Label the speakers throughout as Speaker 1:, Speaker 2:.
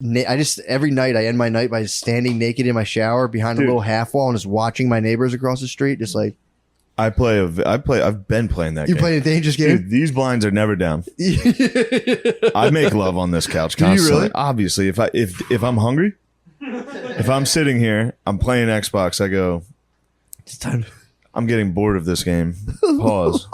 Speaker 1: every night I end my night by standing naked in my shower behind a little half wall and just watching my neighbors across the street, just like.
Speaker 2: I've been playing that game.
Speaker 1: You playing a dangerous game?
Speaker 2: Dude, these blinds are never down. I make love on this couch constantly.
Speaker 1: Really?
Speaker 2: Obviously, if I'm hungry, if I'm sitting here, I'm playing Xbox, I go,
Speaker 1: It's time.
Speaker 2: I'm getting bored of this game. Pause.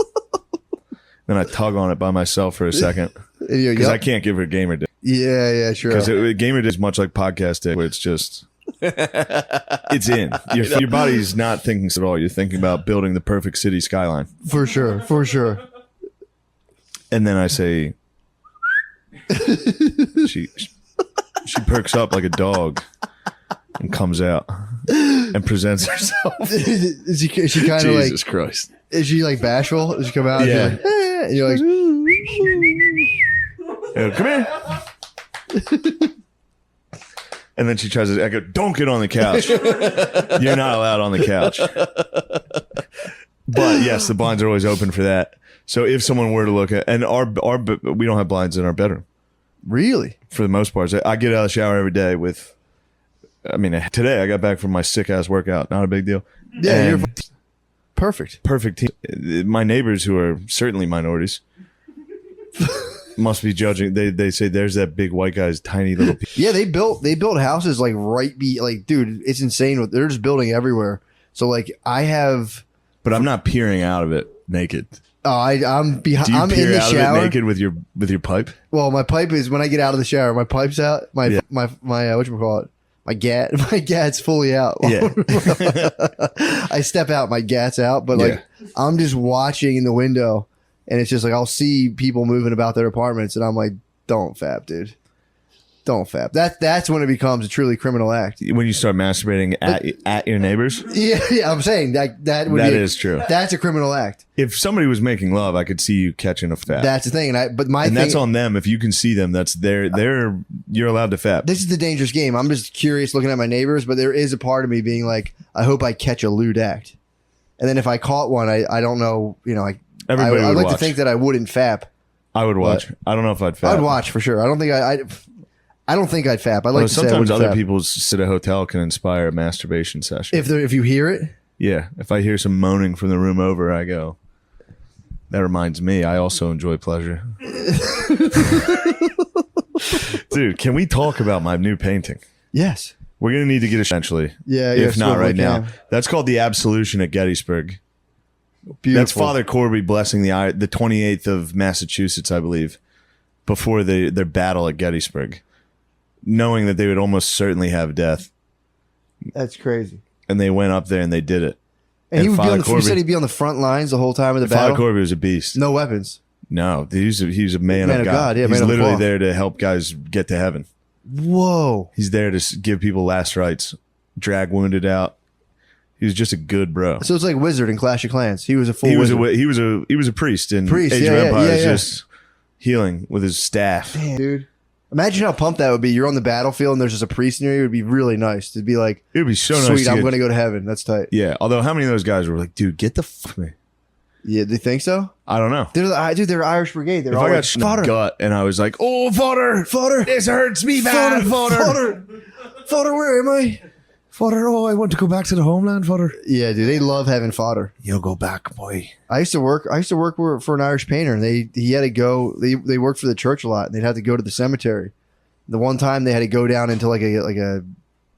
Speaker 2: Then I tug on it by myself for a second. Because I can't give it a gamer day.
Speaker 1: Yeah, sure.
Speaker 2: Because gamer day is much like podcast day, where it's just... it's in your body's not thinking at all. You're thinking about building the perfect city skyline
Speaker 1: for sure.
Speaker 2: And then I say she perks up like a dog and comes out and presents herself.
Speaker 1: Is she kind of like
Speaker 2: Jesus Christ?
Speaker 1: Is she like bashful? Does she come out?
Speaker 2: Yeah.
Speaker 1: And you're like,
Speaker 2: come here. And then she tries to, I go, don't get on the couch. You're not allowed on the couch. But yes, the blinds are always open for that. So if someone were to look at, and we don't have blinds in our bedroom.
Speaker 1: Really?
Speaker 2: For the most part. So I get out of the shower every day today I got back from my sick ass workout. Not a big deal.
Speaker 1: Yeah, you're perfect.
Speaker 2: Perfect team. My neighbors, who are certainly minorities, must be judging. They say there's that big white guy's tiny little piece.
Speaker 1: Yeah, they built houses like dude, it's insane. They're just building everywhere. So like but
Speaker 2: I'm not peering out of it naked.
Speaker 1: Oh, I'm behind.
Speaker 2: Do you
Speaker 1: I'm
Speaker 2: peer
Speaker 1: in the
Speaker 2: out
Speaker 1: shower
Speaker 2: of it naked with your pipe?
Speaker 1: Well, my pipe is when I get out of the shower. My pipe's out. My whatchamacallit? My gat's fully out.
Speaker 2: Yeah.
Speaker 1: I step out, my gat's out, but like I'm just watching in the window. And it's just like I'll see people moving about their apartments, and I'm like, "Don't fap, dude. Don't fap." That's when it becomes a truly criminal act.
Speaker 2: When you start masturbating at your neighbors.
Speaker 1: Yeah. I'm saying that
Speaker 2: is true.
Speaker 1: That's a criminal act.
Speaker 2: If somebody was making love, I could see you catching a fap.
Speaker 1: That's the thing, and
Speaker 2: that's on them. If you can see them, that's you're allowed to fap.
Speaker 1: This is the dangerous game. I'm just curious looking at my neighbors, but there is a part of me being like, I hope I catch a lewd act, and then if I caught one, I don't know,
Speaker 2: Everybody would
Speaker 1: I'd like
Speaker 2: watch.
Speaker 1: to think that I wouldn't fap.
Speaker 2: I would watch. I don't know if I'd fap.
Speaker 1: I'd watch for sure. I don't think I don't think I'd fap. I'd like to say
Speaker 2: sometimes other
Speaker 1: fap.
Speaker 2: people sit at a hotel can inspire a masturbation session.
Speaker 1: If you hear it.
Speaker 2: Yeah. If I hear some moaning from the room over, I go, that reminds me, I also enjoy pleasure. Dude, can we talk about my new painting?
Speaker 1: Yes.
Speaker 2: We're going to need to get it eventually.
Speaker 1: Yeah.
Speaker 2: If not right now. That's called the Absolution at Gettysburg.
Speaker 1: Beautiful.
Speaker 2: That's Father Corby blessing the 28th of Massachusetts, I believe, before their battle at Gettysburg, knowing that they would almost certainly have death.
Speaker 1: That's crazy.
Speaker 2: And they went up there and they did it.
Speaker 1: And he would be you said he'd be on the front lines the whole time of the battle?
Speaker 2: Father Corby was a beast.
Speaker 1: No weapons.
Speaker 2: No, he was a man of God.
Speaker 1: Yeah,
Speaker 2: he's
Speaker 1: man
Speaker 2: literally
Speaker 1: of
Speaker 2: there to help guys get to heaven.
Speaker 1: Whoa.
Speaker 2: He's there to give people last rites, drag wounded out. He was just a good bro.
Speaker 1: So it's like Wizard in Clash of Clans. He was a full
Speaker 2: wizard. He was a priest in Age of Empires, just healing with his staff.
Speaker 1: Damn, dude. Imagine how pumped that would be. You're on the battlefield and there's just a priest near you. It would be really nice. It'd be like,
Speaker 2: it would be so nice.
Speaker 1: Sweet, I'm going to go to heaven. That's tight.
Speaker 2: Yeah. Although how many of those guys were like, dude, get the fuck me.
Speaker 1: Yeah, do you think so?
Speaker 2: I don't know.
Speaker 1: They're Irish Brigade. They're
Speaker 2: if
Speaker 1: all
Speaker 2: I got shot in the gut and I was like, oh, fodder, this hurts me bad, fodder,
Speaker 1: where am I?
Speaker 2: Fodder, I want to go back to the homeland, fodder.
Speaker 1: Yeah, dude, they love having fodder.
Speaker 2: You'll go back, boy.
Speaker 1: I used to work for an Irish painter, and he had to go. They worked for the church a lot, and they'd have to go to the cemetery. The one time they had to go down into like a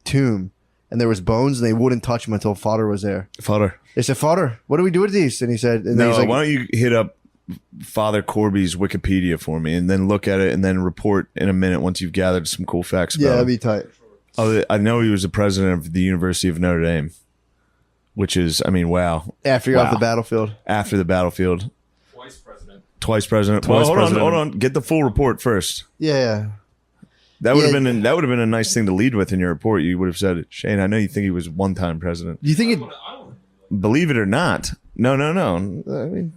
Speaker 1: tomb, and there was bones, and they wouldn't touch them until fodder was there.
Speaker 2: Fodder.
Speaker 1: They said, "Fodder, what do we do with these?" And he said,
Speaker 2: "No, he's like, why don't you hit up Father Corby's Wikipedia for me, and then look at it, and then report in a minute once you've gathered some cool facts about
Speaker 1: yeah,
Speaker 2: him."
Speaker 1: that'd be tight.
Speaker 2: Oh, I know he was the president of the University of Notre Dame, which is, I mean, wow.
Speaker 1: After you're off the battlefield.
Speaker 2: After the battlefield. Twice president.
Speaker 1: Hold
Speaker 2: on. Get the full report first.
Speaker 1: Yeah.
Speaker 2: That would have been a nice thing to lead with in your report. You would have said, Shane, I know you think he was one-time president.
Speaker 1: You think it?
Speaker 2: Believe it or not. No. I mean,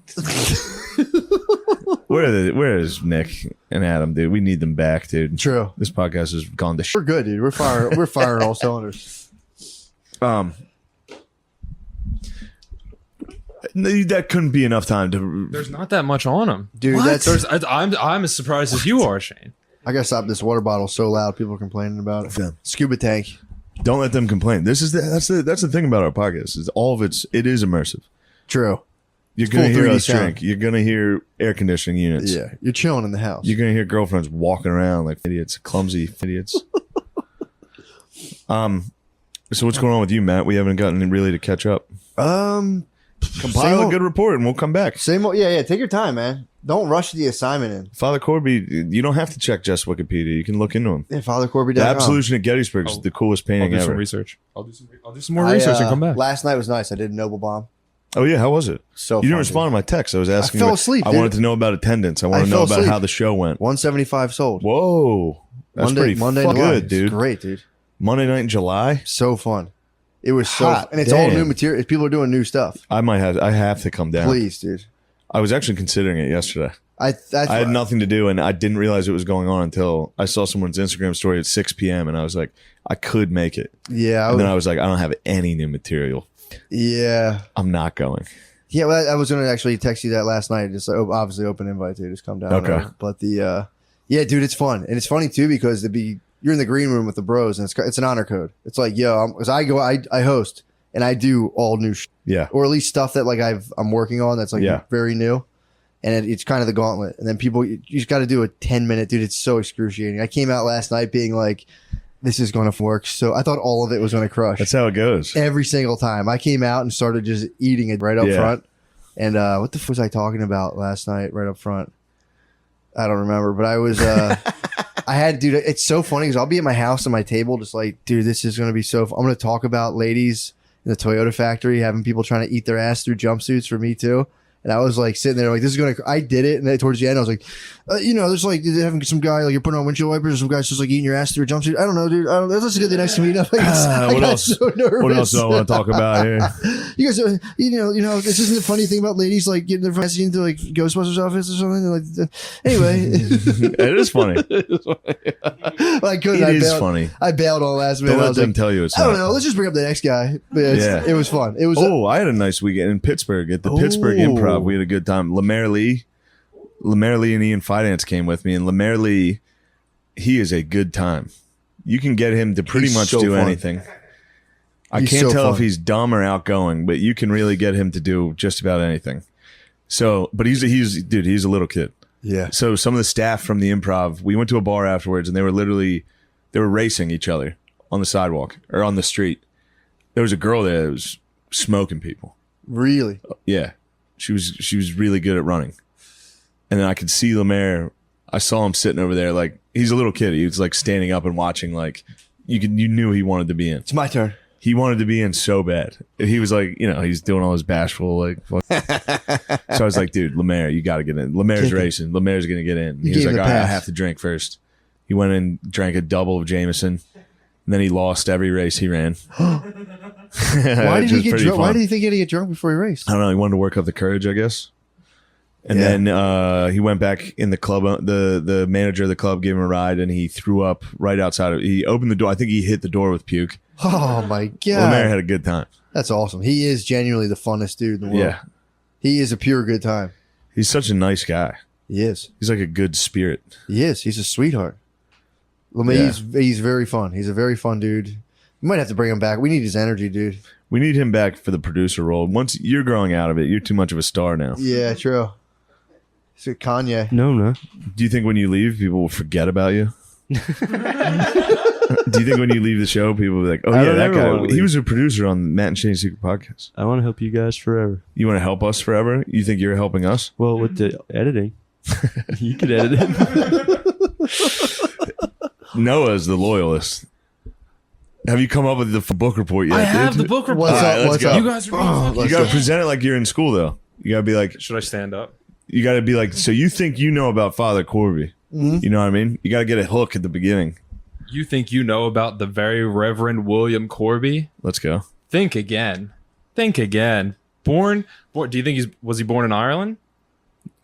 Speaker 2: where is Nick and Adam, dude? We need them back, dude.
Speaker 1: True.
Speaker 2: This podcast has gone to shit.
Speaker 1: We're good, dude. We're firing all cylinders.
Speaker 2: That couldn't be enough time to.
Speaker 3: There's not that much on him,
Speaker 1: dude.
Speaker 3: I'm as surprised as you are, Shane.
Speaker 1: I gotta stop this water bottle so loud. People are complaining about it.
Speaker 2: Yeah.
Speaker 1: Scuba tank.
Speaker 2: Don't let them complain. That's the thing about our podcast. Is all of it is immersive.
Speaker 1: True.
Speaker 2: You're gonna
Speaker 1: Full
Speaker 2: hear
Speaker 1: 3D
Speaker 2: us
Speaker 1: sound.
Speaker 2: drink. You're gonna hear air conditioning units.
Speaker 1: Yeah, you're chilling in the house.
Speaker 2: You're gonna hear girlfriends walking around like idiots, clumsy idiots. So what's going on with you, Matt? We haven't gotten really to catch up. Compile a good report and we'll come back.
Speaker 1: Same old, yeah. Take your time, man. Don't rush the assignment in.
Speaker 2: Father Corby, you don't have to check just Wikipedia. You can look into him.
Speaker 1: Yeah, FatherCorby.com.
Speaker 2: The Absolution at Gettysburg is the coolest painting
Speaker 3: I'll do
Speaker 2: ever.
Speaker 3: some research. I'll do some more research and come back.
Speaker 1: Last night was nice. I did Noble Bomb.
Speaker 2: Oh yeah, how was it?
Speaker 1: So
Speaker 2: you didn't
Speaker 1: fun,
Speaker 2: respond to my text. I was asking.
Speaker 1: I fell asleep,
Speaker 2: I
Speaker 1: dude.
Speaker 2: wanted to know about attendance. I want to know
Speaker 1: fell
Speaker 2: about
Speaker 1: asleep.
Speaker 2: how the show went.
Speaker 1: 175 sold.
Speaker 2: Whoa, that's pretty
Speaker 1: Monday
Speaker 2: fucking
Speaker 1: night.
Speaker 2: good, dude.
Speaker 1: It's great, dude.
Speaker 2: Monday night in July.
Speaker 1: So fun. It was so
Speaker 2: Hot
Speaker 1: fun. And it's all
Speaker 2: damn.
Speaker 1: new material. People are doing new stuff.
Speaker 2: I have to come down.
Speaker 1: Please, dude.
Speaker 2: I was actually considering it yesterday.
Speaker 1: I
Speaker 2: I had nothing to do, and I didn't realize it was going on until I saw someone's Instagram story at 6 p.m. and I was like, I could make it.
Speaker 1: Yeah.
Speaker 2: And then I was like, I don't have any new material.
Speaker 1: Yeah.
Speaker 2: I'm not going.
Speaker 1: Yeah, well, I was going to actually text you that last night. Just obviously open invite to just come down.
Speaker 2: Okay.
Speaker 1: But yeah, dude, it's fun. And it's funny too because you're in the green room with the bros and it's an honor code. It's like, because I host and I do all new
Speaker 2: Yeah.
Speaker 1: or at least stuff that like I'm working on that's like very new. And it's kind of the gauntlet. And then you just got to do a 10-minute, dude. It's so excruciating. I came out last night being like, this is going to work. So I thought all of it was going to crush.
Speaker 2: That's how it goes.
Speaker 1: Every single time. I came out and started just eating it right up front. And what the fuck was I talking about last night right up front? I don't remember, but I was, I had, dude, it's so funny because I'll be at my house at my table just like, dude, this is going to be so fun. I'm going to talk about ladies in the Toyota factory having people trying to eat their ass through jumpsuits for me too. And I was like sitting there like, this is going to, I did it. And then towards the end, I was like, there's like having some guy, like you're putting on windshield wipers and some guy's just like eating your ass through a jumpsuit. I don't know, dude. Let's get the next to me.
Speaker 2: What else?
Speaker 1: So nervous.
Speaker 2: What else do I want to talk about here?
Speaker 1: You guys, this isn't the funny thing about ladies like getting their friends into like Ghostbusters outfits or something. Like, anyway,
Speaker 2: It is funny.
Speaker 1: I couldn't.
Speaker 2: It is funny.
Speaker 1: I bailed on last minute.
Speaker 2: Don't
Speaker 1: I
Speaker 2: let
Speaker 1: was
Speaker 2: them
Speaker 1: like,
Speaker 2: tell you it's
Speaker 1: I don't
Speaker 2: not.
Speaker 1: know. Let's just bring up the next guy. But it was fun. It was.
Speaker 2: Oh, I had a nice weekend in Pittsburgh at the Pittsburgh Improv. We had a good time. Lemaire Lee and Ian Finance came with me, and Lemaire Lee, he is a good time. You can get him to pretty much
Speaker 1: so
Speaker 2: do
Speaker 1: fun.
Speaker 2: anything. I
Speaker 1: He's
Speaker 2: can't
Speaker 1: so
Speaker 2: tell
Speaker 1: fun.
Speaker 2: if he's dumb or outgoing, but you can really get him to do just about anything. So, but he's a little kid.
Speaker 1: Yeah.
Speaker 2: So some of the staff from the Improv, we went to a bar afterwards, and they were racing each other on the sidewalk or on the street. There was a girl there that was smoking people.
Speaker 1: Really.
Speaker 2: Yeah, she was really good at running. And then I could see Lemaire. I saw him sitting over there, like he's a little kid. He was like standing up and watching. Like you knew he wanted to be in.
Speaker 1: It's my turn.
Speaker 2: He wanted to be in so bad. He was like, he's doing all his bashful like. Fuck. So I was like, dude, Lemaire, you got to get in. Lemaire's racing. Lemaire's gonna get in. He was like, all right, I have to drink first. He went and drank a double of Jameson. And then he lost every race he ran.
Speaker 1: Why did he get drunk? Why did he think he had to get drunk before he raced?
Speaker 2: I don't know. He wanted to work up the courage, I guess. And then he went back in the club. The manager of the club gave him a ride, and he threw up right outside of. He opened the door. I think he hit the door with puke.
Speaker 1: Oh my god!
Speaker 2: Lemaire had a good time.
Speaker 1: That's awesome. He is genuinely the funnest dude in the world.
Speaker 2: Yeah,
Speaker 1: he is a pure good time.
Speaker 2: he's such a nice guy.
Speaker 1: He is.
Speaker 2: He's like a good spirit.
Speaker 1: He is. He's a sweetheart. He's very fun. He's a very fun dude. We might have to bring him back. We need his energy, dude.
Speaker 2: We need him back for the producer role. Once you're growing out of it, you're too much of a star now.
Speaker 1: Yeah, true. It's like Kanye.
Speaker 3: No.
Speaker 2: Do you think when you leave, people will forget about you? Do you think when you leave the show, people will be like, "Oh yeah, that guy. He was a producer on Matt and Shane's Secret Podcast."
Speaker 3: I want to help you guys forever.
Speaker 2: You want to help us forever? You think you're helping us?
Speaker 3: Well, with the editing, you could edit it.
Speaker 2: Noah's the loyalist. Have you come up with the book report yet?
Speaker 4: I have
Speaker 2: dude?
Speaker 4: the book report.
Speaker 1: What's up?
Speaker 2: let's
Speaker 1: What's
Speaker 2: go.
Speaker 1: up?
Speaker 4: You guys are being
Speaker 2: You got to present it like you're in school, though. You got to be like,
Speaker 4: Should I stand up?
Speaker 2: you got to be like, so you think you know about Father Corby?
Speaker 1: Mm-hmm.
Speaker 2: You know what I mean? You got to get a hook at the beginning.
Speaker 4: You think you know about the very Reverend William Corby?
Speaker 2: Let's go.
Speaker 4: Think again. Think again. Born do you think was he born in Ireland?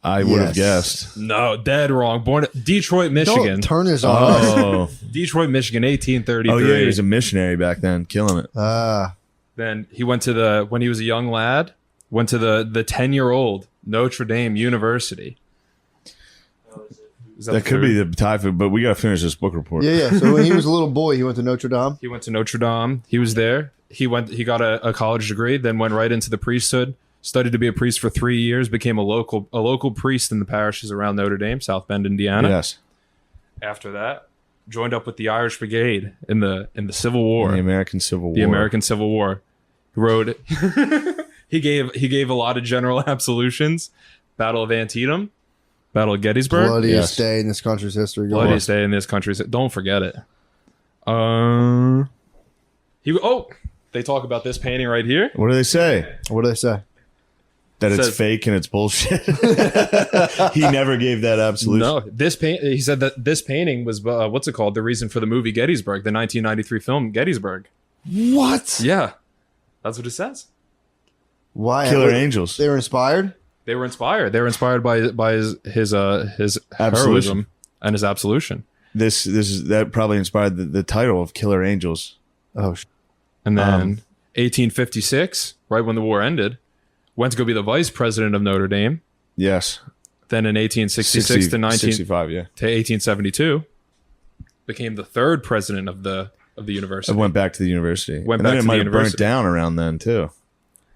Speaker 2: I would have
Speaker 1: Yes.
Speaker 2: guessed.
Speaker 4: No, dead wrong. Born Detroit, Michigan.
Speaker 1: Don't turn this on.
Speaker 2: Oh,
Speaker 4: Detroit, Michigan, 1833.
Speaker 2: oh yeah, he was a missionary back then, killing it.
Speaker 4: Then he went to when he was a young lad, went to the 10-year-old Notre Dame University.
Speaker 2: That could be the typhoid, but we got to finish this book report.
Speaker 1: Yeah. So when he was a little boy, he went to Notre Dame.
Speaker 4: He went to Notre Dame. He was there. He got a college degree, then went right into the priesthood. Studied to be a priest for 3 years. Became a local priest in the parishes around Notre Dame, South Bend, Indiana.
Speaker 2: Yes.
Speaker 4: After that, joined up with the Irish Brigade in the Civil War.
Speaker 2: The American Civil War.
Speaker 4: The American Civil War. He wrote. he gave a lot of general absolutions. Battle of Antietam. Battle of Gettysburg.
Speaker 1: Bloodiest day in this country's history.
Speaker 4: Bloodiest day in this country's. Don't forget it. They talk about this painting right here.
Speaker 2: What do they say?
Speaker 1: What do they say?
Speaker 2: That it's fake and it's bullshit. He never gave that absolute.
Speaker 4: No, he said that this painting was what's it called? The reason for the movie Gettysburg, the 1993 film Gettysburg.
Speaker 1: What?
Speaker 4: Yeah, that's what it says.
Speaker 1: Why?
Speaker 2: Killer Angels.
Speaker 1: They were inspired.
Speaker 4: They were inspired. They were inspired by his heroism and his absolution.
Speaker 2: That probably inspired the title of Killer Angels.
Speaker 1: Oh.
Speaker 4: And then 1856, right when the war ended, went to go be the vice president of Notre Dame.
Speaker 2: Yes.
Speaker 4: Then in 1866 to
Speaker 2: 1872,
Speaker 4: became the third president of the university.
Speaker 2: I went back to the university.
Speaker 4: Went
Speaker 2: and
Speaker 4: back
Speaker 2: then it
Speaker 4: to
Speaker 2: might
Speaker 4: the
Speaker 2: have burnt
Speaker 4: university.
Speaker 2: down around then too.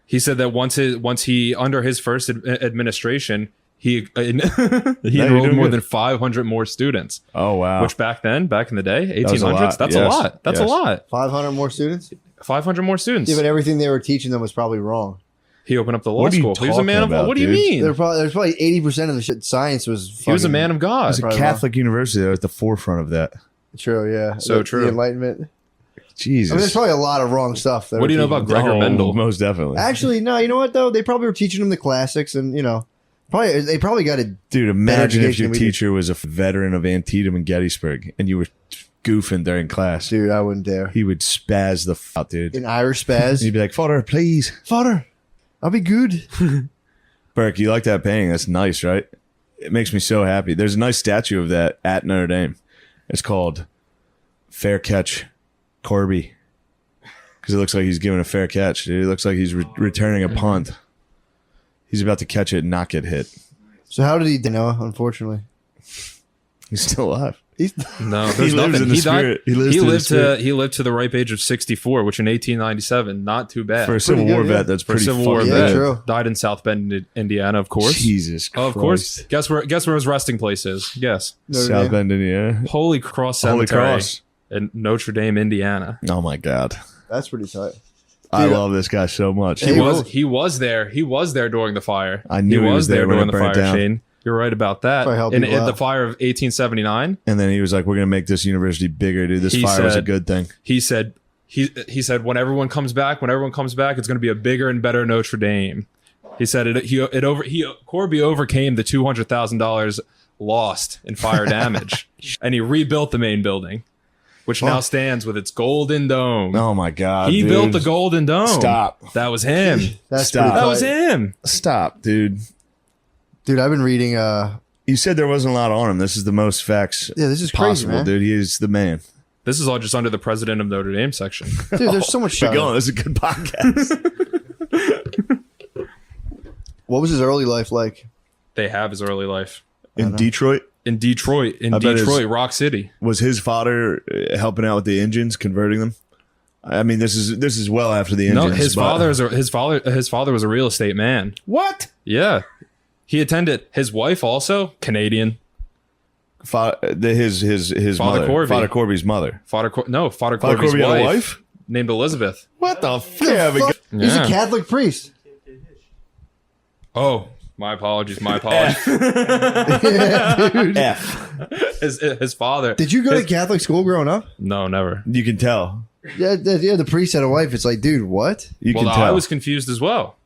Speaker 4: He said that once he under his first administration, he enrolled more than 500 more students.
Speaker 2: Oh wow!
Speaker 4: Which back in the day,
Speaker 2: was a
Speaker 4: 1800s,
Speaker 2: lot.
Speaker 4: that's
Speaker 2: Yes.
Speaker 4: a lot. That's a
Speaker 2: Yes.
Speaker 4: lot.
Speaker 1: 500 more students.
Speaker 4: 500 more students.
Speaker 1: Yeah, but everything they were teaching them was probably wrong.
Speaker 4: He opened up the law
Speaker 2: What are you
Speaker 4: school. He was a man of
Speaker 2: talking
Speaker 4: what do you
Speaker 2: about, dude?
Speaker 4: mean?
Speaker 1: There's probably 80% of the shit science was.
Speaker 4: He was a man of God.
Speaker 2: It's a
Speaker 1: Probably
Speaker 2: Catholic university. They're at the forefront of that.
Speaker 1: True, yeah.
Speaker 4: So true.
Speaker 1: The Enlightenment.
Speaker 2: Jesus.
Speaker 1: I mean, there's probably a lot of wrong stuff. That
Speaker 4: What do you know about Gregor Mendel?
Speaker 2: Most definitely.
Speaker 1: Actually, no. You know what though? They probably were teaching them the classics, and they probably got a.
Speaker 2: Dude, imagine if
Speaker 1: education
Speaker 2: your
Speaker 1: than we did.
Speaker 2: teacher was a veteran of Antietam and Gettysburg, and you were goofing during class.
Speaker 1: Dude, I wouldn't dare.
Speaker 2: He would spaz the out, dude.
Speaker 1: An Irish spaz.
Speaker 2: He'd be like, "Father, please."
Speaker 1: Father, I'll be good.
Speaker 2: Burke, you like that painting? That's nice, right? It makes me so happy. There's a nice statue of that at Notre Dame. It's called Fair Catch Corby. Because it looks like he's giving a fair catch, dude. It looks like he's returning a punt. He's about to catch it and not get hit.
Speaker 1: So how did he know? Unfortunately,
Speaker 2: He's still alive.
Speaker 1: he's
Speaker 4: No,
Speaker 2: He
Speaker 4: there's
Speaker 2: lives
Speaker 4: nothing.
Speaker 2: in the
Speaker 4: He died.
Speaker 2: spirit. He lives in the spirit.
Speaker 4: He lived to the ripe age of 64, which in 1897, not too bad.
Speaker 2: For a Civil
Speaker 1: good,
Speaker 2: War
Speaker 1: yeah.
Speaker 2: vet, that's
Speaker 4: For a
Speaker 2: pretty
Speaker 4: Civil War
Speaker 2: fucking
Speaker 1: vet.
Speaker 2: bad.
Speaker 1: Yeah, true.
Speaker 4: Died in South Bend, Indiana, of course.
Speaker 2: Jesus Christ.
Speaker 4: Of course. Guess where his resting place is? Guess.
Speaker 1: Notre
Speaker 2: South
Speaker 1: Dame.
Speaker 2: Bend, Indiana.
Speaker 4: Holy Cross
Speaker 2: Holy
Speaker 4: Cemetery
Speaker 2: Cross.
Speaker 4: in Notre Dame, Indiana.
Speaker 2: Oh my God.
Speaker 1: That's pretty tight.
Speaker 2: I
Speaker 1: Dude,
Speaker 2: love this guy so much.
Speaker 1: Hey,
Speaker 4: He was there during the fire.
Speaker 2: I knew he was there when
Speaker 4: during
Speaker 2: it
Speaker 4: the
Speaker 2: burnt
Speaker 4: fire,
Speaker 2: down.
Speaker 4: Shane. You're right about that.
Speaker 1: Probably helped
Speaker 4: In
Speaker 1: people
Speaker 4: the
Speaker 1: out.
Speaker 4: fire of 1879,
Speaker 2: And then he was like, "We're gonna make this university bigger, dude. This
Speaker 4: He
Speaker 2: fire was a
Speaker 4: said-
Speaker 2: good thing."
Speaker 4: he said when everyone comes back, it's going to be a bigger and better Notre Dame. He said Corby overcame the $200,000 lost in fire damage, and he rebuilt the main building, which now stands with its golden dome.
Speaker 2: Oh my God.
Speaker 4: He
Speaker 2: dude.
Speaker 4: built the golden dome.
Speaker 2: Stop.
Speaker 4: That was him.
Speaker 1: That's
Speaker 2: Stop.
Speaker 1: pretty
Speaker 4: That was
Speaker 1: tight.
Speaker 4: him.
Speaker 2: Stop, dude.
Speaker 1: Dude, I've been reading.
Speaker 2: You said there wasn't a lot on him. This is the most facts
Speaker 1: Yeah, this is crazy,
Speaker 2: possible,
Speaker 1: man.
Speaker 2: dude. He is the man.
Speaker 4: This is all just under the president of Notre Dame section.
Speaker 1: Dude, there's so much
Speaker 2: We're
Speaker 1: shit.
Speaker 2: going. This is a good podcast.
Speaker 1: What was his early life like?
Speaker 4: They have his early life
Speaker 2: In Detroit,
Speaker 4: in Detroit,
Speaker 2: I bet
Speaker 4: Rock City.
Speaker 2: was his father helping out with the engines, converting them? I mean, this is well after the engines.
Speaker 4: No, his
Speaker 2: but-
Speaker 4: father was a real estate man.
Speaker 2: What?
Speaker 4: Yeah, he attended. His wife also Canadian.
Speaker 2: His
Speaker 4: Father
Speaker 2: mother,
Speaker 4: Corby.
Speaker 2: Father Corby's mother.
Speaker 4: Father
Speaker 2: Father
Speaker 4: Corby's
Speaker 2: Corby had a
Speaker 4: wife,
Speaker 2: wife?
Speaker 4: named Elizabeth.
Speaker 2: What the fuck?
Speaker 1: The fuck? He's a
Speaker 4: Yeah.
Speaker 1: Catholic priest.
Speaker 4: Oh, my apologies. My apologies.
Speaker 2: F.
Speaker 4: his father.
Speaker 1: Did you go to Catholic school growing up?
Speaker 4: No, never.
Speaker 2: You can tell.
Speaker 1: Yeah, the priest had a wife. It's like, dude, what?
Speaker 2: You
Speaker 4: Well,
Speaker 2: can tell.
Speaker 4: I was confused as well,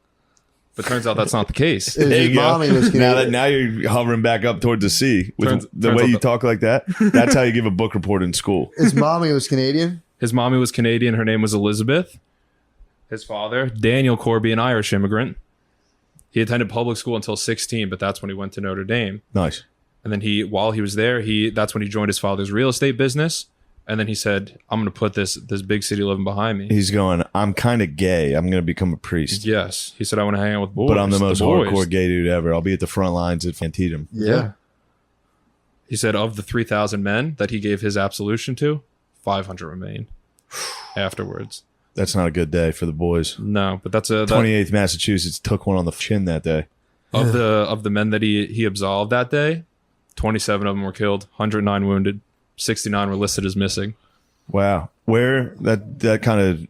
Speaker 4: but turns out that's not the case.
Speaker 1: His
Speaker 2: There you go.
Speaker 1: mommy was
Speaker 2: now
Speaker 1: Canadian.
Speaker 2: now you're hovering back up towards the sea with
Speaker 4: Turns
Speaker 2: the
Speaker 4: out
Speaker 2: way you
Speaker 4: that-
Speaker 2: talk like that. That's how you give a book report in school.
Speaker 1: His mommy was Canadian.
Speaker 4: His mommy was Canadian. Her name was Elizabeth. His father, Daniel Corby, an Irish immigrant. He attended public school until 16, but that's when he went to Notre Dame.
Speaker 2: Nice.
Speaker 4: And then while he was there, that's when he joined his father's real estate business. And then he said, "I'm going to put this big city living behind me."
Speaker 2: He's going, I'm kind of gay. I'm going to become a priest.
Speaker 4: Yes, he said, "I want to hang out with boys."
Speaker 2: But I'm the most
Speaker 4: boys.
Speaker 2: hardcore gay dude ever. I'll be at the front lines at Antietam.
Speaker 1: Yeah.
Speaker 4: He said of the 3,000 men that he gave his absolution to, 500 remain afterwards.
Speaker 2: That's not a good day for the boys.
Speaker 4: No, but that's a
Speaker 2: 28th Massachusetts took one on the chin that day.
Speaker 4: of the men that he absolved that day. 27 of them were killed, 109 wounded, 69 were listed as missing.
Speaker 2: Wow, where that kind of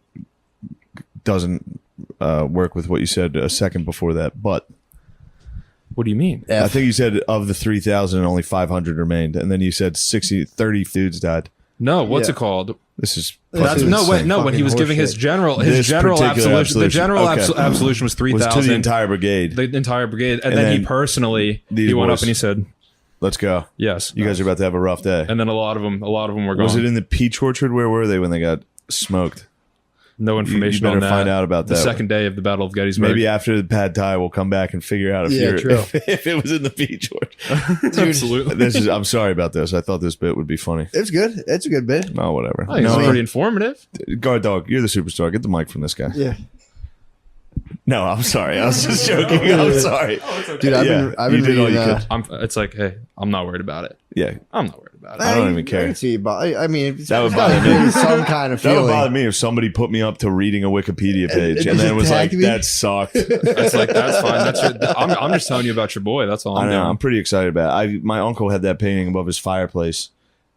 Speaker 2: doesn't work with what you said a second before that, but.
Speaker 4: What do you mean?
Speaker 2: I think you said of the 3,000, only 500 remained, and then you said 30 dudes died.
Speaker 4: No, what's it called?
Speaker 2: This is
Speaker 4: When he was giving his general absolution, the general absolution was 3,000
Speaker 2: to the entire brigade.
Speaker 4: The entire brigade, and then he personally went up and he said,
Speaker 2: "Let's go."
Speaker 4: Yes,
Speaker 2: you guys are about to have a rough day.
Speaker 4: And then a lot of them were gone.
Speaker 2: Was it in the peach orchard? Where were they when they got smoked?
Speaker 4: No information
Speaker 2: you better
Speaker 4: on that.
Speaker 2: Find out about that.
Speaker 4: The second day of the Battle of Gettysburg.
Speaker 2: Maybe after the pad thai, we'll come back and figure out if it was in the peach orchard.
Speaker 4: Absolutely.
Speaker 2: I'm sorry about this. I thought this bit would be funny.
Speaker 1: It's good. It's a good bit.
Speaker 2: No, whatever.
Speaker 4: I think it's pretty informative.
Speaker 2: Guard dog, you're the superstar. Get the mic from this guy.
Speaker 1: Yeah.
Speaker 2: No, I'm sorry. I was just joking. I'm sorry.
Speaker 1: Dude, I've been reading.
Speaker 4: It's like, hey, I'm not worried about it.
Speaker 2: Yeah.
Speaker 4: I'm not worried about it.
Speaker 2: I don't even care.
Speaker 1: I can see, but I mean,
Speaker 2: that would bother me.
Speaker 1: Some kind of
Speaker 2: that
Speaker 1: feeling.
Speaker 2: would bother me if somebody put me up to reading a Wikipedia page and then it was like, that sucked.
Speaker 4: That's like, that's fine. I'm just telling you about your boy. That's all I'm doing.
Speaker 2: I'm pretty excited about it. My uncle had that painting above his fireplace,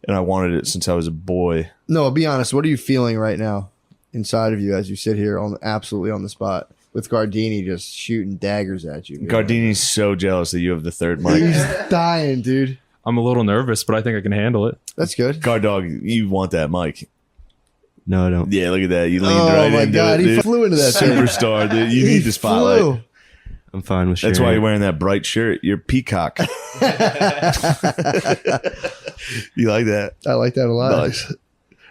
Speaker 2: and I wanted it since I was a boy.
Speaker 1: No, be honest. What are you feeling right now inside of you as you sit here absolutely on the spot? With Gardini just shooting daggers at you.
Speaker 2: Gardini's so jealous that you have the third mic.
Speaker 1: He's dying, dude.
Speaker 4: I'm a little nervous, but I think I can handle it.
Speaker 1: That's good.
Speaker 2: Guard dog, you want that mic.
Speaker 3: No, I don't.
Speaker 2: Yeah, look at that. You leaned right into it. Oh, my God.
Speaker 1: He flew into that
Speaker 2: Superstar, dude. You need the spotlight.
Speaker 1: Flew.
Speaker 3: I'm fine with sharing.
Speaker 2: That's why you're wearing that bright shirt. You're peacock. You like that?
Speaker 1: I like that a lot.
Speaker 2: Nice.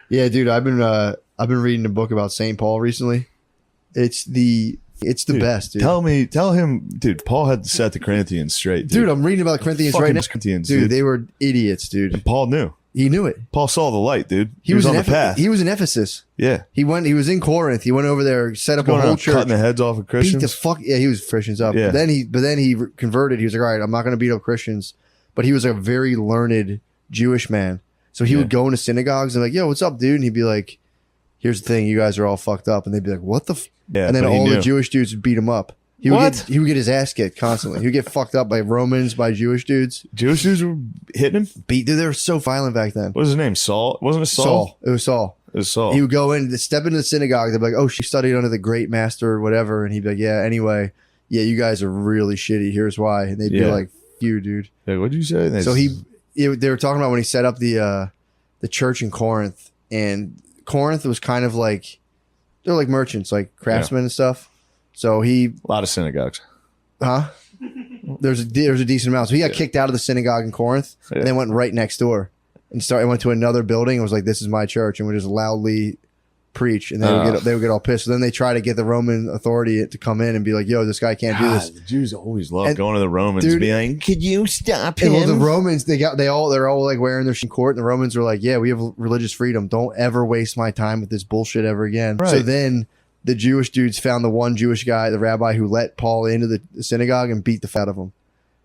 Speaker 1: Yeah, dude. I've been reading a book about St. Paul recently. It's the best, dude.
Speaker 2: Tell him, dude, Paul had to set the Corinthians straight.
Speaker 1: Dude, I'm reading about Corinthians right now.
Speaker 2: Corinthians,
Speaker 1: dude, they were idiots, dude.
Speaker 2: And Paul knew.
Speaker 1: He knew it.
Speaker 2: Paul saw the light, dude. He was on the path.
Speaker 1: He was in Ephesus.
Speaker 2: Yeah.
Speaker 1: He was in Corinth. He went over there, set up a whole church.
Speaker 2: Cutting the heads off of Christians.
Speaker 1: Beat the fuck. Yeah, he was Christians up.
Speaker 2: Yeah.
Speaker 1: But then he converted. He was like, all right, I'm not going to beat up Christians. But he was a very learned Jewish man. So he would go into synagogues and like, yo, what's up, dude? And he'd be like, here's the thing, you guys are all fucked up. And they'd be like, what the
Speaker 2: Yeah,
Speaker 1: and then all the Jewish dudes would beat him up. He would get his ass kicked constantly. He would get fucked up by Romans, by Jewish dudes.
Speaker 2: Jewish dudes were hitting him?
Speaker 1: Dude, they were so violent back then.
Speaker 2: What was his name? Saul? Wasn't it Saul?
Speaker 1: It was Saul.
Speaker 2: It was Saul.
Speaker 1: He would go in, step into the synagogue. They'd be like, oh, she studied under the great master or whatever. And he'd be like, yeah, anyway, yeah, you guys are really shitty. Here's why. And they'd be like, you, dude.
Speaker 2: Like, what'd you say?
Speaker 1: So they were talking about when he set up the church in Corinth. And Corinth was kind of like, they're like merchants, like craftsmen and stuff. So a
Speaker 2: lot of synagogues.
Speaker 1: Huh? There's a decent amount. So he got kicked out of the synagogue in Corinth and then went right next door and went to another building and was like, this is my church, and would just loudly preach, and they would get all pissed. So then they try to get the Roman authority to come in and be like, yo, this guy can't do this.
Speaker 2: The Jews always love going to the Romans and being like, could you stop
Speaker 1: him?
Speaker 2: And
Speaker 1: well, the Romans, they're all like wearing their court, and the Romans were like, yeah, we have religious freedom. Don't ever waste my time with this bullshit ever again. Right. So then the Jewish dudes found the one Jewish guy, the rabbi, who let Paul into the synagogue and beat the fat of him.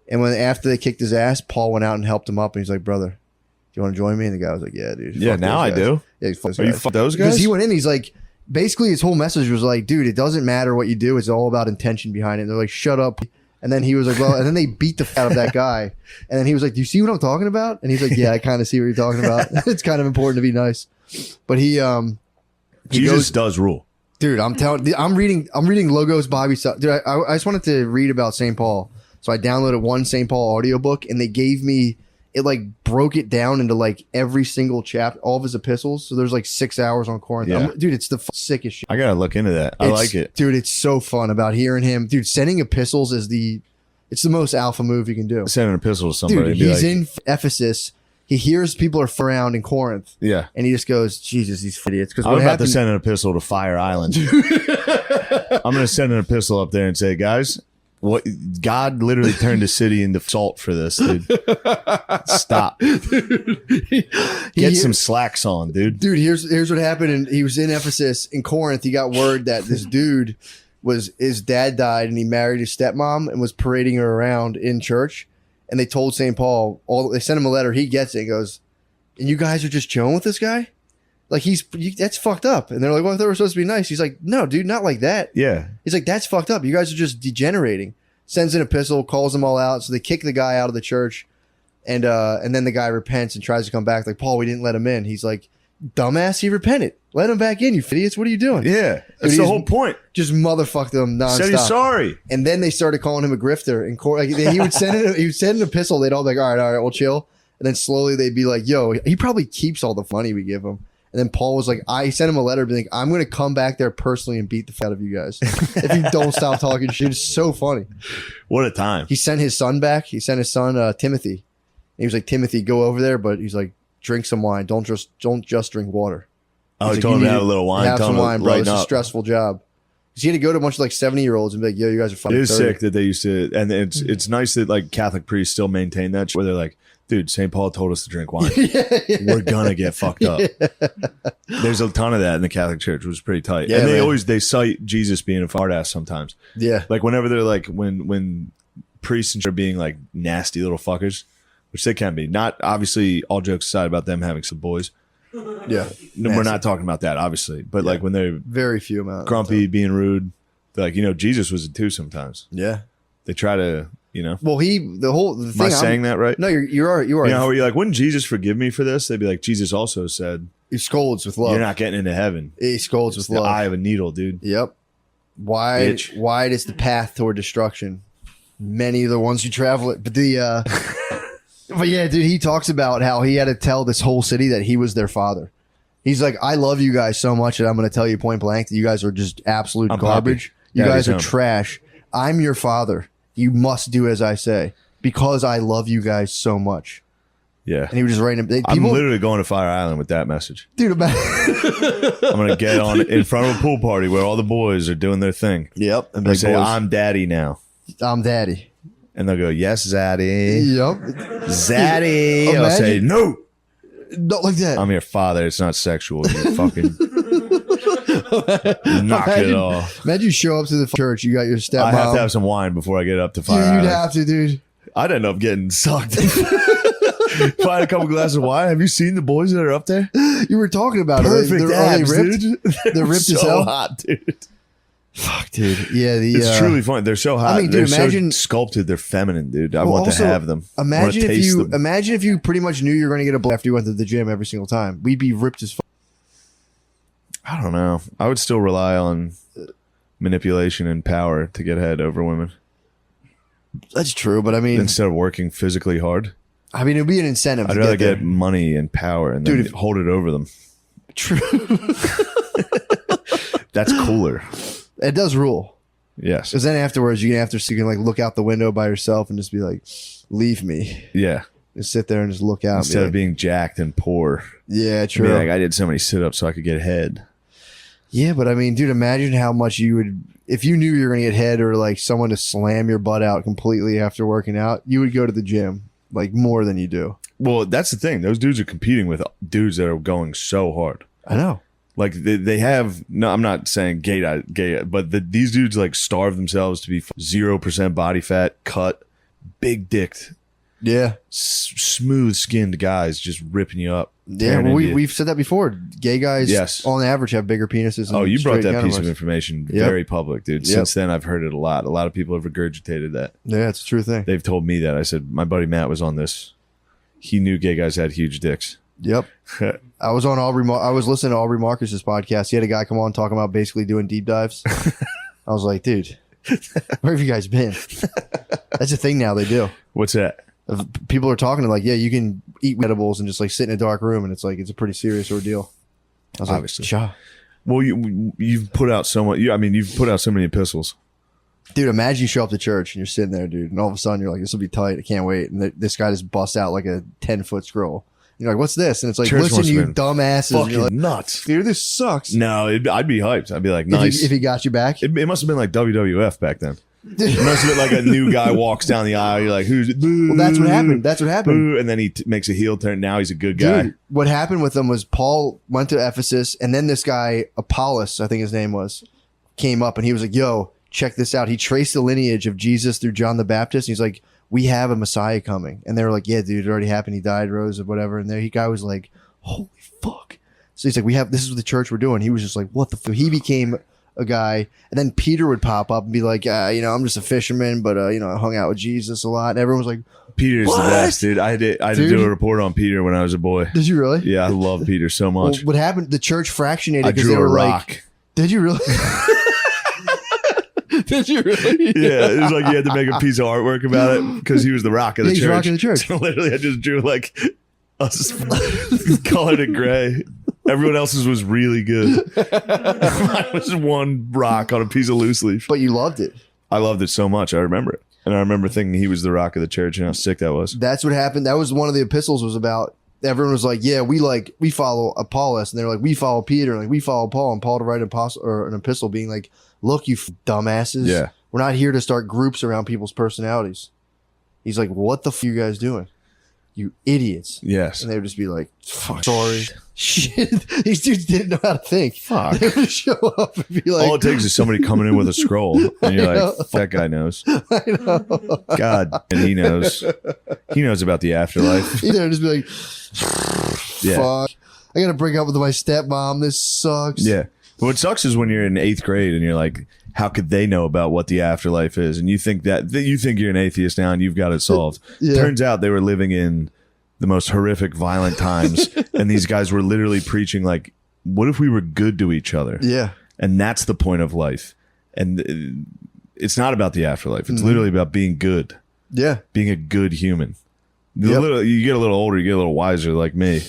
Speaker 1: And after they kicked his ass, Paul went out and helped him up, and he's like, brother, do you want to join me? And the guy was like, yeah, dude.
Speaker 2: Yeah, now I do.
Speaker 1: Yeah, he's fuck
Speaker 2: Are you fuck those guys?
Speaker 1: Because he went in, he's like, basically his whole message was like, dude, it doesn't matter what you do. It's all about intention behind it. And they're like, shut up. And then he was like, well, and then they beat the fat out of that guy. And then he was like, do you see what I'm talking about? And he's like, yeah, I kind of see what you're talking about. It's kind of important to be nice. But
Speaker 2: Jesus does rule.
Speaker 1: Dude, I'm reading Logos Bobby stuff. Dude, I just wanted to read about St. Paul. So I downloaded one St. Paul audiobook, and they gave me, it like broke it down into like every single chapter, all of his epistles. So there's like 6 hours on Corinth.
Speaker 2: Yeah.
Speaker 1: Dude, it's the sickest shit.
Speaker 2: I gotta look into that. I like it.
Speaker 1: Dude, it's so fun about hearing him. Dude, sending epistles it's the most alpha move you can do.
Speaker 2: Send an epistle to somebody.
Speaker 1: Dude, he's in Ephesus. He hears people are around in Corinth.
Speaker 2: Yeah.
Speaker 1: And he just goes, Jesus, these idiots.
Speaker 2: I'm about to send an epistle to Fire Island. I'm going to send an epistle up there and say, guys, what God literally turned the city into salt for this, dude. Stop. Get some slacks on, dude.
Speaker 1: Dude, here's what happened. And he was in Ephesus. In Corinth, he got word that this dude his dad died, and he married his stepmom and was parading her around in church. and they told St. Paul, they sent him a letter. He gets it and goes, and you guys are just chilling with this guy? Like, that's fucked up. And they're like, well, I thought we were supposed to be nice. He's like, no, dude, not like that.
Speaker 2: Yeah.
Speaker 1: He's like, that's fucked up. You guys are just degenerating. Sends an epistle, calls them all out. So they kick the guy out of the church. And then the guy repents and tries to come back. Like, Paul, we didn't let him in. He's like, dumbass, he repented. Let him back in, you idiots. What are you doing?
Speaker 2: Yeah. That's the whole point.
Speaker 1: Just motherfucked them nonstop.
Speaker 2: Said he's sorry.
Speaker 1: And then they started calling him a grifter. And like, he would send an epistle. They'd all be like, all right, we'll chill. And then slowly they'd be like, yo, he probably keeps all the money we give him. And then Paul was like, I sent him a letter being like, I'm going to come back there personally and beat the fuck out of you guys if you don't stop talking shit. It's so funny.
Speaker 2: What a time.
Speaker 1: He sent his son back. He sent his son, Timothy. And he was like, Timothy, go over there. But he's like, drink some wine. Don't just drink water.
Speaker 2: Oh,
Speaker 1: He's
Speaker 2: he
Speaker 1: like,
Speaker 2: told him to have a little wine.
Speaker 1: Have some wine, bro. It's a
Speaker 2: up.
Speaker 1: stressful job. Because he had to go to a bunch of like 70-year-olds and be like, yo, you guys are fucking
Speaker 2: It is
Speaker 1: 30.
Speaker 2: sick that they used to, and it's nice that like Catholic priests still maintain that, where they're like, dude, St. Paul told us to drink wine. We're gonna get fucked up. There's a ton of that in the Catholic Church, which is pretty tight.
Speaker 1: Yeah,
Speaker 2: and
Speaker 1: man.
Speaker 2: they cite Jesus being a hard ass sometimes.
Speaker 1: Yeah.
Speaker 2: Like whenever they're like when priests and shit are being like nasty little fuckers, which they can be. Not obviously, all jokes aside about them having some boys.
Speaker 1: Yeah.
Speaker 2: No, we're not talking about that, obviously. But like when they're
Speaker 1: Very few amount.
Speaker 2: grumpy, being rude, they're like, Jesus was it too sometimes.
Speaker 1: Yeah.
Speaker 2: They try to,
Speaker 1: Well, the thing.
Speaker 2: am I saying that right?
Speaker 1: No, you are.
Speaker 2: You know how you're like, wouldn't Jesus forgive me for this? They'd be like, Jesus also said,
Speaker 1: He scolds with love.
Speaker 2: you're not getting into heaven.
Speaker 1: He scolds
Speaker 2: It's
Speaker 1: with
Speaker 2: the
Speaker 1: love.
Speaker 2: eye of a needle, dude.
Speaker 1: Yep. Wide
Speaker 2: Bitch.
Speaker 1: is the path toward destruction. Many are the ones who travel it. But but yeah, dude, he talks about how he had to tell this whole city that he was their father. He's like, I love you guys so much that I'm going to tell you point blank that you guys are just absolute
Speaker 2: I'm
Speaker 1: garbage.
Speaker 2: Poppy.
Speaker 1: You guys are
Speaker 2: home.
Speaker 1: trash. I'm your father. You must do as I say because I love you guys so much.
Speaker 2: Yeah.
Speaker 1: And he was just writing.
Speaker 2: I'm literally going to Fire Island with that message.
Speaker 1: Dude,
Speaker 2: I'm going to get on in front of a pool party where all the boys are doing their thing.
Speaker 1: Yep. And
Speaker 2: I say, I'm daddy now.
Speaker 1: I'm daddy.
Speaker 2: And they'll go, yes, Zaddy.
Speaker 1: Yep.
Speaker 2: Zaddy. I'll say, no.
Speaker 1: Not like that.
Speaker 2: I'm your father. It's not sexual. You fucking knock it off.
Speaker 1: Imagine you show up to the church. You got your stepmom.
Speaker 2: I have to have some wine before I get up to Fire
Speaker 1: Dude,
Speaker 2: Island.
Speaker 1: you'd have to, dude.
Speaker 2: I'd end up getting sucked. Find a couple glasses of wine. Have you seen the boys that are up there?
Speaker 1: You were talking about
Speaker 2: Perfect
Speaker 1: it.
Speaker 2: abs,
Speaker 1: Are they ripped?
Speaker 2: dude.
Speaker 1: They're ripped as
Speaker 2: so
Speaker 1: hell.
Speaker 2: hot, dude.
Speaker 1: Fuck, dude. Yeah,
Speaker 2: It's truly fun. They're so hot.
Speaker 1: I mean, dude,
Speaker 2: they're
Speaker 1: imagine-
Speaker 2: so sculpted. They're feminine, dude. I
Speaker 1: Well,
Speaker 2: want
Speaker 1: also,
Speaker 2: to have them.
Speaker 1: Imagine
Speaker 2: them.
Speaker 1: imagine if you pretty much knew you were going to get a blow after you went to the gym every single time. We'd be ripped as fuck.
Speaker 2: I don't know. I would still rely on manipulation and power to get head over women
Speaker 1: That's true, but I mean,
Speaker 2: instead of working physically hard.
Speaker 1: it'd be an incentive.
Speaker 2: I'd
Speaker 1: to
Speaker 2: rather
Speaker 1: get
Speaker 2: get money and power and
Speaker 1: Dude,
Speaker 2: then hold it over them.
Speaker 1: True.
Speaker 2: That's cooler.
Speaker 1: It does rule.
Speaker 2: Yes.
Speaker 1: Because then afterwards, you can like look out the window by yourself and just be like, "Leave me."
Speaker 2: Yeah.
Speaker 1: Just sit there and just look out.
Speaker 2: Instead of being jacked and poor.
Speaker 1: Yeah,
Speaker 2: Be
Speaker 1: true.
Speaker 2: like, I did so many sit-ups so I could get head.
Speaker 1: Yeah, but I mean, dude, imagine how much you would if you knew you were gonna get head or like someone to slam your butt out completely after working out. You would go to the gym like more than you do.
Speaker 2: Well, that's the thing. Those dudes are competing with dudes that are going so hard.
Speaker 1: I know.
Speaker 2: Like they have no. I'm not saying gay, but these dudes like starve themselves to be 0% body fat, cut, big dicked,
Speaker 1: Yeah.
Speaker 2: smooth skinned guys just ripping you up.
Speaker 1: Yeah,
Speaker 2: tearing
Speaker 1: well,
Speaker 2: into you.
Speaker 1: we've said that before. Gay guys,
Speaker 2: Yes.
Speaker 1: on average, have bigger penises. Than
Speaker 2: Oh, you brought
Speaker 1: straight
Speaker 2: that piece of
Speaker 1: counterparts.
Speaker 2: information
Speaker 1: Yep.
Speaker 2: very public, dude.
Speaker 1: Yep.
Speaker 2: Since then, I've heard it a lot. A lot of people have regurgitated that.
Speaker 1: Yeah, it's a true thing.
Speaker 2: They've told me that. I said my buddy Matt was on this. He knew gay guys had huge dicks.
Speaker 1: Yep. I was on I was listening to Aubrey Marcus's podcast. He had a guy come on talking about basically doing deep dives. I was like, dude, where have you guys been? That's a thing now. They do.
Speaker 2: What's that?
Speaker 1: People are talking to like, yeah, you can eat edibles and just like sit in a dark room, and it's like it's a pretty serious ordeal. I was
Speaker 2: Obviously.
Speaker 1: like, Cha.
Speaker 2: Well, you've put out so much. You've put out so many epistles.
Speaker 1: Dude, imagine you show up to church and you're sitting there, dude, and all of a sudden you're like, this will be tight. I can't wait. And this guy just busts out like a 10-foot scroll. You're like, what's this? And it's like,
Speaker 2: Church
Speaker 1: listen,
Speaker 2: must
Speaker 1: you
Speaker 2: have been
Speaker 1: dumbasses. And
Speaker 2: Fucking
Speaker 1: you're like,
Speaker 2: nuts.
Speaker 1: dude, this sucks.
Speaker 2: No, I'd be hyped. I'd be like, nice.
Speaker 1: If he got you back.
Speaker 2: It must have been like WWF back then. It must have been like a new guy walks down the aisle. You're like, who's it?
Speaker 1: Well, that's what happened. That's what happened.
Speaker 2: And then he makes a heel turn. Now he's a good guy.
Speaker 1: Dude, what happened with him was Paul went to Ephesus, and then this guy, Apollos, I think his name was, came up, and he was like, yo, check this out. He traced the lineage of Jesus through John the Baptist. And he's like, we have a Messiah coming. And they were like, yeah, dude, it already happened. He died, rose, or whatever. And the guy was like, holy fuck. So he's like, this is what the church we're doing. He was just like, what the fuck? He became a guy. And then Peter would pop up and be like, I'm just a fisherman, but, I hung out with Jesus a lot. And everyone was like,
Speaker 2: Peter's
Speaker 1: what?
Speaker 2: the best, dude. I had to do a report on Peter when I was a boy.
Speaker 1: Did you really?
Speaker 2: Yeah, I love Peter so much.
Speaker 1: Well, what happened? The church fractionated
Speaker 2: I
Speaker 1: because they
Speaker 2: drew
Speaker 1: were
Speaker 2: a rock.
Speaker 1: like, did you really? Did you really?
Speaker 2: Yeah, it was like you had to make a piece of artwork about it because he was the rock of the
Speaker 1: He's
Speaker 2: church.
Speaker 1: rock of the church.
Speaker 2: So literally, I just drew like us colored it gray. Everyone else's was really good. Mine was one rock on a piece of loose leaf.
Speaker 1: But you loved it.
Speaker 2: I loved it so much. I remember it. And I remember thinking he was the rock of the church and how sick that was.
Speaker 1: That's what happened. That was one of the epistles was about. Everyone was like, yeah, we follow Apollos. And they were like, we follow Peter. And like, we follow Paul. And Paul to write an epistle being like, look, you dumbasses.
Speaker 2: Yeah.
Speaker 1: We're not here to start groups around people's personalities. He's like, what the f are you guys doing? You idiots.
Speaker 2: Yes.
Speaker 1: And they would just be like, fuck, sorry. Shit. These dudes didn't know how to think.
Speaker 2: Fuck.
Speaker 1: They would show up and be like,
Speaker 2: all it takes is somebody coming in with a scroll. And you're like, that guy knows.
Speaker 1: I know.
Speaker 2: God. And he knows. He knows about the afterlife.
Speaker 1: You know, just be like,
Speaker 2: Yeah.
Speaker 1: fuck. I got to break up with my stepmom. This sucks.
Speaker 2: Yeah. But what sucks is when you're in 8th grade and you're like, how could they know about what the afterlife is? And you think you're an atheist now and you've got it solved.
Speaker 1: Yeah.
Speaker 2: Turns out they were living in the most horrific, violent times. And these guys were literally preaching like, what if we were good to each other?
Speaker 1: Yeah.
Speaker 2: And that's the point of life. And it's not about the afterlife. It's literally about being good,
Speaker 1: Yeah.
Speaker 2: being a good human.
Speaker 1: Yep.
Speaker 2: You get a little older, you get a little wiser like me.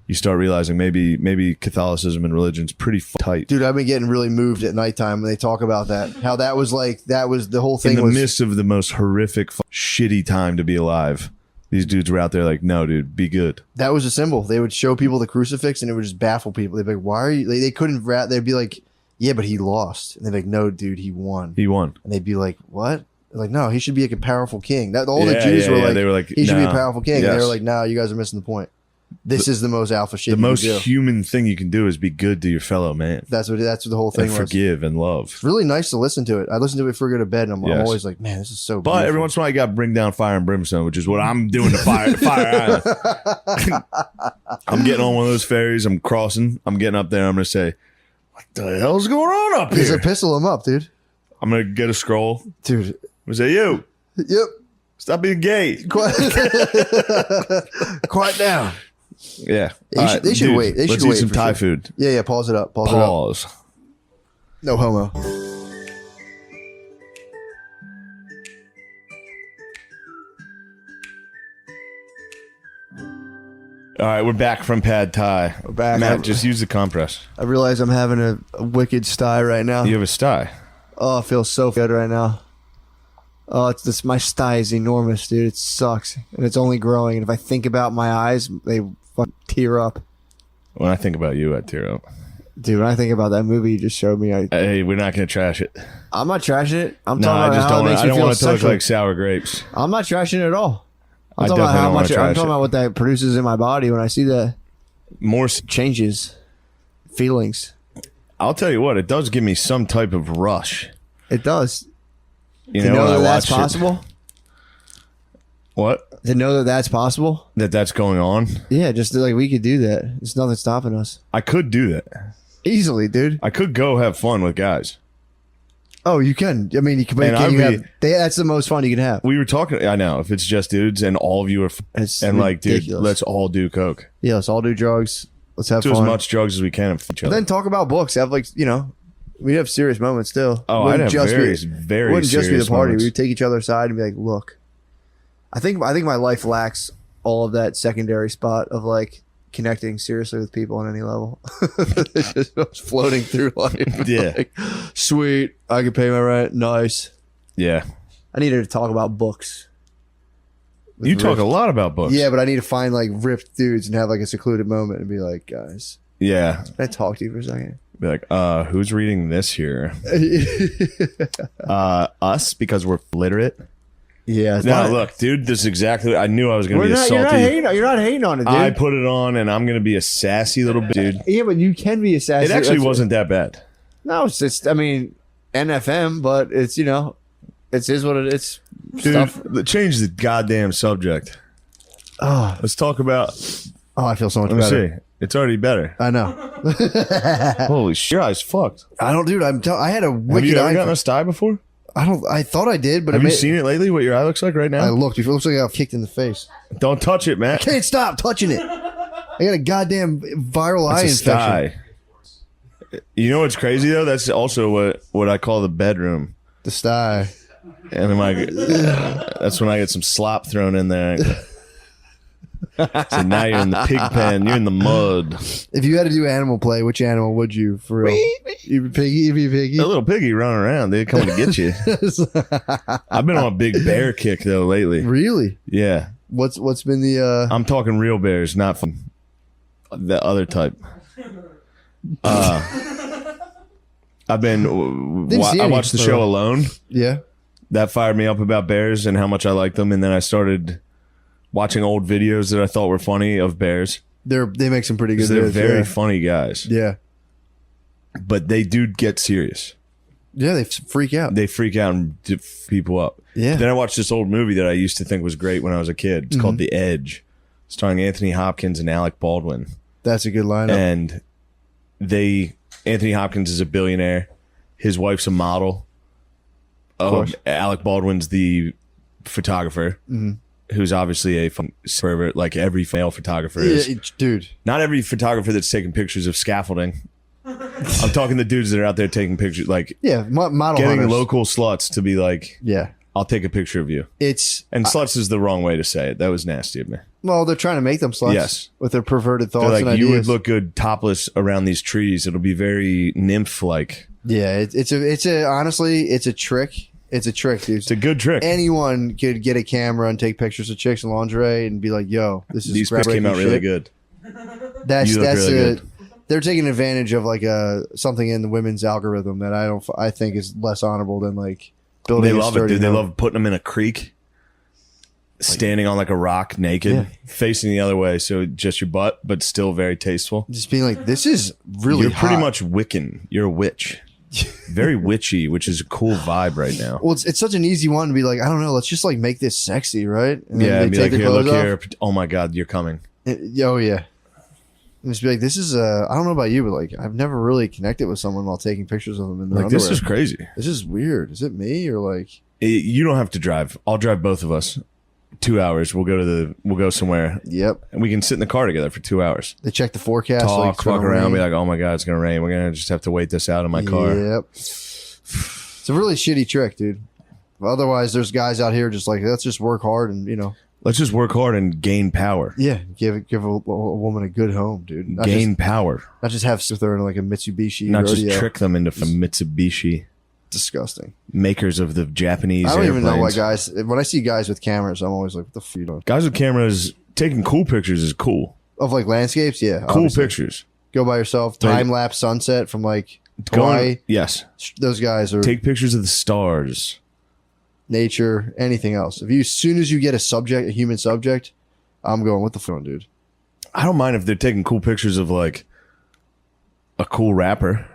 Speaker 2: You start realizing maybe Catholicism and religion's pretty tight.
Speaker 1: Dude, I've been getting really moved at nighttime when they talk about that. How that was the whole thing
Speaker 2: In the
Speaker 1: was
Speaker 2: midst of the most horrific, shitty time to be alive, these dudes were out there like, no, dude, be good.
Speaker 1: that was a symbol. They would show people the crucifix and it would just baffle people. They'd be like, why are you, they couldn't, they'd be like, yeah, but he lost. And they'd be like, no, dude, he won.
Speaker 2: He won.
Speaker 1: And they'd be like, what? They're like, no, he should be like a powerful king. All the Jews were like,
Speaker 2: they were like,
Speaker 1: he should be a
Speaker 2: nah.
Speaker 1: powerful king.
Speaker 2: Yes.
Speaker 1: And they were like, no, you guys are missing the point. This is the most alpha shit.
Speaker 2: The most
Speaker 1: you can do.
Speaker 2: human thing you can do is be good to your fellow man.
Speaker 1: That's what the whole thing
Speaker 2: And
Speaker 1: was.
Speaker 2: forgive and love.
Speaker 1: It's really nice to listen to it. I listen to it before I go to bed, and I'm
Speaker 2: Yes.
Speaker 1: always like, man, this is so.
Speaker 2: But
Speaker 1: beautiful.
Speaker 2: every once in a while, you got to bring down fire and brimstone, which is what I'm doing to Fire Island. I'm getting on one of those ferries. I'm crossing. I'm getting up there. I'm going to say, what the hell's going on up
Speaker 1: There's
Speaker 2: here?
Speaker 1: a pistol him up, dude.
Speaker 2: I'm going to get a scroll.
Speaker 1: Dude.
Speaker 2: I'm going to say, you,
Speaker 1: Yep.
Speaker 2: stop being gay.
Speaker 1: Quiet down.
Speaker 2: Yeah.
Speaker 1: They should wait. They
Speaker 2: let's
Speaker 1: should
Speaker 2: eat
Speaker 1: wait
Speaker 2: some
Speaker 1: for
Speaker 2: Thai
Speaker 1: sure.
Speaker 2: food.
Speaker 1: Yeah. Pause it up.
Speaker 2: Pause.
Speaker 1: No homo.
Speaker 2: All right, we're back from Pad Thai.
Speaker 1: We're back.
Speaker 2: Matt, just use the compress.
Speaker 1: I realize I'm having a wicked sty right now.
Speaker 2: You have a sty.
Speaker 1: Oh, I feel so good right now. Oh, it's this. My sty is enormous, dude. It sucks, and it's only growing. And if I think about my eyes, they fucking tear up.
Speaker 2: When I think about you, I tear up.
Speaker 1: Dude, when I think about that movie you just showed me,
Speaker 2: Hey, we're not going to trash it.
Speaker 1: I'm not trashing it. I'm
Speaker 2: No,
Speaker 1: talking
Speaker 2: I
Speaker 1: about
Speaker 2: just
Speaker 1: how
Speaker 2: don't.
Speaker 1: it makes
Speaker 2: I
Speaker 1: me
Speaker 2: don't
Speaker 1: feel
Speaker 2: want it to look
Speaker 1: sexually.
Speaker 2: like sour grapes.
Speaker 1: I'm not trashing it at all. I'm
Speaker 2: I
Speaker 1: talking about
Speaker 2: definitely
Speaker 1: how
Speaker 2: don't wanna
Speaker 1: much. I'm
Speaker 2: trash
Speaker 1: talking
Speaker 2: it.
Speaker 1: about what that produces in my body when I see that
Speaker 2: More.
Speaker 1: changes, feelings.
Speaker 2: I'll tell you what. It does give me some type of rush.
Speaker 1: It does.
Speaker 2: You
Speaker 1: To
Speaker 2: know,
Speaker 1: know
Speaker 2: when
Speaker 1: that
Speaker 2: I
Speaker 1: that's
Speaker 2: watch it.
Speaker 1: possible.
Speaker 2: What?
Speaker 1: To know that that's possible.
Speaker 2: That's going on.
Speaker 1: Yeah, just like we could do that. There's nothing stopping us.
Speaker 2: I could do that.
Speaker 1: Easily, dude.
Speaker 2: I could go have fun with guys.
Speaker 1: Oh, you can. I mean, you can.
Speaker 2: And
Speaker 1: Can you
Speaker 2: I'd
Speaker 1: have, that's the most fun you can have.
Speaker 2: We were talking. I know if it's just dudes and all of you are,
Speaker 1: It's
Speaker 2: and like, dude,
Speaker 1: ridiculous.
Speaker 2: let's all do coke.
Speaker 1: Yeah, let's all do drugs. Let's have
Speaker 2: Do
Speaker 1: fun.
Speaker 2: as much drugs as we can and each
Speaker 1: But
Speaker 2: other.
Speaker 1: then talk about books. Have we have serious moments still.
Speaker 2: Oh,
Speaker 1: Wouldn't
Speaker 2: I'd have
Speaker 1: just
Speaker 2: very,
Speaker 1: be,
Speaker 2: very
Speaker 1: wouldn't just be the
Speaker 2: serious
Speaker 1: party.
Speaker 2: moments.
Speaker 1: We would take each other aside and be like, "Look, I think my life lacks all of that secondary spot of like connecting seriously with people on any level. It's just floating through life.
Speaker 2: Yeah.
Speaker 1: Like, sweet. I can pay my rent. Nice.
Speaker 2: Yeah.
Speaker 1: I needed to talk about books.
Speaker 2: You talk a lot about books.
Speaker 1: Yeah, but I need to find like ripped dudes and have like a secluded moment and be like, guys,
Speaker 2: Yeah.
Speaker 1: can I talk to you for a second?
Speaker 2: Be like, who's reading this here? Us, because we're literate.
Speaker 1: Yeah. It's
Speaker 2: No,
Speaker 1: not-
Speaker 2: look, dude, this is exactly. I knew I was going to
Speaker 1: we're
Speaker 2: be a
Speaker 1: not,
Speaker 2: salty.
Speaker 1: you're not hating on it, dude.
Speaker 2: I put it on, and I'm going to be a sassy little dude.
Speaker 1: Yeah, but you can be a sassy.
Speaker 2: It actually
Speaker 1: that's-
Speaker 2: wasn't that bad.
Speaker 1: No, it's just, I mean, NFM, but it's, it is what it is. stuff.
Speaker 2: Change the goddamn subject.
Speaker 1: Oh,
Speaker 2: Let's talk about.
Speaker 1: I feel so much
Speaker 2: Let me
Speaker 1: better.
Speaker 2: see. It's already better.
Speaker 1: I know.
Speaker 2: Holy shit, your eyes fucked.
Speaker 1: I don't, dude. I had a
Speaker 2: Have
Speaker 1: wicked
Speaker 2: you ever
Speaker 1: eye.
Speaker 2: gotten a sty before?
Speaker 1: I thought I did, but
Speaker 2: Have you seen it lately? What your eye looks like right now?
Speaker 1: I looked. It looks like I got kicked in the face.
Speaker 2: Don't touch it, man.
Speaker 1: Can't stop touching it. I got a goddamn viral eye
Speaker 2: It's a
Speaker 1: infection.
Speaker 2: sty. You know what's crazy though? That's also what I call the bedroom.
Speaker 1: The sty.
Speaker 2: And that's when I get some slop thrown in there. So now you're in the pig pen. You're in the mud.
Speaker 1: If you had to do animal play, which animal would you for real? You be piggy? You be piggy?
Speaker 2: A little piggy running around. They're coming to get you. I've been on a big bear kick though lately.
Speaker 1: Really?
Speaker 2: Yeah.
Speaker 1: What's been the?
Speaker 2: I'm talking real bears, not from the other type. I've been. I watched the show Alone.
Speaker 1: Yeah.
Speaker 2: That fired me up about bears and how much I like them, and then I started watching old videos that I thought were funny of bears.
Speaker 1: They make some pretty good.
Speaker 2: They're
Speaker 1: videos,
Speaker 2: very
Speaker 1: yeah.
Speaker 2: funny guys.
Speaker 1: Yeah.
Speaker 2: But they do get serious.
Speaker 1: Yeah, they freak out.
Speaker 2: They freak out and people up.
Speaker 1: Yeah.
Speaker 2: Then I watched this old movie that I used to think was great when I was a kid. It's called The Edge, starring Anthony Hopkins and Alec Baldwin.
Speaker 1: That's a good lineup.
Speaker 2: And Anthony Hopkins is a billionaire. His wife's a model. Alec Baldwin's the photographer, who's obviously a pervert, like every male photographer is.
Speaker 1: Yeah, dude.
Speaker 2: Not every photographer that's taking pictures of scaffolding. I'm talking the dudes that are out there taking pictures, like
Speaker 1: model
Speaker 2: getting
Speaker 1: hunters.
Speaker 2: local sluts to be like,
Speaker 1: Yeah.
Speaker 2: I'll take a picture of you. And sluts is the wrong way to say it. That was nasty of me.
Speaker 1: Well, they're trying to make them sluts.
Speaker 2: Yes.
Speaker 1: With their perverted thoughts
Speaker 2: They're like,
Speaker 1: and
Speaker 2: you
Speaker 1: ideas.
Speaker 2: would look good topless around these trees. It'll be very nymph-like.
Speaker 1: Yeah, honestly, it's a trick. It's a trick, dude.
Speaker 2: It's a good trick.
Speaker 1: Anyone could get a camera and take pictures of chicks in lingerie and be like, "Yo, this is
Speaker 2: These pics came out really good.
Speaker 1: That's
Speaker 2: You look really good.
Speaker 1: They're taking advantage of like something in the women's algorithm that I think is less honorable than like building.
Speaker 2: They
Speaker 1: a
Speaker 2: love it,
Speaker 1: sturdy
Speaker 2: dude. They
Speaker 1: home.
Speaker 2: love putting them in a creek, standing on like a rock, naked, facing the other way, so just your butt, but still very tasteful.
Speaker 1: Just being like, this is really.
Speaker 2: You're pretty
Speaker 1: hot.
Speaker 2: much Wiccan. You're a witch. Very witchy, which is a cool vibe right now.
Speaker 1: Well, it's such an easy one to be like, I don't know, let's just like make this sexy, right? And
Speaker 2: Yeah,
Speaker 1: they
Speaker 2: and be
Speaker 1: take
Speaker 2: like,
Speaker 1: their
Speaker 2: here, look
Speaker 1: clothes
Speaker 2: here.
Speaker 1: off.
Speaker 2: Oh my God, you're coming.
Speaker 1: Oh yeah. And just be like, this is I don't know about you, but like I've never really connected with someone while taking pictures of them in their
Speaker 2: Like, this
Speaker 1: underwear.
Speaker 2: is crazy.
Speaker 1: This is weird. Is it me or like?
Speaker 2: You don't have to drive. I'll drive both of us. 2 hours. We'll go somewhere,
Speaker 1: Yep.
Speaker 2: and we can sit in the car together for 2 hours.
Speaker 1: They check the forecast.
Speaker 2: Talk,
Speaker 1: like, it's
Speaker 2: fuck
Speaker 1: gonna
Speaker 2: around,
Speaker 1: rain.
Speaker 2: be like, oh my God, it's gonna rain. We're gonna just have to wait this out in my car.
Speaker 1: Yep. It's a really shitty trick, dude. Otherwise, there's guys out here just like, let's just work hard and
Speaker 2: Let's just work hard and gain power.
Speaker 1: yeah, give a woman a good home, dude.
Speaker 2: Gain power.
Speaker 1: Not just have sit there in like a Mitsubishi.
Speaker 2: Not
Speaker 1: rodeo.
Speaker 2: just trick them into Mitsubishi,
Speaker 1: Disgusting.
Speaker 2: makers of the Japanese
Speaker 1: I don't even know why
Speaker 2: airplanes.
Speaker 1: guys. When I see guys with cameras, I'm always like, what the f you doing?
Speaker 2: Guys with cameras taking cool pictures is cool.
Speaker 1: Of like landscapes, yeah.
Speaker 2: Cool
Speaker 1: obviously.
Speaker 2: pictures.
Speaker 1: Go by yourself. Time lapse sunset from like Hawaii.
Speaker 2: Yes.
Speaker 1: Those guys are
Speaker 2: Take pictures of the stars.
Speaker 1: nature. Anything else? As soon as you get a human subject, I'm going, what the fuck, dude?
Speaker 2: I don't mind if they're taking cool pictures of like a cool rapper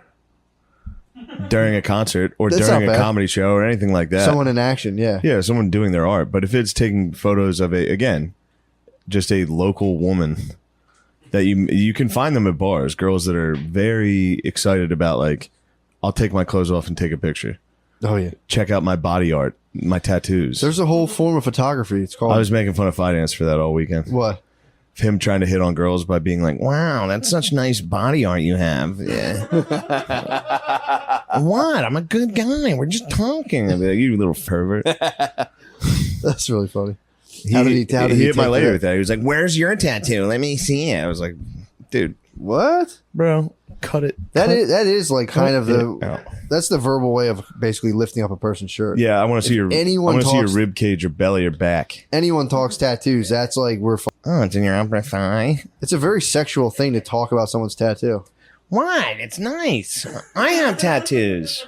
Speaker 2: during a concert or
Speaker 1: That's
Speaker 2: during
Speaker 1: not
Speaker 2: a
Speaker 1: bad.
Speaker 2: comedy show or anything like that.
Speaker 1: Someone in action, yeah.
Speaker 2: Yeah, someone doing their art. But if it's taking photos of just a local woman that you can find them at bars, girls that are very excited about like, I'll take my clothes off and take a picture.
Speaker 1: Oh yeah.
Speaker 2: Check out my body art, my tattoos.
Speaker 1: There's a whole form of photography. It's called
Speaker 2: I was making fun of finance for that all weekend.
Speaker 1: what?
Speaker 2: Him trying to hit on girls by being like, wow, that's such nice body art you have. Yeah. What? I'm a good guy. We're just talking. I'd be like, you little pervert.
Speaker 1: That's really funny.
Speaker 2: He
Speaker 1: he
Speaker 2: hit my
Speaker 1: take
Speaker 2: lady
Speaker 1: that?
Speaker 2: with that. He was like, where's your tattoo? Let me see it. I was like, dude,
Speaker 1: What?
Speaker 2: bro, cut it.
Speaker 1: That is like kind of
Speaker 2: it
Speaker 1: the
Speaker 2: out.
Speaker 1: that's the verbal way of basically lifting up a person's shirt.
Speaker 2: Yeah, I want to see your
Speaker 1: anyone
Speaker 2: I want to see your
Speaker 1: talks-
Speaker 2: rib cage, your belly, your back.
Speaker 1: Anyone talks tattoos, that's like
Speaker 2: Oh, it's in your upper thigh.
Speaker 1: it's a very sexual thing to talk about someone's tattoo.
Speaker 2: What? It's nice. I have tattoos.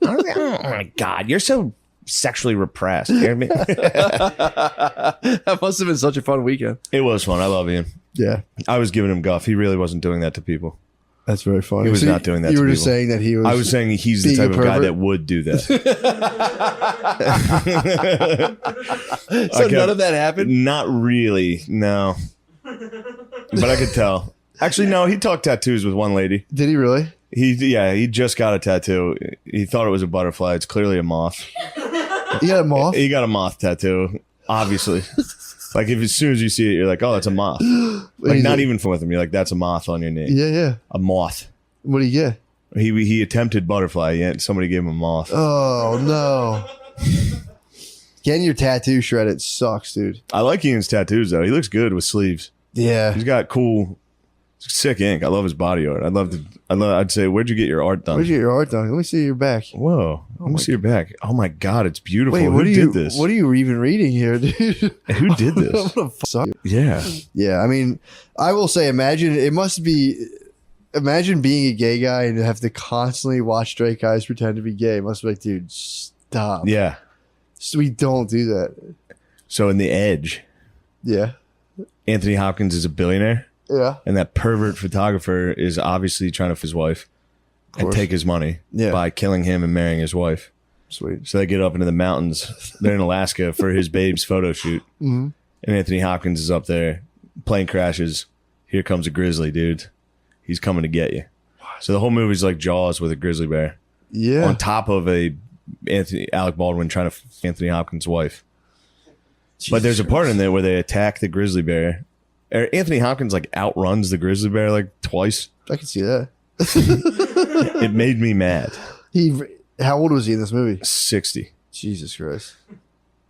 Speaker 2: Oh my God, you're so sexually repressed. You hear me?
Speaker 1: That must have been such a fun weekend.
Speaker 2: It was fun. I love Ian.
Speaker 1: Yeah.
Speaker 2: I was giving him guff. He really wasn't doing that to people.
Speaker 1: That's very funny.
Speaker 2: He was not doing that
Speaker 1: You
Speaker 2: to
Speaker 1: were just
Speaker 2: people.
Speaker 1: saying that he was.
Speaker 2: I was saying he's the
Speaker 1: being a
Speaker 2: type of guy
Speaker 1: pervert?
Speaker 2: that would do that.
Speaker 3: So none of that happened?
Speaker 2: Not really, no. But I could tell. Actually, no, he talked tattoos with one lady.
Speaker 1: Did he really?
Speaker 2: He just got a tattoo. He thought it was a butterfly. It's clearly a moth.
Speaker 1: He got a moth?
Speaker 2: He got a moth tattoo, obviously. Like if as soon as you see it, you're like, oh, that's a moth. Like not even with him. You're like, that's a moth on your knee.
Speaker 1: Yeah.
Speaker 2: A moth.
Speaker 1: What do you get?
Speaker 2: He attempted butterfly, yet somebody gave him a moth.
Speaker 1: Oh, no. Getting your tattoo shredded sucks, dude.
Speaker 2: I like Ian's tattoos, though. He looks good with sleeves.
Speaker 1: Yeah.
Speaker 2: He's got cool, sick ink. I love his body art. I'd say, where'd you get your art done?
Speaker 1: Where'd you get your art done? Let me see your back.
Speaker 2: Whoa. Let me see your back. Oh, my God. It's beautiful.
Speaker 1: Wait,
Speaker 2: Who did this?
Speaker 1: What are you even reading here, dude?
Speaker 2: Who did this?
Speaker 1: What the fuck?
Speaker 2: Yeah.
Speaker 1: Yeah, I mean, I will say, imagine being a gay guy and have to constantly watch straight guys pretend to be gay. It must be like, dude, stop.
Speaker 2: Yeah.
Speaker 1: So we don't do that.
Speaker 2: So in The Edge,
Speaker 1: Yeah.
Speaker 2: Anthony Hopkins is a billionaire,
Speaker 1: Yeah.
Speaker 2: and that pervert photographer is obviously trying to f his wife and
Speaker 1: course.
Speaker 2: take his money
Speaker 1: Yeah.
Speaker 2: by killing him and marrying his wife.
Speaker 1: Sweet.
Speaker 2: So they get up into the mountains. They're in Alaska for his babe's photo shoot.
Speaker 1: Mm-hmm.
Speaker 2: And Anthony Hopkins is up there. Plane crashes. Here comes a grizzly, dude. He's coming to get you. So the whole movie's like Jaws with a grizzly bear.
Speaker 1: Yeah.
Speaker 2: On top of Alec Baldwin trying to f Anthony Hopkins' wife. But there's a part in there where they attack the grizzly bear. Anthony Hopkins like outruns the grizzly bear like twice.
Speaker 1: I can see that.
Speaker 2: It made me mad.
Speaker 1: How old was he in this movie?
Speaker 2: 60.
Speaker 1: Jesus Christ.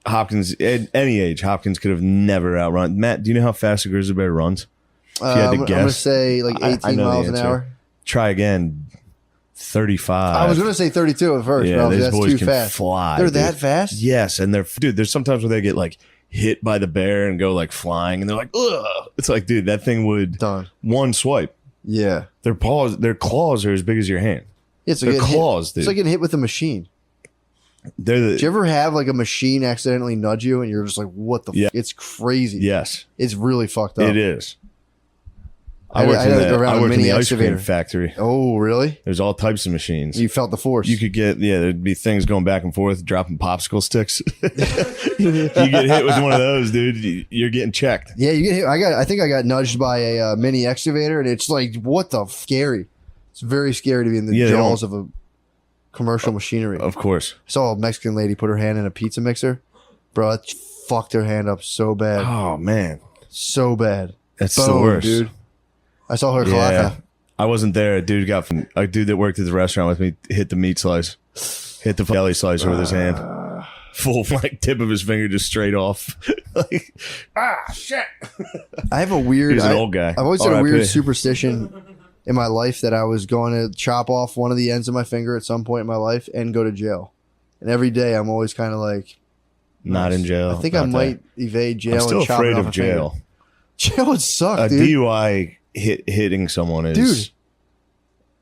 Speaker 2: Hopkins, at any age, Hopkins could have never outrun. Matt, do you know how fast a grizzly bear runs? If you had to
Speaker 1: I'm going to
Speaker 2: guess.
Speaker 1: say like
Speaker 2: I
Speaker 1: 18
Speaker 2: know the
Speaker 1: miles an
Speaker 2: answer.
Speaker 1: hour.
Speaker 2: Try again. 35.
Speaker 1: I was going to say 32 at first,
Speaker 2: Yeah,
Speaker 1: but
Speaker 2: these
Speaker 1: that's
Speaker 2: boys
Speaker 1: too
Speaker 2: can
Speaker 1: fast.
Speaker 2: fly.
Speaker 1: They're
Speaker 2: dude.
Speaker 1: that fast?
Speaker 2: Yes, and there's sometimes where they get like hit by the bear and go like flying, and they're like, ugh. It's like, dude, that thing would
Speaker 1: Done.
Speaker 2: one swipe.
Speaker 1: Yeah.
Speaker 2: Their claws are as big as your hand.
Speaker 1: It's like
Speaker 2: Their
Speaker 1: getting
Speaker 2: claws,
Speaker 1: hit.
Speaker 2: dude.
Speaker 1: It's like getting hit with a machine.
Speaker 2: They're
Speaker 1: Did you ever have like a machine accidentally nudge you and you're just like, what the
Speaker 2: Yeah.
Speaker 1: It's crazy.
Speaker 2: yes,
Speaker 1: It's really fucked up.
Speaker 2: it is.
Speaker 1: I
Speaker 2: I worked
Speaker 1: had
Speaker 2: in
Speaker 1: to go around
Speaker 2: I
Speaker 1: a
Speaker 2: worked in
Speaker 1: mini
Speaker 2: the ice cream
Speaker 1: excavator.
Speaker 2: factory.
Speaker 1: Oh, really?
Speaker 2: There's all types of machines.
Speaker 1: You felt the force.
Speaker 2: You could get, there'd be things going back and forth, dropping popsicle sticks. You get hit with one of those, dude, you're getting checked.
Speaker 1: Yeah, you get hit. I think I got nudged by a mini excavator, and it's like, what the scary. It's very scary to be in the
Speaker 2: Yeah, they
Speaker 1: jaws of a commercial machinery.
Speaker 2: Of course.
Speaker 1: I saw a Mexican lady put her hand in a pizza mixer. Bro, it fucked her hand up so bad.
Speaker 2: Oh, man.
Speaker 1: So bad.
Speaker 2: That's the
Speaker 1: Boom,
Speaker 2: worst.
Speaker 1: dude. I saw her
Speaker 2: Yeah.
Speaker 1: clock.
Speaker 2: I wasn't there. A dude that worked at the restaurant with me hit the meat slice, hit the deli slicer with his hand, full like tip of his finger just straight off. Like, shit.
Speaker 1: I have a weird.
Speaker 2: He was an old guy.
Speaker 1: I've always had a
Speaker 2: R.I.P.
Speaker 1: weird superstition in my life that I was going to chop off one of the ends of my finger at some point in my life and go to jail. And every day I'm always kind of like,
Speaker 2: Not in jail.
Speaker 1: I think
Speaker 2: not
Speaker 1: I
Speaker 2: there.
Speaker 1: might evade jail.
Speaker 2: I'm still
Speaker 1: and chop
Speaker 2: afraid
Speaker 1: it off
Speaker 2: of
Speaker 1: a finger.
Speaker 2: jail.
Speaker 1: Jail would suck,
Speaker 2: A
Speaker 1: dude.
Speaker 2: DUI hitting someone is.
Speaker 1: Dude.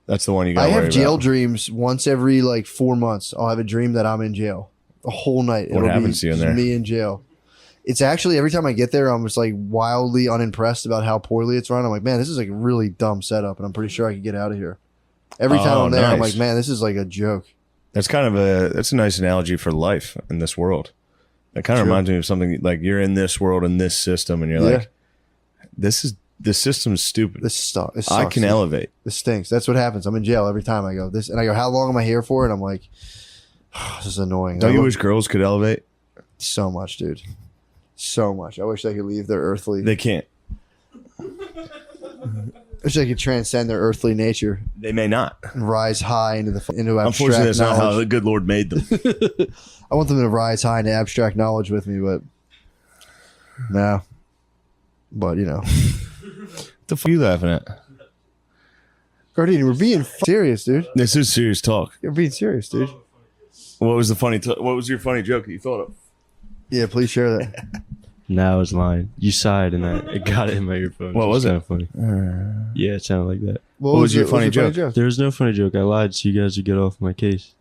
Speaker 2: That's the one you got
Speaker 1: I
Speaker 2: to worry
Speaker 1: have jail
Speaker 2: about.
Speaker 1: dreams once every like 4 months. I'll have a dream that I'm in jail the whole night.
Speaker 2: What happens to you in
Speaker 1: just
Speaker 2: there?
Speaker 1: Me in jail. It's actually every time I get there, I'm just like wildly unimpressed about how poorly it's run. I'm like, man, this is like a really dumb setup, and I'm pretty sure I could get out of here. Every time
Speaker 2: Oh,
Speaker 1: I'm there, I'm
Speaker 2: nice.
Speaker 1: like, man, this is like a joke.
Speaker 2: That's a nice analogy for life in this world. That kind of
Speaker 1: True.
Speaker 2: reminds me of something like you're in this world in this system, and you're
Speaker 1: Yeah.
Speaker 2: like, the system's stupid.
Speaker 1: This stuff. This
Speaker 2: I
Speaker 1: sucks,
Speaker 2: can
Speaker 1: dude.
Speaker 2: elevate.
Speaker 1: This stinks. That's what happens. I'm in jail every time I go this, and I go, how long am I here for? And I'm like, this is annoying.
Speaker 2: Don't
Speaker 1: I
Speaker 2: you
Speaker 1: look-
Speaker 2: wish girls could elevate?
Speaker 1: so much, dude? So much. I wish they could leave their earthly.
Speaker 2: They can't.
Speaker 1: I wish they could transcend their earthly nature
Speaker 2: They may not.
Speaker 1: and rise high into abstract
Speaker 2: Unfortunately, that's not how
Speaker 1: knowledge.
Speaker 2: the good Lord made them.
Speaker 1: I want them to rise high into abstract knowledge with me, but no. But you know,
Speaker 2: What the fuck are you laughing at?
Speaker 1: Guardian, we're being serious, dude.
Speaker 2: This is serious talk.
Speaker 1: You're being serious, dude.
Speaker 2: What was what was your funny joke that you thought of?
Speaker 1: Yeah, please share that.
Speaker 3: Now it's lying. You sighed and it got it in my earphone.
Speaker 2: What was it?
Speaker 3: Kind of funny. Yeah, it sounded like that.
Speaker 1: What
Speaker 2: was your funny joke?
Speaker 3: There was no funny joke. I lied so you guys would get off my case.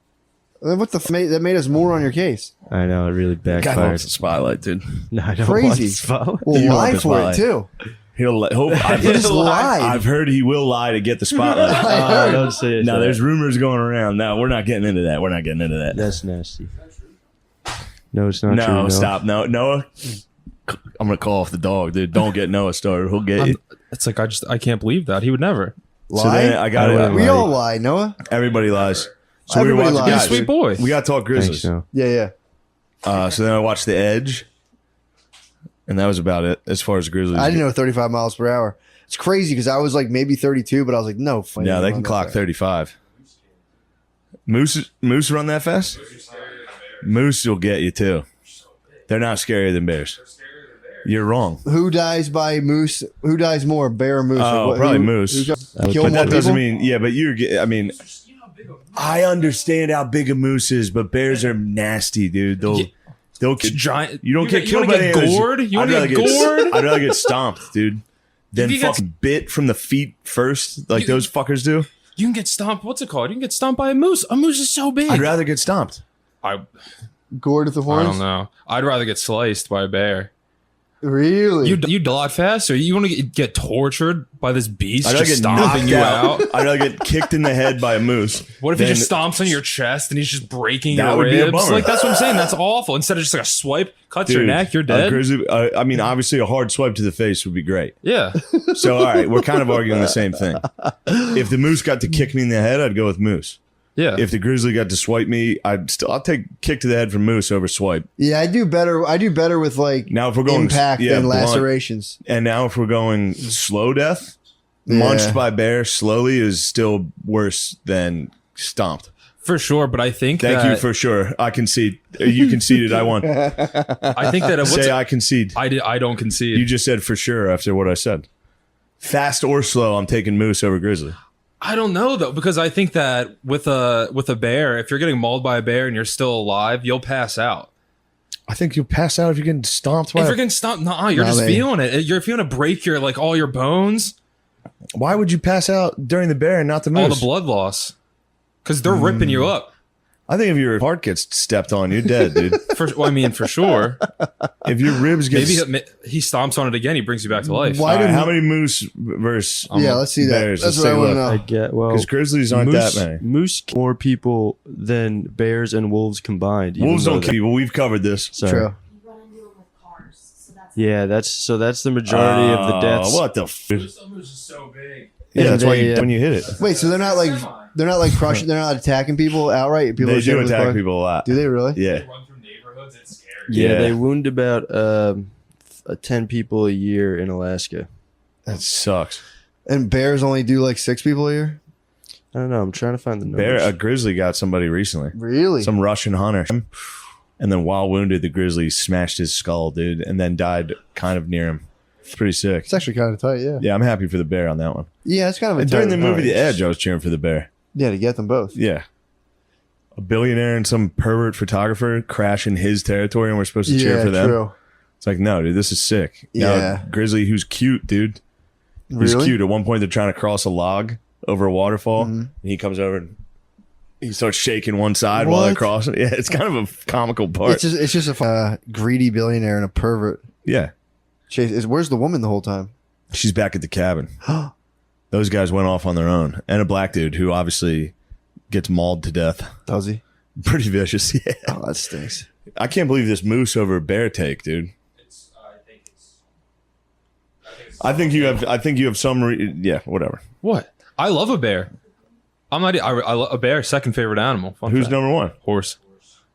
Speaker 1: What the that made us more on your case?
Speaker 3: I know, it really
Speaker 2: God
Speaker 3: backfired.
Speaker 2: wants the spotlight, dude.
Speaker 3: No, I don't
Speaker 1: Crazy.
Speaker 3: want this spotlight.
Speaker 1: Well,
Speaker 2: You want
Speaker 1: lie
Speaker 2: the
Speaker 1: for it
Speaker 2: spotlight.
Speaker 1: too.
Speaker 2: I've heard he will lie to get the spotlight.
Speaker 3: Don't say it.
Speaker 2: No, there's rumors going around. No, we're not getting into that. We're not getting into that.
Speaker 3: That's nasty. No, it's not true.
Speaker 2: No, stop. No, Noah. I'm gonna call off the dog, dude. Don't get Noah started. He'll get you.
Speaker 4: It's like I can't believe that he would never.
Speaker 1: Lie?
Speaker 2: So then I got it.
Speaker 1: We all lie, Noah.
Speaker 2: Everybody lies. So
Speaker 1: Everybody
Speaker 2: we were watching.
Speaker 1: lies.
Speaker 2: Guys,
Speaker 4: Sweet boy.
Speaker 2: We got to talk Grizzlies.
Speaker 3: So.
Speaker 1: Yeah.
Speaker 2: So then I watched The Edge, and that was about it as far as Grizzlies.
Speaker 1: I didn't know 35 miles per hour. It's crazy because I was like maybe 32, but I was like, no.
Speaker 2: Yeah, they can clock 35. Moose run that fast? Moose will get you too. They're not scarier than bears. You're wrong.
Speaker 1: Who dies by moose? Who dies more, bear or moose?
Speaker 2: Oh, probably moose.
Speaker 1: Kill
Speaker 2: But
Speaker 1: more
Speaker 2: that doesn't
Speaker 1: people?
Speaker 2: mean, yeah, but I mean, I understand how big a moose is, but bears are nasty, dude. They'll
Speaker 4: Giant.
Speaker 2: You don't get
Speaker 4: You
Speaker 2: killed
Speaker 4: wanna
Speaker 2: by
Speaker 4: get
Speaker 2: animals.
Speaker 4: gored? You want
Speaker 2: I'd
Speaker 4: to
Speaker 2: rather
Speaker 4: get gored?
Speaker 2: I'd rather get stomped, dude. Than
Speaker 4: You get-
Speaker 2: fucking bit from the feet first, like those fuckers do.
Speaker 4: You can get stomped. What's it called? You can get stomped by a moose. A moose is so big.
Speaker 2: I'd rather get stomped.
Speaker 4: I
Speaker 1: Gored at the horns?
Speaker 4: don't know. I'd rather get sliced by a bear.
Speaker 1: Really?
Speaker 4: You a lot faster. You want to get tortured by this beast
Speaker 2: I'd rather
Speaker 4: just
Speaker 2: get
Speaker 4: stomping
Speaker 2: knocked
Speaker 4: you
Speaker 2: out.
Speaker 4: out?
Speaker 2: I'd rather get kicked in the head by a moose.
Speaker 4: What if he
Speaker 2: than-
Speaker 4: just stomps on your chest and he's just breaking
Speaker 2: That
Speaker 4: your
Speaker 2: would be a
Speaker 4: ribs?
Speaker 2: bummer.
Speaker 4: Like that's what I'm saying. That's awful. Instead of just like a swipe, cuts your
Speaker 2: Dude,
Speaker 4: neck, you're
Speaker 2: a
Speaker 4: dead.
Speaker 2: grizzly, I mean, obviously, a hard swipe to the face would be great.
Speaker 4: Yeah.
Speaker 2: So, all right, we're kind of arguing the same thing. If the moose got to kick me in the head, I'd go with moose.
Speaker 4: Yeah.
Speaker 2: If the grizzly got to swipe me, I'll take kick to the head from moose over swipe.
Speaker 1: Yeah, I do better with like
Speaker 2: Now, if we're going
Speaker 1: impact than
Speaker 2: blunt,
Speaker 1: lacerations.
Speaker 2: and now if we're going slow death,
Speaker 1: Yeah.
Speaker 2: munched by bear slowly is still worse than stomped.
Speaker 4: For sure, but I think
Speaker 2: Thank you for sure. I concede. You conceded. I won.
Speaker 4: I think that
Speaker 2: Say I concede.
Speaker 4: I don't concede.
Speaker 2: You just said for sure after what I said. Fast or slow, I'm taking moose over grizzly.
Speaker 4: I don't know though, because I think that with a bear, if you're getting mauled by a bear and you're still alive, you'll pass out.
Speaker 2: I think you'll pass out if you're getting stomped by
Speaker 4: If you're getting stomped, you're just feeling it. You're feeling it break your like all your bones,
Speaker 2: Why would you pass out during the bear and not the moose?
Speaker 4: all the blood loss, because they're ripping you up.
Speaker 2: I think if your heart gets stepped on, you're dead, dude.
Speaker 4: For sure.
Speaker 2: If your ribs get...
Speaker 4: Maybe he stomps on it again. He brings you back to life.
Speaker 1: Why
Speaker 2: All right,
Speaker 1: do
Speaker 2: how many moose versus
Speaker 1: Yeah, let's see that.
Speaker 2: bears?
Speaker 1: That's
Speaker 2: Let's
Speaker 1: what I
Speaker 2: take a
Speaker 1: want to
Speaker 2: look.
Speaker 1: know.
Speaker 3: I get well.
Speaker 2: Because grizzlies aren't
Speaker 3: moose,
Speaker 2: that many.
Speaker 3: Moose kill more people than bears and wolves combined. even
Speaker 2: Wolves
Speaker 3: though
Speaker 2: don't kill people. We've covered this.
Speaker 3: Sorry.
Speaker 1: True.
Speaker 5: You run into them with cars. So that's
Speaker 3: Yeah, that's the majority of the deaths.
Speaker 2: What the
Speaker 4: Some moose is so big.
Speaker 2: Yeah,
Speaker 3: And
Speaker 2: that's why
Speaker 3: they,
Speaker 2: when you hit it.
Speaker 1: Wait, so they're not like crushing. They're not attacking people outright. People
Speaker 2: They
Speaker 1: are shooting
Speaker 2: do
Speaker 1: with
Speaker 2: attack
Speaker 1: cars?
Speaker 2: people a lot.
Speaker 1: Do they really?
Speaker 2: Yeah.
Speaker 4: Run through neighborhoods. It's scary.
Speaker 3: Yeah,
Speaker 2: Yeah.
Speaker 3: they wound about 10 people a year in Alaska.
Speaker 2: That sucks.
Speaker 1: And bears only do like 6 people a year.
Speaker 3: I don't know. I'm trying to find the
Speaker 2: Bear,
Speaker 3: numbers.
Speaker 2: a grizzly got somebody recently.
Speaker 1: Really?
Speaker 2: Some Russian hunter. And then while wounded, the grizzly smashed his skull, dude, and then died kind of near him. It's pretty sick.
Speaker 1: It's actually kind of tight. Yeah.
Speaker 2: Yeah, I'm happy for the bear on that one.
Speaker 1: Yeah, it's kind of a
Speaker 2: And during
Speaker 1: tight
Speaker 2: the movie
Speaker 1: one.
Speaker 2: The Edge, I was cheering for the bear.
Speaker 1: Yeah, to get them both.
Speaker 2: Yeah. A billionaire and some pervert photographer crash in his territory, and we're supposed to cheer
Speaker 1: Yeah,
Speaker 2: for them.
Speaker 1: true.
Speaker 2: It's like, no, dude, this is sick.
Speaker 1: Yeah.
Speaker 2: Now, grizzly, who's cute, dude. He's
Speaker 1: Really?
Speaker 2: cute. At one point, they're trying to cross a log over a waterfall,
Speaker 1: Mm-hmm.
Speaker 2: and he comes over and he starts shaking one side while they're
Speaker 1: What?
Speaker 2: crossing. Yeah, it's kind of a comical part.
Speaker 1: It's just a greedy billionaire and a pervert.
Speaker 2: Yeah.
Speaker 1: Where's the woman the whole time?
Speaker 2: She's back at the cabin. Those guys went off on their own. And a black dude who obviously gets mauled to death.
Speaker 1: Does he?
Speaker 2: Pretty vicious, yeah.
Speaker 1: Oh, that stinks.
Speaker 2: I can't believe this moose over bear take, dude. I think you have some yeah, whatever.
Speaker 4: What? I love a bear. I'm not. I love a bear. Second favorite animal. Fun
Speaker 2: Who's
Speaker 4: fact.
Speaker 2: number one?
Speaker 4: Horse.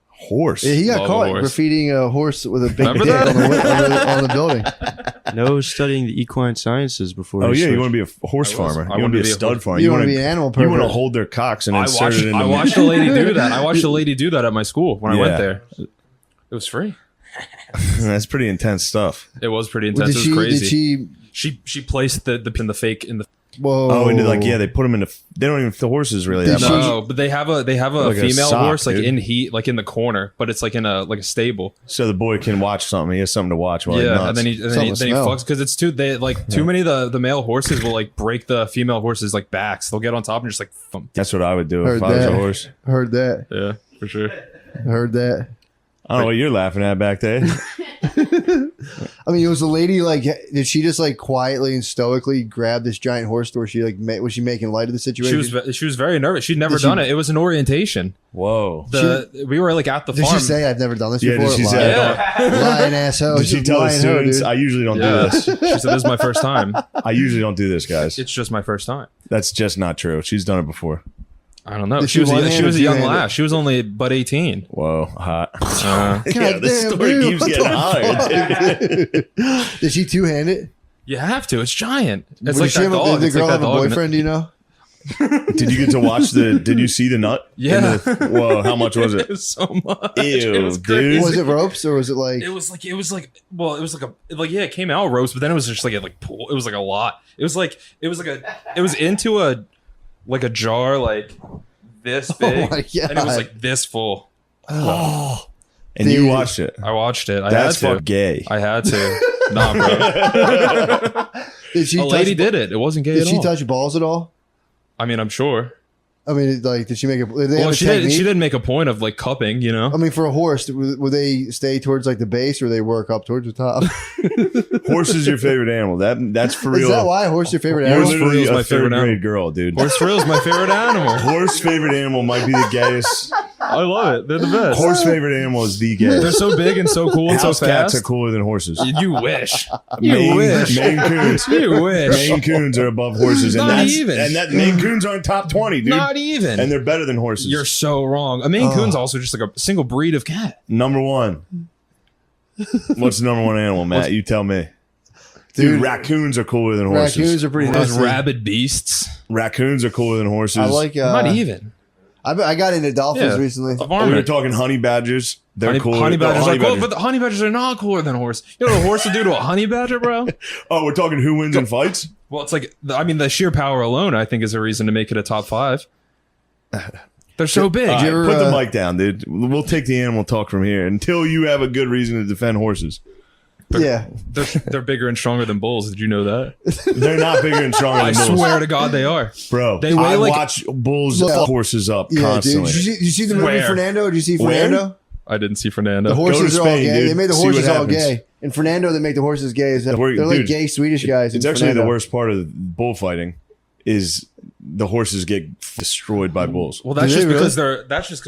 Speaker 2: Horse.
Speaker 1: Yeah, he got
Speaker 4: Love a
Speaker 1: caught
Speaker 4: horse.
Speaker 1: graffitiing a horse with a big
Speaker 4: Remember
Speaker 1: dick
Speaker 4: that?
Speaker 1: on the building.
Speaker 3: No studying the equine sciences before.
Speaker 2: Oh
Speaker 3: you
Speaker 2: yeah, you
Speaker 3: switch.
Speaker 2: want to be a horse
Speaker 4: I was.
Speaker 2: farmer.
Speaker 4: I
Speaker 2: You want to be a
Speaker 4: a
Speaker 2: stud
Speaker 4: horse-
Speaker 2: farmer.
Speaker 1: You wanna be an animal
Speaker 2: You want to
Speaker 1: pervert.
Speaker 2: hold their cocks and
Speaker 4: I
Speaker 2: insert
Speaker 4: watched.
Speaker 2: it into
Speaker 4: I watched a lady do that. I watched a lady do that at my school when I went
Speaker 2: Yeah.
Speaker 4: there. It was free.
Speaker 2: That's pretty intense stuff.
Speaker 4: It was pretty intense.
Speaker 1: Did
Speaker 4: It was crazy.
Speaker 1: she?
Speaker 4: She placed the fake in the.
Speaker 1: Whoa.
Speaker 2: Oh, into like they put them into. They don't even the horses really that
Speaker 1: Did
Speaker 2: much.
Speaker 4: No, but they have a
Speaker 2: Like a
Speaker 4: female
Speaker 2: sock,
Speaker 4: horse like
Speaker 2: dude.
Speaker 4: in heat, like in the corner, but it's like in a stable.
Speaker 2: So the boy can watch something. He has something to watch while he
Speaker 4: Yeah,
Speaker 2: nuts.
Speaker 4: and then he
Speaker 1: Something to smell.
Speaker 4: fucks because it's too many of the male horses will like break the female horses like backs. They'll get on top and just like thump.
Speaker 2: That's what I would do if
Speaker 1: Heard
Speaker 2: I was
Speaker 1: that.
Speaker 2: a horse.
Speaker 1: Heard that.
Speaker 4: Yeah, for sure.
Speaker 1: Heard that.
Speaker 2: I don't know what you're laughing at back there.
Speaker 1: I mean, it was a lady like, did she just like quietly and stoically grab this giant horse door? She like, was she making light of the situation?
Speaker 4: She was very nervous. She'd never done it. It was an orientation.
Speaker 2: Whoa.
Speaker 4: We were like at the
Speaker 1: did
Speaker 4: farm.
Speaker 1: she say I've never done this
Speaker 2: Yeah,
Speaker 1: before?
Speaker 2: did she say
Speaker 1: lying asshole.
Speaker 2: Did she tell the students? I usually don't do this.
Speaker 4: She said, "This is my first time."
Speaker 2: I usually don't do this, guys.
Speaker 4: It's just my first time.
Speaker 2: That's just not true. She's done it before.
Speaker 4: I don't know.
Speaker 1: Did
Speaker 4: She was
Speaker 1: one-hand
Speaker 4: a
Speaker 1: or
Speaker 4: young
Speaker 1: two-handed?
Speaker 4: lass. She was only but 18.
Speaker 2: Whoa, hot.
Speaker 1: God
Speaker 2: Yeah, this
Speaker 1: damn,
Speaker 2: story
Speaker 1: dude,
Speaker 2: keeps
Speaker 1: what
Speaker 2: getting
Speaker 1: the
Speaker 2: hotter.
Speaker 1: Did she two-hand it?
Speaker 4: You have to. It's giant. It's
Speaker 1: Did
Speaker 4: like
Speaker 1: she
Speaker 4: that
Speaker 1: have
Speaker 4: dog.
Speaker 1: did the
Speaker 4: It's
Speaker 1: girl
Speaker 4: like
Speaker 1: have
Speaker 4: that
Speaker 1: a
Speaker 4: dog in it.
Speaker 1: boyfriend? Do you know?
Speaker 2: Did you get to watch did you see the nut?
Speaker 4: Yeah.
Speaker 2: Whoa, how much was
Speaker 4: It
Speaker 2: it?
Speaker 4: was so much.
Speaker 2: Ew,
Speaker 4: It was
Speaker 2: dude.
Speaker 4: crazy.
Speaker 1: Was it ropes or was it like?
Speaker 4: It was like it came out roast, but then it was just like it was like a lot. It was into a jar like this big,
Speaker 1: Oh my God.
Speaker 4: and it was like this full.
Speaker 2: And
Speaker 1: Dude.
Speaker 2: you watched it.
Speaker 4: I watched it.
Speaker 2: That's
Speaker 4: I had
Speaker 2: fuck gay.
Speaker 4: to. I had to. Nah, bro.
Speaker 1: Did she
Speaker 4: A lady
Speaker 1: touch,
Speaker 4: did it. It wasn't gay
Speaker 1: Did
Speaker 4: at
Speaker 1: she
Speaker 4: all.
Speaker 1: touch balls at all?
Speaker 4: I mean, I'm sure.
Speaker 1: I mean, like, did she make a? Did they
Speaker 4: Well,
Speaker 1: have a
Speaker 4: she didn't.
Speaker 1: technique?
Speaker 4: She didn't make a point of like cupping. You know.
Speaker 1: I mean, for a horse, would they stay towards like the base or they work up towards the top?
Speaker 2: Horse is your favorite animal. That's for real.
Speaker 1: Is that why horse your favorite
Speaker 2: You're
Speaker 1: animal?
Speaker 4: for
Speaker 2: literally
Speaker 4: real is
Speaker 2: a
Speaker 4: my favorite
Speaker 2: third grade
Speaker 4: animal.
Speaker 2: girl, dude.
Speaker 4: Horse for real is my favorite animal.
Speaker 2: Horse favorite animal might be the gayest.
Speaker 4: I love it. They're the best.
Speaker 2: Horse favorite animal is the
Speaker 4: They're
Speaker 2: gayest.
Speaker 4: so big and so cool and so
Speaker 2: House cats
Speaker 4: fast.
Speaker 2: are cooler than horses.
Speaker 4: You wish.
Speaker 2: Maine,
Speaker 4: wish.
Speaker 2: Maine Coons.
Speaker 4: You wish.
Speaker 2: Maine Coons are above horses, and
Speaker 4: Not
Speaker 2: that's
Speaker 4: even.
Speaker 2: and that Maine Coons aren't top 20, dude.
Speaker 4: Not even.
Speaker 2: And they're better than horses.
Speaker 4: You're so wrong. A Maine Coon's also just like a single breed of cat.
Speaker 2: Number one. What's the number one animal, Matt? You tell me. Dude, raccoons are cooler than horses.
Speaker 1: Raccoons are pretty
Speaker 4: Those
Speaker 1: nice.
Speaker 4: rabid beasts.
Speaker 2: Raccoons are cooler than horses.
Speaker 1: I like.
Speaker 4: Not even.
Speaker 1: I got into dolphins
Speaker 4: Yeah.
Speaker 1: recently.
Speaker 4: A
Speaker 2: We were
Speaker 4: varmint.
Speaker 2: talking honey badgers. They're cooler.
Speaker 4: Honey badgers
Speaker 2: honey
Speaker 4: are cool,
Speaker 2: badgers.
Speaker 4: but the honey badgers are not cooler than a horse. You know what a horse will do to a honey badger, bro?
Speaker 2: Oh, we're talking who wins in fights?
Speaker 4: Well, it's like, I mean, the sheer power alone, I think, is a reason to make it a top 5. They're so big.
Speaker 2: All right,
Speaker 1: ever,
Speaker 2: put the mic down, dude. We'll take the animal talk from here until you have a good reason to defend horses.
Speaker 1: Yeah,
Speaker 4: They're bigger and stronger than bulls. Did you know that?
Speaker 2: They're not bigger and stronger
Speaker 4: I
Speaker 2: than bulls.
Speaker 4: swear to God, they are.
Speaker 2: Bro,
Speaker 4: They weigh
Speaker 2: I
Speaker 4: like-
Speaker 2: watch bulls
Speaker 1: Yeah.
Speaker 2: fuck horses up
Speaker 1: yeah,
Speaker 2: constantly.
Speaker 1: dude. Did you see the movie
Speaker 4: Where?
Speaker 1: Fernando? Did you see
Speaker 2: Where?
Speaker 1: Fernando?
Speaker 4: I didn't see Fernando.
Speaker 1: The horses are all
Speaker 2: Spain,
Speaker 1: gay.
Speaker 2: dude.
Speaker 1: They made the
Speaker 2: See
Speaker 1: horses
Speaker 2: what
Speaker 1: all
Speaker 2: happens.
Speaker 1: gay. In Fernando, they make the horses gay. They're like
Speaker 2: Dude,
Speaker 1: gay Swedish guys.
Speaker 2: It's
Speaker 1: in
Speaker 2: actually
Speaker 1: Fernando.
Speaker 2: the worst part of bullfighting is the horses get destroyed by bulls.
Speaker 4: Well, that's
Speaker 1: Do
Speaker 4: just
Speaker 1: they
Speaker 4: because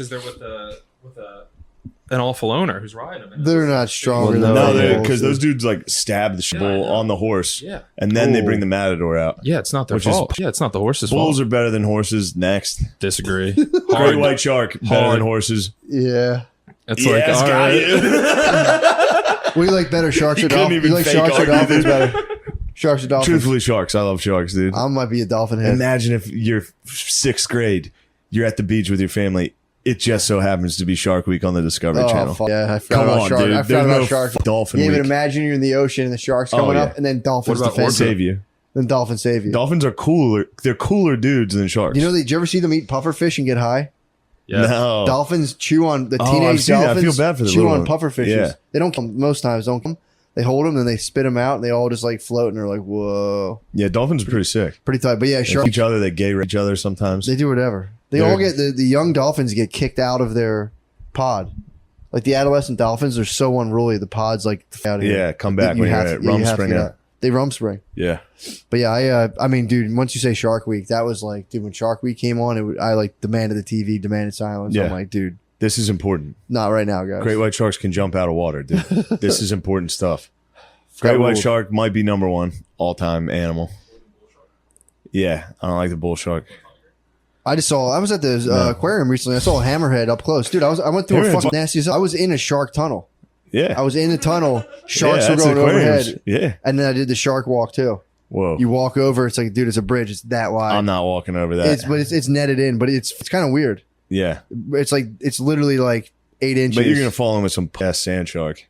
Speaker 4: they're with an awful owner who's riding them.
Speaker 1: They're not stronger
Speaker 3: Well,
Speaker 1: than
Speaker 2: No,
Speaker 1: bulls,
Speaker 2: because
Speaker 1: dude.
Speaker 2: those dudes like stab the
Speaker 4: Yeah, I
Speaker 2: bull
Speaker 4: know.
Speaker 2: on the horse,
Speaker 4: Yeah.
Speaker 2: and then they
Speaker 1: Ooh.
Speaker 2: bring the matador out.
Speaker 4: Yeah, it's not their
Speaker 2: Which is-
Speaker 4: fault. Yeah, it's not the horse's
Speaker 2: Bulls
Speaker 4: fault.
Speaker 2: are better than horses. Next,
Speaker 4: Disagree.
Speaker 2: great
Speaker 4: Hard.
Speaker 2: white shark better
Speaker 4: Hard.
Speaker 2: than horses.
Speaker 1: Yeah.
Speaker 4: It's like,
Speaker 2: Yes,
Speaker 4: all
Speaker 2: got
Speaker 4: right.
Speaker 2: you.
Speaker 1: What do you like better, sharks
Speaker 2: He
Speaker 1: or
Speaker 2: couldn't
Speaker 1: dolphins?
Speaker 2: even
Speaker 1: You like
Speaker 2: fake
Speaker 1: sharks or
Speaker 2: argue
Speaker 1: dolphins
Speaker 2: that.
Speaker 1: better? Sharks or dolphins?
Speaker 2: Truthfully, sharks. I love sharks, dude.
Speaker 1: I might be a dolphin head.
Speaker 2: Imagine if you're 6th grade, you're at the beach with your family. It just so happens to be Shark Week on the Discovery Channel.
Speaker 1: Fuck. Yeah, I forgot
Speaker 2: Come
Speaker 1: about
Speaker 2: on,
Speaker 1: sharks.
Speaker 2: dude.
Speaker 1: I forgot
Speaker 2: There's
Speaker 1: about
Speaker 2: no
Speaker 1: sharks.
Speaker 2: dolphin
Speaker 1: Yeah, but
Speaker 2: week.
Speaker 1: imagine you're in the ocean and the sharks coming
Speaker 2: yeah.
Speaker 1: up, and then dolphins
Speaker 4: What about
Speaker 1: defend
Speaker 2: Or
Speaker 1: you.
Speaker 2: save you.
Speaker 1: Then dolphins save you.
Speaker 2: Dolphins are cooler. They're cooler dudes than sharks.
Speaker 1: You know, did you ever see them eat pufferfish and get high?
Speaker 4: Yeah.
Speaker 2: No.
Speaker 1: Dolphins chew on the
Speaker 2: Oh, I've
Speaker 1: teenage
Speaker 2: seen that. I
Speaker 1: dolphins.
Speaker 2: feel bad for the
Speaker 1: chew
Speaker 2: little
Speaker 1: on
Speaker 2: one.
Speaker 1: pufferfishes.
Speaker 2: Yeah.
Speaker 1: They don't come most times. Don't come. They hold them, then they spit them out, and they all just like float, and they're like, "Whoa,
Speaker 2: Yeah, dolphins are pretty sick.
Speaker 1: pretty tight." But yeah,
Speaker 2: They
Speaker 1: sharks.
Speaker 2: each other, they gay each other sometimes.
Speaker 1: They do whatever. They
Speaker 2: They're-
Speaker 1: all get the young dolphins get kicked out of their pod. Like the adolescent dolphins are so unruly. The pod's like out of here.
Speaker 2: Yeah, come back
Speaker 1: You
Speaker 2: when you're
Speaker 1: have
Speaker 2: at
Speaker 1: to- yeah, you have to
Speaker 2: Rumspringa.
Speaker 1: get out. They rumspring.
Speaker 2: Yeah.
Speaker 1: But yeah, I mean, dude, once you say Shark Week, that was like, dude, when Shark Week came on, I like demanded the TV, demanded silence.
Speaker 2: Yeah.
Speaker 1: I'm like, dude,
Speaker 2: This is important.
Speaker 1: not right now, guys.
Speaker 2: Great white sharks can jump out of water, dude. This is important stuff. Great
Speaker 1: Got
Speaker 2: white
Speaker 1: ruled.
Speaker 2: shark might be number one all-time animal. Yeah, I don't like the bull shark.
Speaker 1: I was at the aquarium recently. I saw a hammerhead up close, dude. I went through a
Speaker 2: Hammerhead's
Speaker 1: fucking nasty. I was in a shark tunnel.
Speaker 2: Yeah.
Speaker 1: I was in the tunnel. Sharks
Speaker 2: Yeah,
Speaker 1: were
Speaker 2: that's
Speaker 1: going
Speaker 2: aquariums.
Speaker 1: overhead,
Speaker 2: Yeah.
Speaker 1: and then I did the shark walk too.
Speaker 2: Whoa.
Speaker 1: You walk over, it's like, dude, it's a bridge. It's that wide.
Speaker 2: I'm not walking over that.
Speaker 1: It's netted in, but it's kind of weird.
Speaker 2: Yeah.
Speaker 1: It's like it's literally like 8 inches.
Speaker 2: But you're going to fall in with some ass sand shark.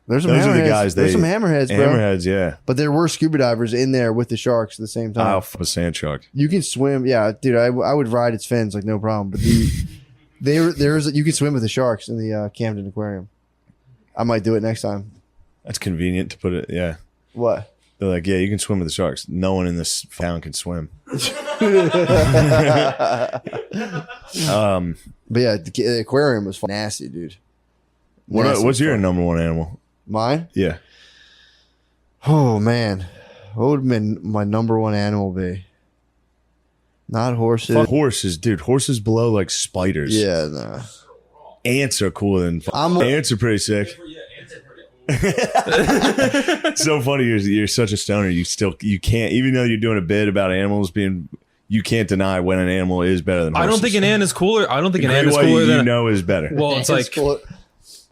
Speaker 1: There's some
Speaker 2: Those
Speaker 1: hammerheads.
Speaker 2: are the guys.
Speaker 1: There's some hammerheads, bro.
Speaker 2: Hammerheads, yeah.
Speaker 1: But there were scuba divers in there with the sharks at the same time.
Speaker 2: I'll f a sand shark.
Speaker 1: You can swim, yeah, dude. I would ride its fins like no problem. But there's you can swim with the sharks in the Camden Aquarium. I might do it next time.
Speaker 2: That's convenient to put it. Yeah.
Speaker 1: What?
Speaker 2: They're like, yeah, you can swim with the sharks. No one in this town can swim.
Speaker 1: But yeah, the aquarium was nasty, dude. Nasty
Speaker 2: What's
Speaker 1: as
Speaker 2: your
Speaker 1: fuck.
Speaker 2: number one animal?
Speaker 1: Mine?
Speaker 2: Yeah.
Speaker 1: Oh man, what would my number one animal be? Not horses.
Speaker 2: Fuck horses, dude. Horses blow like spiders.
Speaker 1: Yeah, no.
Speaker 2: Ants are cooler than ants are pretty sick. It's so funny. You're such a stoner. You can't, even though you're doing a bit about animals being, you can't deny when an animal is better than horses.
Speaker 4: I don't think an ant is cooler. I don't think an ant is
Speaker 2: Great
Speaker 4: cooler
Speaker 2: white,
Speaker 4: than
Speaker 2: you know is better.
Speaker 4: Well, it's like,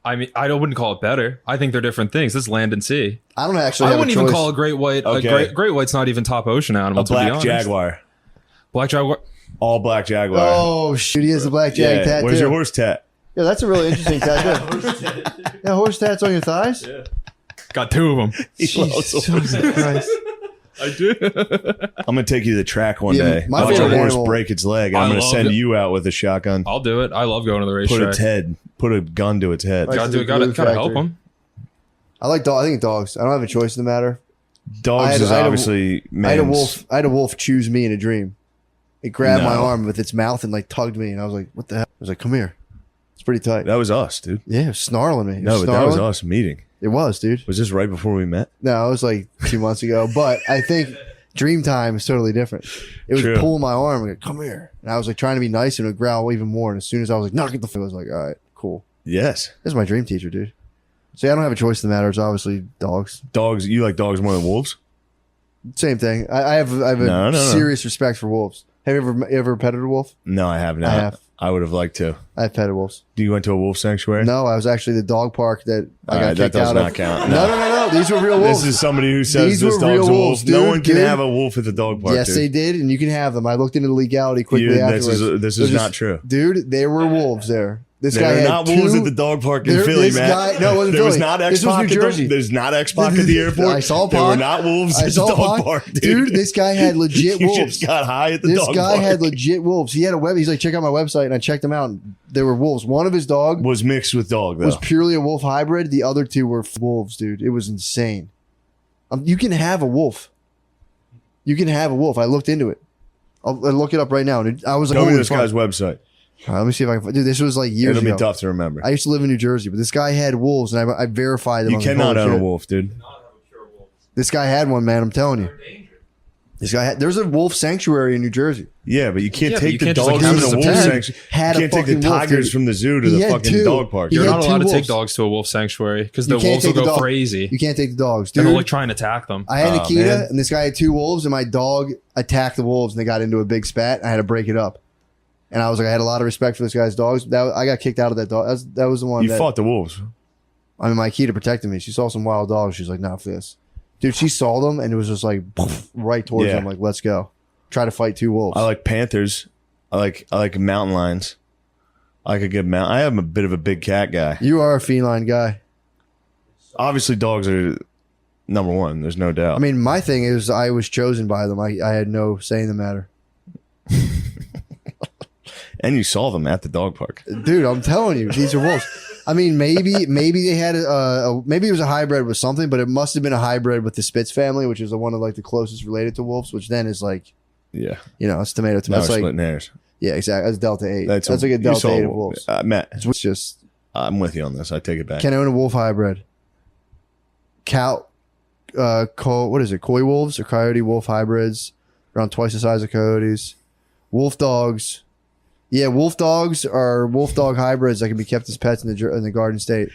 Speaker 4: I mean, I wouldn't call it better. I think they're different things. This is land and sea.
Speaker 1: I don't actually.
Speaker 4: I
Speaker 1: have
Speaker 4: wouldn't
Speaker 1: a
Speaker 4: even
Speaker 1: choice.
Speaker 4: call a great white.
Speaker 2: Okay.
Speaker 4: Great white's not even top ocean animal.
Speaker 2: A
Speaker 4: to be
Speaker 2: black
Speaker 4: honest.
Speaker 2: jaguar.
Speaker 4: Black jaguar.
Speaker 2: All black jaguar.
Speaker 1: Oh shoot, he has a black jag
Speaker 2: yeah.
Speaker 1: tattoo.
Speaker 2: Where's your horse tat?
Speaker 1: Yeah, that's a really interesting tattoo. Yeah, horse tats on your thighs.
Speaker 4: Yeah. Got two of them.
Speaker 1: Jesus Christ.
Speaker 4: I do.
Speaker 2: I'm gonna take you to the track one
Speaker 1: Yeah,
Speaker 2: day.
Speaker 1: my
Speaker 2: Watch a
Speaker 1: favorite
Speaker 2: horse
Speaker 1: animal-
Speaker 2: break its leg. And I'm
Speaker 4: I
Speaker 2: gonna
Speaker 4: love
Speaker 2: send
Speaker 4: it.
Speaker 2: you out with a shotgun.
Speaker 4: I'll do it. I love going to the racetrack.
Speaker 2: Put a gun to its head.
Speaker 1: Like-
Speaker 4: Gotta
Speaker 1: the
Speaker 4: do it. Gotta
Speaker 1: glue
Speaker 4: help
Speaker 1: factory.
Speaker 4: them.
Speaker 1: I like dog. I think dogs. I don't have a choice in the matter.
Speaker 2: Dogs is obviously
Speaker 1: I had a
Speaker 2: man's.
Speaker 1: wolf. I had a wolf choose me in a dream. It grabbed my
Speaker 2: No.
Speaker 1: arm with its mouth and like tugged me, and I was like, "What the hell?" I was like, "Come here." It's pretty tight.
Speaker 2: That was us, dude.
Speaker 1: Yeah, it was snarling me. It
Speaker 2: No,
Speaker 1: was
Speaker 2: but that was
Speaker 1: snarling.
Speaker 2: us meeting.
Speaker 1: It was, dude.
Speaker 2: Was this right before we met?
Speaker 1: No, it was like 2 months ago. But I think dream time is totally different. It was
Speaker 2: True.
Speaker 1: pulling my arm and like, "Come here," and I was like trying to be nice, and it would growl even more. And as soon as I was like, "Knock it the," I was like, "All right, cool."
Speaker 2: Yes.
Speaker 1: This is my dream teacher, dude. See, I don't have a choice in the matter. It's obviously dogs.
Speaker 2: Dogs. You like dogs more than wolves?
Speaker 1: Same thing. I have a
Speaker 2: No.
Speaker 1: serious respect for wolves. Have you ever petted a wolf?
Speaker 2: No, I have not.
Speaker 1: I have.
Speaker 2: I would have liked to.
Speaker 1: I've petted wolves.
Speaker 2: You went to a wolf sanctuary?
Speaker 1: No, I was actually the dog park that I
Speaker 2: All
Speaker 1: got
Speaker 2: right, that
Speaker 1: kicked
Speaker 2: does
Speaker 1: out
Speaker 2: not
Speaker 1: of.
Speaker 2: count.
Speaker 1: No. These were real wolves.
Speaker 2: This is somebody who says
Speaker 1: These
Speaker 2: this
Speaker 1: were
Speaker 2: dog's
Speaker 1: real
Speaker 2: a wolf.
Speaker 1: wolves,
Speaker 2: No
Speaker 1: dude,
Speaker 2: one can
Speaker 1: dude.
Speaker 2: have a wolf at the dog park.
Speaker 1: Yes,
Speaker 2: dude.
Speaker 1: they did, and you can have them. I looked into the legality quickly afterwards.
Speaker 2: This is not true.
Speaker 1: Dude, there were wolves there. This guy
Speaker 2: There are
Speaker 1: had
Speaker 2: not
Speaker 1: two,
Speaker 2: wolves at the dog park in
Speaker 1: There-
Speaker 2: Philly,
Speaker 1: this
Speaker 2: man.
Speaker 1: guy- no, it wasn't
Speaker 2: there was
Speaker 1: Philly.
Speaker 2: not
Speaker 1: This was
Speaker 2: X-Pac
Speaker 1: New
Speaker 2: at
Speaker 1: Jersey.
Speaker 2: the, there's not X-Pac at the airport.
Speaker 1: I saw
Speaker 2: There were
Speaker 1: Pac.
Speaker 2: not wolves
Speaker 1: I
Speaker 2: at the
Speaker 1: saw
Speaker 2: dog
Speaker 1: Pac.
Speaker 2: park,
Speaker 1: Dude, this guy had legit
Speaker 2: You
Speaker 1: wolves.
Speaker 2: just got high at the
Speaker 1: This
Speaker 2: dog
Speaker 1: guy
Speaker 2: park.
Speaker 1: had legit wolves. He had a web. He's like, check out my website, and I checked them out. And there were wolves. One of his dog
Speaker 2: was mixed with dog, though.
Speaker 1: was purely a wolf hybrid. The other two were wolves, dude. It was insane. You can have a wolf. You can have a wolf. I looked into it. I'll look it up right now. Dude. I was like,
Speaker 2: Tell me
Speaker 1: holy
Speaker 2: this
Speaker 1: fuck.
Speaker 2: guy's website.
Speaker 1: All right, let me see if I can. Dude, this was like years
Speaker 2: It'll
Speaker 1: ago.
Speaker 2: be tough to remember.
Speaker 1: I used to live in New Jersey, but this guy had wolves, and I verified them.
Speaker 2: You
Speaker 1: I was like,
Speaker 2: cannot
Speaker 1: holy
Speaker 2: own a
Speaker 1: shit.
Speaker 2: wolf, dude.
Speaker 1: This guy had one, man. I'm telling you. This guy had. There's a wolf sanctuary in New Jersey.
Speaker 2: Yeah, but you can't
Speaker 4: Yeah, but
Speaker 2: take
Speaker 4: you
Speaker 2: the
Speaker 4: can't just,
Speaker 2: dogs
Speaker 4: like,
Speaker 2: from
Speaker 4: have
Speaker 2: the
Speaker 4: it as a
Speaker 2: wolf
Speaker 4: pet.
Speaker 2: sanctuary.
Speaker 1: Had
Speaker 2: You
Speaker 1: a
Speaker 2: can't take the
Speaker 1: fucking wolf,
Speaker 2: tigers
Speaker 1: dude.
Speaker 2: from the zoo to
Speaker 1: He
Speaker 2: the
Speaker 1: had
Speaker 2: fucking
Speaker 1: two.
Speaker 2: dog park.
Speaker 1: He
Speaker 4: You're
Speaker 1: had
Speaker 4: not
Speaker 1: two
Speaker 4: allowed to take
Speaker 1: wolves.
Speaker 4: dogs to a wolf sanctuary because
Speaker 1: You
Speaker 4: the
Speaker 1: can't
Speaker 4: wolves will
Speaker 1: take the
Speaker 4: go
Speaker 1: dog.
Speaker 4: crazy.
Speaker 1: You can't take the dogs,
Speaker 4: And
Speaker 1: dude.
Speaker 4: they'll like try and attack them.
Speaker 1: I had
Speaker 2: Oh,
Speaker 1: Nikita,
Speaker 2: man.
Speaker 1: and this guy had two wolves, and my dog attacked the wolves, and they got into a big spat. I had to break it up, and I was like, I had a lot of respect for this guy's dogs. I got kicked out of that dog. That was the one.
Speaker 2: You
Speaker 1: that,
Speaker 2: fought the wolves.
Speaker 1: I mean, my Nikita protected me. She saw some wild dogs. She's like, not for this, dude. She saw them, and it was just like poof, right towards
Speaker 2: Yeah.
Speaker 1: them. Like, let's go. Try to fight two wolves.
Speaker 2: I like panthers. I like mountain lions. I like a good mount. I am a bit of a big cat guy.
Speaker 1: You are a feline guy.
Speaker 2: Obviously, dogs are number one. There's no doubt.
Speaker 1: I mean, my thing is, I was chosen by them. I had no say in the matter.
Speaker 2: and you saw them at the dog park.
Speaker 1: Dude, I'm telling you, these are wolves. I mean, maybe they had maybe it was a hybrid with something, but it must have been a hybrid with the Spitz family, which is one of like the closest related to wolves, which then is like,
Speaker 2: Yeah.
Speaker 1: it's tomato.
Speaker 2: Now we're
Speaker 1: It's like,
Speaker 2: splitting hairs.
Speaker 1: yeah, exactly. That's Delta 8. That's like a
Speaker 2: you
Speaker 1: Delta
Speaker 2: saw
Speaker 1: 8 of
Speaker 2: wolf.
Speaker 1: wolves.
Speaker 2: Matt,
Speaker 1: It's just,
Speaker 2: I'm with you on this. I take it back.
Speaker 1: can own a wolf hybrid. What is it? Coy wolves or coyote wolf hybrids, around twice the size of coyotes. Wolf dogs. Yeah, wolf dogs are wolf dog hybrids that can be kept as pets in the Garden State.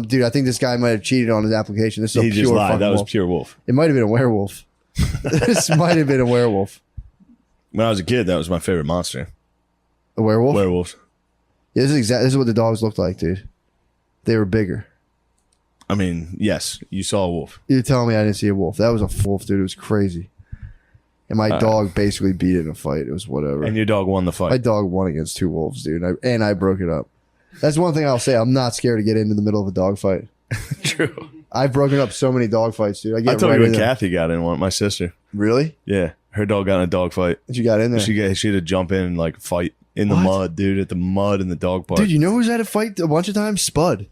Speaker 1: Dude, I think this guy might have cheated on his application. This is
Speaker 2: He
Speaker 1: a
Speaker 2: just
Speaker 1: pure
Speaker 2: lied.
Speaker 1: fucking
Speaker 2: That was
Speaker 1: wolf.
Speaker 2: pure wolf.
Speaker 1: It might have been a werewolf. This might have been a werewolf.
Speaker 2: When I was a kid, that was my favorite monster.
Speaker 1: A werewolf?
Speaker 2: Werewolves.
Speaker 1: Yeah, this is what the dogs looked like, dude. They were bigger.
Speaker 2: I mean, yes, you saw a wolf.
Speaker 1: You're telling me I didn't see a wolf. That was a wolf, dude. It was crazy. And my dog basically beat it in a fight. It was whatever.
Speaker 2: And your dog won the
Speaker 1: My
Speaker 2: fight.
Speaker 1: dog won against two wolves, dude. And I broke it up. That's one thing I'll say. I'm not scared to get into the middle of a dog fight.
Speaker 2: True.
Speaker 1: I've broken up so many dog fights, dude.
Speaker 2: I
Speaker 1: get
Speaker 2: told
Speaker 1: right
Speaker 2: you
Speaker 1: in
Speaker 2: when
Speaker 1: there.
Speaker 2: Kathy got in one, my sister.
Speaker 1: Really?
Speaker 2: Yeah. Her dog got in a dog fight.
Speaker 1: That you got in there?
Speaker 2: She had to jump in and like fight in the
Speaker 1: What?
Speaker 2: mud, dude, at the mud in the dog park.
Speaker 1: Dude, you know who's had a fight a bunch of times? Spud.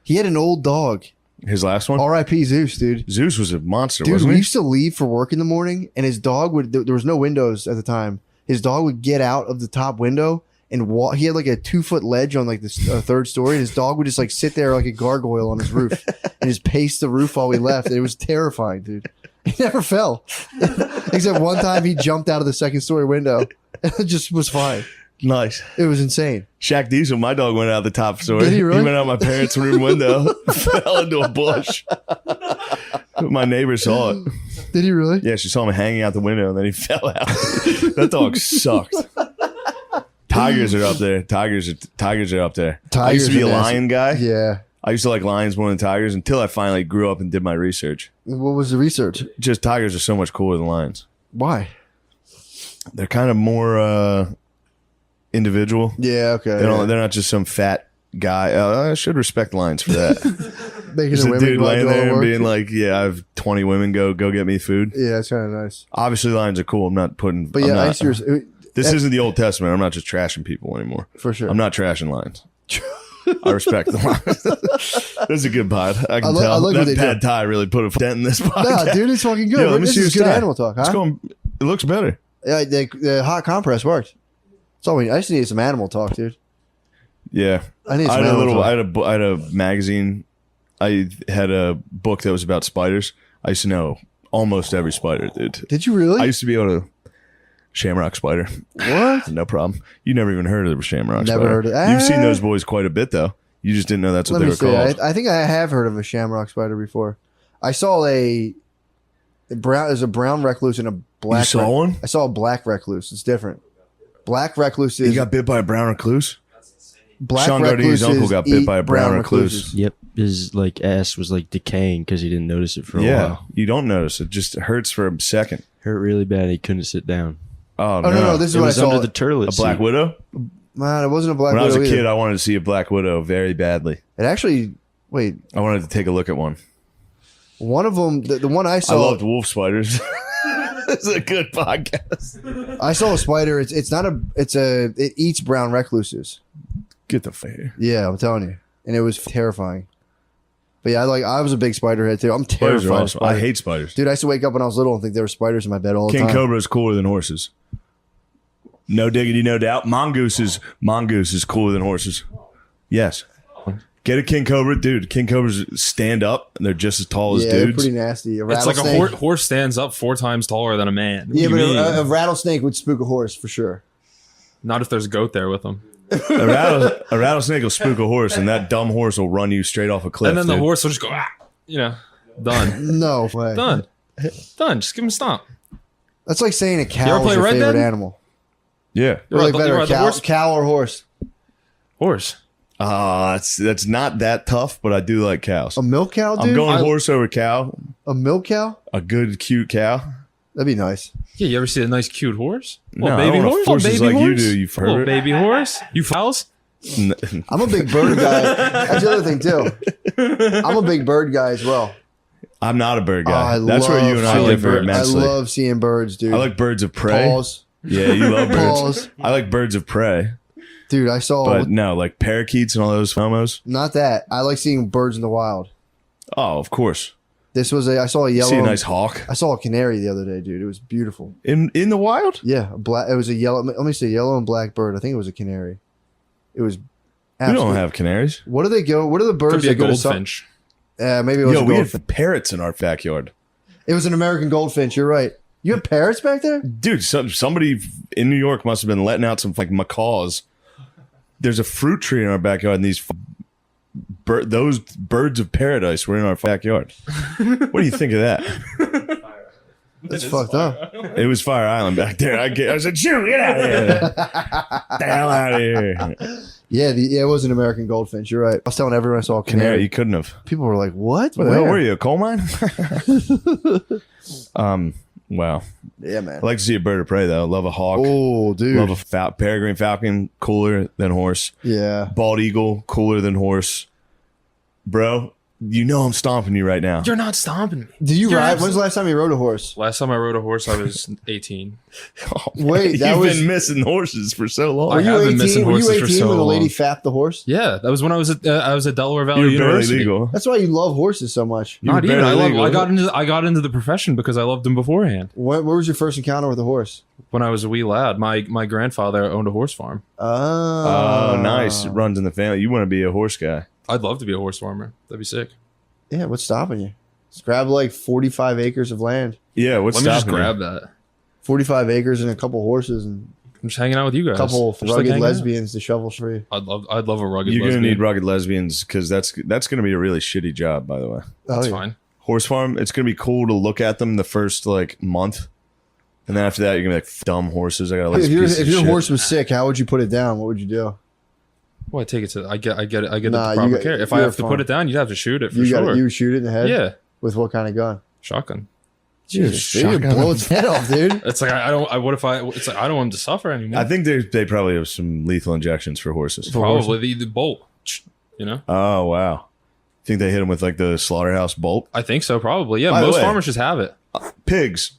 Speaker 1: He had an old dog.
Speaker 2: His last one?
Speaker 1: R.I.P. Zeus, dude.
Speaker 2: Zeus was a monster,
Speaker 1: Dude,
Speaker 2: wasn't
Speaker 1: we
Speaker 2: he?
Speaker 1: used to leave for work in the morning, and his dog would. There was no windows at the time. His dog would get out of the top window and he had like a 2-foot ledge on like the third story, and his dog would just like sit there like a gargoyle on his roof and just pace the roof while we left. It was terrifying, dude. He never fell, except one time he jumped out of the second story window and it just was fine.
Speaker 2: Nice.
Speaker 1: It was insane.
Speaker 2: Shaq Diesel, my dog went out the top story.
Speaker 1: Did he really?
Speaker 2: He went out my parents' room window, fell into a bush. My neighbor saw it.
Speaker 1: Did he really?
Speaker 2: Yeah, she saw him hanging out the window, and then he fell out. That dog sucked. Tigers are up there. Tigers are up there. I used to be a lion guy.
Speaker 1: Yeah.
Speaker 2: I used to like lions more than tigers until I finally grew up and did my research.
Speaker 1: What was the research?
Speaker 2: Just tigers are so much cooler than lions.
Speaker 1: Why?
Speaker 2: They're kind of more individual.
Speaker 1: Yeah, okay.
Speaker 2: They're not just some fat guy. I should respect lions for that.
Speaker 1: Making
Speaker 2: Just
Speaker 1: the
Speaker 2: a
Speaker 1: women
Speaker 2: dude
Speaker 1: go out
Speaker 2: laying
Speaker 1: do all the
Speaker 2: there and
Speaker 1: work.
Speaker 2: being like, yeah, I have 20 women go get me food.
Speaker 1: Yeah, it's kind of nice.
Speaker 2: Obviously, lions are cool. I'm not putting.
Speaker 1: But
Speaker 2: I'm
Speaker 1: yeah,
Speaker 2: not-
Speaker 1: I seriously,
Speaker 2: this isn't the Old Testament. I'm not just trashing people anymore.
Speaker 1: for sure.
Speaker 2: I'm not trashing lions. I respect the lions. This is a good pod. I can tell.
Speaker 1: I like what
Speaker 2: That
Speaker 1: they
Speaker 2: pad
Speaker 1: do.
Speaker 2: thie really put a dent in this
Speaker 1: No,
Speaker 2: podcast.
Speaker 1: dude, it's fucking good.
Speaker 2: Yo, let me
Speaker 1: This
Speaker 2: see
Speaker 1: is
Speaker 2: this
Speaker 1: good
Speaker 2: guy.
Speaker 1: animal talk,
Speaker 2: It's
Speaker 1: huh?
Speaker 2: going. It looks better.
Speaker 1: Yeah, the hot compress worked. That's all we. I just need some animal talk, dude.
Speaker 2: Yeah.
Speaker 1: I need some
Speaker 2: I had a
Speaker 1: animal
Speaker 2: little.
Speaker 1: talk.
Speaker 2: I had a magazine. I had a book that was about spiders. I used to know almost every spider, dude.
Speaker 1: Did you really?
Speaker 2: I used to be able to. Shamrock spider.
Speaker 1: What?
Speaker 2: No problem. You never even heard of a shamrock
Speaker 1: Never
Speaker 2: spider.
Speaker 1: heard of-
Speaker 2: You've seen those boys quite a bit, though. You just didn't know that's what
Speaker 1: Let
Speaker 2: they
Speaker 1: me
Speaker 2: were
Speaker 1: see.
Speaker 2: called.
Speaker 1: I think I have heard of a shamrock spider before. I saw a brown. There's a brown recluse and a black.
Speaker 2: You saw one?
Speaker 1: I saw a black recluse. It's different. Black recluse is
Speaker 2: You got bit by a brown recluse?
Speaker 1: black
Speaker 2: Sean Gardine's
Speaker 1: recluses
Speaker 2: uncle got bit
Speaker 1: eat
Speaker 2: by a brown recluse.
Speaker 1: recluses.
Speaker 3: Yep, his like ass was like decaying because he didn't notice it for a
Speaker 2: Yeah.
Speaker 3: while.
Speaker 2: You don't notice. It just hurts for a second.
Speaker 3: Hurt really bad. He couldn't sit down.
Speaker 2: Oh,
Speaker 1: Oh no, this is
Speaker 3: It
Speaker 1: what I
Speaker 3: was
Speaker 1: saw.
Speaker 3: under the turlet
Speaker 2: A black
Speaker 3: seat.
Speaker 2: widow?
Speaker 1: Man, it wasn't a black
Speaker 2: When I was a
Speaker 1: widow
Speaker 2: kid,
Speaker 1: either.
Speaker 2: I wanted to see a black widow very badly.
Speaker 1: It actually. Wait,
Speaker 2: I wanted to take a look at one.
Speaker 1: one of them. The one I
Speaker 2: I
Speaker 1: saw.
Speaker 2: loved wolf spiders. This is a good podcast.
Speaker 1: I saw a spider. It's not a. It eats brown recluses.
Speaker 2: Get the fair.
Speaker 1: Yeah, I'm telling you, and it was terrifying. But yeah, I was a big spider head too. I'm
Speaker 2: Spiders
Speaker 1: terrified.
Speaker 2: are
Speaker 1: of
Speaker 2: awesome.
Speaker 1: spiders.
Speaker 2: I hate spiders.
Speaker 1: Dude, I used to wake up when I was little and think there were spiders in my bed all the
Speaker 2: King
Speaker 1: time.
Speaker 2: Cobra is cooler than horses. No diggity, no doubt. Mongoose is cooler than horses. Yes. Get a king cobra, dude. King cobras stand up and they're just as tall as
Speaker 1: Yeah, they're
Speaker 2: dudes.
Speaker 1: pretty nasty. A
Speaker 4: It's like a
Speaker 1: rattlesnake.
Speaker 4: horse stands up 4 times taller than a man. What
Speaker 1: Yeah,
Speaker 4: do
Speaker 1: but
Speaker 4: you mean?
Speaker 1: a rattlesnake would spook a horse for sure.
Speaker 4: Not if there's a goat there with them.
Speaker 2: A rattlesnake will spook a horse, and that dumb horse will run you straight off a cliff.
Speaker 4: And then the
Speaker 2: dude.
Speaker 4: horse will just go, done.
Speaker 1: No way.
Speaker 4: Done. Done. Just give him a stomp.
Speaker 1: That's like saying a
Speaker 4: You
Speaker 1: cow
Speaker 4: ever
Speaker 1: is
Speaker 4: play
Speaker 1: your
Speaker 4: Red
Speaker 1: favorite
Speaker 4: Dead?
Speaker 1: animal.
Speaker 2: Yeah.
Speaker 1: Or like
Speaker 4: You
Speaker 1: better,
Speaker 4: ride the horse?
Speaker 1: cow or horse.
Speaker 4: Horse.
Speaker 2: That's not that tough, but I do like cows.
Speaker 1: A milk cow, dude?
Speaker 2: I'm going horse over cow.
Speaker 1: A milk cow?
Speaker 2: A good, cute cow.
Speaker 1: That'd be nice.
Speaker 4: Yeah, you ever see a nice cute horse?
Speaker 2: No,
Speaker 4: Little
Speaker 2: I
Speaker 4: baby
Speaker 2: don't wanna
Speaker 4: horse?
Speaker 2: force
Speaker 4: Little
Speaker 2: this
Speaker 4: baby
Speaker 2: like you
Speaker 4: horse?
Speaker 2: do, you
Speaker 4: Little
Speaker 2: pervert.
Speaker 4: baby horse? You fowls?
Speaker 1: I'm a big bird guy. That's the other thing, too. I'm a big bird guy as well.
Speaker 2: I'm not a bird
Speaker 1: Oh,
Speaker 2: guy.
Speaker 1: I
Speaker 2: That's where you and I
Speaker 1: love
Speaker 2: differ
Speaker 4: birds.
Speaker 2: immensely.
Speaker 1: I love seeing birds, dude.
Speaker 2: I like birds of prey.
Speaker 1: Paws.
Speaker 2: Yeah, you love birds.
Speaker 1: Paws.
Speaker 2: I like birds of prey,
Speaker 1: Dude, I saw...
Speaker 2: but no, like parakeets and all those homos.
Speaker 1: Not that. I like seeing birds in the wild.
Speaker 2: Oh, of course.
Speaker 1: This was I saw a
Speaker 2: You
Speaker 1: yellow...
Speaker 2: see a nice hawk
Speaker 1: I saw a canary the other day, dude. It was beautiful.
Speaker 2: in the wild.
Speaker 1: Yeah, a black. It was a yellow... Let me see. Yellow and black bird. I think it was a canary. It was...
Speaker 2: We don't
Speaker 1: absolute-
Speaker 2: have canaries.
Speaker 1: What do they go... What are the birds
Speaker 4: Could be a
Speaker 1: that go to...
Speaker 4: goldfinch.
Speaker 1: Maybe it was
Speaker 2: Yo,
Speaker 1: a
Speaker 2: we
Speaker 1: goldfinch.
Speaker 2: have parrots in our backyard.
Speaker 1: It was an American goldfinch. You're right. You have parrots back there?
Speaker 2: Dude, somebody in New York must have been letting out some like macaws. There's a fruit tree in our backyard, and those birds of paradise were in our backyard. What do you think of that?
Speaker 1: That's fucked up.
Speaker 2: It was Fire Island back there. I said, "Shoot, get out of here! The hell out of here!"
Speaker 1: Yeah, it was an American goldfinch. You're right. I was telling everyone I saw a
Speaker 2: Canary,
Speaker 1: canary.
Speaker 2: you couldn't have.
Speaker 1: People were like, "What?
Speaker 2: What the hell
Speaker 1: Where?"
Speaker 2: were you? A coal mine? Wow.
Speaker 1: Yeah, man.
Speaker 2: I like to see a bird of prey though. Love a hawk.
Speaker 1: Oh, dude.
Speaker 2: Love a peregrine falcon. Cooler than horse.
Speaker 1: Yeah.
Speaker 2: Bald eagle. Cooler than horse. Bro, You know I'm stomping you right now.
Speaker 4: You're not stomping me.
Speaker 1: Do you
Speaker 4: You're
Speaker 1: ride? When's the last time you rode a horse?
Speaker 4: Last time I rode a horse, I was 18.
Speaker 1: Wait, that
Speaker 2: You've
Speaker 1: was.
Speaker 2: been missing horses for so long.
Speaker 1: Were you
Speaker 4: have been
Speaker 1: 18?
Speaker 4: missing
Speaker 1: Were you
Speaker 4: horses for
Speaker 1: 18
Speaker 4: so
Speaker 1: when the lady
Speaker 4: long.
Speaker 1: fapped the horse?
Speaker 4: Yeah, that was when I was at Delaware Valley
Speaker 2: You're barely
Speaker 4: University.
Speaker 2: legal.
Speaker 1: That's why you love horses so much.
Speaker 4: Not
Speaker 2: You're
Speaker 4: even.
Speaker 2: barely legal.
Speaker 4: I got into the profession because I loved them beforehand.
Speaker 1: Where was your first encounter with a horse?
Speaker 4: When I was a wee lad, my grandfather owned a horse farm.
Speaker 1: Oh,
Speaker 2: Oh, nice. It runs in the family. You want to be a horse guy.
Speaker 4: I'd love to be a horse farmer. That'd be sick.
Speaker 1: Yeah, what's stopping you? Just grab like 45 acres of land.
Speaker 2: Yeah, what's
Speaker 4: Let me just
Speaker 2: stopping you?
Speaker 4: grab that.
Speaker 1: 45 acres and a couple horses and
Speaker 4: I'm just hanging out with you
Speaker 1: a
Speaker 4: guys.
Speaker 1: couple
Speaker 4: Just like
Speaker 1: rugged
Speaker 4: hanging out.
Speaker 1: lesbians to shovel for you.
Speaker 4: I'd love a rugged
Speaker 2: You're
Speaker 4: lesbian.
Speaker 2: gonna need rugged lesbians because that's gonna be a really shitty job, by the way.
Speaker 4: That's
Speaker 1: Oh, yeah.
Speaker 4: fine.
Speaker 2: Horse farm, it's gonna be cool to look at them the first like month, and then after that you're gonna be like dumb horses. I got
Speaker 1: If your horse was sick, how would you put it down? What would you do?
Speaker 4: Well, I take it to. I get it. I get
Speaker 1: Nah,
Speaker 4: the
Speaker 1: you
Speaker 4: proper
Speaker 1: got-
Speaker 4: care. If I
Speaker 1: you're
Speaker 4: have to
Speaker 1: fine.
Speaker 4: put it down, you'd have to shoot it for
Speaker 1: You
Speaker 4: sure.
Speaker 1: you shoot it in the head?
Speaker 4: Yeah,
Speaker 1: With what kind of gun?
Speaker 4: shotgun.
Speaker 1: Jesus, dude, you
Speaker 2: shotgun.
Speaker 1: blow its head off, dude.
Speaker 4: It's like I don't. What if I? It's like I don't want him to suffer anymore.
Speaker 2: I think they probably have some lethal injections for horses.
Speaker 4: Probably the bolt. You know.
Speaker 2: Oh wow, think they hit them with like the slaughterhouse bolt?
Speaker 4: I think so. Probably. Yeah.
Speaker 2: By the
Speaker 4: Most
Speaker 2: way-
Speaker 4: farmers just have it.
Speaker 2: Pigs,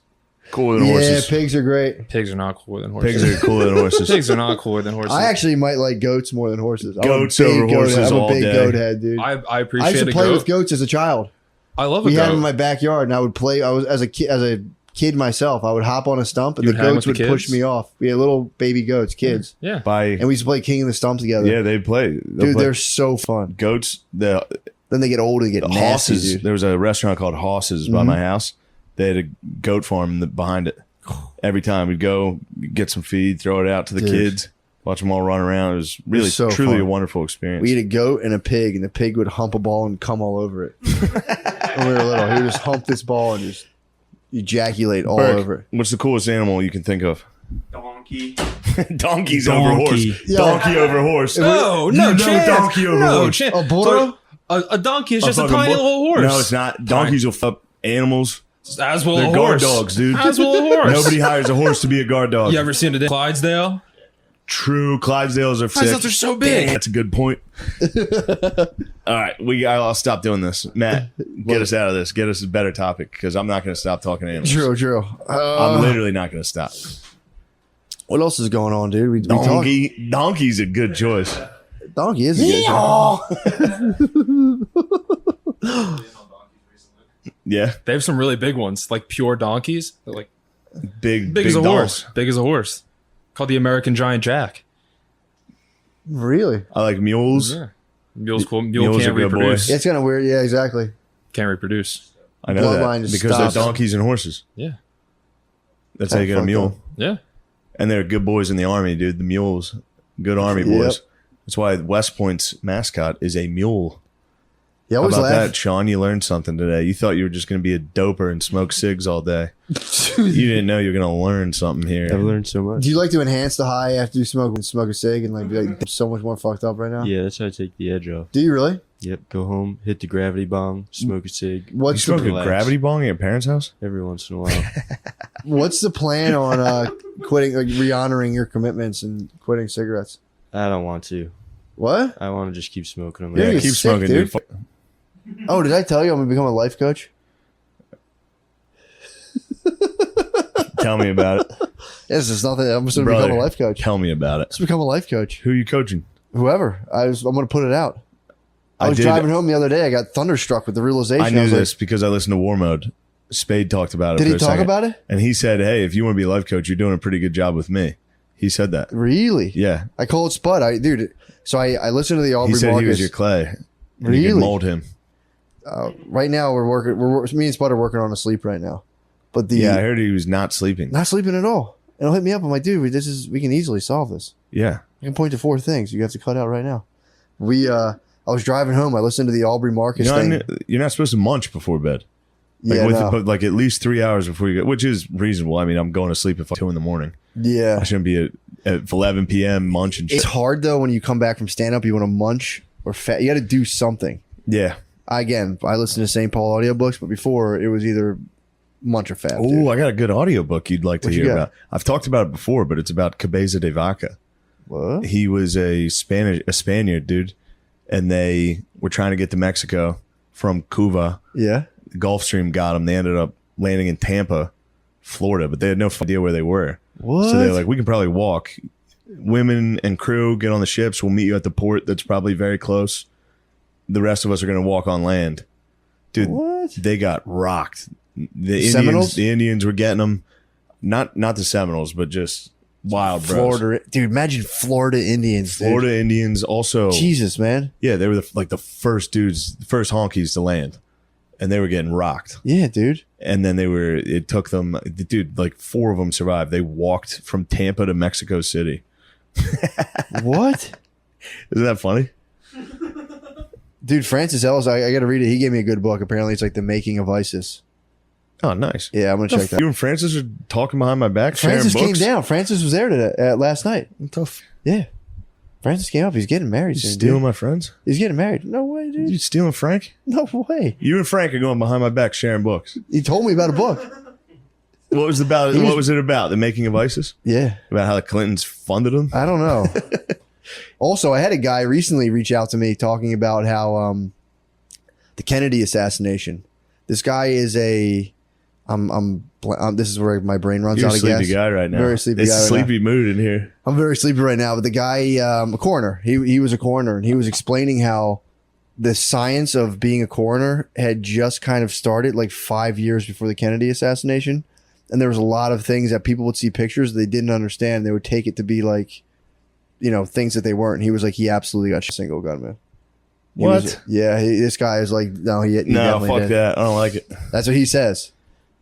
Speaker 2: cooler than
Speaker 1: Yeah,
Speaker 2: horses.
Speaker 1: pigs are great.
Speaker 4: Pigs are not cooler than horses.
Speaker 2: Pigs are cooler than horses.
Speaker 4: Pigs are not cooler than horses.
Speaker 1: I actually might like goats more than horses. I'm
Speaker 2: Goats
Speaker 1: a big
Speaker 2: over
Speaker 1: goat
Speaker 2: horses
Speaker 1: head. I'm a
Speaker 2: all
Speaker 1: big
Speaker 2: day.
Speaker 1: goat head, dude.
Speaker 4: I
Speaker 1: I
Speaker 4: appreciate
Speaker 1: used to
Speaker 4: a
Speaker 1: play
Speaker 4: goat.
Speaker 1: with goats as a child.
Speaker 4: I love a
Speaker 1: We had
Speaker 4: goat.
Speaker 1: them in my backyard, and I would play. I was as a kid myself. I would hop on a stump, and
Speaker 4: You
Speaker 1: the
Speaker 4: would hang
Speaker 1: goats
Speaker 4: with
Speaker 1: would
Speaker 4: the
Speaker 1: push
Speaker 4: kids?
Speaker 1: me off. We had little baby goats, kids,
Speaker 4: Yeah.
Speaker 1: and we used to play King of the Stump together.
Speaker 2: Yeah, they play. They'll
Speaker 1: dude,
Speaker 2: play.
Speaker 1: they're so fun.
Speaker 2: Goats. The
Speaker 1: Then they get old and get nasty,
Speaker 2: Hosses.
Speaker 1: dude. Mm-hmm.
Speaker 2: There was a restaurant called Hosses by my house. They had a goat farm behind it. Every time we'd go get some feed, throw it out to the
Speaker 1: Dude.
Speaker 2: kids, watch them all run around. It was really,
Speaker 1: so
Speaker 2: truly
Speaker 1: fun.
Speaker 2: a wonderful experience.
Speaker 1: We had a goat and a pig, and the pig would hump a ball and come all over it. When we were little, he would just hump this ball and just ejaculate all
Speaker 2: Burke,
Speaker 1: over it.
Speaker 2: what's the coolest animal you can think of?
Speaker 6: Donkey.
Speaker 2: Donkeys over horse.
Speaker 1: Yo.
Speaker 2: Donkey over horse.
Speaker 4: No,
Speaker 2: You
Speaker 4: no
Speaker 2: know
Speaker 4: chance.
Speaker 2: donkey over
Speaker 4: no
Speaker 2: horse.
Speaker 4: chance.
Speaker 1: A burro?
Speaker 4: A donkey is
Speaker 2: A
Speaker 4: just a
Speaker 2: fucking
Speaker 4: tiny
Speaker 2: bull-
Speaker 4: little horse.
Speaker 2: No, it's not. Donkeys will fuck animals.
Speaker 4: As will
Speaker 2: They're
Speaker 4: a
Speaker 2: guard
Speaker 4: horse.
Speaker 2: dogs, dude.
Speaker 4: As will a horse.
Speaker 2: Nobody hires a horse to be a guard dog.
Speaker 4: You ever seen a Clydesdale?
Speaker 2: True. Clydesdales are sick.
Speaker 4: Clydesdales are so big.
Speaker 2: Dang, that's a good point. All right, I'll stop doing this. Matt, get us out of this. Get us a better topic because I'm not going to stop talking animals.
Speaker 1: True.
Speaker 2: I'm literally not going to stop.
Speaker 1: What else is going on, dude? We talk.
Speaker 2: Donkey's a good choice.
Speaker 1: Donkey is a good choice.
Speaker 2: Yeah,
Speaker 4: They have some really big ones, like pure donkeys. They're like
Speaker 2: big
Speaker 4: big as a
Speaker 2: dogs.
Speaker 4: horse. Big as a horse. Called the American Giant Jack.
Speaker 1: Really?
Speaker 2: I like mules.
Speaker 4: Yeah. Mule's cool. Mule
Speaker 2: Mules
Speaker 4: can't
Speaker 2: are good
Speaker 4: reproduce.
Speaker 2: boys.
Speaker 1: It's kind of weird. Yeah, exactly.
Speaker 4: Can't reproduce.
Speaker 2: I know
Speaker 1: Bloodline
Speaker 2: that
Speaker 1: just
Speaker 2: because
Speaker 1: stops.
Speaker 2: they're donkeys and horses.
Speaker 4: Yeah.
Speaker 2: That's how you get a
Speaker 1: fucked
Speaker 2: mule.
Speaker 1: up.
Speaker 4: Yeah.
Speaker 2: And they're good boys in the army, dude. The mules, good army
Speaker 1: Yep.
Speaker 2: boys. That's why West Point's mascot is a mule.
Speaker 1: You
Speaker 2: How
Speaker 1: always
Speaker 2: about
Speaker 1: laugh.
Speaker 2: that, Sean? You learned something today. You thought you were just going to be a doper and smoke cigs all day. You didn't know you were going to learn something here.
Speaker 3: I've learned so much.
Speaker 1: Do you like to enhance the high after you smoke a cig and like be like so much more fucked up right now?
Speaker 3: Yeah, that's how I take the edge off.
Speaker 1: Do you really?
Speaker 3: Yep, go home, hit the gravity bong, smoke a cig
Speaker 2: You
Speaker 1: What's
Speaker 2: smoke a
Speaker 1: the
Speaker 3: relax.
Speaker 2: gravity bong at your parents' house?
Speaker 3: every once in a while.
Speaker 1: What's the plan on quitting, like re-honoring your commitments and quitting cigarettes?
Speaker 3: I don't want to.
Speaker 1: What?
Speaker 3: I want to just keep smoking them.
Speaker 1: Yeah,
Speaker 2: Yeah,
Speaker 1: you're
Speaker 2: keep
Speaker 1: sick,
Speaker 2: smoking,
Speaker 1: dude.
Speaker 2: dude.
Speaker 1: Oh, did I tell you I'm gonna become a life coach?
Speaker 2: Tell me about it.
Speaker 1: Yes, it's nothing. I'm just gonna
Speaker 2: Brother,
Speaker 1: become a life coach.
Speaker 2: Tell me about it.
Speaker 1: Just become a life coach.
Speaker 2: Who are you coaching?
Speaker 1: Whoever. I'm gonna put it out. I was
Speaker 2: did-
Speaker 1: driving home the other day. I got thunderstruck with the realization.
Speaker 2: I knew
Speaker 1: was
Speaker 2: this because I listened to War Mode. Spade talked about it.
Speaker 1: Did
Speaker 2: for
Speaker 1: he
Speaker 2: a
Speaker 1: talk
Speaker 2: second.
Speaker 1: about it?
Speaker 2: And he said, "Hey, if you want to be a life coach, you're doing a pretty good job with me." He said that.
Speaker 1: Really?
Speaker 2: Yeah.
Speaker 1: I called Spud. Dude. So I listened to the Aubrey
Speaker 2: He said
Speaker 1: Marcus.
Speaker 2: he was your clay. And you
Speaker 1: Really?
Speaker 2: could mold him.
Speaker 1: Right now we're working. Me and Spud are working on a sleep right now. But
Speaker 2: Yeah, I heard he was not sleeping.
Speaker 1: not sleeping at all. And he'll hit me up. I'm like, dude, we can easily solve this.
Speaker 2: Yeah.
Speaker 1: I can point to 4 things you have to cut out right now. I was driving home. I listened to the Aubrey Marcus
Speaker 2: You know,
Speaker 1: thing.
Speaker 2: you're not supposed to munch before bed. Like,
Speaker 1: Yeah, no.
Speaker 2: but like at least 3 hours before you go, which is reasonable. I mean, I'm going to sleep at 2 a.m.
Speaker 1: Yeah.
Speaker 2: I shouldn't be at 11 p.m. munching shit.
Speaker 1: It's hard though when you come back from stand up, you want to munch or fat. You got to do something.
Speaker 2: Yeah.
Speaker 1: I listen to St. Paul audiobooks, but before it was either munch or fat. dude.
Speaker 2: Oh, I got a good audiobook you'd like to
Speaker 1: What you
Speaker 2: hear
Speaker 1: got?
Speaker 2: about. I've talked about it before, but it's about Cabeza de Vaca.
Speaker 1: What?
Speaker 2: He was a Spaniard dude, and they were trying to get to Mexico from Cuba.
Speaker 1: Yeah.
Speaker 2: The Gulf Stream got them. They ended up landing in Tampa, Florida, but they had no idea where they were.
Speaker 1: What?
Speaker 2: So they're like, we can probably walk. Women and crew get on the ships. We'll meet you at the port that's probably very close. The rest of us are going to walk on land. Dude,
Speaker 1: What?
Speaker 2: they got rocked.
Speaker 1: Seminoles?
Speaker 2: The Indians were getting them. Not the Seminoles, but just wild bros.
Speaker 1: Florida, dude. Imagine Florida Indians. Dude.
Speaker 2: Florida Indians also.
Speaker 1: Jesus, man.
Speaker 2: Yeah, they were the first dudes, the first honkies to land. And they were getting rocked.
Speaker 1: Yeah, dude.
Speaker 2: And then it took them, dude, like 4 of them survived. They walked from Tampa to Mexico City.
Speaker 1: What?
Speaker 2: Isn't that funny?
Speaker 1: Dude, Francis Ellis, I got to read it. He gave me a good book. Apparently, it's like The Making of ISIS.
Speaker 2: Oh, nice.
Speaker 1: Yeah, I'm going to check that.
Speaker 2: You and Francis are talking behind my back,
Speaker 1: Francis
Speaker 2: sharing
Speaker 1: came
Speaker 2: books?
Speaker 1: down. Francis was there today, last night.
Speaker 2: Tough.
Speaker 1: Yeah. Francis came up. He's getting married
Speaker 2: You
Speaker 1: soon,
Speaker 2: stealing
Speaker 1: dude.
Speaker 2: my friends?
Speaker 1: He's getting married. No way, dude.
Speaker 2: You stealing Frank?
Speaker 1: No way.
Speaker 2: You and Frank are going behind my back sharing books.
Speaker 1: He told me about a book.
Speaker 2: What was it about? The Making of ISIS?
Speaker 1: Yeah.
Speaker 2: About how the Clintons funded them?
Speaker 1: I don't know. Also, I had a guy recently reach out to me talking about how the Kennedy assassination. This guy is this is where my brain runs
Speaker 2: You're
Speaker 1: out
Speaker 2: a
Speaker 1: of
Speaker 2: sleepy
Speaker 1: gas.
Speaker 2: guy right now.
Speaker 1: Very sleepy
Speaker 2: it's
Speaker 1: guy
Speaker 2: a
Speaker 1: right
Speaker 2: sleepy mood in here.
Speaker 1: I'm very sleepy right now, but the guy, a coroner, he was a coroner, and he was explaining how the science of being a coroner had just kind of started like 5 years before the Kennedy assassination. And there was a lot of things that people would see pictures they didn't understand. They would take it to be like, things that they weren't. And he was like, he absolutely got a single gunman.
Speaker 2: What?
Speaker 1: This guy is like, no, he
Speaker 2: No,
Speaker 1: definitely
Speaker 2: fuck
Speaker 1: did.
Speaker 2: that. I don't like it.
Speaker 1: That's what he says.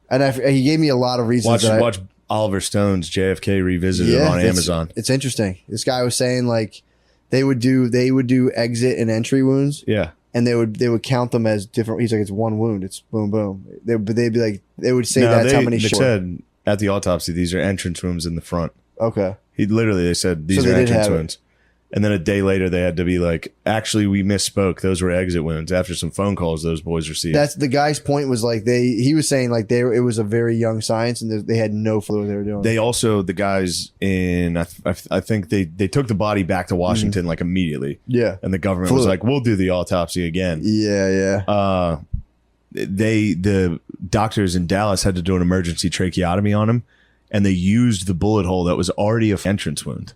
Speaker 1: And he gave me a lot of reasons.
Speaker 2: Watch Oliver Stone's JFK Revisited on Amazon.
Speaker 1: It's interesting. This guy was saying like they would do exit and entry wounds.
Speaker 2: Yeah.
Speaker 1: And they would count them as different. He's like, it's one wound. It's boom, boom. They'd be like, they would say that's how many
Speaker 2: They
Speaker 1: short.
Speaker 2: said at the autopsy, these are entrance wounds in the front.
Speaker 1: Okay.
Speaker 2: They said these
Speaker 1: So
Speaker 2: are
Speaker 1: they did
Speaker 2: entrance
Speaker 1: have it.
Speaker 2: wounds. And then a day later, they had to be like, actually, we misspoke. Those were exit wounds. After some phone calls those boys received.
Speaker 1: That's the guy's point was like he was saying like it was a very young science and they had no clue what they were doing.
Speaker 2: They also, the guys in, I think they took the body back to Washington like immediately.
Speaker 1: Yeah.
Speaker 2: And the government was like, we'll do the autopsy again.
Speaker 1: Yeah.
Speaker 2: The doctors in Dallas had to do an emergency tracheotomy on him, and they used the bullet hole that was already an entrance wound.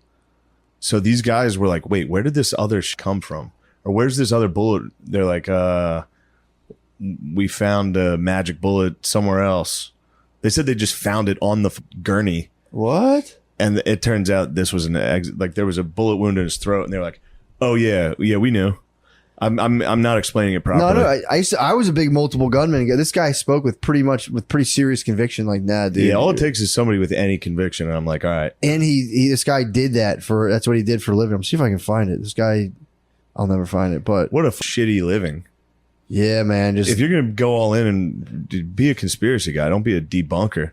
Speaker 2: So these guys were like, wait, where did this other come from? Or where's this other bullet? They're like, we found a magic bullet somewhere else. They said they just found it on the gurney.
Speaker 1: What?
Speaker 2: And it turns out this was an exit. Like there was a bullet wound in his throat, and they were like, "Oh yeah, we knew." I'm not explaining it properly.
Speaker 1: No. I was a big multiple gunman. This guy spoke with pretty serious conviction. Like, nah, dude.
Speaker 2: Yeah, all it takes is somebody with any conviction, and I'm like, all right.
Speaker 1: And this guy did that's what he did for a living. I'm see if I can find it. This guy, I'll never find it. But
Speaker 2: What a shitty living.
Speaker 1: yeah, man. Just
Speaker 2: If you're gonna go all in and be a conspiracy guy, don't be a debunker.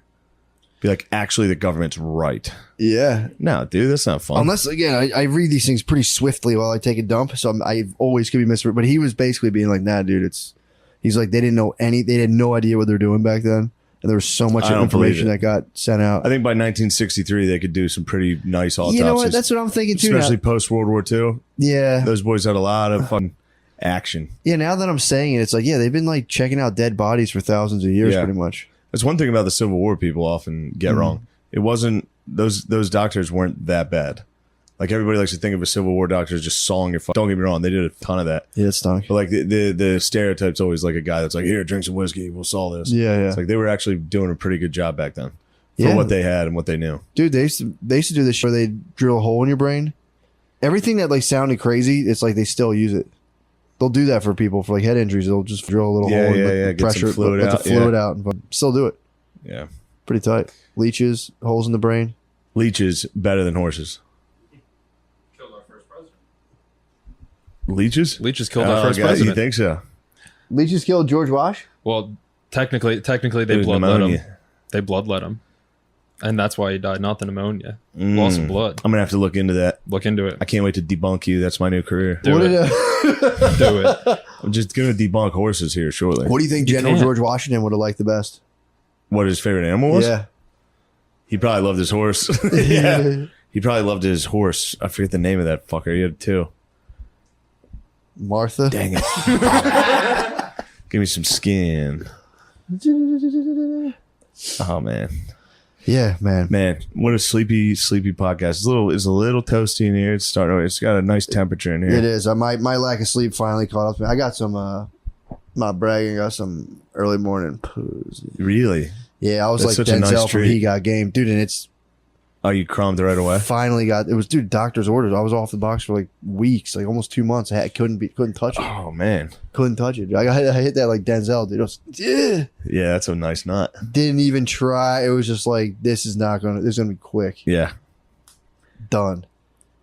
Speaker 2: Be like, actually, the government's right.
Speaker 1: yeah.
Speaker 2: No, dude, that's not fun.
Speaker 1: Unless again, I read these things pretty swiftly while I take a dump, so I always could be misread. But he was basically being like, "Nah, dude, he's like they didn't know they had no idea what they were doing back then, and there was so much
Speaker 2: I don't
Speaker 1: information
Speaker 2: believe
Speaker 1: that got sent out."
Speaker 2: I think by 1963, they could do some pretty nice autopsies.
Speaker 1: You know what? That's what I'm thinking too.
Speaker 2: Especially
Speaker 1: Now.
Speaker 2: post World War II.
Speaker 1: Yeah,
Speaker 2: Those boys had a lot of fun action.
Speaker 1: yeah. Now that I'm saying it, it's like they've been like checking out dead bodies for thousands of years,
Speaker 2: Yeah.
Speaker 1: pretty much.
Speaker 2: That's one thing about the Civil War people often get
Speaker 1: Mm-hmm.
Speaker 2: wrong. It wasn't those doctors weren't that bad. Like everybody likes to think of a Civil War doctor as just sawing your. Don't get me wrong, they did a ton of that.
Speaker 1: Yeah, it stunk.
Speaker 2: But like the stereotype's always like a guy that's like, here, drink some whiskey, we'll saw this.
Speaker 1: Yeah.
Speaker 2: It's like they were actually doing a pretty good job back then for
Speaker 1: Yeah.
Speaker 2: what they had and what they knew.
Speaker 1: Dude, they used to do this shit where they drill a hole in your brain. Everything that like sounded crazy, it's like they still use it. They'll do that for people for like head injuries. They'll just drill a little hole and let
Speaker 2: Get some
Speaker 1: pressure
Speaker 2: fluid
Speaker 1: let
Speaker 2: out.
Speaker 1: the fluid out and still do it.
Speaker 2: Yeah.
Speaker 1: Pretty tight. Leeches, holes in the brain.
Speaker 2: Leeches better than horses.
Speaker 4: Killed our first president.
Speaker 2: Leeches?
Speaker 4: Leeches killed our first
Speaker 2: You
Speaker 4: president.
Speaker 2: think so?
Speaker 1: Leeches killed George Wash?
Speaker 4: Well, technically,
Speaker 2: It
Speaker 4: they
Speaker 2: was
Speaker 4: bloodlet him.
Speaker 2: pneumonia.
Speaker 4: They bloodlet him, and that's why he died. Not the pneumonia, loss of blood.
Speaker 2: I'm gonna have to look into that.
Speaker 4: Look into it.
Speaker 2: I can't wait to debunk you. That's my new career.
Speaker 4: Do it. Do it.
Speaker 2: I'm just gonna debunk horses here shortly.
Speaker 1: What do you think General
Speaker 4: can't.
Speaker 1: George Washington would have liked the best?
Speaker 2: What his favorite animal was?
Speaker 1: Yeah.
Speaker 2: He probably loved his horse. Yeah. He probably loved his horse. I forget the name of that fucker. He had two.
Speaker 1: Martha.
Speaker 2: Dang it. Give me some skin. Oh man.
Speaker 1: Yeah, man.
Speaker 2: Man, what a sleepy podcast. It's a little toasty in here. It's got a nice temperature in here.
Speaker 1: It is. My lack of sleep finally caught up to me. I got some not bragging, I got some early morning pussy.
Speaker 2: Really?
Speaker 1: Yeah, I was
Speaker 2: That's
Speaker 1: like
Speaker 2: such a
Speaker 1: Denzel
Speaker 2: nice
Speaker 1: from
Speaker 2: treat.
Speaker 1: He Got Game. Dude, and it's
Speaker 2: Oh, you crumbed it right away?
Speaker 1: finally got it was doctor's orders. I was off the box for like weeks, like almost 2 months. I couldn't touch it.
Speaker 2: Oh man.
Speaker 1: Couldn't touch it. I hit that like Denzel, dude. I was,
Speaker 2: Yeah, that's a nice nut.
Speaker 1: didn't even try. It was just like this is gonna be quick.
Speaker 2: Yeah.
Speaker 1: Done.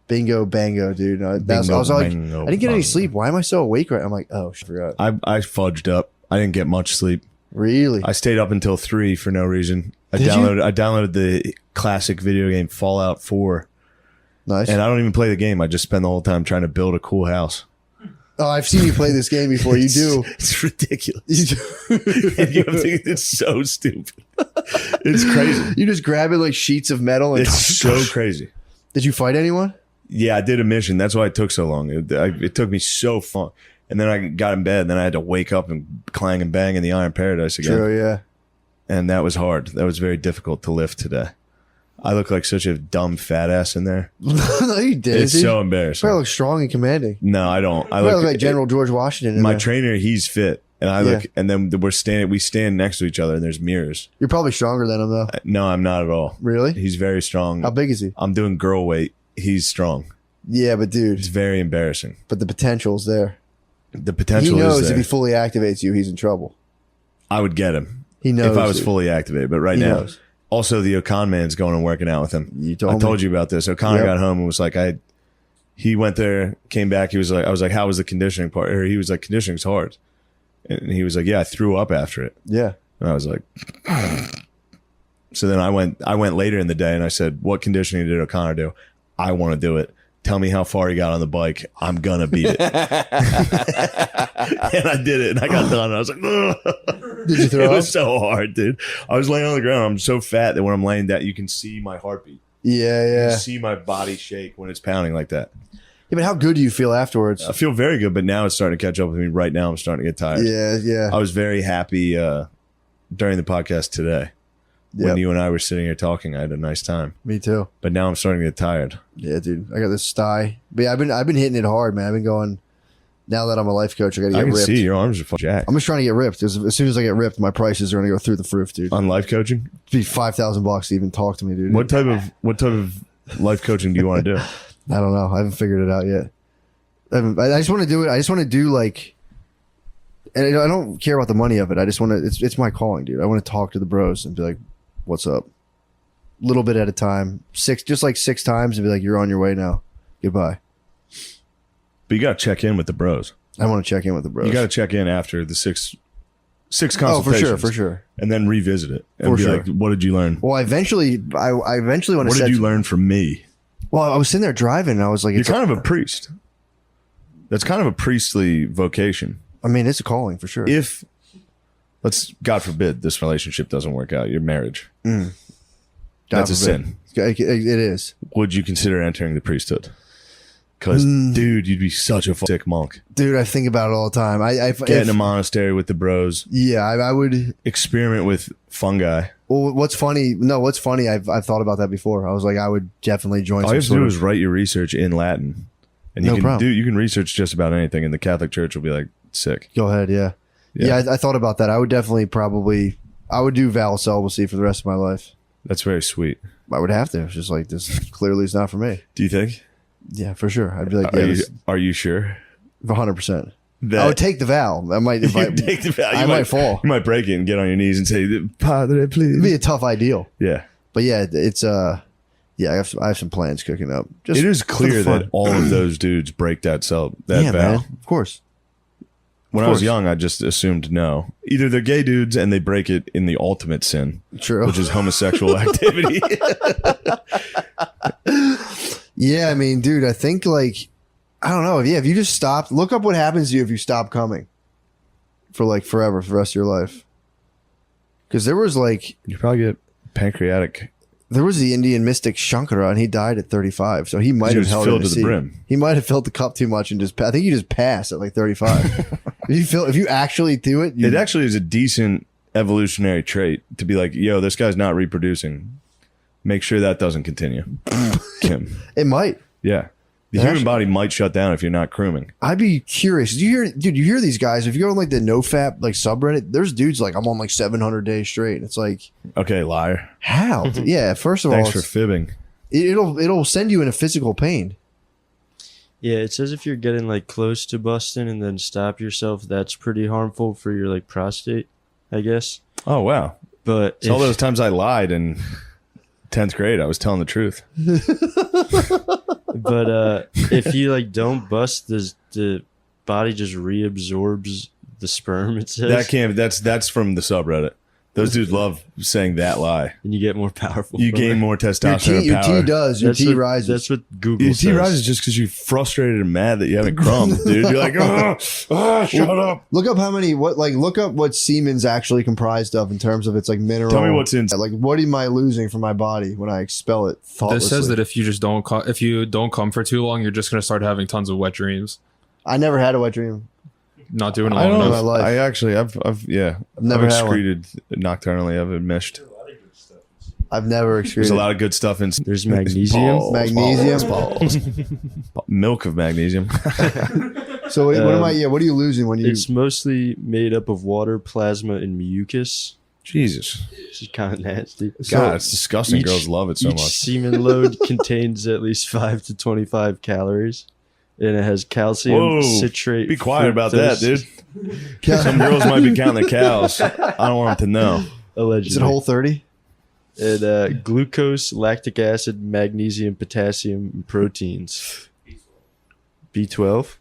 Speaker 1: Bingo bango, dude. I was like, I didn't get any sleep. Why am I so awake right now? I'm like, oh, I forgot.
Speaker 2: I fudged up. I didn't get much sleep.
Speaker 1: Really?
Speaker 2: I stayed up until 3 for no reason. I
Speaker 1: Did you?
Speaker 2: downloaded the classic video game Fallout 4.
Speaker 1: Nice.
Speaker 2: And I don't even play the game. I just spend the whole time trying to build a cool house.
Speaker 1: Oh, I've seen you play this game before. You do.
Speaker 2: It's ridiculous.
Speaker 1: You do.
Speaker 2: And you have to, it's so stupid. It's crazy.
Speaker 1: You just grab it like sheets of metal. And
Speaker 2: It's so crazy.
Speaker 1: Did you fight anyone?
Speaker 2: Yeah, I did a mission. That's why it took so long. It took me so far. And then I got in bed. And then I had to wake up and clang and bang in the Iron Paradise again.
Speaker 1: True, yeah.
Speaker 2: And that was hard. That was very difficult to lift today. I look like such a dumb fat ass in there.
Speaker 1: No, you did.
Speaker 2: It's so embarrassing.
Speaker 1: You look strong and commanding.
Speaker 2: No, I don't. I
Speaker 1: You look
Speaker 2: look
Speaker 1: like General George Washington.
Speaker 2: My
Speaker 1: there.
Speaker 2: trainer, he's fit. And I look, and then we stand next to each other and there's mirrors.
Speaker 1: You're probably stronger than him, though.
Speaker 2: No, I'm not at all.
Speaker 1: Really?
Speaker 2: He's very strong.
Speaker 1: How big is he?
Speaker 2: I'm doing girl weight. He's strong.
Speaker 1: Yeah, but dude,
Speaker 2: It's very embarrassing.
Speaker 1: but the potential's there.
Speaker 2: The
Speaker 1: He
Speaker 2: potential
Speaker 1: knows
Speaker 2: is
Speaker 1: if
Speaker 2: there.
Speaker 1: he fully activates you, he's in trouble.
Speaker 2: I would get him
Speaker 1: He knows.
Speaker 2: if I was
Speaker 1: dude.
Speaker 2: fully activated. But right
Speaker 1: He
Speaker 2: now,
Speaker 1: knows.
Speaker 2: also the Okan man's going and working out with him.
Speaker 1: You told
Speaker 2: I
Speaker 1: me.
Speaker 2: told you about this. O'Connor
Speaker 1: Yep.
Speaker 2: got home and was like, he went there, came back. He was like, I was like, how was the conditioning part? Or he was like, conditioning's hard. And he was like, yeah, I threw up after it.
Speaker 1: Yeah.
Speaker 2: And I was like, so then I went later in the day and I said, what conditioning did O'Connor do? I want to do it. Tell me how far he got on the bike. I'm going to beat it. And I did it and I got done. And I was like, ugh.
Speaker 1: Did you throw
Speaker 2: It
Speaker 1: up?
Speaker 2: was so hard, dude. I was laying on the ground. I'm so fat that when I'm laying down, you can see my heartbeat.
Speaker 1: Yeah,
Speaker 2: You
Speaker 1: yeah.
Speaker 2: can see my body shake when it's pounding like that.
Speaker 1: Yeah, but how good do you feel afterwards?
Speaker 2: I feel very good, but now it's starting to catch up with me. Right now, I'm starting to get tired.
Speaker 1: Yeah, yeah.
Speaker 2: I was very happy during the podcast today. When
Speaker 1: Yep.
Speaker 2: you and I were sitting here talking, I had a nice time.
Speaker 1: Me too.
Speaker 2: But now I'm starting to get tired.
Speaker 1: Yeah, dude. I got this sty. But yeah, I've been hitting it hard, man. I've been going. Now that I'm a life coach, I got to
Speaker 2: I
Speaker 1: get
Speaker 2: can
Speaker 1: ripped.
Speaker 2: see your arms are full jacked.
Speaker 1: I'm just trying to get ripped. As soon as I get ripped, my prices are going to go through the roof, dude.
Speaker 2: On life coaching?
Speaker 1: It'd be $5,000 to even talk to me, dude.
Speaker 2: What type of life coaching do you want to do?
Speaker 1: I don't know. I haven't figured it out yet. I just want to do it. I just want to do like, and I don't care about the money of it. I just want to. It's my calling, dude. I want to talk to the bros and be like, "What's up?" Little bit at a time, just like 6 times, and be like, "You're on your way now. Goodbye."
Speaker 2: But you got to check in with the bros.
Speaker 1: I want to check in with the bros.
Speaker 2: You got to check in after the six
Speaker 1: Oh,
Speaker 2: consultations.
Speaker 1: for sure.
Speaker 2: And then revisit it. And
Speaker 1: For
Speaker 2: be
Speaker 1: sure.
Speaker 2: like, what did you learn?
Speaker 1: Well, I eventually want to.
Speaker 2: What did you learn from me?
Speaker 1: Well, I was sitting there driving, and I was like,
Speaker 2: You're
Speaker 1: it's
Speaker 2: kind of a priest. That's kind of a priestly vocation.
Speaker 1: I mean, it's a calling for sure.
Speaker 2: If, God forbid, this relationship doesn't work out, your marriage,
Speaker 1: God
Speaker 2: that's a
Speaker 1: forbid.
Speaker 2: sin.
Speaker 1: It is,
Speaker 2: Would you consider entering the priesthood? Because, dude, you'd be such a sick monk.
Speaker 1: dude. I think about it all the time.
Speaker 2: Get in a monastery with the bros.
Speaker 1: Yeah, I would.
Speaker 2: Experiment with fungi.
Speaker 1: Well, what's funny? No, what's funny? I've thought about that before. I was like, I would definitely join.
Speaker 2: All you have to do is write your research in Latin, and
Speaker 1: No problem.
Speaker 2: you can research just about anything, and the Catholic Church will be like sick.
Speaker 1: Go ahead. Yeah,
Speaker 2: Yeah.
Speaker 1: I thought about that. I would definitely I would do vow celibacy for the rest of my life.
Speaker 2: That's very sweet.
Speaker 1: I would have to. It's just like this. Clearly, is not for me.
Speaker 2: Do you think?
Speaker 1: Yeah, for sure. I'd be like,
Speaker 2: Are you sure?
Speaker 1: 100%.
Speaker 2: That
Speaker 1: I would take the vow. I might. If I,
Speaker 2: take the vow.
Speaker 1: I might fall.
Speaker 2: You might break it and get on your knees and say, "Padre, please."
Speaker 1: It'd be a tough ideal.
Speaker 2: Yeah.
Speaker 1: But yeah, it's yeah, I have some plans cooking up. Just
Speaker 2: It is
Speaker 1: for the
Speaker 2: clear
Speaker 1: fun.
Speaker 2: that all of those dudes break that vow.
Speaker 1: man, of course.
Speaker 2: When
Speaker 1: Of
Speaker 2: I was
Speaker 1: course.
Speaker 2: young, I just assumed no. Either they're gay dudes and they break it in the ultimate sin,
Speaker 1: True.
Speaker 2: which is homosexual activity.
Speaker 1: Yeah, I mean, dude, I think like I don't know. If you just stop, look up what happens to you if you stop coming for like forever, for the rest of your life. Because there was
Speaker 2: You probably get pancreatic.
Speaker 1: the Indian mystic Shankara, and he died at 35. So he might
Speaker 2: He
Speaker 1: have
Speaker 2: was
Speaker 1: held
Speaker 2: filled
Speaker 1: it
Speaker 2: to the brim.
Speaker 1: He might have filled the cup too much and I think he just passed at like 35. If you actually do it,
Speaker 2: It actually is a decent evolutionary trait to be like, yo, this guy's not reproducing. Make sure that doesn't continue. Kim.
Speaker 1: it might.
Speaker 2: Yeah. The human body might shut down if you're not grooming.
Speaker 1: I'd be curious. You hear these guys, if you go on like the NoFap like subreddit, there's dudes like, I'm on like 700 days straight. It's like,
Speaker 2: Okay, liar.
Speaker 1: how? Yeah, first of
Speaker 2: Thanks
Speaker 1: all,
Speaker 2: for fibbing.
Speaker 1: it'll send you into physical pain.
Speaker 3: Yeah, it says if you're getting like close to busting and then stop yourself, that's pretty harmful for your like prostate, I guess.
Speaker 2: Oh, wow.
Speaker 3: But
Speaker 2: So all those times I lied in 10th grade, I was telling the truth.
Speaker 3: but if you like don't bust, the body just reabsorbs the sperm. It says
Speaker 2: That's from the subreddit. Those dudes love saying that lie.
Speaker 3: and you get more powerful.
Speaker 2: You
Speaker 3: from
Speaker 2: gain
Speaker 3: it.
Speaker 2: more testosterone
Speaker 1: Your
Speaker 2: power.
Speaker 1: T does. Your T rises.
Speaker 3: That's what Google
Speaker 2: Your
Speaker 3: says.
Speaker 2: T rises just because you're frustrated and mad that you haven't crumbed, dude. You're like, shut up.
Speaker 1: Look up look up what semen's actually comprised of in terms of its like mineral.
Speaker 2: Tell me what's in.
Speaker 1: like what am I losing from my body when I expel it thoughtlessly?
Speaker 4: This says that if you just don't come for too long, you're just gonna start having tons of wet dreams.
Speaker 1: I never had a wet dream.
Speaker 4: Not doing it
Speaker 2: I
Speaker 4: long
Speaker 2: don't
Speaker 1: my
Speaker 4: enough.
Speaker 1: life.
Speaker 2: I actually, I've
Speaker 1: never had one.
Speaker 2: excreted nocturnally. I've enmeshed.
Speaker 1: I've never
Speaker 2: There's
Speaker 1: experienced
Speaker 2: a lot of good stuff in.
Speaker 3: There's magnesium.
Speaker 2: Balls,
Speaker 1: Magnesium?
Speaker 2: balls. Milk of magnesium.
Speaker 1: So what am I? What are you losing when you?
Speaker 3: It's mostly made up of water, plasma, and mucus.
Speaker 2: Jesus,
Speaker 3: Which is kind of nasty.
Speaker 2: God, it's disgusting.
Speaker 3: each-
Speaker 2: Girls love it so
Speaker 3: Each
Speaker 2: much.
Speaker 3: semen load contains at least 5 to 25 calories, and it has calcium,
Speaker 2: Whoa,
Speaker 3: citrate.
Speaker 2: be quiet about that,
Speaker 3: fructose,
Speaker 2: dude. Some girls might be counting the cows. I don't want them to know.
Speaker 3: Allegedly.
Speaker 1: Is it Whole30?
Speaker 3: And glucose, lactic acid, magnesium, potassium, and proteins. B12,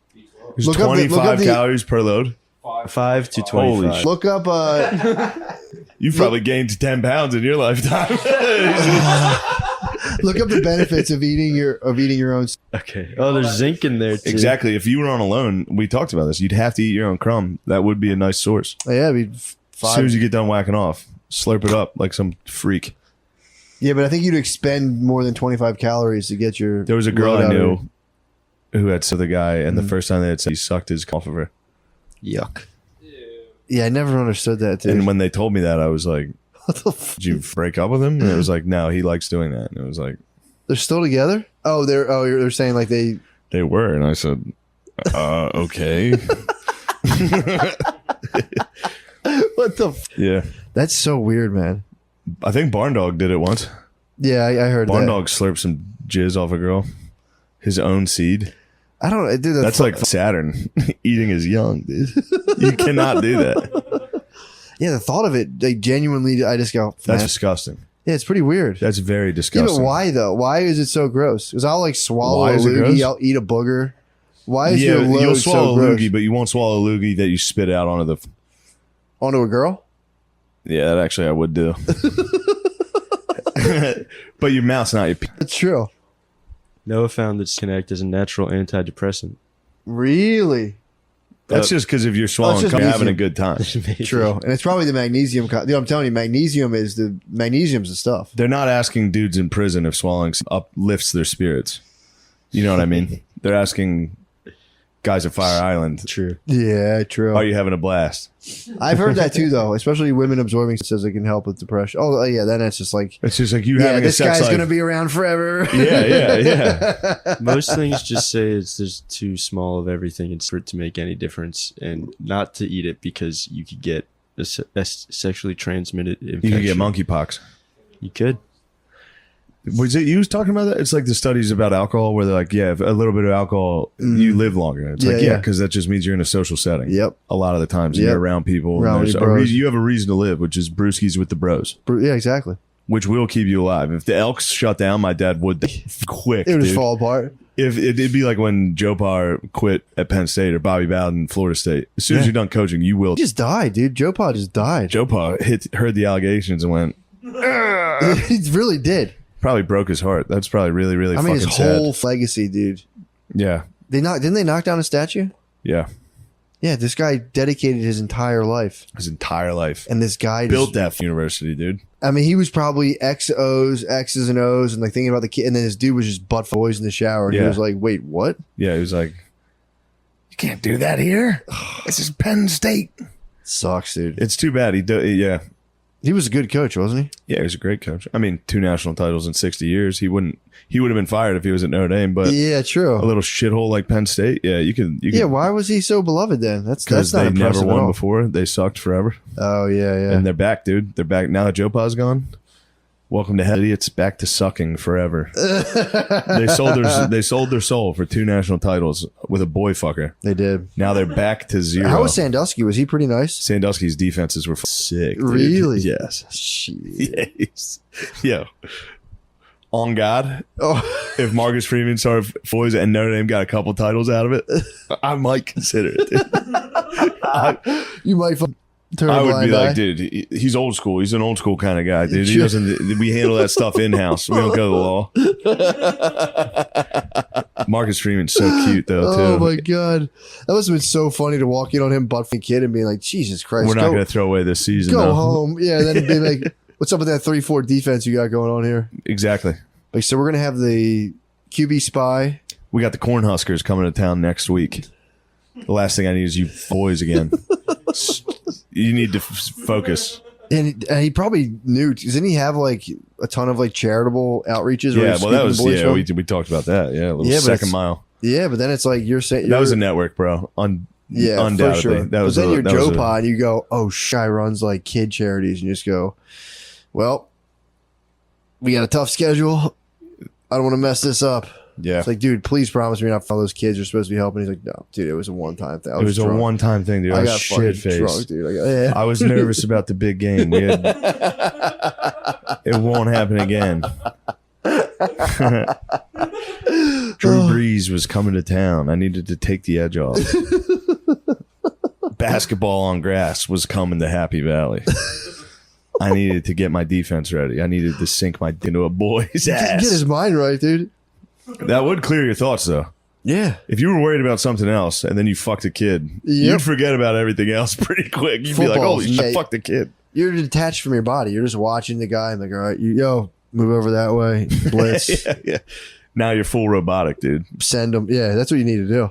Speaker 2: There's
Speaker 1: Look up the-
Speaker 2: 25
Speaker 1: the-
Speaker 2: calories per load.
Speaker 3: 5 to
Speaker 2: Holy
Speaker 3: 25.
Speaker 2: shit.
Speaker 1: Look up.
Speaker 2: You've probably gained 10 pounds in your lifetime.
Speaker 1: Look up the benefits of eating your own.
Speaker 3: Okay. Oh, there's zinc in there too.
Speaker 2: Exactly. If you were on a loan, we talked about this. You'd have to eat your own crumb. That would be a nice source.
Speaker 1: Yeah, it'd be
Speaker 2: As soon as you get done whacking off, slurp it up like some freak.
Speaker 1: Yeah, but I think you'd expend more than 25 calories to get your.
Speaker 2: There was a girl
Speaker 1: load
Speaker 2: I
Speaker 1: out of
Speaker 2: knew who had the guy, and the
Speaker 1: Mm-hmm.
Speaker 2: first time they had sex, he sucked his cough of her.
Speaker 3: Yuck.
Speaker 1: Yeah, I never understood that, dude.
Speaker 2: And when they told me that, I was like,
Speaker 1: What the f-
Speaker 2: "Did you break up with him?" And it was like, "No, he likes doing that." And it was like,
Speaker 1: They're still together? Oh, they're saying like they.
Speaker 2: "They were," and I said, "Okay."
Speaker 1: What the? F-
Speaker 2: Yeah,
Speaker 1: That's so weird, man.
Speaker 2: I think Barn Dog did it once.
Speaker 1: Yeah, I heard
Speaker 2: Barn
Speaker 1: that.
Speaker 2: Dog slurped some jizz off a girl, his own seed.
Speaker 1: I don't know, dude.
Speaker 2: That's like Saturn eating his young, dude. You cannot do that.
Speaker 1: yeah. The thought of it, like genuinely, I just go.
Speaker 2: That's
Speaker 1: "Man."
Speaker 2: disgusting.
Speaker 1: Yeah, it's pretty weird.
Speaker 2: That's very
Speaker 1: Yeah,
Speaker 2: disgusting.
Speaker 1: but why though? Why is it so gross? Because I'll like swallow
Speaker 2: Why
Speaker 1: a
Speaker 2: is it
Speaker 1: loogie,
Speaker 2: gross?
Speaker 1: I'll eat a booger. Why is
Speaker 2: Yeah,
Speaker 1: your load
Speaker 2: you'll swallow
Speaker 1: so
Speaker 2: a
Speaker 1: gross?
Speaker 2: loogie, but you won't swallow a loogie that you spit out onto the.
Speaker 1: Onto a girl?
Speaker 2: Yeah, that actually I would do. But your mouth's not your.
Speaker 1: That's true.
Speaker 3: Noah found that Connect is a natural antidepressant.
Speaker 1: Really
Speaker 2: That's just because if you're swallowing,
Speaker 1: just
Speaker 2: cum, you're having a
Speaker 1: magnesium.
Speaker 2: good time.
Speaker 1: true, and it's probably the magnesium. I'm telling you, magnesium's the stuff.
Speaker 2: They're not asking dudes in prison if swallowing uplifts their spirits. You know what I mean? They're asking guys at Fire Island,
Speaker 3: True.
Speaker 1: Yeah, true.
Speaker 2: "Are you having a blast?"
Speaker 1: I've heard that too, though. Especially women absorbing says it can help with depression. Oh, yeah, then it's just like,
Speaker 2: It's just like you
Speaker 1: yeah,
Speaker 2: having a
Speaker 1: this
Speaker 2: sex
Speaker 1: guy's
Speaker 2: life.
Speaker 1: gonna be around forever.
Speaker 2: Yeah.
Speaker 3: Most things just say there's too small of everything and for it to make any difference, and not to eat it because you could get a sexually transmitted infection.
Speaker 2: You can get monkeypox.
Speaker 3: You could.
Speaker 2: Was it you was talking about that? It's like the studies about alcohol where they're like, yeah, if a little bit of alcohol, you live longer. It's like,
Speaker 1: Yeah,
Speaker 2: yeah,
Speaker 1: yeah.
Speaker 2: because that just means you're in a social setting.
Speaker 1: Yep.
Speaker 2: A lot of the times and
Speaker 1: Yep.
Speaker 2: you're around people. And
Speaker 1: Around
Speaker 2: there's
Speaker 1: your
Speaker 2: a
Speaker 1: bros.
Speaker 2: reason, you have a reason to live, which is brewskis with the bros,
Speaker 1: Yeah, exactly.
Speaker 2: which will keep you alive. If the Elks shut down, my dad would quick.
Speaker 1: It would just
Speaker 2: dude.
Speaker 1: fall apart.
Speaker 2: If it'd be like when Joe Parr quit at Penn State or Bobby Bowden, Florida State. As soon as
Speaker 1: Yeah.
Speaker 2: you're done coaching, you will.
Speaker 1: He just died, dude. Joe Pod just died.
Speaker 2: Joe Parr heard the allegations and went,
Speaker 1: he really did.
Speaker 2: probably broke his heart. That's probably really, really
Speaker 1: I mean,
Speaker 2: fucking
Speaker 1: his
Speaker 2: sad.
Speaker 1: whole legacy, dude.
Speaker 2: Yeah.
Speaker 1: Didn't they knock down a statue?
Speaker 2: Yeah.
Speaker 1: Yeah, this guy dedicated his entire life,
Speaker 2: His entire life.
Speaker 1: and this guy
Speaker 2: Built that university, dude.
Speaker 1: I mean, he was probably X's and O's, and like thinking about the kid. And then this dude was just butt boys in the shower, and he
Speaker 2: Yeah.
Speaker 1: was like, "Wait, what?"
Speaker 2: Yeah, he was like, You can't do that here. This is Penn State.
Speaker 1: Sucks, dude.
Speaker 2: It's too bad.
Speaker 1: He was a good coach, wasn't he?
Speaker 2: Yeah, he was a great coach. I mean, 2 national titles in 60 years. He would have been fired if he was at Notre Dame, but
Speaker 1: Yeah, true.
Speaker 2: a little shithole like Penn State, yeah, you can.
Speaker 1: Yeah, why was he so beloved then? That's
Speaker 2: Because
Speaker 1: not
Speaker 2: they
Speaker 1: impressive
Speaker 2: never
Speaker 1: at
Speaker 2: won
Speaker 1: all.
Speaker 2: before. They sucked forever.
Speaker 1: Oh yeah.
Speaker 2: And they're back, dude. They're back now that Joe Pa's gone. Welcome to hell, idiots. Back to sucking forever. They sold their soul for 2 national titles with a boy fucker.
Speaker 1: They did.
Speaker 2: Now they're back to 0.
Speaker 1: How was Sandusky? Was he pretty nice?
Speaker 2: Sandusky's defenses were sick. Dude.
Speaker 1: Really?
Speaker 2: Yes.
Speaker 1: Shit.
Speaker 2: Yeah. On God,
Speaker 1: Oh,
Speaker 2: if Marcus Freeman started boys and Notre Dame got a couple titles out of it, I might consider it. Dude.
Speaker 1: you might turn
Speaker 2: I
Speaker 1: a
Speaker 2: would
Speaker 1: blind
Speaker 2: be
Speaker 1: eye.
Speaker 2: like, dude, he's old school. He's an old school kind of guy, dude. He doesn't. We handle that stuff in house. We don't go to the law. Marcus Freeman's so cute though.
Speaker 1: Oh
Speaker 2: too.
Speaker 1: my god, that must have been so funny to walk in on him butt kid and being like, Jesus Christ,
Speaker 2: We're not going to throw away this season.
Speaker 1: go
Speaker 2: though.
Speaker 1: home. Yeah, then it'd be like, what's up with that 3-4 defense you got going on here?
Speaker 2: Exactly.
Speaker 1: Like, so we're gonna have the QB spy.
Speaker 2: We got the Cornhuskers coming to town next week. The last thing I need is you boys again. You need to focus.
Speaker 1: And he probably knew. Doesn't he have like a ton of like charitable outreaches? where
Speaker 2: Yeah,
Speaker 1: he's
Speaker 2: well, that
Speaker 1: scooping
Speaker 2: was
Speaker 1: the boys from?
Speaker 2: we talked about that. Yeah, a little
Speaker 1: Yeah, but
Speaker 2: second
Speaker 1: it's-
Speaker 2: mile.
Speaker 1: Yeah, but then it's like you're saying
Speaker 2: That was a network, bro.
Speaker 1: yeah,
Speaker 2: Undoubtedly.
Speaker 1: for sure.
Speaker 2: That was
Speaker 1: but then you're
Speaker 2: that was
Speaker 1: Joe Pa and you go, oh, Shy runs like kid charities, and you just go, well, we got a tough schedule. I don't want to mess this up.
Speaker 2: Yeah.
Speaker 1: It's like, dude, please promise me not all those kids are supposed to be helping. He's like, no, dude, it was a one-time thing.
Speaker 2: It was a one-time thing, dude. I
Speaker 1: I
Speaker 2: was
Speaker 1: got fucking
Speaker 2: shit-faced.
Speaker 1: drunk, dude.
Speaker 2: I was nervous about the big game. It won't happen again. Drew Brees was coming to town. I needed to take the edge off. Basketball on grass was coming to Happy Valley. I needed to get my defense ready. I needed to sink my into a boy's
Speaker 1: Get
Speaker 2: ass.
Speaker 1: his mind right, dude.
Speaker 2: That would clear your thoughts, though.
Speaker 1: Yeah.
Speaker 2: If you were worried about something else and then you fucked a kid, you'd forget about everything else pretty quick. You'd be like,
Speaker 1: Football,
Speaker 2: holy shit,
Speaker 1: yeah.
Speaker 2: fuck the kid.
Speaker 1: You're detached from your body. You're just watching the guy and like, all right, yo, move over that way. Blitz.
Speaker 2: Yeah. Now you're full robotic, dude.
Speaker 1: Send them. Yeah, that's what you need to do.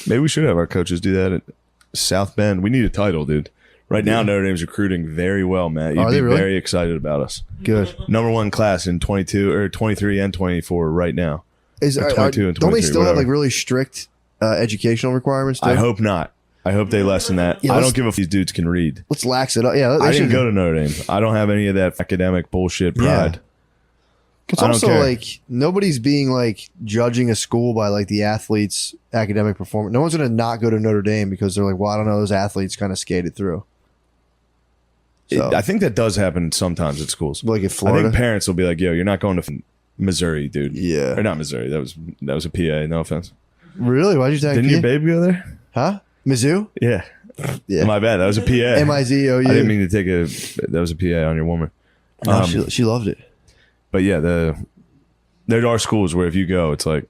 Speaker 2: Maybe we should have our coaches do that at South Bend. We need a title, dude. Right now, Notre Dame's recruiting very well, Matt. You'd
Speaker 1: Are
Speaker 2: be
Speaker 1: they really?
Speaker 2: very excited about us.
Speaker 1: Good.
Speaker 2: Number 1 class in 22 or 23 and 24 right now.
Speaker 1: Is,
Speaker 2: Or 22 and
Speaker 1: don't they
Speaker 2: 23,
Speaker 1: still have
Speaker 2: whatever.
Speaker 1: like really strict educational requirements? Too?
Speaker 2: I hope not. I hope they lessen that.
Speaker 1: Yeah,
Speaker 2: I
Speaker 1: let's-
Speaker 2: don't give a f- these dudes can read.
Speaker 1: Let's lax it up. Yeah, they
Speaker 2: I didn't
Speaker 1: should-
Speaker 2: go to Notre Dame. I don't have any of that academic bullshit pride.
Speaker 1: It's
Speaker 2: I don't
Speaker 1: also
Speaker 2: care.
Speaker 1: like nobody's being like judging a school by like the athletes' academic performance. No one's going to not go to Notre Dame because they're like, well, I don't know, those athletes kind of skated through. So,
Speaker 2: I think that does happen sometimes at schools.
Speaker 1: like in
Speaker 2: I
Speaker 1: Florida.
Speaker 2: think parents will be like, yo, you're not going to Missouri, dude.
Speaker 1: Yeah.
Speaker 2: Or not Missouri. That was a PA. No offense.
Speaker 1: Really? Why'd you take
Speaker 2: Didn't your babe go there?
Speaker 1: Huh? Mizzou?
Speaker 2: Yeah.
Speaker 1: Yeah.
Speaker 2: My bad. That was a PA.
Speaker 1: MIZOU.
Speaker 2: I didn't mean to take that was a PA on your woman.
Speaker 1: No, she loved it.
Speaker 2: But yeah, there are schools where if you go, it's like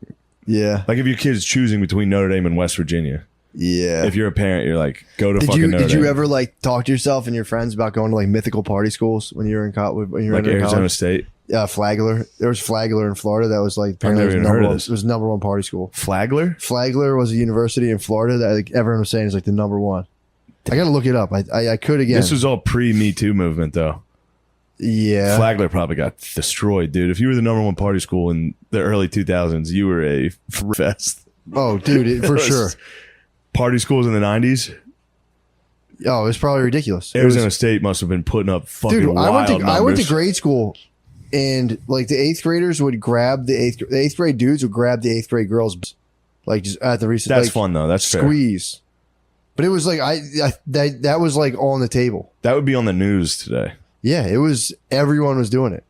Speaker 1: Yeah.
Speaker 2: if your kid's choosing between Notre Dame and West Virginia.
Speaker 1: Yeah.
Speaker 2: If you're a parent, you're like, go to
Speaker 1: Did
Speaker 2: fucking
Speaker 1: you
Speaker 2: Notre
Speaker 1: did
Speaker 2: Dame.
Speaker 1: you ever like talk to yourself and your friends about going to like mythical party schools when you were in college? When you were
Speaker 2: like
Speaker 1: in
Speaker 2: Arizona
Speaker 1: college?
Speaker 2: State?
Speaker 1: Flagler. There was Flagler in Florida. That was like apparently
Speaker 2: never
Speaker 1: it was
Speaker 2: even heard of
Speaker 1: number one.
Speaker 2: this.
Speaker 1: It was number one party school.
Speaker 2: Flagler?
Speaker 1: Flagler was a university in Florida that like everyone was saying is like the number one. I got to look it up. I could again.
Speaker 2: This was all pre-Me Too movement, though.
Speaker 1: yeah.
Speaker 2: Flagler probably got destroyed, dude. If you were the number one party school in the early 2000s, you were a fest.
Speaker 1: Oh, dude, for sure.
Speaker 2: Party schools in the 90s,
Speaker 1: Oh, it was probably ridiculous. It
Speaker 2: Arizona
Speaker 1: was-
Speaker 2: State must have been putting up fucking
Speaker 1: dude,
Speaker 2: wild
Speaker 1: I went to
Speaker 2: numbers.
Speaker 1: grade school, and like the eighth graders would grab the eighth grade dudes would grab the eighth grade girls, like just at the recess.
Speaker 2: That's
Speaker 1: like,
Speaker 2: fun, though. That's fair.
Speaker 1: squeeze. But it was like that was like on the table.
Speaker 2: That would be on the news today.
Speaker 1: Yeah, it was. Everyone was doing it.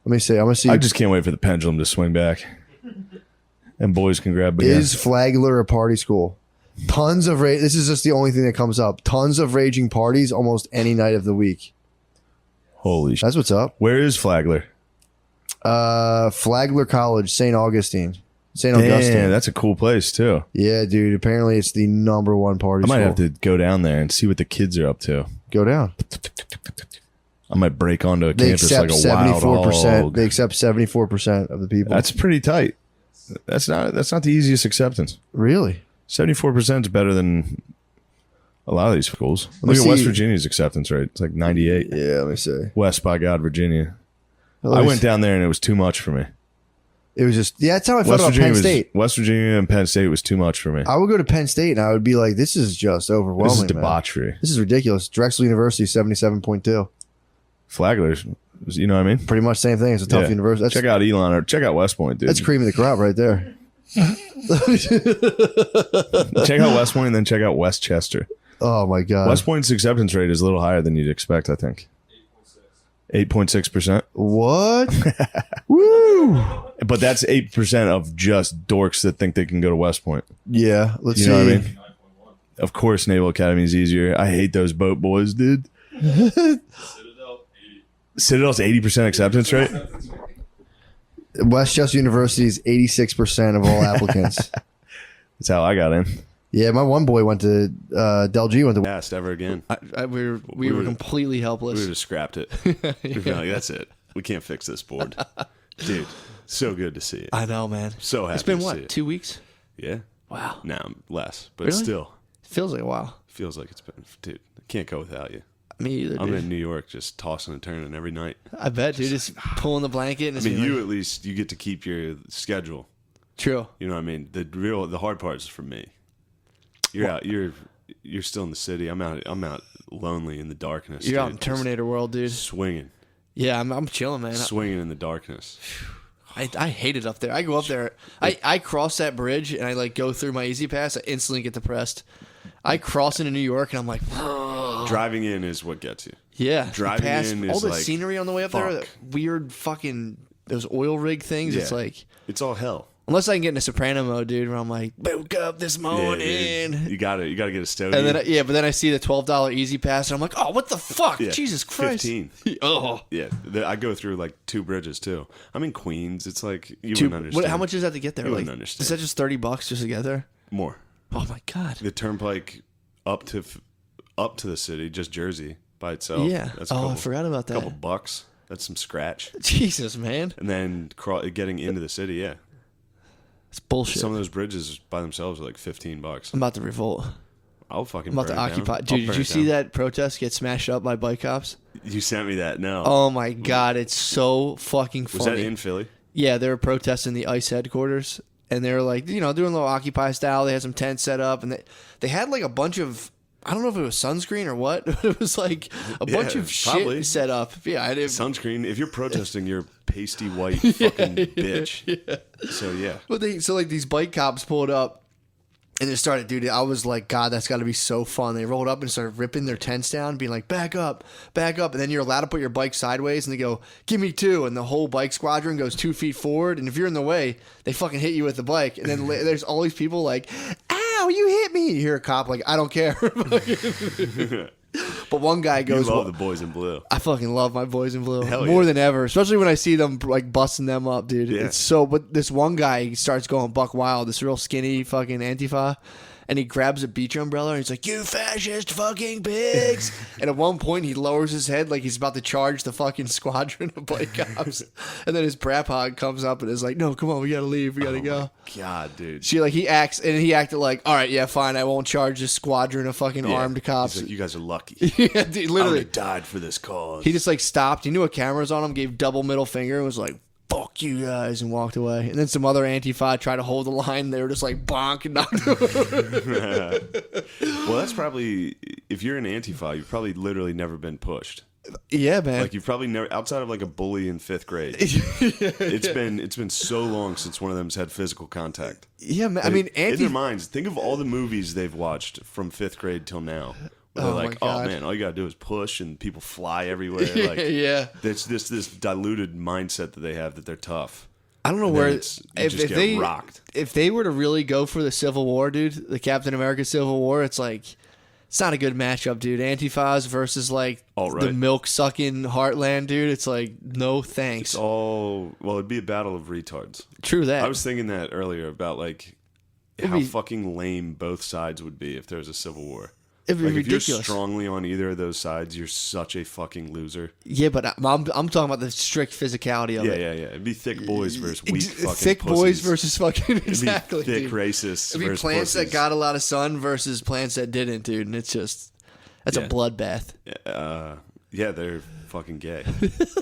Speaker 1: Let me see. I'm gonna see.
Speaker 2: I just can't wait for the pendulum to swing back. And boys can grab again.
Speaker 1: Is Flagler a party school? Tons of this is just the only thing that comes up. Tons of raging parties almost any night of the week.
Speaker 2: Holy shit.
Speaker 1: That's what's up.
Speaker 2: Where is Flagler?
Speaker 1: Flagler College, St. Augustine. St.
Speaker 2: Damn,
Speaker 1: Augustine.
Speaker 2: that's a cool place, too.
Speaker 1: Yeah, dude. Apparently it's the number one party
Speaker 2: I might
Speaker 1: school.
Speaker 2: have to go down there and see what the kids are up to.
Speaker 1: Go down.
Speaker 2: I might break onto a
Speaker 1: They
Speaker 2: campus like
Speaker 1: accept
Speaker 2: a wild
Speaker 1: 74%.
Speaker 2: hog.
Speaker 1: They accept 74% of the people.
Speaker 2: That's pretty tight. That's not the easiest acceptance.
Speaker 1: Really?
Speaker 2: 74% is better than a lot of these schools. Look
Speaker 1: Let's
Speaker 2: at West
Speaker 1: see.
Speaker 2: Virginia's acceptance rate. It's like 98.
Speaker 1: Yeah, let me see.
Speaker 2: West, by God, Virginia.
Speaker 1: Let
Speaker 2: I
Speaker 1: me
Speaker 2: went
Speaker 1: see.
Speaker 2: down there and it was too much for me.
Speaker 1: It was just, yeah, that's how I felt about Penn State.
Speaker 2: West Virginia and Penn State was too much for me.
Speaker 1: I would go to Penn State and I would be like, this is just overwhelming.
Speaker 2: This is
Speaker 1: man.
Speaker 2: debauchery.
Speaker 1: This is ridiculous. Drexel University, 77.2.
Speaker 2: Flagler's, you know what I mean?
Speaker 1: Pretty much same thing. It's a tough
Speaker 2: Yeah.
Speaker 1: university.
Speaker 2: Check out Elon or check out West Point, dude.
Speaker 1: That's cream of the crop right there.
Speaker 2: Check out West Point and then check out Westchester.
Speaker 1: Oh my God.
Speaker 2: West Point's acceptance rate is a little higher than you'd expect, I think. 8.6%.
Speaker 1: What? Woo!
Speaker 2: But that's 8% of just dorks that think they can go to West Point.
Speaker 1: Yeah. Let's
Speaker 2: You
Speaker 1: see.
Speaker 2: know what I mean? Of course, Naval Academy is easier. I hate those boat boys, dude. Citadel's 80% acceptance rate.
Speaker 1: Westchester University is 86% of all applicants.
Speaker 2: That's how I got in.
Speaker 1: Yeah, my one boy went to Del G went to.
Speaker 6: Asked ever again.
Speaker 7: We were
Speaker 6: would've-
Speaker 7: completely
Speaker 6: We
Speaker 7: helpless.
Speaker 6: would have scrapped it. We'd be like, that's it. We can't fix this board. Dude, so good to see it.
Speaker 7: I know, man.
Speaker 6: So happy
Speaker 7: It's been
Speaker 6: to
Speaker 7: what,
Speaker 6: see it.
Speaker 7: 2 weeks?
Speaker 6: Yeah.
Speaker 7: Wow.
Speaker 6: Now less, but
Speaker 7: Really?
Speaker 6: still
Speaker 7: Feels like a while.
Speaker 6: feels like it's been. Dude, I can't go without you.
Speaker 7: Me either,
Speaker 6: I'm
Speaker 7: dude.
Speaker 6: in New York just tossing and turning every night.
Speaker 7: I bet, dude. Just pulling the blanket and
Speaker 6: I
Speaker 7: it's
Speaker 6: mean,
Speaker 7: being
Speaker 6: you
Speaker 7: like,
Speaker 6: at least you get to keep your schedule.
Speaker 7: true.
Speaker 6: You know what I mean? The hard part is for me. You're out. You're still in the city. I'm out lonely in the darkness.
Speaker 7: You're out in
Speaker 6: dude.
Speaker 7: Terminator world, dude.
Speaker 6: Just swinging,
Speaker 7: Yeah, I'm chilling, man.
Speaker 6: swinging in the darkness.
Speaker 7: I hate it up there. I go up there. I cross that bridge and I like go through my Easy Pass. I instantly get depressed. I cross into New York and I'm like,
Speaker 6: Driving in is what gets you.
Speaker 7: yeah.
Speaker 6: Driving
Speaker 7: past
Speaker 6: in
Speaker 7: all
Speaker 6: is
Speaker 7: the
Speaker 6: like,
Speaker 7: scenery on the way up there,
Speaker 6: fuck.
Speaker 7: that weird fucking those oil rig things. It's
Speaker 6: Yeah.
Speaker 7: like,
Speaker 6: It's all hell.
Speaker 7: unless I can get into Soprano mode, dude, where I'm like, woke up this
Speaker 6: Yeah,
Speaker 7: morning.
Speaker 6: dude. You gotta get a stogie.
Speaker 7: And then, but then I see the $12 Easy Pass, and I'm like, oh, what the fuck?
Speaker 6: Yeah.
Speaker 7: Jesus Christ.
Speaker 6: 15.
Speaker 7: Oh.
Speaker 6: Yeah, I go through like 2 bridges too. I'm in Queens. It's like you
Speaker 7: Dude,
Speaker 6: wouldn't understand.
Speaker 7: how much is that to get there?
Speaker 6: You
Speaker 7: Like,
Speaker 6: wouldn't understand.
Speaker 7: is that just $30 just to get there?
Speaker 6: More.
Speaker 7: Oh my God.
Speaker 6: The turnpike up to the city, just Jersey by itself.
Speaker 7: Yeah.
Speaker 6: That's a
Speaker 7: Oh, I
Speaker 6: couple,
Speaker 7: forgot about that.
Speaker 6: couple bucks. That's some scratch.
Speaker 7: Jesus, man.
Speaker 6: And then getting into the city, yeah.
Speaker 7: It's bullshit.
Speaker 6: Some of those bridges by themselves are like $15.
Speaker 7: I'm about to revolt.
Speaker 6: I'll fucking.
Speaker 7: I'm about to
Speaker 6: burn it
Speaker 7: occupy.
Speaker 6: down.
Speaker 7: Dude,
Speaker 6: I'll
Speaker 7: did
Speaker 6: burn
Speaker 7: you
Speaker 6: it
Speaker 7: see
Speaker 6: down.
Speaker 7: that protest get smashed up by bike cops?
Speaker 6: You sent me that. No.
Speaker 7: Oh my God, it's so fucking
Speaker 6: was
Speaker 7: funny.
Speaker 6: that in Philly?
Speaker 7: Yeah, they were protesting the ICE headquarters, and they were like, doing a little Occupy style. They had some tents set up, and they had like a bunch of, I don't know if it was sunscreen or what, but it was like a bunch
Speaker 6: Yeah,
Speaker 7: of
Speaker 6: probably.
Speaker 7: shit set up. Yeah, I didn't.
Speaker 6: Sunscreen. If you're protesting, you're pasty white fucking bitch. So yeah.
Speaker 7: But so like these bike cops pulled up. And they started, dude, I was like, God, that's got to be so fun. They rolled up and started ripping their tents down, being like, back up. And then you're allowed to put your bike sideways, and they go, give me 2. And the whole bike squadron goes 2 feet forward. And if you're in the way, they fucking hit you with the bike. And then there's all these people like, ow, you hit me. You hear a cop like, I don't care. But one guy
Speaker 6: You
Speaker 7: goes,
Speaker 6: love the boys in blue.
Speaker 7: I fucking love my boys in blue
Speaker 6: Hell
Speaker 7: more
Speaker 6: yeah.
Speaker 7: than ever, especially when I see them like busting them up, dude.
Speaker 6: Yeah.
Speaker 7: It's so. But this one guy he starts going buck wild, this real skinny fucking Antifa, and he grabs a beach umbrella and he's like, "You fascist fucking pigs!" And at one point he lowers his head like he's about to charge the fucking squadron of bike cops, and then his brap hog comes up and is like, "No, come on, we gotta leave, we gotta go."
Speaker 6: God, dude.
Speaker 7: She like he acted like, "All right, yeah, fine, I won't charge this squadron of fucking
Speaker 6: Yeah.
Speaker 7: armed cops."
Speaker 6: He's like, you guys are lucky.
Speaker 7: Yeah, dude,
Speaker 6: I would
Speaker 7: literally.
Speaker 6: have died for this cause.
Speaker 7: He just like stopped. He knew a camera's on him, gave double middle finger, and was like, "Fuck you guys," and walked away. And then some other Antifa tried to hold the line. They were just like bonk and knocked over.
Speaker 6: Well, that's probably, if you're an Antifa, you've probably literally never been pushed.
Speaker 7: Yeah, man.
Speaker 6: Like you've probably never, outside of like a bully in 5th grade. It's been so long since one of them's had physical contact.
Speaker 7: yeah, man. I mean,
Speaker 6: In their minds, think of all the movies they've watched from 5th grade till now. Where they're
Speaker 7: Oh, my
Speaker 6: like, oh
Speaker 7: God.
Speaker 6: man, all you gotta do is push and people fly everywhere. Like,
Speaker 7: yeah.
Speaker 6: It's this diluted mindset that they have that they're tough.
Speaker 7: I don't know
Speaker 6: And
Speaker 7: where
Speaker 6: then you just get rocked.
Speaker 7: If they were to really go for the Civil War, dude, the Captain America Civil War, it's like it's not a good matchup, dude. Antifas versus like
Speaker 6: Alt-right.
Speaker 7: the milk sucking heartland, dude. It's like no thanks.
Speaker 6: It's all, well, it'd be a battle of retards.
Speaker 7: True that.
Speaker 6: I was thinking that earlier about like
Speaker 7: It'd
Speaker 6: how
Speaker 7: be-
Speaker 6: fucking lame both sides would be if there was a civil war.
Speaker 7: It'd be
Speaker 6: Like, if you're
Speaker 7: ridiculous.
Speaker 6: strongly on either of those sides, you're such a fucking loser.
Speaker 7: Yeah, but I'm talking about the strict physicality of
Speaker 6: Yeah,
Speaker 7: it.
Speaker 6: yeah, yeah. It'd be thick boys versus weak fucking
Speaker 7: Thick
Speaker 6: pussies.
Speaker 7: boys versus fucking
Speaker 6: It'd be
Speaker 7: exactly.
Speaker 6: thick
Speaker 7: dude.
Speaker 6: racists
Speaker 7: It'd be
Speaker 6: versus
Speaker 7: plants that
Speaker 6: pussies.
Speaker 7: got a lot of sun versus plants that didn't, dude. And it's just that's
Speaker 6: Yeah.
Speaker 7: a bloodbath.
Speaker 6: Yeah, they're fucking gay.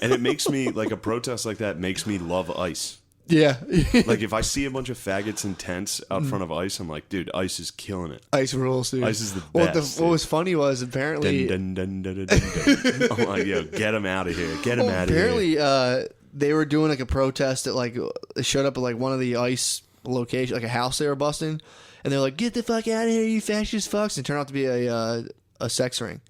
Speaker 6: And it makes me, like, a protest like that makes me love ice.
Speaker 7: Yeah,
Speaker 6: Like, if I see a bunch of faggots in tents
Speaker 7: Mm.
Speaker 6: out front of ice, I'm like, dude, ice is killing it.
Speaker 7: ice rules, dude.
Speaker 6: Ice is the
Speaker 7: What
Speaker 6: best.
Speaker 7: what was funny was apparently
Speaker 6: Dun, dun, dun, dun, dun, dun. I'm like, yo, get him out of here. Get him out of here.
Speaker 7: apparently they were doing like a protest at like they showed up at like one of the ice locations, like a house they were busting, and they're like, "Get the fuck out of here, you fascist fucks!" And it turned out to be a sex ring,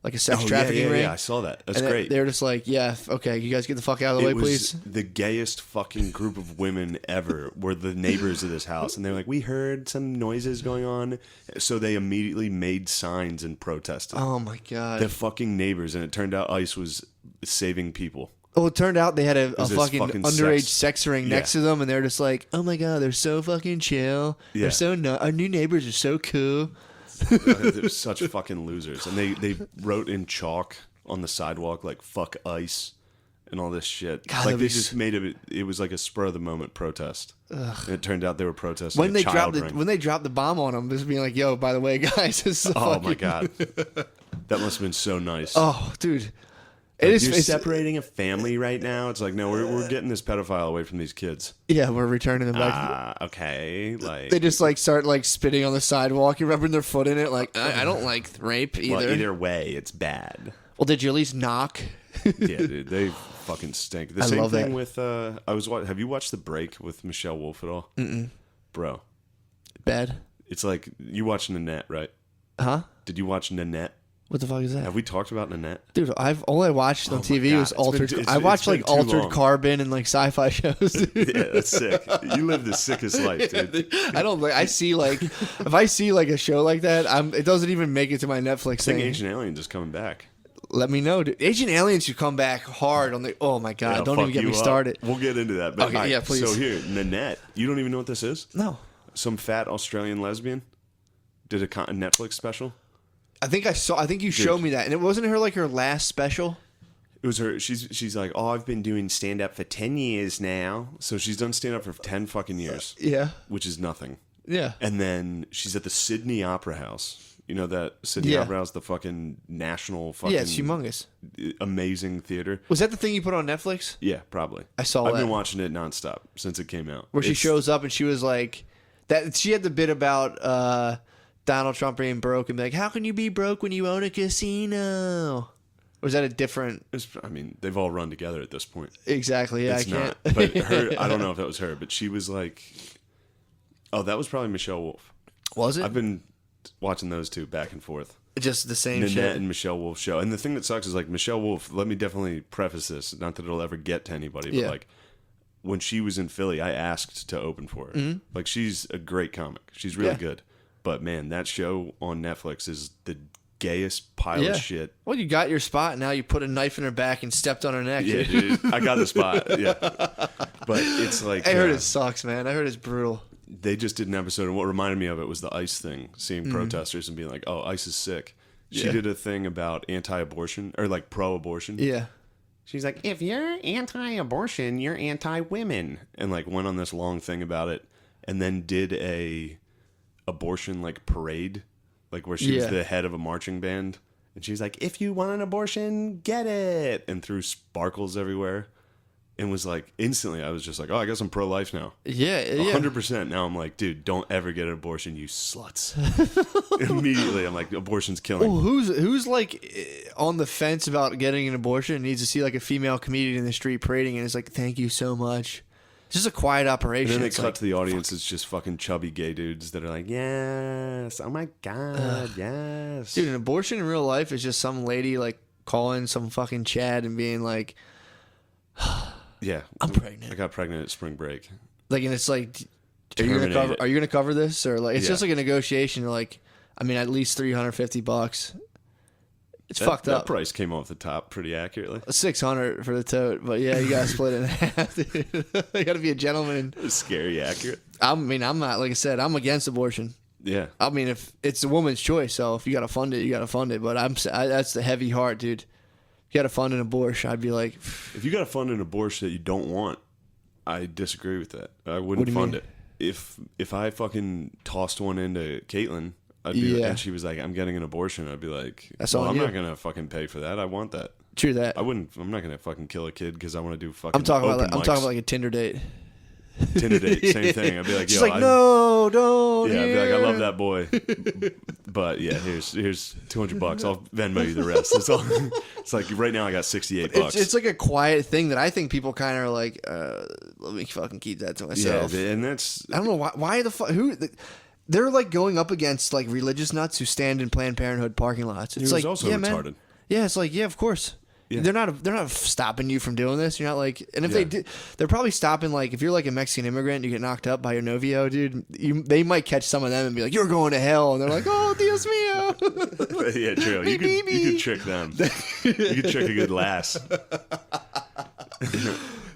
Speaker 7: like a sex trafficking ring.
Speaker 6: Yeah, I saw that. That's
Speaker 7: And
Speaker 6: great.
Speaker 7: They were just like, "Yeah, okay, you guys get the fuck out of the way,
Speaker 6: It was
Speaker 7: please."
Speaker 6: the gayest fucking group of women ever were the neighbors of this house. And they're like, we heard some noises going on. So they immediately made signs and protested.
Speaker 7: Oh my god!
Speaker 6: The fucking neighbors. And it turned out ICE was saving people.
Speaker 7: Well, it turned out they had a
Speaker 6: was this
Speaker 7: fucking
Speaker 6: fucking
Speaker 7: underage
Speaker 6: sex-
Speaker 7: sex ring
Speaker 6: Yeah.
Speaker 7: next to them, and they're just like, "Oh my god, they're so fucking chill.
Speaker 6: Yeah.
Speaker 7: They're so our new neighbors are so cool."
Speaker 6: They're such fucking losers. And they wrote in chalk on the sidewalk, like, fuck ICE and all this shit.
Speaker 7: God,
Speaker 6: like,
Speaker 7: that'd
Speaker 6: they
Speaker 7: be
Speaker 6: just made it was like a spur of the moment protest. And it turned out they were protesting
Speaker 7: When
Speaker 6: a
Speaker 7: they
Speaker 6: child
Speaker 7: dropped
Speaker 6: ring.
Speaker 7: when they dropped the bomb on them, just being like, "Yo, by the way, guys, this is a
Speaker 6: Oh
Speaker 7: fucking
Speaker 6: my god. That must have been so nice.
Speaker 7: Oh, dude,
Speaker 6: Like,
Speaker 7: it is.
Speaker 6: you're
Speaker 7: It's,
Speaker 6: separating a family right now. It's like, no, we're getting this pedophile away from these kids.
Speaker 7: yeah, we're returning them back.
Speaker 6: Okay, like
Speaker 7: They just like start like spitting on the sidewalk and rubbing their foot in it. Like, I don't like rape either.
Speaker 6: well, either way, it's bad.
Speaker 7: Well, did you at least knock?
Speaker 6: Yeah, dude, they fucking stink. The
Speaker 7: I
Speaker 6: same
Speaker 7: love
Speaker 6: thing
Speaker 7: that.
Speaker 6: with have you watched The Break with Michelle Wolf at all? Bro,
Speaker 7: Bad,
Speaker 6: it's like you watched Nanette, right?
Speaker 7: huh?
Speaker 6: Did you watch Nanette?
Speaker 7: What the fuck is that?
Speaker 6: Have we talked about Nanette?
Speaker 7: Dude, all I watched on
Speaker 6: Oh my
Speaker 7: TV
Speaker 6: God,
Speaker 7: was
Speaker 6: it's been-
Speaker 7: altered.
Speaker 6: it's-
Speaker 7: I watched
Speaker 6: it's been
Speaker 7: like
Speaker 6: too
Speaker 7: Altered
Speaker 6: long.
Speaker 7: Carbon and like sci-fi shows. Dude.
Speaker 6: Yeah, that's sick. You live the sickest life, dude.
Speaker 7: I don't like. I see like if I see like a show like that, it doesn't even make it to my Netflix
Speaker 6: I think
Speaker 7: thing.
Speaker 6: Ancient Aliens is coming back.
Speaker 7: Let me know, dude. Agent Aliens should come back hard on the. Oh my god!
Speaker 6: Yeah,
Speaker 7: Don't
Speaker 6: fuck
Speaker 7: even get
Speaker 6: you
Speaker 7: me
Speaker 6: up.
Speaker 7: started.
Speaker 6: We'll get into that. But,
Speaker 7: Okay, yeah, please.
Speaker 6: So here, Nanette, you don't even know what this is?
Speaker 7: No,
Speaker 6: Some fat Australian lesbian did a Netflix special.
Speaker 7: I think I saw. I think you showed me that, and it wasn't her last special.
Speaker 6: It was her. She's like, oh, I've been doing stand up for 10 years now. So she's done stand up for 10 fucking years,
Speaker 7: Yeah,
Speaker 6: which is nothing.
Speaker 7: yeah.
Speaker 6: And then she's at the Sydney Opera House. You know that Sydney
Speaker 7: Yeah.
Speaker 6: Opera House, the fucking national fucking
Speaker 7: Yeah, it's humongous.
Speaker 6: amazing theater.
Speaker 7: Was that the thing you put on Netflix?
Speaker 6: Yeah, probably.
Speaker 7: I saw
Speaker 6: I've
Speaker 7: that.
Speaker 6: been watching it nonstop since it came out.
Speaker 7: Where she
Speaker 6: It's-
Speaker 7: shows up and she was like, that. She had the bit about Donald Trump being broke and be like, how can you be broke when you own a casino? Or was that a different?
Speaker 6: I mean, they've all run together at this point.
Speaker 7: Exactly. Yeah,
Speaker 6: It's
Speaker 7: I can't.
Speaker 6: not. But her, I don't know if that was her, but she was like, oh, that was probably Michelle Wolf.
Speaker 7: Was it?
Speaker 6: I've been watching those two back and forth.
Speaker 7: Just the same
Speaker 6: Nanette
Speaker 7: shit.
Speaker 6: and Michelle Wolf show. And the thing that sucks is like Michelle Wolf, let me definitely preface this, not that it'll ever get to anybody, but
Speaker 7: Yeah.
Speaker 6: like when she was in Philly, I asked to open for her. Like she's a great comic. She's really
Speaker 7: Mm-hmm. Yeah.
Speaker 6: good. But man, that show on Netflix is the gayest pile
Speaker 7: Yeah.
Speaker 6: of shit.
Speaker 7: Well, you got your spot, and now you put a knife in her back and stepped on her neck.
Speaker 6: Yeah, dude. I got the spot. Yeah. But it's like
Speaker 7: I heard it sucks, man. I heard it's brutal.
Speaker 6: they just did an episode, and what reminded me of it was the ICE thing, seeing protesters and being like, oh, ICE is sick. She
Speaker 7: Yeah.
Speaker 6: did a thing about anti-abortion or like pro-abortion.
Speaker 7: Yeah.
Speaker 6: She's like, if you're anti-abortion, you're anti-women, and like went on this long thing about it, and then did a abortion like parade, like where she was
Speaker 7: Yeah.
Speaker 6: the head of a marching band, and she's like, if you want an abortion, get it, and threw sparkles everywhere, and was like, instantly, I was just like, oh, I guess I'm pro-life now.
Speaker 7: Yeah. Yeah.
Speaker 6: 100%. Now I'm like, dude, don't ever get an abortion, you sluts. Immediately, I'm like, abortion's killing.
Speaker 7: Oh, who's like on the fence about getting an abortion and needs to see like a female comedian in the street parading and is like, thank you so much. It's just a quiet
Speaker 6: And
Speaker 7: operation.
Speaker 6: then they
Speaker 7: It's
Speaker 6: cut
Speaker 7: like,
Speaker 6: to the audience. It's just fucking chubby gay dudes that are like, yes, oh my god, yes.
Speaker 7: dude, an abortion in real life is just some lady like calling some fucking Chad and being like,
Speaker 6: Yeah,
Speaker 7: I'm pregnant.
Speaker 6: I got pregnant at spring break.
Speaker 7: Like, and it's like, are you
Speaker 6: Terminate
Speaker 7: gonna cover?
Speaker 6: it.
Speaker 7: Are you gonna cover this or like? It's
Speaker 6: Yeah.
Speaker 7: just like a negotiation. You're like, I mean, at least $350. It's fucked
Speaker 6: That
Speaker 7: up.
Speaker 6: price came off the top pretty accurately.
Speaker 7: 600 for the tote, but yeah, you gotta split it in half. Dude. You gotta be a gentleman.
Speaker 6: It was scary accurate.
Speaker 7: I'm not, like I said, I'm against abortion.
Speaker 6: Yeah.
Speaker 7: I mean, if it's a woman's choice, so if you got to fund it, you got to fund it. But that's the heavy heart, dude. You got to fund an abortion. I'd be like,
Speaker 6: if you got to fund an abortion that you don't want, I disagree with that. I wouldn't fund it. If I fucking tossed one into Caitlin, I'd be and she was like, I'm getting an abortion, I'd be like, I'm not gonna fucking pay for that. I want that.
Speaker 7: True that.
Speaker 6: I'm not gonna fucking kill a kid because I want to do fucking.
Speaker 7: I'm talking about like a Tinder date.
Speaker 6: Tinder date, same thing. I'd be like,
Speaker 7: she's like, no, don't.
Speaker 6: Yeah, I'd be like, I love that boy, but yeah, here's $200. I'll Venmo you the rest. It's all. It's like right now I got $68.
Speaker 7: It's like a quiet thing that I think people kind of are like, let me fucking keep that to myself.
Speaker 6: Yeah, and that's
Speaker 7: I don't know why the fuck they're like going up against like religious nuts who stand in Planned Parenthood parking lots. It's
Speaker 6: he was
Speaker 7: like
Speaker 6: also retarded.
Speaker 7: Man. Yeah, it's like of course. Yeah. They're not stopping you from doing this. You're not like, and if they did, they're probably stopping. Like if you're like a Mexican immigrant, and you get knocked up by your novio, dude. They might catch some of them and be like, "You're going to hell," and they're like, "Oh, Dios mío."
Speaker 6: Yeah, true. You could trick them. You could trick a good lass.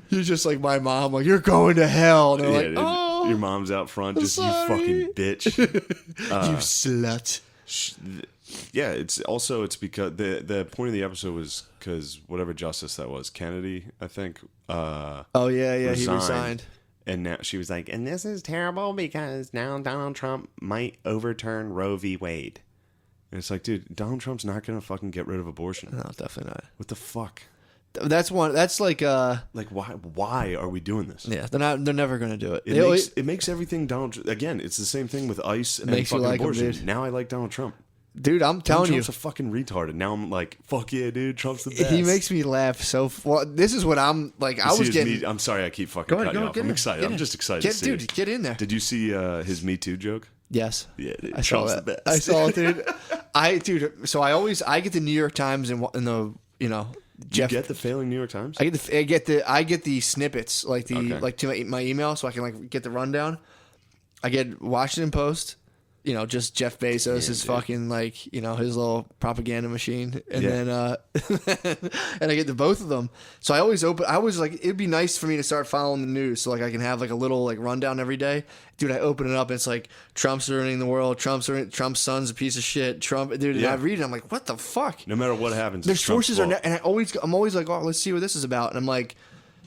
Speaker 7: You're just like my mom. Like you're going to hell. And they're like,
Speaker 6: dude,
Speaker 7: "Oh,
Speaker 6: your mom's out front. Just
Speaker 7: sorry.
Speaker 6: You fucking bitch.
Speaker 7: You slut."
Speaker 6: Yeah, it's because the point of the episode was because whatever justice that was, Kennedy, I think.
Speaker 7: He resigned.
Speaker 6: And now she was like, and this is terrible because now Donald Trump might overturn Roe v. Wade. And it's like, dude, Donald Trump's not gonna fucking get rid of abortion.
Speaker 7: No, definitely not.
Speaker 6: What the fuck?
Speaker 7: That's like
Speaker 6: why are we doing this?
Speaker 7: Yeah, they're never gonna do it.
Speaker 6: It makes everything again. It's the same thing with ICE and
Speaker 7: makes
Speaker 6: fucking
Speaker 7: you like
Speaker 6: abortion.
Speaker 7: him, dude.
Speaker 6: Now I like Donald Trump.
Speaker 7: Dude, I'm telling
Speaker 6: Trump's a fucking retard. And now I'm like, fuck yeah, dude. Trump's the best.
Speaker 7: He makes me laugh so. Well, this is what I'm like.
Speaker 6: I'm sorry, I keep fucking cutting you off. I'm excited. I'm just excited to see it.
Speaker 7: Get in there.
Speaker 6: Did you see his Me Too joke?
Speaker 7: Yes.
Speaker 6: Yeah, dude.
Speaker 7: I saw that.
Speaker 6: The best.
Speaker 7: I saw it, dude. So I get the New York Times and the Jeff.
Speaker 6: You get the failing New York Times?
Speaker 7: I get the snippets like to my email so I can like get the rundown. I get Washington Post. Just Jeff Bezos is fucking like, his little propaganda machine. And then, and I get to both of them. So I was like, it'd be nice for me to start following the news. So like I can have like a little like rundown every day. Dude, I open it up and it's like, Trump's ruining the world. Trump's son's a piece of shit. Trump, dude, and I read it. I'm like, what the fuck?
Speaker 6: No matter what happens.
Speaker 7: Their sources and I'm always like, oh, let's see what this is about. And I'm like,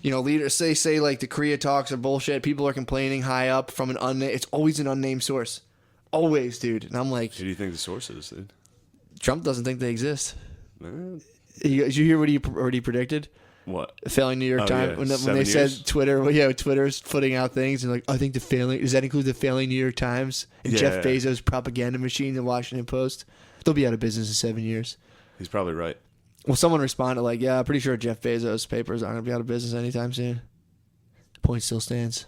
Speaker 7: leaders say like the Korea talks are bullshit. People are complaining high up from an unnamed, it's always an unnamed source. Always, dude. And I'm like,
Speaker 6: who do you think the source is, dude?
Speaker 7: Trump doesn't think they exist. Did you hear what he predicted?
Speaker 6: What?
Speaker 7: Failing New York Times.
Speaker 6: Yeah.
Speaker 7: When they said Twitter, Twitter's putting out things and like, I think does that include the failing New York Times and Jeff Bezos' propaganda machine, the Washington Post? They'll be out of business in 7 years.
Speaker 6: He's probably right.
Speaker 7: Well, someone responded like, yeah, I'm pretty sure Jeff Bezos' papers aren't going to be out of business anytime soon. Point still stands.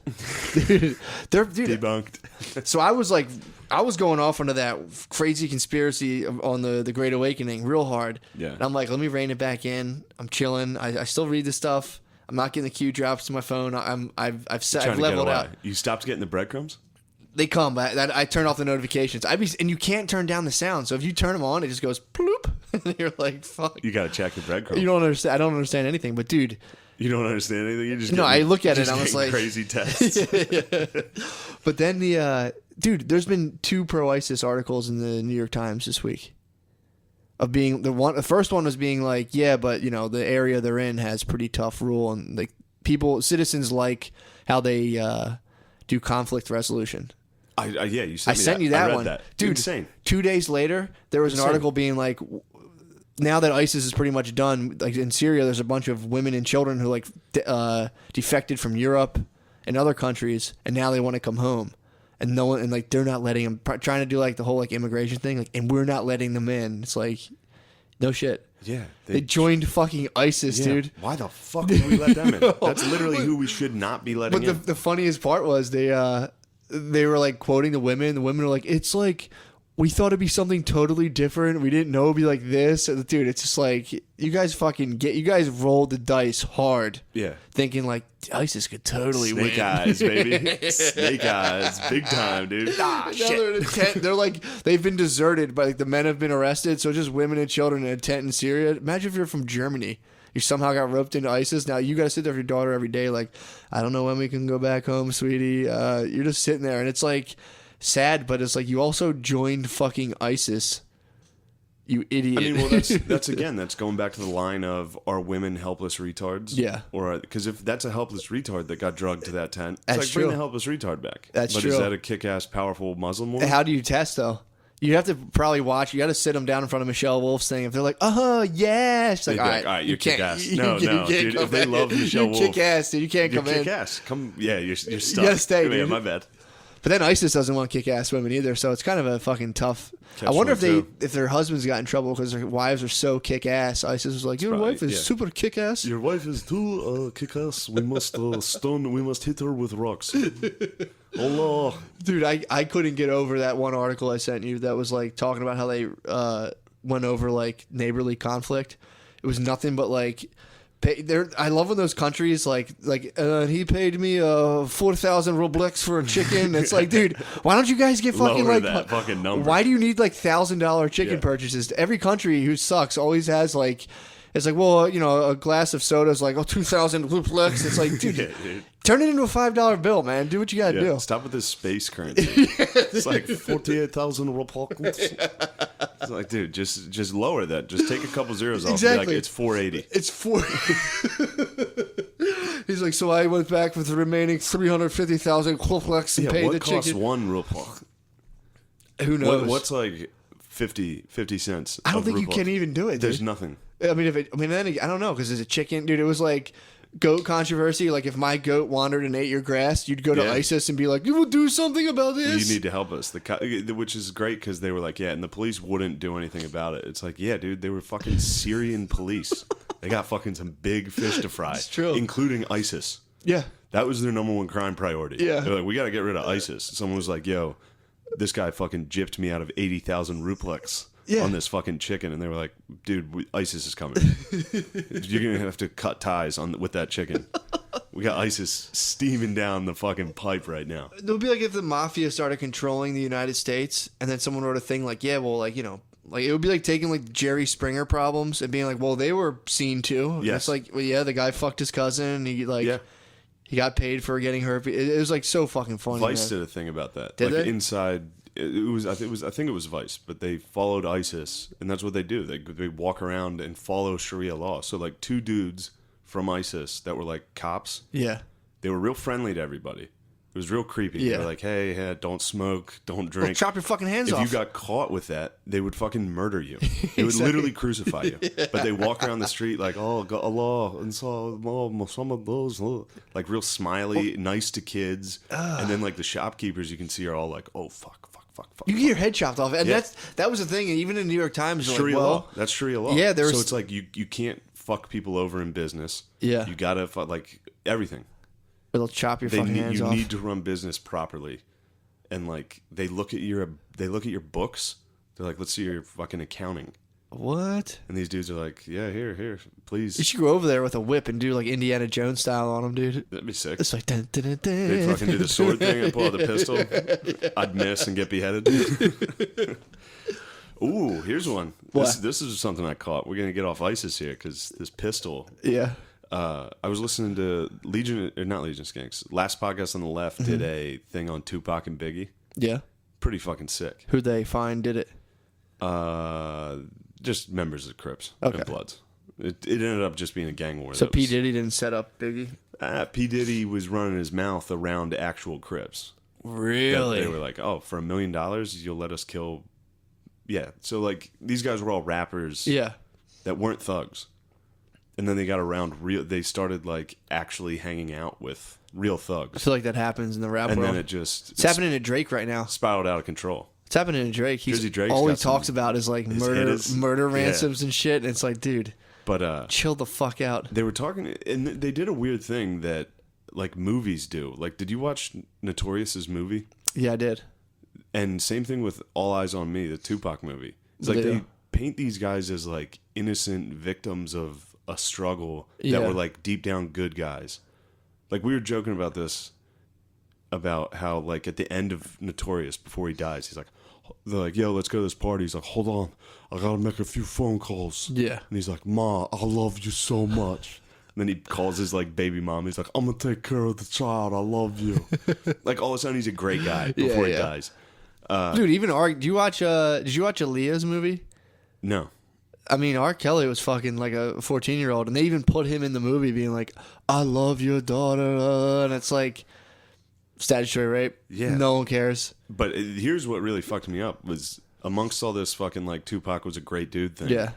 Speaker 7: Dude,
Speaker 6: debunked.
Speaker 7: So I was going off into that crazy conspiracy on the Great Awakening real hard.
Speaker 6: Yeah.
Speaker 7: And I'm like, let me rein it back in. I'm chilling. I still read this stuff. I'm not getting the Q drops to my phone. I've leveled out.
Speaker 6: You stopped getting the breadcrumbs?
Speaker 7: They come, but I turn off the notifications. And you can't turn down the sound. So if you turn them on, it just goes bloop. And you're like, fuck.
Speaker 6: You got to check the breadcrumbs.
Speaker 7: You don't understand. I don't understand anything. But dude.
Speaker 6: You don't understand anything? You just
Speaker 7: I look at it and I was like
Speaker 6: crazy tests.
Speaker 7: But then dude, there's been 2 pro-ISIS articles in the New York Times this week. Of being the first one was being like, yeah, but the area they're in has pretty tough rule and like citizens like how they do conflict resolution.
Speaker 6: You sent me
Speaker 7: I sent you that one.
Speaker 6: That.
Speaker 7: Dude,
Speaker 6: insane.
Speaker 7: 2 days later, there was an article being like, now that ISIS is pretty much done, like in Syria, there's a bunch of women and children who like defected from Europe and other countries, and now they want to come home, and no one, and like they're not letting them. Trying to do like the whole like immigration thing, like, and we're not letting them in. It's like, no shit.
Speaker 6: Yeah,
Speaker 7: they joined fucking ISIS, dude.
Speaker 6: Why the fuck did we let them in? That's literally who we should not be letting in.
Speaker 7: But the funniest part was they were like quoting the women. The women were like, it's like, we thought it'd be something totally different. We didn't know it'd be like this. Dude, it's just like, you guys rolled the dice hard.
Speaker 6: Yeah.
Speaker 7: Thinking like, ISIS could totally win.
Speaker 6: Snake eyes, baby. Snake eyes. Big time, dude.
Speaker 7: Shit. They're like, they've been deserted, but like the men have been arrested. So just women and children in a tent in Syria. Imagine if you're from Germany. You somehow got roped into ISIS. Now you got to sit there with your daughter every day. Like, I don't know when we can go back home, sweetie. You're just sitting there. And it's like, sad, but it's like you also joined fucking ISIS. You idiot.
Speaker 6: I mean, well, that's going back to the line of, are women helpless retards?
Speaker 7: Yeah.
Speaker 6: Or because if that's a helpless retard that got drugged to that tent, it's
Speaker 7: That's
Speaker 6: like
Speaker 7: true.
Speaker 6: bring the helpless retard back.
Speaker 7: That's
Speaker 6: but
Speaker 7: true.
Speaker 6: Is that a kick-ass, powerful Muslim woman?
Speaker 7: How do you test though? You have to probably watch. You got to sit them down in front of Michelle Wolf's thing. If they're like, yeah, she's like,
Speaker 6: They'd
Speaker 7: all
Speaker 6: be
Speaker 7: right,
Speaker 6: all right, you're
Speaker 7: can't-
Speaker 6: kick-ass.
Speaker 7: you
Speaker 6: No,
Speaker 7: can't
Speaker 6: dude.
Speaker 7: come
Speaker 6: If they
Speaker 7: in.
Speaker 6: love Michelle
Speaker 7: You're
Speaker 6: Wolf,
Speaker 7: kick-ass, dude. You can't
Speaker 6: you're
Speaker 7: come in.
Speaker 6: kick-ass. You're stuck.
Speaker 7: You gotta stay,
Speaker 6: Yeah,
Speaker 7: dude.
Speaker 6: my bad.
Speaker 7: But then ISIS doesn't want kick-ass women either, so it's kind of a fucking tough. I
Speaker 6: Catch
Speaker 7: wonder if
Speaker 6: 22.
Speaker 7: if their husbands got in trouble because their wives are so kick-ass. ISIS was like, your
Speaker 6: probably-
Speaker 7: wife is
Speaker 6: yeah.
Speaker 7: super kick-ass.
Speaker 6: Your wife is too kick-ass. We must we must hit her with rocks. Allah.
Speaker 7: Dude, I couldn't get over that one article I sent you that was like talking about how they went over like neighborly conflict. It was nothing but like. I love when those countries like he paid me 4,000 rubleks for a chicken. It's like, dude, why don't you guys get fucking
Speaker 6: Lower
Speaker 7: like
Speaker 6: that fucking number.
Speaker 7: Why do you need like $1,000 chicken
Speaker 6: Yeah.
Speaker 7: purchases? Every country who sucks always has like, it's like, well, you know, a glass of soda is like 2,000 rubleks. It's like, dude,
Speaker 6: Yeah, dude.
Speaker 7: turn it into a $5 bill, man. Do what you gotta do.
Speaker 6: Stop with this space currency. It's like 48,000 rubles. It's like, dude, just lower that. Just take a couple zeros off.
Speaker 7: Exactly.
Speaker 6: And be like, it's 480.
Speaker 7: It's 4. He's like, so I went back with the remaining 350,000 rubleks and
Speaker 6: Yeah,
Speaker 7: paid
Speaker 6: what
Speaker 7: the
Speaker 6: costs
Speaker 7: chicken.
Speaker 6: 1 ruble?
Speaker 7: Who knows?
Speaker 6: What's like 50 cents?
Speaker 7: I don't
Speaker 6: of
Speaker 7: think you
Speaker 6: ruble?
Speaker 7: can even do it.
Speaker 6: There's
Speaker 7: Dude.
Speaker 6: nothing.
Speaker 7: I mean, then I don't know because there's a chicken, dude. It was like goat controversy. Like if my goat wandered and ate your grass, you'd go to
Speaker 6: Yeah.
Speaker 7: ISIS and be like, "You will do something about this."
Speaker 6: You need to help us. Which is great because they were like, yeah, and the police wouldn't do anything about it. It's like, yeah, dude, they were fucking Syrian police. They got fucking some big fish to fry.
Speaker 7: It's true.
Speaker 6: Including ISIS.
Speaker 7: Yeah,
Speaker 6: That was their number one crime priority.
Speaker 7: Yeah.
Speaker 6: They're like, we got to get rid of ISIS. Someone was like, yo, this guy fucking gypped me out of 80,000 rubleks on this fucking chicken. And they were like, dude, ISIS is coming. You're going to have to cut ties with that chicken. We got ISIS steaming down the fucking pipe right now.
Speaker 7: it would be like if the mafia started controlling the United States, and then someone wrote a thing like, "Yeah, well, like you know." Like it would be like taking like Jerry Springer problems and being like, well, they were seen too.
Speaker 6: Yes.
Speaker 7: It's like, well, yeah, the guy fucked his cousin. And he like,
Speaker 6: Yeah.
Speaker 7: he got paid for getting herpes. It was like so fucking funny.
Speaker 6: Vice
Speaker 7: man.
Speaker 6: did a thing about that.
Speaker 7: Did
Speaker 6: like
Speaker 7: they?
Speaker 6: inside, I think it was Vice, but they followed ISIS, and that's what they do. They walk around and follow Sharia law. So like 2 dudes from ISIS that were like cops.
Speaker 7: Yeah.
Speaker 6: They were real friendly to everybody. It was real creepy.
Speaker 7: Yeah.
Speaker 6: They were like, hey, don't smoke, don't
Speaker 7: Well,
Speaker 6: drink.
Speaker 7: chop your fucking hands
Speaker 6: If
Speaker 7: off.
Speaker 6: you got caught with that, they would fucking murder you. They would literally crucify you. But they walk around the street like, oh, God, Allah, and so some of those, like real smiley, nice to kids. And then like the shopkeepers you can see are all like, oh, fuck.
Speaker 7: You get your head chopped off, and
Speaker 6: Yeah.
Speaker 7: that was the thing. And even in New York Times, they're
Speaker 6: Sharia
Speaker 7: like,
Speaker 6: law.
Speaker 7: well,
Speaker 6: That's Sharia law.
Speaker 7: Yeah, there was-
Speaker 6: So it's like you can't fuck people over in business.
Speaker 7: Yeah.
Speaker 6: You gotta like everything.
Speaker 7: they'll chop your fucking hands
Speaker 6: You
Speaker 7: off.
Speaker 6: need to run business properly, and like they look at your books. They're like, let's see your fucking accounting.
Speaker 7: What?
Speaker 6: And these dudes are like, yeah, here, please.
Speaker 7: You should go over there with a whip and do like Indiana Jones style on them, dude.
Speaker 6: That'd be sick.
Speaker 7: It's like dun, dun, dun, dun.
Speaker 6: They'd fucking do the sword thing and pull out the pistol. I'd miss and get beheaded. Ooh, here's one.
Speaker 7: What?
Speaker 6: This is something I caught. We're gonna get off ISIS here because this pistol.
Speaker 7: Yeah.
Speaker 6: I was listening to not Legion Skanks. Last podcast on the left
Speaker 7: Mm-hmm.
Speaker 6: did a thing on Tupac and Biggie.
Speaker 7: Yeah.
Speaker 6: Pretty fucking sick.
Speaker 7: Who'd they find did it?
Speaker 6: Just members of the Crips
Speaker 7: Okay.
Speaker 6: and Bloods. It ended up just being a gang war.
Speaker 7: So
Speaker 6: that
Speaker 7: P.
Speaker 6: was-
Speaker 7: Diddy didn't set up Biggie?
Speaker 6: P. Diddy was running his mouth around actual Crips. That
Speaker 7: Really?
Speaker 6: They were like, oh, for $1 million, you'll let us kill. Yeah. So, like, these guys were all rappers
Speaker 7: Yeah.
Speaker 6: that weren't thugs. And then they got around they started, like, actually hanging out with real
Speaker 7: I
Speaker 6: thugs.
Speaker 7: feel like that happens in the rap
Speaker 6: And
Speaker 7: world.
Speaker 6: then it just
Speaker 7: It's happening to Drake right now.
Speaker 6: spiraled out of control.
Speaker 7: It's happening to Drake.
Speaker 6: Drizzy Drake's
Speaker 7: all he
Speaker 6: got some-
Speaker 7: talks about is like
Speaker 6: his
Speaker 7: murder
Speaker 6: hitters. Yeah.
Speaker 7: ransoms and shit. And it's like, dude,
Speaker 6: But
Speaker 7: chill the fuck out.
Speaker 6: they were talking, and they did a weird thing that, like, movies do. Like, did you watch Notorious's movie?
Speaker 7: Yeah, I did.
Speaker 6: And same thing with All Eyes on Me, the Tupac movie. It's like
Speaker 7: Yeah.
Speaker 6: they paint these guys as like innocent victims of a struggle
Speaker 7: Yeah.
Speaker 6: that were like deep down good guys. Like we were joking about this, about how like at the end of Notorious before he dies, he's like, they're like, yo, let's go to this party. He's like, hold on, I gotta make a few phone calls.
Speaker 7: Yeah.
Speaker 6: And he's like, Ma, I love you so much. And then he calls his like baby mom. He's like, I'm gonna take care of the child. I love you. Like all of a sudden he's a great guy before he
Speaker 7: yeah.
Speaker 6: dies.
Speaker 7: Dude, even did you watch Aaliyah's movie?
Speaker 6: No.
Speaker 7: I mean, R. Kelly was fucking like a 14-year-old, and they even put him in the movie being like, I love your daughter, and it's like statutory rape.
Speaker 6: Yeah.
Speaker 7: No one cares.
Speaker 6: But here's what really fucked me up was amongst all this fucking like Tupac was a great dude thing.
Speaker 7: Yeah.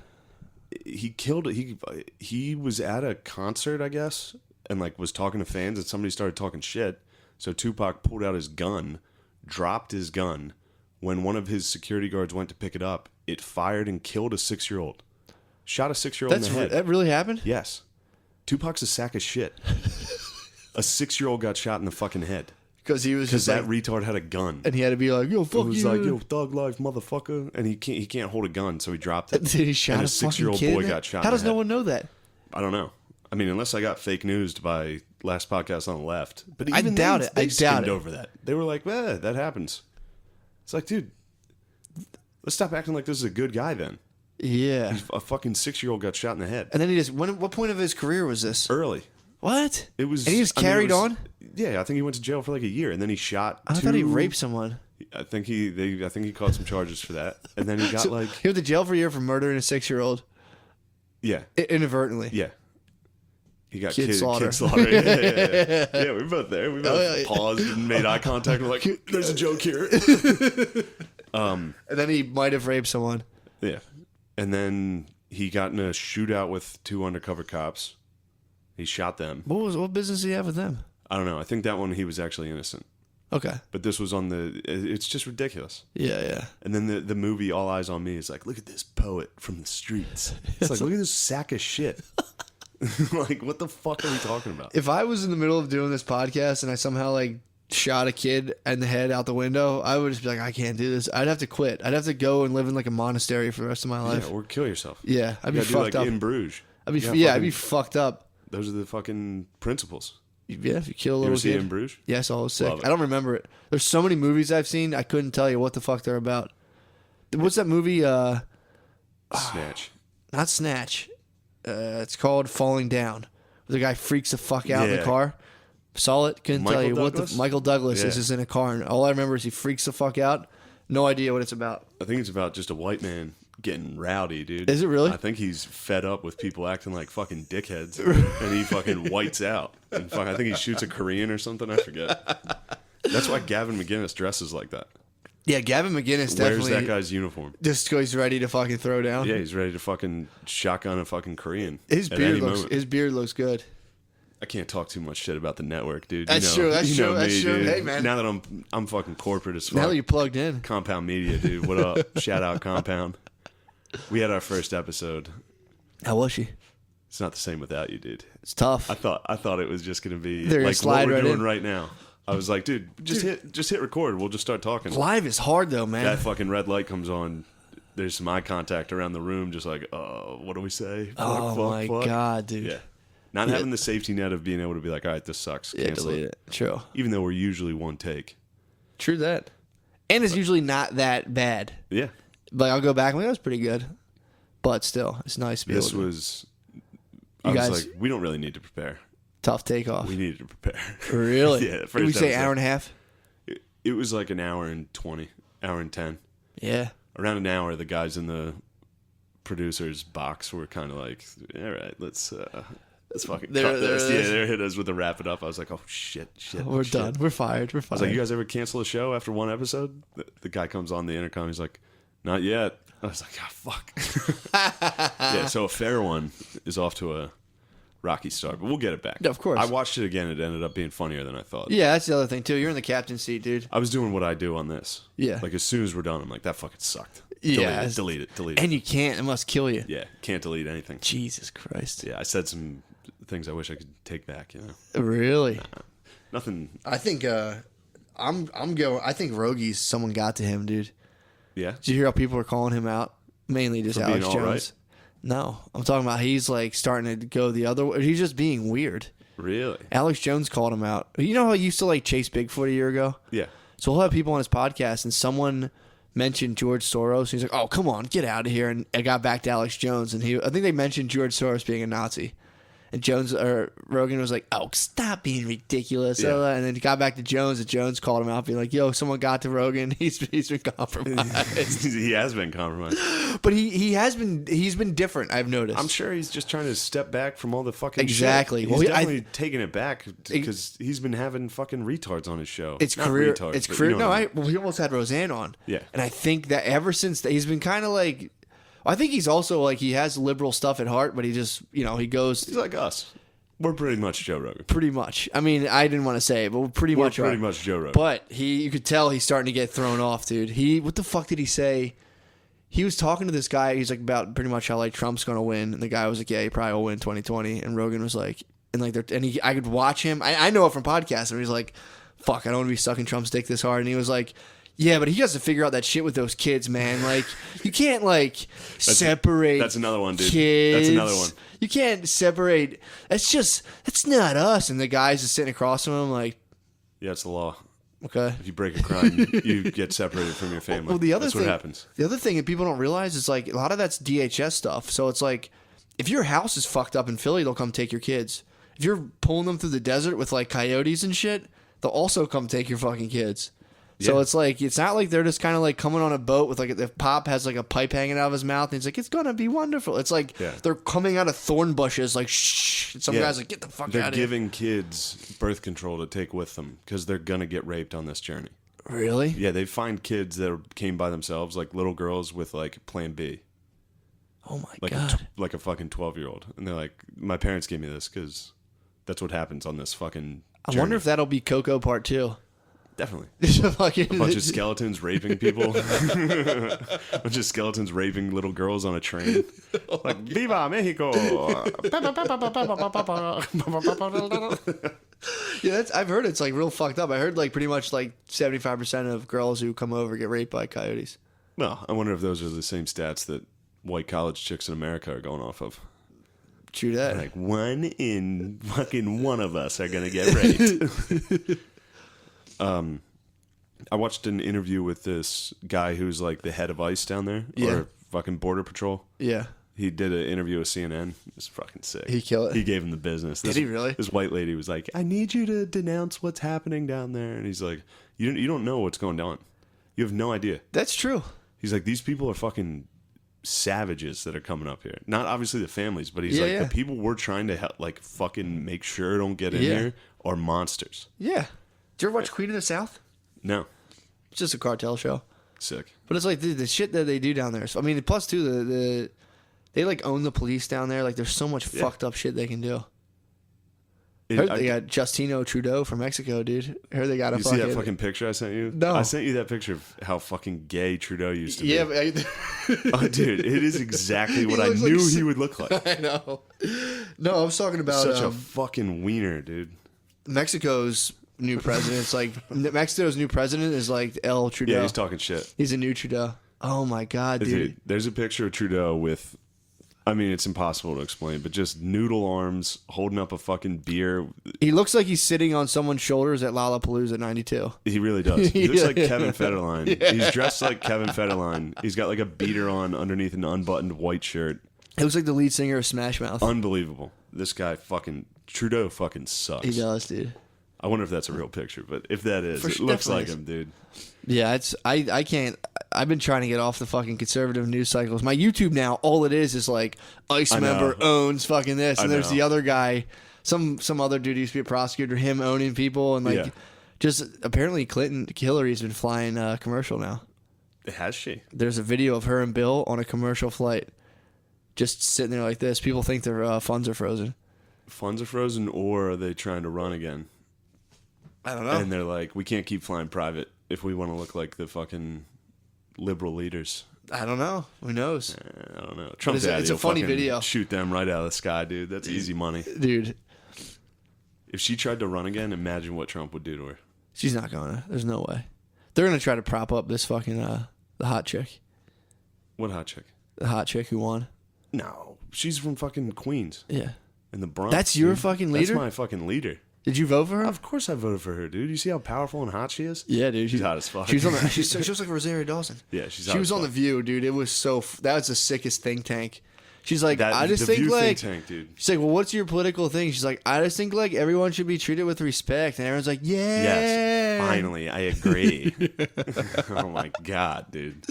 Speaker 6: He was at a concert, I guess, and like was talking to fans, and somebody started talking shit. So Tupac pulled out his gun, dropped his gun. When one of his security guards went to pick it up, it fired and killed a 6-year-old. Shot a 6-year-old in the head.
Speaker 7: That really happened?
Speaker 6: Yes. Tupac's a sack of shit. A 6-year-old got shot in the fucking head.
Speaker 7: Because he was
Speaker 6: Because
Speaker 7: just
Speaker 6: that
Speaker 7: like,
Speaker 6: retard had a gun.
Speaker 7: and he had to be like, yo, fuck
Speaker 6: He was
Speaker 7: you.
Speaker 6: like, yo, thug life, motherfucker. And he can't hold a gun, so he dropped it.
Speaker 7: Did he shot
Speaker 6: and
Speaker 7: a fucking
Speaker 6: 6-year-old
Speaker 7: kid?
Speaker 6: boy got shot
Speaker 7: How
Speaker 6: in the
Speaker 7: does no
Speaker 6: head.
Speaker 7: one know that?
Speaker 6: I don't know. I mean, unless I got fake news by last podcast on the left. But
Speaker 7: I
Speaker 6: even
Speaker 7: doubt
Speaker 6: they,
Speaker 7: it.
Speaker 6: They
Speaker 7: I doubt
Speaker 6: skimmed
Speaker 7: it.
Speaker 6: over that. They were like, that happens. It's like, dude, let's stop acting like this is a good guy then.
Speaker 7: Yeah.
Speaker 6: A fucking 6-year-old got shot in the head.
Speaker 7: And then he just, what point of his career was this?
Speaker 6: Early.
Speaker 7: What?
Speaker 6: It was.
Speaker 7: And he just
Speaker 6: I mean, it
Speaker 7: carried
Speaker 6: was-
Speaker 7: on?
Speaker 6: Yeah, I think he went to jail for like a year, and then he shot.
Speaker 7: I thought he raped someone.
Speaker 6: I think he caught some charges for that, and then he got like
Speaker 7: He went to jail for a year for murdering a 6-year-old.
Speaker 6: yeah,
Speaker 7: Inadvertently.
Speaker 6: yeah. He got
Speaker 7: Kid slaughter.
Speaker 6: Kid slaughter. Yeah. Yeah, we were both there. We both paused and made eye contact. We're like, "There's a joke here."
Speaker 7: And then he might have raped someone.
Speaker 6: Yeah, and then he got in a shootout with 2 undercover cops. He shot them.
Speaker 7: What business did he have with them?
Speaker 6: I don't know. I think that one he was actually innocent,
Speaker 7: Okay.
Speaker 6: but this was on the. It's just ridiculous.
Speaker 7: Yeah.
Speaker 6: And then the movie All Eyes on Me is like, look at this poet from the streets. It's like, look at this sack of shit. Like, what the fuck are we talking about?
Speaker 7: If I was in the middle of doing this podcast and I somehow like shot a kid in the head out the window, I would just be like, I can't do this. I'd have to quit. I'd have to go and live in like a monastery for the rest of my life.
Speaker 6: Yeah, or kill yourself.
Speaker 7: Yeah, I'd be
Speaker 6: You gotta do
Speaker 7: fucked
Speaker 6: like
Speaker 7: up.
Speaker 6: in Bruges.
Speaker 7: I'd be
Speaker 6: Yeah,
Speaker 7: I'd be fucked up.
Speaker 6: Those are the fucking principles.
Speaker 7: Yeah, if you kill a
Speaker 6: You
Speaker 7: little
Speaker 6: ever see
Speaker 7: kid.
Speaker 6: In Bruges?
Speaker 7: Yes, I was sick.
Speaker 6: Love it.
Speaker 7: I don't remember it. There's so many movies I've seen. I couldn't tell you what the fuck they're about. What's that movie?
Speaker 6: Snatch.
Speaker 7: Not Snatch. It's called Falling Down. The guy freaks the fuck out in the
Speaker 6: Yeah.
Speaker 7: car. Saw it. Couldn't tell
Speaker 6: Michael
Speaker 7: you
Speaker 6: Douglas?
Speaker 7: what. Michael Douglas
Speaker 6: Yeah.
Speaker 7: is just in a car, and all I remember is he freaks the fuck out. No idea what it's about.
Speaker 6: I think it's about just a white man getting rowdy, dude.
Speaker 7: Is it really?
Speaker 6: I think he's fed up with people acting like fucking dickheads, and he fucking whites out. And I think he shoots a Korean or something. I forget. That's why Gavin McGinnis dresses like that.
Speaker 7: Yeah, Gavin McGinnis
Speaker 6: Where's
Speaker 7: definitely
Speaker 6: that guy's uniform?
Speaker 7: just goes ready to fucking throw down.
Speaker 6: Yeah, he's ready to fucking shotgun a fucking Korean.
Speaker 7: His
Speaker 6: at
Speaker 7: beard
Speaker 6: any
Speaker 7: looks
Speaker 6: moment.
Speaker 7: his beard looks good.
Speaker 6: I can't talk too much shit about the network, dude.
Speaker 7: That's
Speaker 6: you know,
Speaker 7: true, that's
Speaker 6: you know
Speaker 7: true, that's
Speaker 6: me,
Speaker 7: true.
Speaker 6: dude.
Speaker 7: Hey, man.
Speaker 6: Now that I'm fucking corporate as fuck.
Speaker 7: Now that you're plugged in.
Speaker 6: Compound Media, dude. What up? Shout out Compound. We had our first episode.
Speaker 7: How was she?
Speaker 6: It's not the same without you, dude.
Speaker 7: It's tough.
Speaker 6: I thought it was just gonna be
Speaker 7: They're gonna
Speaker 6: like
Speaker 7: slide
Speaker 6: what we're
Speaker 7: right
Speaker 6: doing
Speaker 7: in.
Speaker 6: right now. I was like, dude, just hit record. We'll just start talking.
Speaker 7: Live is hard though, man.
Speaker 6: That fucking red light comes on. There's some eye contact around the room, just like, what do we say?
Speaker 7: Oh my god, dude.
Speaker 6: Yeah. Not having the safety net of being able to be like, all right, this sucks.
Speaker 7: Yeah,
Speaker 6: Cancel
Speaker 7: delete it. True.
Speaker 6: Even though we're usually one take.
Speaker 7: True that. And it's usually not that bad.
Speaker 6: Yeah.
Speaker 7: Like I'll go back and be like, that was pretty good. But still, it's nice to be
Speaker 6: This
Speaker 7: able to.
Speaker 6: was.
Speaker 7: You
Speaker 6: I was
Speaker 7: guys-
Speaker 6: like, we don't really need to prepare.
Speaker 7: Tough takeoff.
Speaker 6: We needed to prepare.
Speaker 7: Really?
Speaker 6: Yeah.
Speaker 7: Did
Speaker 6: First
Speaker 7: we say
Speaker 6: episode.
Speaker 7: hour and a half?
Speaker 6: It was like an hour and 20, hour and 10.
Speaker 7: Yeah.
Speaker 6: Around an hour, the guys in the producer's box were kind of like, all right, let's fucking
Speaker 7: There-
Speaker 6: cut this.
Speaker 7: there it
Speaker 6: Yeah,
Speaker 7: is.
Speaker 6: they hit us with the wrap it up. I was like, oh, shit.
Speaker 7: We're
Speaker 6: shit.
Speaker 7: done. We're fired. We're
Speaker 6: I was
Speaker 7: fired.
Speaker 6: like, you guys ever cancel a show after one episode? The guy comes on the intercom. He's like, not yet. I was like, fuck. Yeah, so a fair one is off to a rocky start, but we'll get it back.
Speaker 7: Of course.
Speaker 6: I watched it again. It ended up being funnier than I thought.
Speaker 7: Yeah, that's the other thing too. You're in the captain's seat, dude.
Speaker 6: I was doing what I do on this.
Speaker 7: Yeah.
Speaker 6: Like, as soon as we're done, I'm like, that fucking sucked.
Speaker 7: Yeah.
Speaker 6: Delete it.
Speaker 7: And you can't. It must kill you.
Speaker 6: Yeah, can't delete anything.
Speaker 7: Jesus Christ.
Speaker 6: Yeah, I said some things I wish I could take back, you know.
Speaker 7: Really?
Speaker 6: Nothing.
Speaker 7: I think I'm going. I think Rogies. Someone got to him, dude.
Speaker 6: Yeah.
Speaker 7: Did you hear how people are calling him out? Mainly just
Speaker 6: For being
Speaker 7: Alex
Speaker 6: all
Speaker 7: Jones.
Speaker 6: right?
Speaker 7: No, I'm talking about he's like starting to go the other way. He's just being weird.
Speaker 6: Really?
Speaker 7: Alex Jones called him out. You know how he used to like chase Bigfoot a year ago?
Speaker 6: Yeah.
Speaker 7: So he'll have people on his podcast, and someone mentioned George Soros. He's like, "Oh, come on, get out of here!" And I got back to Alex Jones, and I think they mentioned George Soros being a Nazi, And Rogan was like, "Oh, stop being ridiculous."
Speaker 6: Yeah.
Speaker 7: And then he got back to Jones, and Jones called him out, being like, "Yo, someone got to Rogan. He's been compromised."
Speaker 6: He has been compromised.
Speaker 7: But he's been different. I've noticed.
Speaker 6: I'm sure he's just trying to step back from all the fucking
Speaker 7: Exactly.
Speaker 6: shit.
Speaker 7: Well,
Speaker 6: He's definitely taking it back because he's been having fucking retards on his show.
Speaker 7: It's
Speaker 6: Not
Speaker 7: career.
Speaker 6: retards,
Speaker 7: It's
Speaker 6: but
Speaker 7: career.
Speaker 6: you know
Speaker 7: No,
Speaker 6: what I mean.
Speaker 7: well, he almost had Roseanne on.
Speaker 6: Yeah.
Speaker 7: And I think that ever since he's been kind of like, I think he's also like he has liberal stuff at heart, but he just he goes
Speaker 6: He's like us. We're pretty much Joe Rogan.
Speaker 7: pretty much. I mean, I didn't want to say it, but we're pretty
Speaker 6: We're
Speaker 7: much
Speaker 6: pretty
Speaker 7: are.
Speaker 6: much Joe Rogan.
Speaker 7: But you could tell he's starting to get thrown off, dude. What the fuck did he say? He was talking to this guy. He's like about pretty much how like Trump's gonna win, and the guy was like, "Yeah, he probably will win 2020." And Rogan was like, I could watch him. I know it from podcasts, and he's like, "Fuck, I don't want to be sucking Trump's dick this hard." And he was like, "Yeah, but he has to figure out that shit with those kids, man. Like, you can't separate.
Speaker 6: That's another one, dude.
Speaker 7: Kids.
Speaker 6: That's another one.
Speaker 7: You can't separate. That's not us." And the guy's just sitting across from him, like,
Speaker 6: Yeah, it's the law.
Speaker 7: okay.
Speaker 6: If you break a crime, you get separated from your family.
Speaker 7: Well,
Speaker 6: That's what happens.
Speaker 7: The other thing that people don't realize is like a lot of that's DHS stuff. So it's like if your house is fucked up in Philly, they'll come take your kids. If you're pulling them through the desert with like coyotes and shit, they'll also come take your fucking kids. So
Speaker 6: Yeah.
Speaker 7: it's like it's not like they're just kind of like coming on a boat with like if Pop has like a pipe hanging out of his mouth and he's like, "It's gonna be wonderful." It's like they're coming out of thorn bushes like shh. And some guys like, "Get the fuck
Speaker 6: They're
Speaker 7: out of here."
Speaker 6: giving kids birth control to take with them because they're gonna get raped on this journey.
Speaker 7: Really?
Speaker 6: Yeah, they find kids that came by themselves, like little girls with like Plan B,
Speaker 7: Oh my
Speaker 6: like
Speaker 7: god.
Speaker 6: like a fucking 12-year-old, and they're like, "My parents gave me this because that's what happens on this fucking."
Speaker 7: I
Speaker 6: journey."
Speaker 7: wonder if that'll be Coco Part 2.
Speaker 6: Definitely.
Speaker 7: Just a fucking
Speaker 6: A bunch of skeletons raping people. A bunch of skeletons raping little girls on a train. Like, Viva Mexico!
Speaker 7: Yeah, I've heard it's like real fucked up. I heard like pretty much like 75% of girls who come over get raped by coyotes.
Speaker 6: Well, I wonder if those are the same stats that white college chicks in America are going off of.
Speaker 7: True that.
Speaker 6: Like, 1 in fucking 1 of us are going to get raped. I watched an interview with this guy who's like the head of ICE down there, or fucking Border Patrol.
Speaker 7: Yeah.
Speaker 6: He did an interview with CNN. It's fucking sick.
Speaker 7: He killed it?
Speaker 6: He gave him the business.
Speaker 7: Did he really?
Speaker 6: This white lady was like, "I need you to denounce what's happening down there," and he's like, "You don't know what's going on. You have no idea."
Speaker 7: That's true.
Speaker 6: He's like, "These people are fucking savages that are coming up here. Not obviously the families, but he's
Speaker 7: Yeah,
Speaker 6: like,
Speaker 7: yeah.
Speaker 6: the people we're trying to help, like fucking make sure don't get in
Speaker 7: Yeah.
Speaker 6: here are monsters."
Speaker 7: Yeah. Did you ever watch Queen of the South?
Speaker 6: No,
Speaker 7: It's just a cartel show.
Speaker 6: sick.
Speaker 7: But it's like the shit that they do down there. So, I mean, plus too, they like own the police down there. Like there's so much fucked up shit they can do. Heard they got Justino Trudeau from Mexico, dude. Heard they got a
Speaker 6: You
Speaker 7: fucking...
Speaker 6: see that fucking picture I sent you?
Speaker 7: No.
Speaker 6: I sent you that picture of how fucking gay Trudeau used to
Speaker 7: Yeah,
Speaker 6: be.
Speaker 7: but
Speaker 6: Oh, dude, it is exactly what I
Speaker 7: looks like
Speaker 6: knew
Speaker 7: s-
Speaker 6: he would look like.
Speaker 7: I know. No, I was talking about
Speaker 6: Such a fucking wiener, dude.
Speaker 7: Mexico's new president. It's like Mexico's new president is like El Trudeau.
Speaker 6: Yeah, he's talking shit.
Speaker 7: He's a new Trudeau. Oh my god, dude.
Speaker 6: There's a picture of Trudeau with, I mean, it's impossible to explain, but just noodle arms holding up a fucking beer.
Speaker 7: He looks like he's sitting on someone's shoulders at Lollapalooza '92.
Speaker 6: He really does. He looks like
Speaker 7: Yeah.
Speaker 6: Kevin Federline. Yeah. He's dressed like Kevin Federline. He's got like a beater on underneath an unbuttoned white shirt.
Speaker 7: He looks like the lead singer of Smash Mouth.
Speaker 6: Unbelievable. This guy Trudeau fucking sucks.
Speaker 7: He does, dude.
Speaker 6: I wonder if that's a real picture, but if that is,
Speaker 7: For
Speaker 6: it
Speaker 7: sure,
Speaker 6: looks
Speaker 7: definitely
Speaker 6: like
Speaker 7: is.
Speaker 6: him, dude.
Speaker 7: Yeah, it's I can't. I've been trying to get off the fucking conservative news cycles. My YouTube now, all it is like ICE
Speaker 6: I know.
Speaker 7: member owns fucking this, and
Speaker 6: I
Speaker 7: there's
Speaker 6: know.
Speaker 7: the other guy, some other dude who used to be a prosecutor, him owning people, and like
Speaker 6: Yeah.
Speaker 7: just apparently Hillary's been flying commercial now.
Speaker 6: Has she?
Speaker 7: There's a video of her and Bill on a commercial flight, just sitting there like this. People think their funds are frozen.
Speaker 6: Funds are frozen, or are they trying to run again?
Speaker 7: I don't know.
Speaker 6: And they're like, we can't keep flying private if we want to look like the fucking liberal leaders.
Speaker 7: I don't know. Who knows,
Speaker 6: I don't know. Trump's
Speaker 7: it's a-
Speaker 6: daddy
Speaker 7: it's a
Speaker 6: will
Speaker 7: funny
Speaker 6: fucking
Speaker 7: video.
Speaker 6: shoot them right out of the sky, dude. That's easy money.
Speaker 7: dude?
Speaker 6: If she tried to run again, imagine what Trump would do to her.
Speaker 7: She's not gonna. There's no way. They're gonna try to prop up this fucking the hot chick.
Speaker 6: What hot chick?
Speaker 7: The hot chick who won.
Speaker 6: No, she's from fucking Queens
Speaker 7: Yeah.
Speaker 6: in the Bronx.
Speaker 7: That's your
Speaker 6: dude.
Speaker 7: fucking leader?
Speaker 6: That's my fucking leader.
Speaker 7: Did you vote for her?
Speaker 6: Of course I voted for her, dude. You see how powerful and hot she is?
Speaker 7: Yeah, dude.
Speaker 6: She's hot as fuck.
Speaker 7: She was on the. She was like Rosario Dawson.
Speaker 6: Yeah, she's
Speaker 7: She
Speaker 6: hot
Speaker 7: was
Speaker 6: as
Speaker 7: on The
Speaker 6: fuck.
Speaker 7: View, dude. It was so. That was the sickest think tank. She's like, I just
Speaker 6: the
Speaker 7: think
Speaker 6: View
Speaker 7: like,
Speaker 6: think tank, dude.
Speaker 7: she's like, well, what's your political thing? She's like, I just think like everyone should be treated with respect, and everyone's like, yeah,
Speaker 6: Yes, finally, I agree. Oh my god, dude.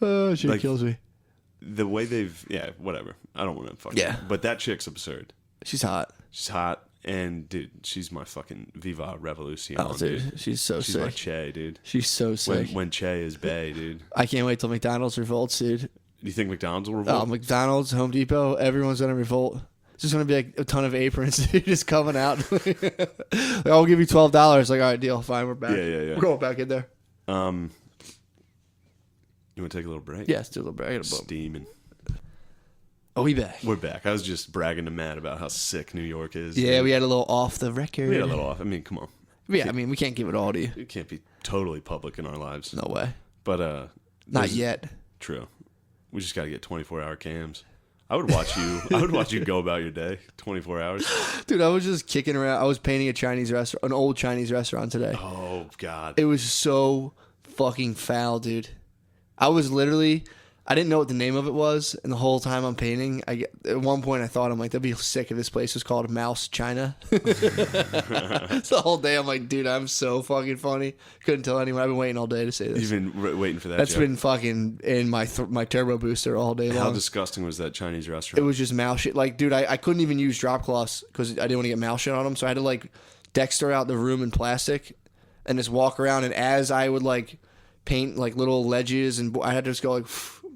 Speaker 7: Oh, she
Speaker 6: Like,
Speaker 7: kills me.
Speaker 6: The way they've, whatever. I don't want to fucking.
Speaker 7: Yeah.
Speaker 6: But that chick's absurd.
Speaker 7: She's hot.
Speaker 6: She's hot, and dude, she's my fucking Viva Revolucion.
Speaker 7: Oh, dude, she's so
Speaker 6: She's
Speaker 7: sick.
Speaker 6: my Che, dude.
Speaker 7: She's so sick.
Speaker 6: When Che is bae, dude.
Speaker 7: I can't wait till McDonald's revolts, dude.
Speaker 6: Do you think McDonald's will
Speaker 7: Oh,
Speaker 6: revolt?
Speaker 7: McDonald's, Home Depot, everyone's gonna revolt. It's just gonna be like a ton of aprons dude, just coming out. Like, I'll give you $12. Like, all right, deal, fine, we're back.
Speaker 6: Yeah.
Speaker 7: We're going back in there.
Speaker 6: You want to take a little break?
Speaker 7: Yeah, let's do a little bit. I got a bump.
Speaker 6: Steaming.
Speaker 7: Oh, we back.
Speaker 6: We're back. I was just bragging to Matt about how sick New York is.
Speaker 7: Yeah,
Speaker 6: dude.
Speaker 7: we had a little off the record.
Speaker 6: We had a little off. I mean, come on.
Speaker 7: Yeah, I mean, we can't give it all to you.
Speaker 6: It can't be totally public in our lives.
Speaker 7: No way.
Speaker 6: But
Speaker 7: Not
Speaker 6: there's-
Speaker 7: yet.
Speaker 6: True. We just got to get 24-hour cams. I would watch you. I would watch you go about your day. 24 hours.
Speaker 7: Dude, I was just kicking around. I was painting a Chinese restaurant, an old Chinese restaurant today.
Speaker 6: Oh God.
Speaker 7: It was so fucking foul, dude. I was literally, I didn't know what the name of it was, and the whole time I'm painting, at one point I thought, I'm like, that'd be sick if this place was called Mouse China. So the whole day I'm like, dude, I'm so fucking funny. Couldn't tell anyone. I've been waiting all day to say this.
Speaker 6: You've been waiting for that.
Speaker 7: That's
Speaker 6: joke.
Speaker 7: been fucking in my turbo booster all day
Speaker 6: How
Speaker 7: long.
Speaker 6: disgusting was that Chinese
Speaker 7: It
Speaker 6: restaurant?
Speaker 7: was just mouse shit. Like, dude, I couldn't even use drop cloths because I didn't want to get mouse shit on them. So I had to like Dexter out the room in plastic and just walk around. And as I would like paint like little ledges, and I had to just go like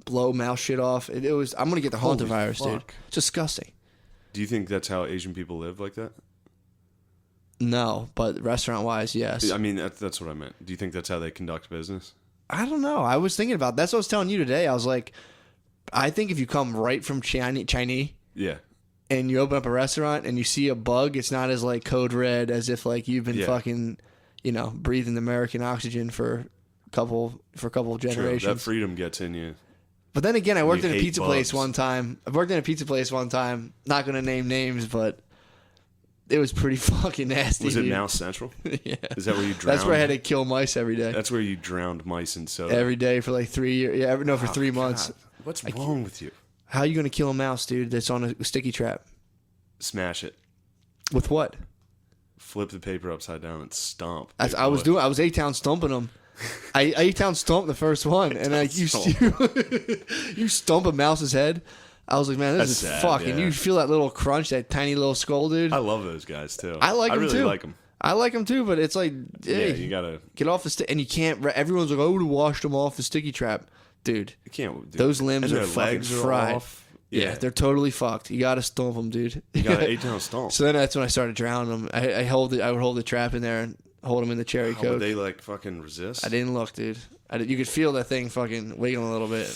Speaker 7: blow mouse shit off. It was. I'm gonna get the
Speaker 6: Holy
Speaker 7: hantavirus, dude.
Speaker 6: fuck.
Speaker 7: It's disgusting.
Speaker 6: Do you think that's how Asian people live like that?
Speaker 7: No, but restaurant wise, yes.
Speaker 6: I mean, that's what I meant. Do you think that's how they conduct business?
Speaker 7: I don't know. I was thinking about that's what I was telling you today. I was like, I think if you come right from Chinese
Speaker 6: Yeah.
Speaker 7: and you open up a restaurant and you see a bug, it's not as like code red as if like you've been fucking, breathing American oxygen for a couple of
Speaker 6: True.
Speaker 7: generations.
Speaker 6: That freedom gets in you.
Speaker 7: But then again, I worked
Speaker 6: You
Speaker 7: in a
Speaker 6: hate
Speaker 7: pizza
Speaker 6: bugs.
Speaker 7: place one time. Not gonna name names, but it was pretty fucking nasty.
Speaker 6: Was it
Speaker 7: dude.
Speaker 6: Mouse Central?
Speaker 7: Yeah.
Speaker 6: Is that where you drowned?
Speaker 7: That's where I had to kill mice every day.
Speaker 6: That's where you drowned mice in soda.
Speaker 7: Every day for like 3 years. Yeah, for 3 months.
Speaker 6: God, what's wrong with you?
Speaker 7: How are you gonna kill a mouse, dude? That's on a sticky trap.
Speaker 6: Smash it.
Speaker 7: With what?
Speaker 6: Flip the paper upside down and stomp.
Speaker 7: I was 8-town stomping them. I 8-town stomped the first one, and you stomp a mouse's head. I was like, man, this
Speaker 6: That's
Speaker 7: is
Speaker 6: sad,
Speaker 7: fucking.
Speaker 6: yeah.
Speaker 7: You feel that little crunch, that tiny little skull, dude.
Speaker 6: I love those guys too.
Speaker 7: I like them
Speaker 6: really
Speaker 7: too.
Speaker 6: like them.
Speaker 7: I like them too, but it's like, hey,
Speaker 6: Yeah, you gotta.
Speaker 7: get off the stick, and you can't. Everyone's like, I would have washed them off the sticky trap, dude.
Speaker 6: You can't. Dude.
Speaker 7: Those limbs
Speaker 6: And
Speaker 7: are
Speaker 6: their
Speaker 7: fucking
Speaker 6: legs are
Speaker 7: fried.
Speaker 6: off.
Speaker 7: Yeah, they're totally fucked. You gotta stomp them, dude.
Speaker 6: You got an 8-town stomp.
Speaker 7: So then that's when I started drowning them. I would hold the trap in there and hold them in the cherry
Speaker 6: How
Speaker 7: coke.
Speaker 6: would they like fucking resist?
Speaker 7: I didn't look, dude. You could feel that thing fucking wiggling a little bit.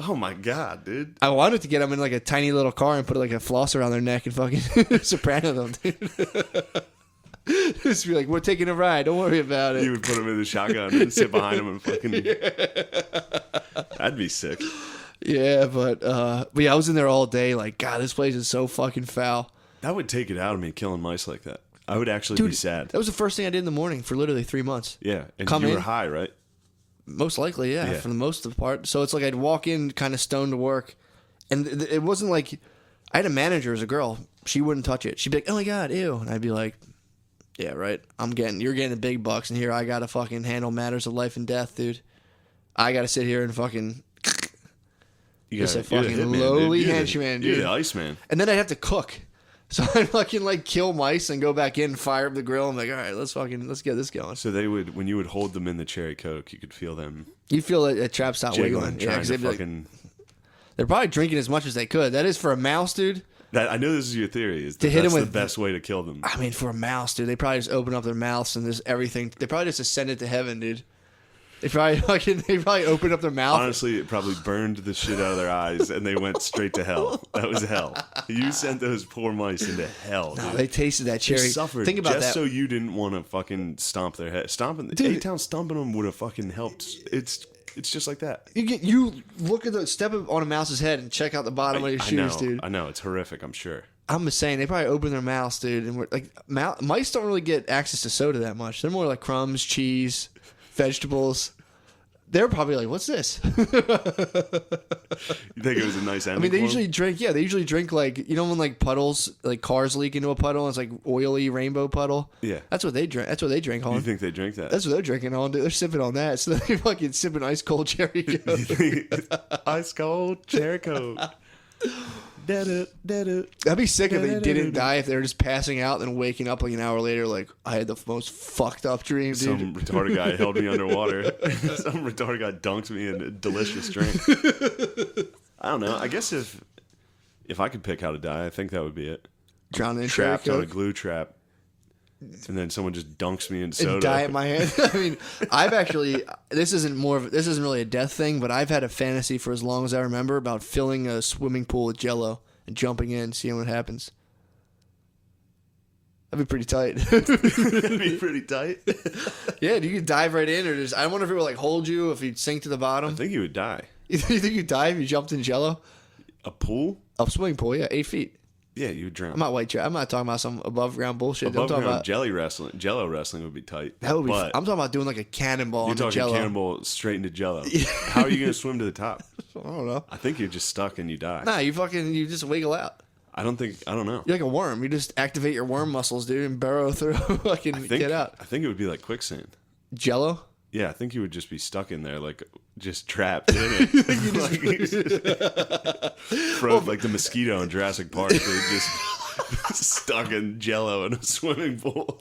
Speaker 6: Oh my god, dude.
Speaker 7: I wanted to get them in like a tiny little car and put like a floss around their neck and fucking soprano them, dude. Just be like, we're taking a ride. Don't worry about it.
Speaker 6: You would put them in the shotgun and sit behind them and fucking. That'd be sick.
Speaker 7: Yeah, but yeah, I was in there all day. Like, God, this place is so fucking foul.
Speaker 6: That would take it out of me, killing mice like that. I would actually
Speaker 7: Dude,
Speaker 6: be sad.
Speaker 7: That was the first thing I did in the morning for literally 3 months.
Speaker 6: Yeah, and
Speaker 7: Come
Speaker 6: you were
Speaker 7: in.
Speaker 6: high, right?
Speaker 7: Most likely, yeah,
Speaker 6: Yeah.
Speaker 7: for the most of the part. So it's like I'd walk in kind of stoned to work, and it wasn't like I had a manager as a girl. She wouldn't touch it. She'd be like, "Oh my god, ew," and I'd be like, "Yeah, right. You're getting the big bucks, and here I gotta fucking handle matters of life and death, dude. I gotta sit here and fucking." Just a
Speaker 6: you're the
Speaker 7: fucking
Speaker 6: hitman,
Speaker 7: lowly
Speaker 6: dude.
Speaker 7: henchman,
Speaker 6: You're
Speaker 7: dude.
Speaker 6: the Iceman.
Speaker 7: And then I'd have to cook. So I'd fucking like kill mice and go back in, fire up the grill. I'm like, all right, let's get this going.
Speaker 6: So they would, when you would hold them in the cherry coke, you could feel them
Speaker 7: You feel that trap stop
Speaker 6: jiggling,
Speaker 7: wiggling. Yeah,
Speaker 6: trying
Speaker 7: 'cause
Speaker 6: to
Speaker 7: they'd be like,
Speaker 6: fucking.
Speaker 7: they're probably drinking as much as they could. That is for a mouse, dude.
Speaker 6: That I know this is your theory. Is
Speaker 7: To
Speaker 6: that
Speaker 7: hit 'em
Speaker 6: that's the
Speaker 7: with-
Speaker 6: best way to kill them?
Speaker 7: I mean, for a mouse, dude, they probably just open up their mouths and there's everything. They probably just ascended to heaven, dude. They probably opened up their mouth.
Speaker 6: Honestly, it probably burned the shit out of their eyes, and they went straight to hell. That was hell. You sent those poor mice into hell.
Speaker 7: No,
Speaker 6: dude.
Speaker 7: they tasted that
Speaker 6: They
Speaker 7: cherry.
Speaker 6: suffered
Speaker 7: Think about
Speaker 6: just
Speaker 7: that.
Speaker 6: so you didn't want to fucking stomp their head. Stomping
Speaker 7: Dude.
Speaker 6: 8-town stomping them would have fucking helped. It's just like that.
Speaker 7: You look at the step on a mouse's head and check out the bottom of your shoes, dude.
Speaker 6: I know it's horrific. I'm sure.
Speaker 7: I'm just saying they probably open their mouths, dude, and we're like mice don't really get access to soda that much. They're more like crumbs, cheese, vegetables. They're probably like, "What's this?"
Speaker 6: You think it was a nice ending?
Speaker 7: I mean, they
Speaker 6: for
Speaker 7: usually
Speaker 6: him?
Speaker 7: drink. Yeah, they usually drink like when like puddles, like cars leak into a puddle. And it's like oily rainbow puddle.
Speaker 6: Yeah.
Speaker 7: That's what they drink. That's what they drink on.
Speaker 6: You think they drink that?
Speaker 7: That's what they're drinking on. They're sipping on that. So they fucking sipping ice cold cherry Coke.
Speaker 6: Ice cold cherry coke.
Speaker 7: That'd be sick if they didn't die, if they were just passing out and waking up like an hour later, like, I had the most fucked up dream, dude.
Speaker 6: Some retarded guy held me underwater. Some retarded guy dunked me in a delicious drink. I don't know. I guess if I could pick how to die, I think that would be it.
Speaker 7: Drowning in cherry
Speaker 6: Trapped on a
Speaker 7: Coke.
Speaker 6: glue trap. And then someone just dunks me in soda.
Speaker 7: And die at my hand. I mean, I've actually, this isn't really a death thing, but I've had a fantasy for as long as I remember about filling a swimming pool with Jell-O and jumping in, seeing what happens. That'd be pretty tight.
Speaker 6: That'd be pretty tight.
Speaker 7: Yeah, you could dive right in, or just, I wonder if it would like hold you, if you'd sink to the bottom.
Speaker 6: I think you would die.
Speaker 7: You think you'd die if you jumped in Jell-O?
Speaker 6: A pool?
Speaker 7: A swimming pool, yeah, 8 feet.
Speaker 6: Yeah, you would drown.
Speaker 7: I'm not I'm not talking about some above ground bullshit.
Speaker 6: Above
Speaker 7: I'm talking
Speaker 6: ground
Speaker 7: about
Speaker 6: Jello wrestling would be tight.
Speaker 7: that would be.
Speaker 6: But
Speaker 7: I'm talking about doing like a cannonball
Speaker 6: you're
Speaker 7: into
Speaker 6: talking
Speaker 7: Jell-O.
Speaker 6: cannonball straight into Jello. How are you going to swim to the top?
Speaker 7: I don't know.
Speaker 6: I think you're just stuck and you die.
Speaker 7: Nah, you just wiggle out.
Speaker 6: I don't know.
Speaker 7: You're like a worm. You just activate your worm muscles, dude, and burrow through. Get out.
Speaker 6: I think it would be like quicksand.
Speaker 7: Jello.
Speaker 6: Yeah, I think you would just be stuck in there, like just trapped in it. Like the mosquito in Jurassic Park, dude, just stuck in Jello in a swimming pool.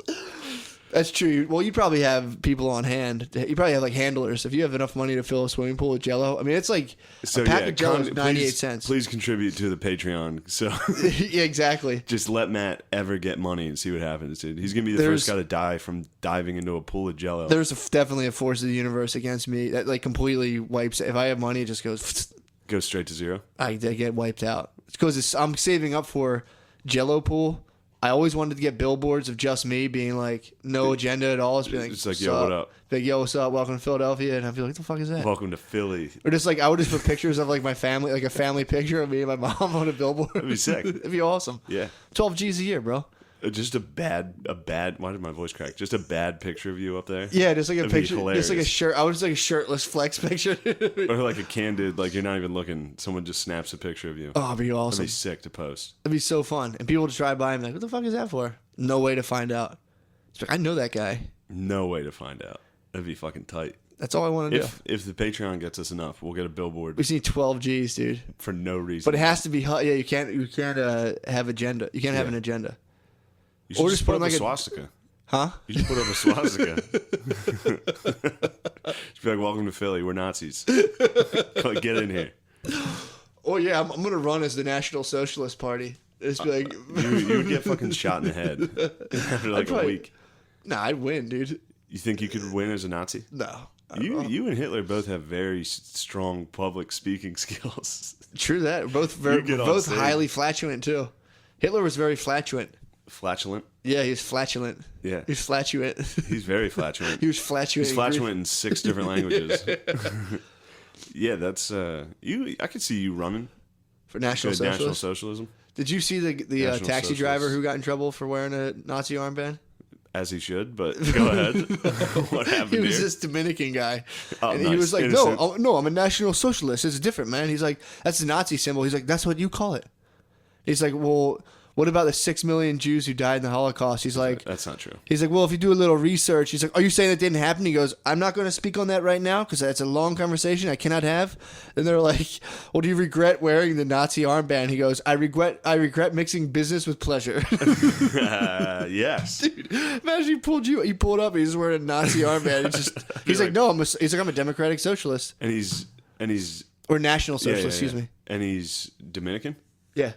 Speaker 7: That's true. Well, you probably have people on hand. You probably have like handlers. If you have enough money to fill a swimming pool with Jell-O, I mean, it's like a pack of Jell-O is 98 cents.
Speaker 6: Please contribute to the Patreon. So
Speaker 7: yeah, exactly.
Speaker 6: just let Matt ever get money and see what happens, dude. He's gonna be the first guy to die from diving into a pool of Jell-O.
Speaker 7: There's definitely a force of the universe against me that like completely wipes. If I have money, it just goes.
Speaker 6: Go straight to zero.
Speaker 7: I get wiped out. It's because I'm saving up for Jell-O pool. I always wanted to get billboards of just me being like no agenda at all. It's being like,
Speaker 6: yo, what up?
Speaker 7: Like, yo, what's up? Welcome to Philadelphia. And I'd be like, what the fuck is that?
Speaker 6: Welcome to Philly.
Speaker 7: Or just like I would just put pictures of like my family, like a family picture of me and my mom on a billboard.
Speaker 6: That'd be sick.
Speaker 7: It'd be awesome.
Speaker 6: Yeah.
Speaker 7: 12 G's a year, bro.
Speaker 6: Just a bad. Why did my voice crack? Just a bad picture of you up there.
Speaker 7: Yeah, just like a
Speaker 6: That'd be
Speaker 7: picture,
Speaker 6: hilarious.
Speaker 7: just like a shirt. I would just like a shirtless flex picture.
Speaker 6: Or like a candid, like you're not even looking. Someone just snaps a picture of you.
Speaker 7: Oh, it'd be awesome.
Speaker 6: That'd be sick to post.
Speaker 7: It'd be so fun. And people would drive by and be like, what the fuck is that for? No way to find out. It's like, I know that guy.
Speaker 6: No way to find out. That'd be fucking tight.
Speaker 7: That's all I want to do.
Speaker 6: If the Patreon gets us enough, we'll get a billboard
Speaker 7: We just need 12 G's, dude.
Speaker 6: for no reason.
Speaker 7: But it has to be, yeah, you can't have agenda. You can't have an agenda.
Speaker 6: You should
Speaker 7: or
Speaker 6: just
Speaker 7: just
Speaker 6: put
Speaker 7: put
Speaker 6: up
Speaker 7: like
Speaker 6: a
Speaker 7: a-
Speaker 6: swastika.
Speaker 7: Huh?
Speaker 6: You should put up a swastika. Just be like, welcome to Philly. We're Nazis. Get in here.
Speaker 7: Oh, yeah, I'm going to run as the National Socialist Party. Just be like,
Speaker 6: You would get fucking shot in the head after like a week.
Speaker 7: nah, I'd win, dude.
Speaker 6: You think you could win as a Nazi?
Speaker 7: No.
Speaker 6: You and Hitler both have very strong public speaking skills.
Speaker 7: True that. Both
Speaker 6: get on
Speaker 7: both
Speaker 6: stage.
Speaker 7: highly flatulent, too. Hitler was very flatulent.
Speaker 6: Flatulent.
Speaker 7: Yeah, he was flatulent.
Speaker 6: Yeah.
Speaker 7: He was flatulent.
Speaker 6: He's very flatulent.
Speaker 7: He was flatulent.
Speaker 6: He's flatulent in 6 different languages. Yeah, that's you. I could see you running
Speaker 7: For National
Speaker 6: for National
Speaker 7: Socialist.
Speaker 6: Socialism,
Speaker 7: Did you see the
Speaker 6: National
Speaker 7: taxi
Speaker 6: Socialist.
Speaker 7: driver who got in trouble for wearing a Nazi armband?
Speaker 6: as he should. But go ahead. What happened
Speaker 7: He was
Speaker 6: here?
Speaker 7: this Dominican guy,
Speaker 6: Oh,
Speaker 7: and
Speaker 6: nice.
Speaker 7: he was like,
Speaker 6: Innocent.
Speaker 7: no, I'm a National Socialist. It's different, man." He's like, "That's the Nazi symbol." He's like, "That's what you call it." He's like, "Well, what about the 6 million Jews who died in the Holocaust?" He's like,
Speaker 6: That's not true.
Speaker 7: He's like, "Well, if you do a little research," he's like, "Are you saying that didn't happen?" He goes, "I'm not going to speak on that right now because that's a long conversation I cannot have." And they're like, "Well, do you regret wearing the Nazi armband?" He goes, I regret mixing business with pleasure."
Speaker 6: Yes.
Speaker 7: Dude, imagine he pulled up, and he's wearing a Nazi armband. He's like, "No, I'm a democratic socialist
Speaker 6: And he's
Speaker 7: or national socialist."
Speaker 6: yeah.
Speaker 7: Excuse me.
Speaker 6: And he's Dominican.
Speaker 7: Yeah,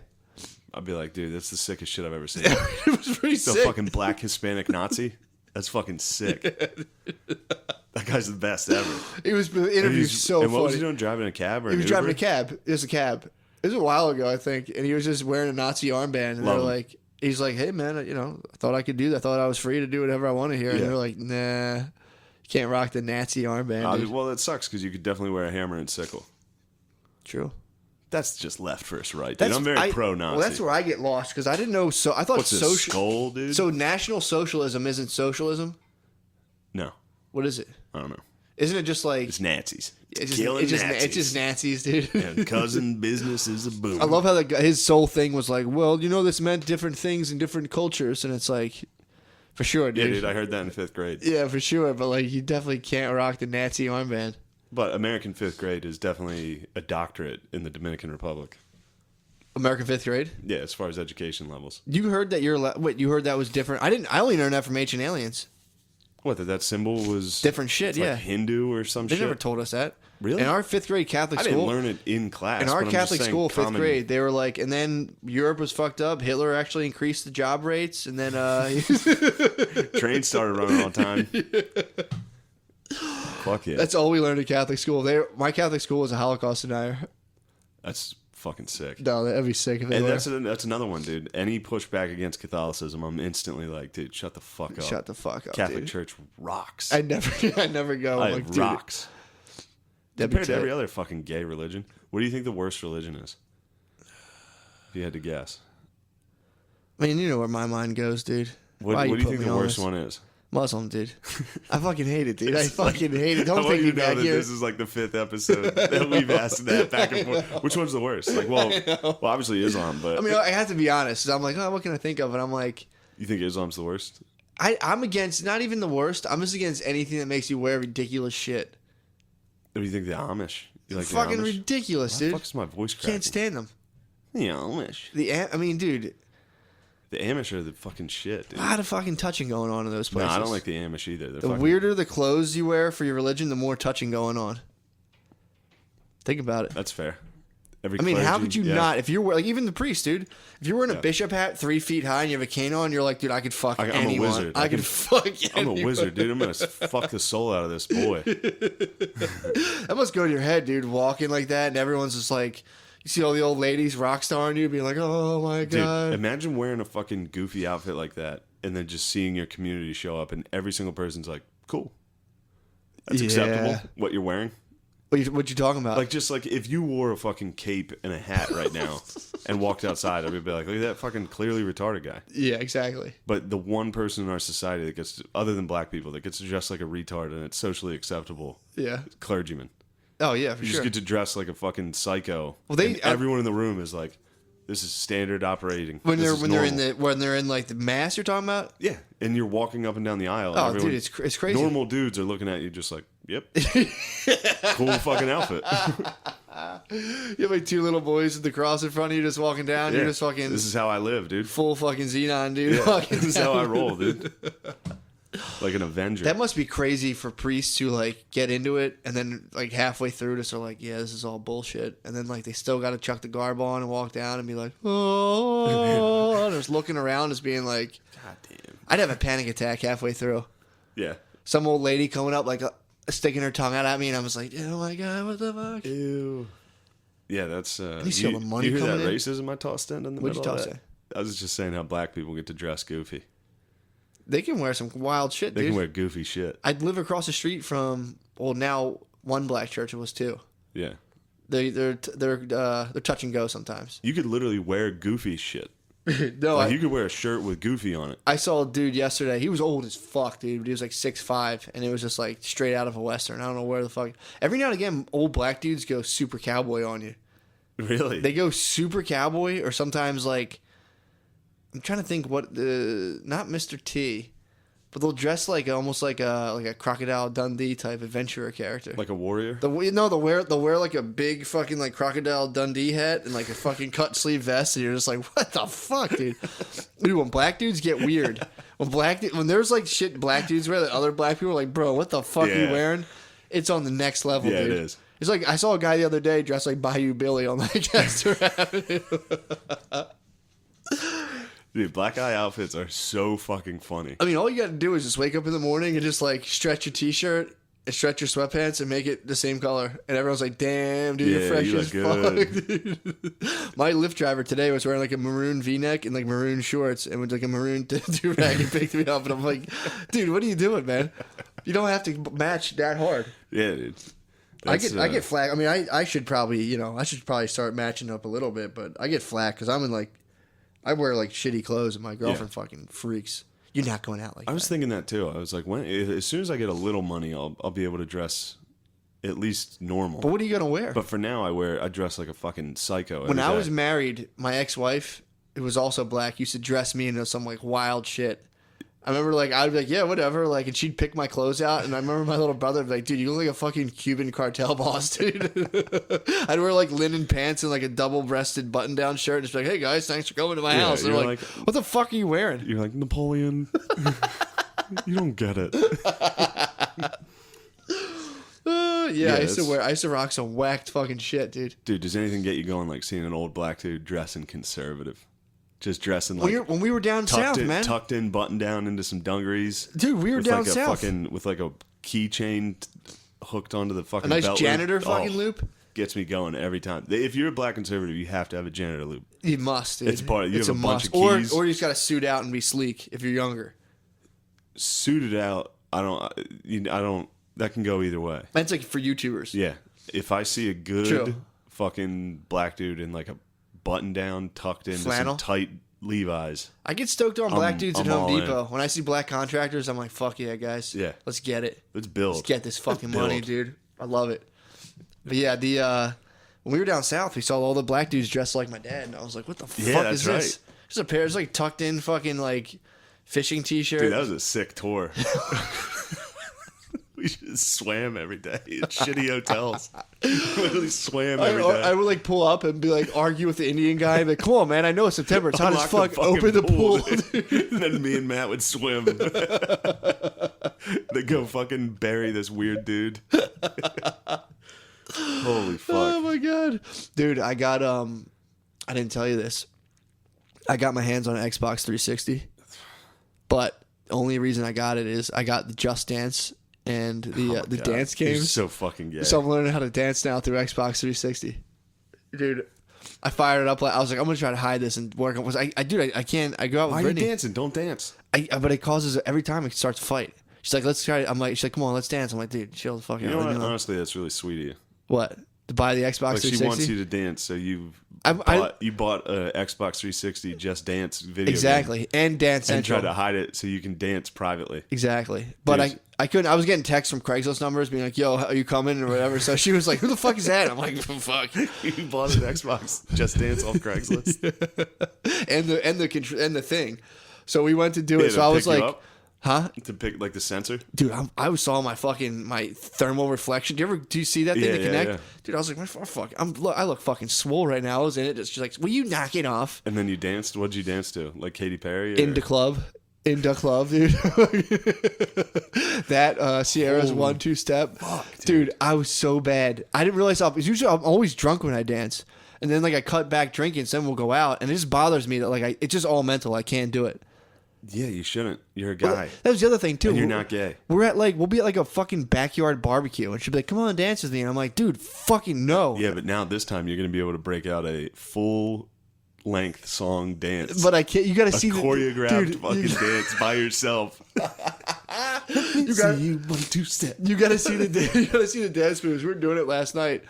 Speaker 6: I'd be like, dude, that's the sickest shit I've ever seen.
Speaker 7: it was pretty
Speaker 6: The
Speaker 7: sick.
Speaker 6: fucking black Hispanic Nazi. That's fucking sick. That guy's the best ever.
Speaker 7: He was the interview so
Speaker 6: and what was
Speaker 7: funny.
Speaker 6: he doing? Driving a cab or
Speaker 7: He was
Speaker 6: an
Speaker 7: driving a
Speaker 6: Uber?
Speaker 7: cab. It was a cab. It was a while ago, I think, and he was just wearing a Nazi armband. And
Speaker 6: Love
Speaker 7: they're
Speaker 6: him.
Speaker 7: like, he's like, "Hey, man, I thought I could do that. I thought I was free to do whatever I want to here." And
Speaker 6: Yeah.
Speaker 7: they're like, "Nah, you can't rock the Nazi armband." Dude.
Speaker 6: Well, it sucks because you could definitely wear a hammer and sickle.
Speaker 7: True.
Speaker 6: That's just left first, right? Dude. I'm very pro-Nazi.
Speaker 7: Well, that's where I get lost because I didn't know. So I thought
Speaker 6: What's this, skull, dude?
Speaker 7: So National Socialism isn't socialism.
Speaker 6: No,
Speaker 7: What is it?
Speaker 6: I don't know.
Speaker 7: Isn't it just like
Speaker 6: It's Nazis.
Speaker 7: it's
Speaker 6: Killing Nazis.
Speaker 7: it's just Nazis, dude.
Speaker 6: And cousin business is a boom.
Speaker 7: I love how his sole thing was like, well, this meant different things in different cultures, and it's like, for sure, dude.
Speaker 6: Yeah, dude, I heard that in 5th grade.
Speaker 7: Yeah, for sure, but like, you definitely can't rock the Nazi armband.
Speaker 6: But American 5th grade is definitely a doctorate in the Dominican Republic.
Speaker 7: American 5th grade.
Speaker 6: Yeah, as far as education levels.
Speaker 7: You heard that you heard that was different. I only learned that from Ancient Aliens.
Speaker 6: What, that symbol was
Speaker 7: Different shit,
Speaker 6: like
Speaker 7: yeah.
Speaker 6: Hindu or some
Speaker 7: They
Speaker 6: shit?
Speaker 7: never told us that.
Speaker 6: Really?
Speaker 7: In our 5th grade Catholic
Speaker 6: I
Speaker 7: school.
Speaker 6: didn't learn it in class.
Speaker 7: In our
Speaker 6: but I'm just
Speaker 7: Catholic
Speaker 6: saying
Speaker 7: school, 5th
Speaker 6: common-
Speaker 7: grade, they were like, and then Europe was fucked up. Hitler actually increased the job rates, and then
Speaker 6: Trains started running on time. Fuck yeah.
Speaker 7: that's all we learned in Catholic school. My Catholic school was a Holocaust denier.
Speaker 6: That's fucking sick.
Speaker 7: No, that'd be sick if it
Speaker 6: And
Speaker 7: were.
Speaker 6: that's another one, dude. Any pushback against Catholicism, I'm instantly like, dude, shut the fuck up.
Speaker 7: Shut the fuck up,
Speaker 6: Catholic
Speaker 7: dude.
Speaker 6: Church rocks.
Speaker 7: I never go. I'm
Speaker 6: It
Speaker 7: like, dude,
Speaker 6: rocks.
Speaker 7: that'd be
Speaker 6: Compared to
Speaker 7: tight.
Speaker 6: every other fucking gay religion, what do you think the worst religion is? If you had to guess.
Speaker 7: I mean, you know where my mind goes, dude.
Speaker 6: What
Speaker 7: Why
Speaker 6: do you
Speaker 7: put
Speaker 6: think
Speaker 7: me
Speaker 6: the
Speaker 7: on
Speaker 6: worst
Speaker 7: this?
Speaker 6: one is?
Speaker 7: Muslim, dude. I fucking hate it, dude. I fucking hate it.
Speaker 6: I
Speaker 7: Don't
Speaker 6: want
Speaker 7: take
Speaker 6: you
Speaker 7: me
Speaker 6: to know
Speaker 7: back
Speaker 6: that
Speaker 7: here.
Speaker 6: this is like the 5th episode that we've asked that back and forth. Which one's the worst? Like, well, obviously Islam, but
Speaker 7: I mean, I have to be honest. I'm like, oh, what can I think of? And I'm like,
Speaker 6: you think Islam's the worst?
Speaker 7: I'm against not even the worst. I'm just against anything that makes you wear ridiculous shit.
Speaker 6: What do you think the Amish? You like
Speaker 7: Fucking
Speaker 6: the Amish?
Speaker 7: ridiculous,
Speaker 6: Why the
Speaker 7: dude.
Speaker 6: fuck is my voice cracking?
Speaker 7: Can't stand them.
Speaker 6: The Amish.
Speaker 7: I mean, dude,
Speaker 6: The Amish are the fucking shit, dude.
Speaker 7: a lot of fucking touching going on in those
Speaker 6: No,
Speaker 7: places.
Speaker 6: I don't like the Amish either. They're
Speaker 7: The
Speaker 6: fucking,
Speaker 7: weirder the clothes you wear for your religion, the more touching going on. Think about it.
Speaker 6: That's fair. Every
Speaker 7: I mean, how
Speaker 6: clergy-
Speaker 7: could you
Speaker 6: yeah.
Speaker 7: not? If you're like even the priest, dude. If you're wearing a bishop hat 3 feet high and you have a cane on, you're like, dude, I could fuck
Speaker 6: I'm a
Speaker 7: anyone.
Speaker 6: wizard.
Speaker 7: I could fuck
Speaker 6: I'm a
Speaker 7: anyone.
Speaker 6: wizard, dude. I'm gonna fuck the soul out of this boy.
Speaker 7: That must go to your head, dude. Walking like that, and everyone's just like, you see all the old ladies rock starring you, being like, oh my
Speaker 6: Dude,
Speaker 7: god.
Speaker 6: imagine wearing a fucking goofy outfit like that, and then just seeing your community show up, and every single person's like, "Cool, that's
Speaker 7: Yeah.
Speaker 6: acceptable." What you're wearing,
Speaker 7: What you talking about?
Speaker 6: like, just like if you wore a fucking cape and a hat right now and walked outside, I'd be like, "Look at that fucking clearly retarded guy."
Speaker 7: yeah, exactly.
Speaker 6: But the one person in our society that gets, other than black people, that gets to dress like a retard and it's socially acceptable,
Speaker 7: Yeah.
Speaker 6: clergyman.
Speaker 7: Oh yeah, for
Speaker 6: You
Speaker 7: sure.
Speaker 6: just get to dress like a fucking psycho.
Speaker 7: Well, they-
Speaker 6: and everyone in the room is like, "This is standard operating."
Speaker 7: when
Speaker 6: This
Speaker 7: they're
Speaker 6: is
Speaker 7: when
Speaker 6: normal."
Speaker 7: they're in like the mass you're talking about.
Speaker 6: Yeah, and you're walking up and down the aisle.
Speaker 7: Oh,
Speaker 6: and everyone,
Speaker 7: dude, it's crazy.
Speaker 6: Normal dudes are looking at you just like, "Yep, cool fucking outfit."
Speaker 7: You have like 2 little boys with the cross in front of you, just walking down.
Speaker 6: Yeah.
Speaker 7: You're just fucking
Speaker 6: This is how I live, dude.
Speaker 7: full fucking xenon, dude.
Speaker 6: Yeah,
Speaker 7: walking
Speaker 6: this is how I
Speaker 7: down.
Speaker 6: roll, dude. Like an Avenger.
Speaker 7: That must be crazy for priests to like get into it and then like halfway through just are like, yeah, this is all bullshit, and then like they still got to chuck the garb on and walk down and be like, oh, just looking around, just being like,
Speaker 6: God damn.
Speaker 7: I'd have a panic attack halfway through.
Speaker 6: Yeah.
Speaker 7: Some old lady coming up like sticking her tongue out at me, and I was like, oh my god, what the fuck?
Speaker 6: Ew. Yeah, that's.
Speaker 7: you see all the money
Speaker 6: you hear that
Speaker 7: coming in?
Speaker 6: racism I tossed in the
Speaker 7: What'd you
Speaker 6: middle of
Speaker 7: toss
Speaker 6: that?
Speaker 7: in?
Speaker 6: I was just saying how black people get to dress goofy.
Speaker 7: They can wear some wild shit,
Speaker 6: They
Speaker 7: dude.
Speaker 6: can wear goofy shit.
Speaker 7: I'd live across the street from now one black church. It was 2.
Speaker 6: Yeah.
Speaker 7: They're touch and go sometimes.
Speaker 6: You could literally wear goofy shit.
Speaker 7: No,
Speaker 6: Like you could wear a shirt with goofy on it.
Speaker 7: I saw a dude yesterday. He was old as fuck, dude. But he was like 6'5", and it was just like straight out of a western. I don't know where the fuck. Every now and again, old black dudes go super cowboy on you.
Speaker 6: Really?
Speaker 7: They go super cowboy, or sometimes like I'm trying to think what the not Mr. T, but they'll dress like almost like a Crocodile Dundee type adventurer character.
Speaker 6: Like a warrior?
Speaker 7: They'll wear like a big fucking like Crocodile Dundee hat and like a fucking cut sleeve vest, and you're just like, what the fuck, dude? Dude, when black dudes get weird, when there's like shit black dudes wear that other black people are like, bro, what the fuck are you
Speaker 6: Yeah.
Speaker 7: wearing? It's on the next level,
Speaker 6: Yeah,
Speaker 7: dude.
Speaker 6: it is.
Speaker 7: It's like I saw a guy the other day dressed like Bayou Billy on Lancaster Avenue.
Speaker 6: Dude, black eye outfits are so fucking funny.
Speaker 7: I mean, all you got to do is just wake up in the morning and just like stretch your t-shirt and stretch your sweatpants and make it the same color, and everyone's like, "Damn, dude, you're
Speaker 6: Yeah,
Speaker 7: fresh
Speaker 6: you
Speaker 7: as
Speaker 6: look
Speaker 7: fuck." Dude. My Lyft driver today was wearing like a maroon V-neck and like maroon shorts and with like a maroon do-rag and picked me up, and I'm like, "Dude, what are you doing, man? You don't have to match that hard."
Speaker 6: Yeah, dude.
Speaker 7: I
Speaker 6: That's,
Speaker 7: get flack. I mean, I should probably start matching up a little bit, but I get flack because I'm in like, I wear like shitty clothes and my girlfriend fucking freaks. You're not going out like that.
Speaker 6: I was thinking that too. I was like, as soon as I get a little money, I'll be able to dress at least normal.
Speaker 7: But what are you gonna wear?
Speaker 6: But for now, I dress like a fucking psycho.
Speaker 7: When I was married, my ex-wife, who was also black, used to dress me into some like wild shit. I remember like I would be like, yeah, whatever, like, and she'd pick my clothes out, and I remember my little brother would be like, dude, you look like a fucking Cuban cartel boss, dude. I'd wear like linen pants and like a double-breasted button-down shirt, and just be like, hey guys, thanks for coming to my house. And they're like, what the fuck are you wearing?
Speaker 6: You're like, Napoleon. You don't get it.
Speaker 7: Yeah, I used to rock some whacked fucking shit, dude.
Speaker 6: Dude, does anything get you going like seeing an old black dude dressing conservative? Just dressing like
Speaker 7: when we were down south, man.
Speaker 6: Tucked in, button down into some dungarees.
Speaker 7: Dude, we were down south.
Speaker 6: With like a keychain hooked onto the fucking
Speaker 7: a nice
Speaker 6: belt
Speaker 7: janitor
Speaker 6: loop.
Speaker 7: fucking loop.
Speaker 6: Gets me going every time. If you're a black conservative, you have to have a janitor loop.
Speaker 7: You must, dude.
Speaker 6: It's part of, you
Speaker 7: it's
Speaker 6: have a bunch of
Speaker 7: must.
Speaker 6: keys.
Speaker 7: Or you just got to suit out and be sleek if you're younger.
Speaker 6: Suited out, I don't, that can go either way.
Speaker 7: That's like for YouTubers.
Speaker 6: Yeah. If I see a good
Speaker 7: True.
Speaker 6: fucking black dude in like a button down, tucked into
Speaker 7: Flannel?
Speaker 6: some tight Levi's.
Speaker 7: I get stoked on black dudes at
Speaker 6: I'm
Speaker 7: Home
Speaker 6: all
Speaker 7: Depot. When I see black contractors, I'm like, fuck yeah, guys.
Speaker 6: Yeah.
Speaker 7: Let's get it.
Speaker 6: Let's build.
Speaker 7: Let's get this fucking money,
Speaker 6: build.
Speaker 7: dude. I love it. But yeah, when we were down south, we saw all the black dudes dressed like my dad, and I was like, what the fuck
Speaker 6: that's
Speaker 7: is this?
Speaker 6: right.
Speaker 7: Just a pair of like tucked in fucking like fishing t-shirt.
Speaker 6: Dude, that was a sick tour. We just swam every day in shitty hotels. Literally swam every day.
Speaker 7: I would like pull up and be like argue with the Indian guy. Like, come on, man! I know it's September. It's hot as
Speaker 6: Unlock
Speaker 7: fuck. Open the pool.
Speaker 6: And then me and Matt would swim. They go fucking bury this weird dude. Holy fuck!
Speaker 7: Oh my god, dude! I got I didn't tell you this. I got my hands on an Xbox 360, but the only reason I got it is I got the Just Dance and the dance
Speaker 6: You're
Speaker 7: games.
Speaker 6: so fucking gay.
Speaker 7: So I'm learning how to dance now through Xbox 360. Dude, I fired it up. I was like, I'm gonna try to hide this and work on. I can't. I go out with
Speaker 6: Why are you
Speaker 7: Brittany.
Speaker 6: dancing? Don't dance.
Speaker 7: But it causes every time it starts to fight. She's like, let's try it. She's like, come on, let's dance. I'm like, dude, chill the fuck out.
Speaker 6: You know what? Honestly, that's really sweet of you.
Speaker 7: What? To buy the Xbox
Speaker 6: Like
Speaker 7: 360?
Speaker 6: she wants you to dance, so you bought a Xbox 360 Just Dance video
Speaker 7: exactly,
Speaker 6: game.
Speaker 7: and Dance
Speaker 6: And
Speaker 7: Central.
Speaker 6: try to hide it so you can dance privately.
Speaker 7: Exactly. But
Speaker 6: Dude.
Speaker 7: I couldn't. I was getting texts from Craigslist numbers being like, yo, are you coming or whatever. So she was like, who the fuck is that? I'm like, fuck.
Speaker 6: You bought an Xbox Just Dance off Craigslist.
Speaker 7: and the thing. So we went to do it. So I was like, huh?
Speaker 6: To pick like the sensor?
Speaker 7: Dude, I saw my thermal reflection. Do you see that thing to connect?
Speaker 6: Yeah.
Speaker 7: Dude, I was like, I look fucking swole right now. I was in it. She's like, will you knock it off?
Speaker 6: And then you danced. What'd you dance to? Like Katy Perry?
Speaker 7: In the club, dude. That Sierra's 1-2 step.
Speaker 6: Fuck,
Speaker 7: dude, I was so bad. I didn't realize usually I'm always drunk when I dance. And then like I cut back drinking, so then we'll go out. And it just bothers me that like it's just all mental. I can't do it.
Speaker 6: Yeah, you shouldn't. You're a guy.
Speaker 7: Well, that was the other thing too.
Speaker 6: And you're not gay.
Speaker 7: We'll be at like a fucking backyard barbecue, and she'll be like, "Come on, dance with me." And I'm like, "Dude, fucking no."
Speaker 6: Yeah, but now this time you're gonna be able to break out a full length song dance.
Speaker 7: But I can't. You got to see
Speaker 6: choreographed fucking dance by yourself.
Speaker 7: You got you 1-2 step. You got to see the dance moves. We were doing it last night,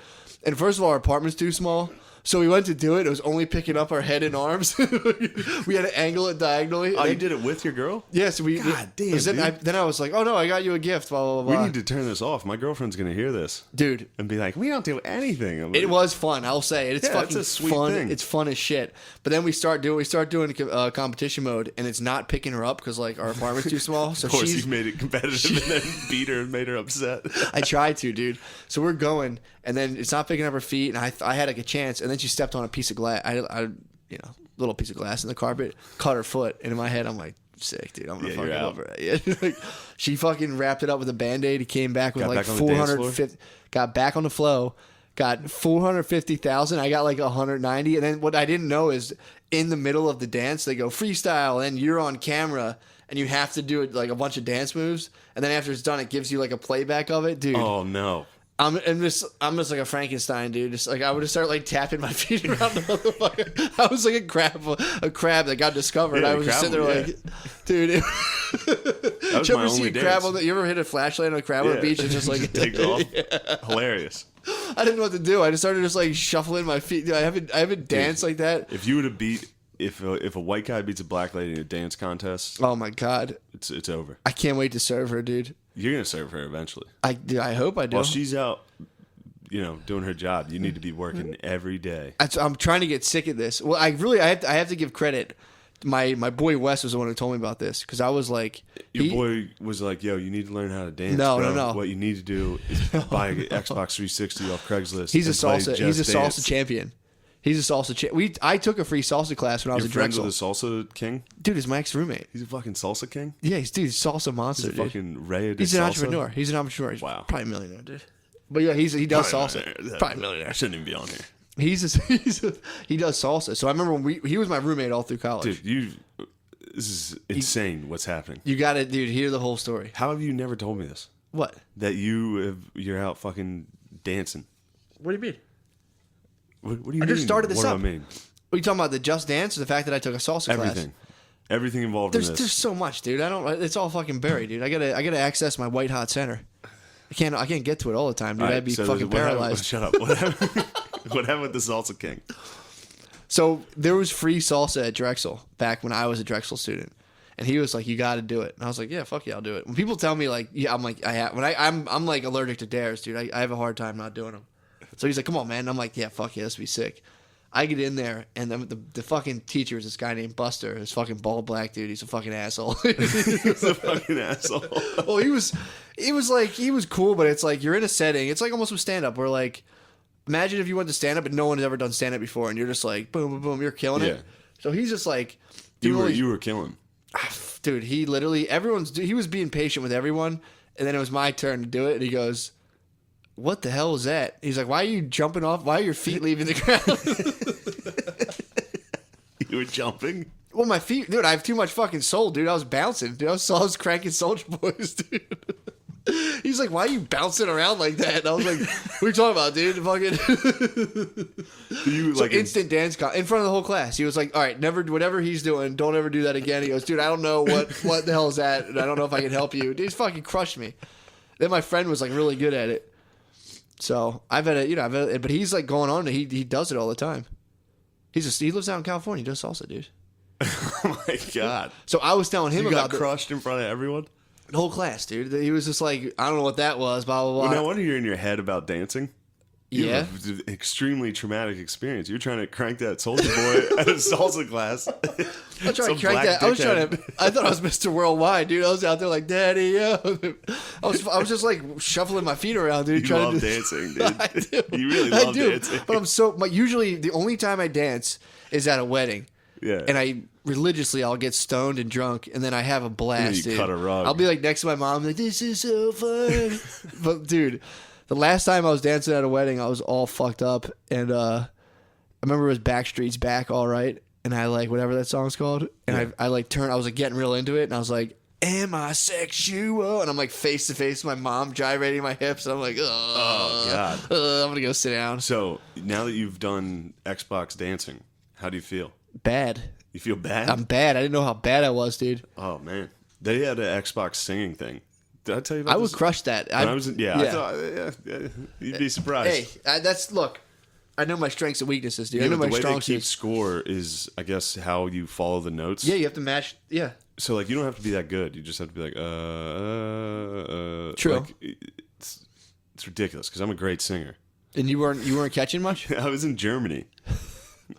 Speaker 7: and first of all, our apartment's too small. So we went to do it. It was only picking up our head and arms. We had to angle it diagonally.
Speaker 6: Oh, you did it with your girl?
Speaker 7: Yes. Yeah,
Speaker 6: God damn,
Speaker 7: then I was like, oh, no, I got you a gift, blah, blah, blah.
Speaker 6: We need to turn this off. My girlfriend's going to hear this.
Speaker 7: Dude.
Speaker 6: And be like, we don't do anything.
Speaker 7: It was fun. I'll say it. It's fucking
Speaker 6: a sweet
Speaker 7: fun.
Speaker 6: thing.
Speaker 7: It's fun as shit. But then we start doing competition mode, and it's not picking her up because like our apartment's too small. So
Speaker 6: of course, you've made it competitive and then beat her and made her upset.
Speaker 7: I tried to, dude. So we're going, and then it's not picking up her feet, and I had like a chance, and then she stepped on a piece of glass. Little piece of glass in the carpet, cut her foot, and in my head I'm like, sick, dude. I'm gonna fucking over it. Yeah. Like, she fucking wrapped it up with a Band-Aid. He came back with like 450. Got back on the flow. Got 450,000. I got like 190. And then what I didn't know is in the middle of the dance they go freestyle, and you're on camera. And you have to do it like a bunch of dance moves, and then after it's done, it gives you like a playback of it, dude.
Speaker 6: Oh no!
Speaker 7: I'm just like a Frankenstein, dude. Just like I would just start like tapping my feet around the motherfucker. I was like a crab that got discovered. I was just sitting there like, dude.
Speaker 6: That was
Speaker 7: you
Speaker 6: my
Speaker 7: ever see
Speaker 6: only
Speaker 7: a crab
Speaker 6: dance.
Speaker 7: You ever hit a flashlight on a crab on the beach and just like
Speaker 6: takes off? Hilarious.
Speaker 7: I didn't know what to do. I just started just like shuffling my feet. Dude, I haven't danced like that.
Speaker 6: If you would have beat if a white guy beats a black lady in a dance contest,
Speaker 7: Oh my god,
Speaker 6: it's over.
Speaker 7: I can't wait to serve her, dude.
Speaker 6: You're gonna serve her eventually.
Speaker 7: I hope I do.
Speaker 6: While she's out, doing her job, you need to be working every day.
Speaker 7: I'm trying to get sick of this. Well, I have to give credit. My boy Wes was the one who told me about this because I was like,
Speaker 6: Your boy was like, "Yo, you need to learn how to dance."
Speaker 7: No,
Speaker 6: bro.
Speaker 7: no.
Speaker 6: What you need to do is buy an Xbox 360 off Craigslist.
Speaker 7: he's a
Speaker 6: and play
Speaker 7: salsa.
Speaker 6: Just
Speaker 7: He's a
Speaker 6: Dance.
Speaker 7: salsa champion. He's a salsa champ. I took a free salsa class when I was
Speaker 6: You're
Speaker 7: at
Speaker 6: friends
Speaker 7: Drexel.
Speaker 6: with a salsa king?
Speaker 7: Dude, he's my ex roommate.
Speaker 6: He's a fucking salsa king.
Speaker 7: Yeah, he's salsa monster,
Speaker 6: He's a
Speaker 7: dude.
Speaker 6: fucking Ray.
Speaker 7: He's an entrepreneur. He's an entrepreneur. He's
Speaker 6: Wow.
Speaker 7: probably a millionaire, dude. But yeah, he does salsa. Probably a
Speaker 6: I
Speaker 7: millionaire.
Speaker 6: shouldn't even be on here,
Speaker 7: He does salsa. So I remember when he was my roommate all through college.
Speaker 6: dude. This is insane. What's happening?
Speaker 7: You got to, dude. Hear the whole story.
Speaker 6: How have you never told me this?
Speaker 7: What?
Speaker 6: That you're out fucking dancing.
Speaker 7: What do you mean?
Speaker 6: What do you mean?
Speaker 7: I just started this
Speaker 6: what
Speaker 7: up.
Speaker 6: do I mean?
Speaker 7: Are you talking about the Just Dance or the fact that I took a salsa class?
Speaker 6: Everything involved in
Speaker 7: There's
Speaker 6: this.
Speaker 7: so much, dude. It's all fucking buried, dude. I gotta access my white hot center. I can't get to it all the time, dude.
Speaker 6: All right,
Speaker 7: I'd be
Speaker 6: so
Speaker 7: fucking
Speaker 6: what happened-
Speaker 7: paralyzed.
Speaker 6: Shut up. What happened, what happened with the salsa king?
Speaker 7: So there was free salsa at Drexel back when I was a Drexel student, and he was like, "You got to do it." And I was like, "Yeah, fuck yeah, I'll do it." When people tell me like, "Yeah," I'm like, I'm like allergic to dares, dude. I have a hard time not doing them. So he's like, "Come on, man." And I'm like, "Yeah, fuck yeah, this will be sick." I get in there, and then the fucking teacher is this guy named Buster. This fucking bald black dude. He's a fucking asshole.
Speaker 6: He's a fucking asshole.
Speaker 7: Well, he was cool, but it's like you're in a setting. It's like almost with stand up where like, imagine if you went to stand up and no one had ever done stand up before, and you're just like, boom, boom, boom, you're killing
Speaker 6: Yeah.
Speaker 7: it. So he's just like,
Speaker 6: You
Speaker 7: doing all these-
Speaker 6: were killing.
Speaker 7: dude. He literally he was being patient with everyone, and then it was my turn to do it, and he goes, "What the hell was that?" He's like, "Why are you jumping off? Why are your feet leaving the ground?"
Speaker 6: You were jumping.
Speaker 7: Well, my feet, dude. I have too much fucking soul, dude. I was bouncing, dude. I was cranking Soldier Boys, dude. He's like, "Why are you bouncing around like that?" And I was like, "What are you talking about, dude?" Fucking
Speaker 6: You
Speaker 7: so
Speaker 6: like
Speaker 7: instant dance in front of the whole class. He was like, "All right, never whatever he's doing, don't ever do that again." He goes, "Dude, I don't know what the hell is that, and I don't know if I can help you." Dude, he's fucking crushed me. Then my friend was like really good at it. So but he's like going on. He does it all the time. He lives out in California. He does salsa, dude.
Speaker 6: Oh my god!
Speaker 7: So I was telling him
Speaker 6: You
Speaker 7: about
Speaker 6: got crushed in front of everyone.
Speaker 7: the whole class, dude. He was just like, I don't know what that was, blah blah blah.
Speaker 6: Well, no wonder you're in your head about dancing. You
Speaker 7: Yeah.
Speaker 6: have an extremely traumatic experience. You're trying to crank that Soldier Boy at a salsa class.
Speaker 7: I tried to crank that. I was trying to. I thought I was Mr. Worldwide, dude. I was out there like, "Daddy, yo." I was just like shuffling my feet around, dude.
Speaker 6: You
Speaker 7: trying
Speaker 6: love
Speaker 7: to do
Speaker 6: dancing, dude.
Speaker 7: I do.
Speaker 6: You really
Speaker 7: I
Speaker 6: love
Speaker 7: do.
Speaker 6: dancing.
Speaker 7: But usually the only time I dance is at a wedding.
Speaker 6: Yeah.
Speaker 7: And I'll get stoned and drunk, and then I have a blast,
Speaker 6: you
Speaker 7: dude.
Speaker 6: cut a rug.
Speaker 7: I'll be like next to my mom, like, "This is so fun." But dude, the last time I was dancing at a wedding, I was all fucked up, and I remember it was Backstreet's Back, All Right, and I like whatever that song's called, and I like turned, I was like getting real into it, and I was like, "Am I sexual?" And I'm like face to face with my mom, gyrating my hips, and I'm like,
Speaker 6: Oh god.
Speaker 7: I'm gonna go sit down.
Speaker 6: So now that you've done Xbox dancing, how do you feel?
Speaker 7: Bad.
Speaker 6: You feel bad?
Speaker 7: I'm bad. I didn't know how bad I was, dude.
Speaker 6: Oh man, they had an Xbox singing thing. Did I tell you about
Speaker 7: I would
Speaker 6: this?
Speaker 7: crush that.
Speaker 6: When I was I thought you'd be surprised.
Speaker 7: Hey, look. I know my strengths and weaknesses, dude.
Speaker 6: Yeah,
Speaker 7: I know
Speaker 6: but the
Speaker 7: my
Speaker 6: way they
Speaker 7: strong
Speaker 6: keep
Speaker 7: suits.
Speaker 6: score is, I guess, how you follow the notes.
Speaker 7: Yeah, you have to match. Yeah,
Speaker 6: So like, you don't have to be that good. You just have to be like,
Speaker 7: True.
Speaker 6: Like, it's ridiculous because I'm a great singer.
Speaker 7: and you weren't catching much.
Speaker 6: I was in Germany.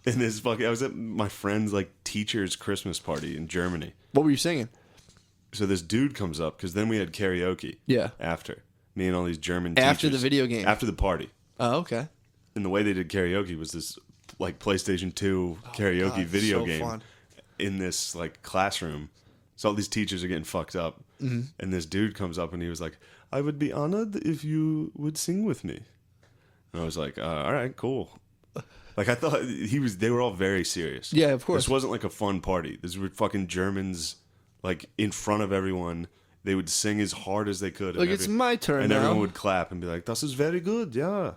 Speaker 6: And I was at my friend's like teacher's Christmas party in Germany.
Speaker 7: What were you singing?
Speaker 6: So this dude comes up because then we had karaoke.
Speaker 7: Yeah.
Speaker 6: After me and all these German
Speaker 7: After
Speaker 6: teachers.
Speaker 7: the video game.
Speaker 6: After the party.
Speaker 7: Oh, okay.
Speaker 6: And the way they did karaoke was this like PlayStation 2 karaoke
Speaker 7: God,
Speaker 6: video
Speaker 7: so
Speaker 6: game
Speaker 7: fun.
Speaker 6: in this like classroom. So all these teachers are getting fucked up.
Speaker 7: Mm-hmm.
Speaker 6: And this dude comes up and he was like, "I would be honored if you would sing with me." And I was like, all right, cool. Like I thought they were all very serious.
Speaker 7: Yeah, of course.
Speaker 6: This wasn't like a fun party. These were fucking Germans, like in front of everyone. They would sing as hard as they could.
Speaker 7: Like, it's my turn
Speaker 6: and
Speaker 7: now.
Speaker 6: everyone would clap and be like, "Das is very good, yeah.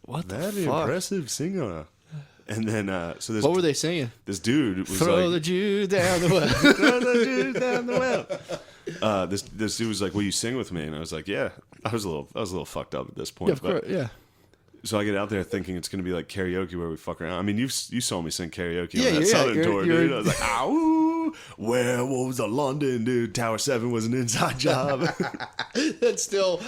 Speaker 7: What the
Speaker 6: Very
Speaker 7: fuck?
Speaker 6: impressive singer." And then, so this
Speaker 7: What were they singing?
Speaker 6: this dude was
Speaker 7: Throw the
Speaker 6: like,
Speaker 7: Jew down the well.
Speaker 6: "Throw the Jews down the well." This dude was like, "Will you sing with me?" And I was like, "Yeah." I was a little fucked up at this point,
Speaker 7: Yeah, of course. Yeah.
Speaker 6: So I get out there thinking it's going to be like karaoke where we fuck around. I mean, you saw me sing karaoke on that
Speaker 7: yeah,
Speaker 6: Southern
Speaker 7: you're-
Speaker 6: tour, dude. I was like, ow, werewolves of London, dude. Tower 7 was an inside job.
Speaker 7: That's still.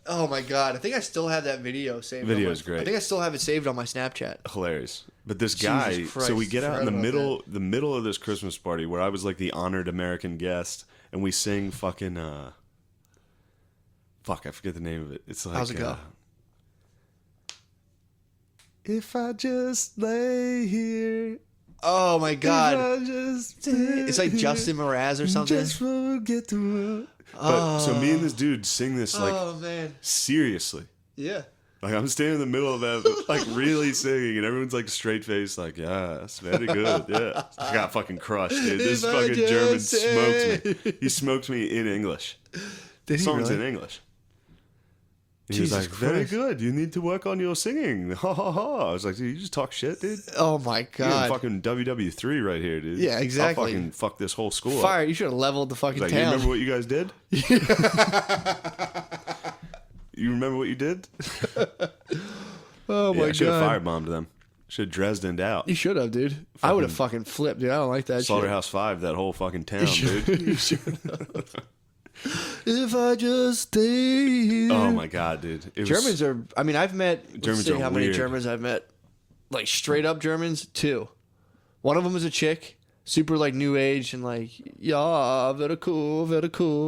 Speaker 7: Oh my god! I think I still have that video saved.
Speaker 6: Video's great.
Speaker 7: I think I still have it saved on my Snapchat.
Speaker 6: Hilarious. But this guy,
Speaker 7: Jesus
Speaker 6: so we
Speaker 7: Christ,
Speaker 6: get out in
Speaker 7: forgot
Speaker 6: the middle of this Christmas party where I was like the honored American guest, and we sing fucking fuck, I forget the name of it. It's like
Speaker 7: How's it go?
Speaker 6: If I just lay here.
Speaker 7: Oh my god!
Speaker 6: If I just
Speaker 7: It's like Justin Mraz or something.
Speaker 6: Just forget the world. But so me and this dude sing this like
Speaker 7: Oh man!
Speaker 6: seriously.
Speaker 7: Yeah.
Speaker 6: Like I'm standing in the middle of that, like really singing, and everyone's like straight faced, like, yes, very good, yeah. I got fucking crushed, dude. This
Speaker 7: If I
Speaker 6: fucking German
Speaker 7: just
Speaker 6: smoked me. He smoked me in English.
Speaker 7: Did he
Speaker 6: Songs
Speaker 7: really?
Speaker 6: in English. And he was
Speaker 7: Jesus
Speaker 6: like, very
Speaker 7: Christ.
Speaker 6: good. You need to work on your singing. Ha ha ha. I was like, dude, you just talk shit, dude.
Speaker 7: Oh my
Speaker 6: You're in
Speaker 7: god!
Speaker 6: fucking WW3 right here, dude.
Speaker 7: Yeah, exactly.
Speaker 6: I'll fucking fuck this whole school up.
Speaker 7: Fire! You should have leveled the fucking
Speaker 6: Like, you
Speaker 7: town.
Speaker 6: remember what you guys did? You remember what you did?
Speaker 7: Oh
Speaker 6: Yeah,
Speaker 7: my
Speaker 6: I should have
Speaker 7: god!
Speaker 6: firebombed them. Should have Dresdened out.
Speaker 7: You should have, dude. I would have fucking flipped, dude. I don't like that shit.
Speaker 6: Slaughterhouse 5, that whole fucking town, dude.
Speaker 7: You should have. If I just stay here.
Speaker 6: Oh my god, dude. It was-
Speaker 7: Germans are. I mean, I've met. Let's
Speaker 6: Germans
Speaker 7: see
Speaker 6: are
Speaker 7: how many
Speaker 6: weird.
Speaker 7: Germans I've met. Like straight up Germans, 2. One of them was a chick, super like new age and like, yeah, very cool,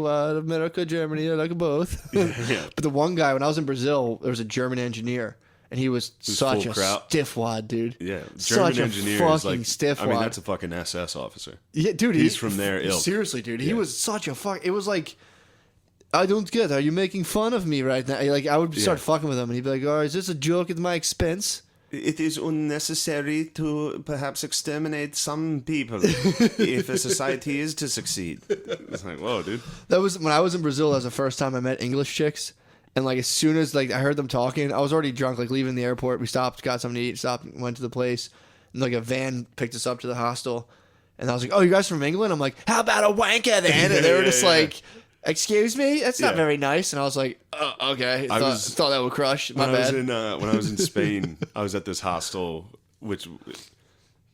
Speaker 7: America, Germany, I like it both.
Speaker 6: Yeah.
Speaker 7: But the one guy, when I was in Brazil, there was a German engineer, and he was such
Speaker 6: full
Speaker 7: a
Speaker 6: kraut.
Speaker 7: stiffwad, dude.
Speaker 6: Yeah,
Speaker 7: Such
Speaker 6: German
Speaker 7: a
Speaker 6: engineer
Speaker 7: fucking
Speaker 6: is like
Speaker 7: stiffwad.
Speaker 6: I mean, that's a fucking SS officer.
Speaker 7: Yeah, dude,
Speaker 6: He's from their ilk.
Speaker 7: Seriously, dude, he
Speaker 6: Yeah.
Speaker 7: was such a fuck. It was like, I don't get. Are you making fun of me right now? Like, I would start
Speaker 6: Yeah.
Speaker 7: fucking with him, and he'd be like, "Oh, is this a joke at my expense?"
Speaker 6: It is unnecessary to perhaps exterminate some people if a society is to succeed. It's like, whoa, dude.
Speaker 7: That was when I was in Brazil. That was the first time I met English chicks, and like as soon as like I heard them talking, I was already drunk. Like leaving the airport, we stopped, got something to eat, stopped, went to the place, and like a van picked us up to the hostel, and I was like, "Oh, you guys from England?" I'm like, "How about a wanker then?" And they were just like, "Excuse me, that's not
Speaker 6: Yeah.
Speaker 7: very nice." And I was like, "Oh, okay."
Speaker 6: I
Speaker 7: Thought that would crush. My
Speaker 6: when
Speaker 7: bad.
Speaker 6: when I was in Spain, I was at this hostel, which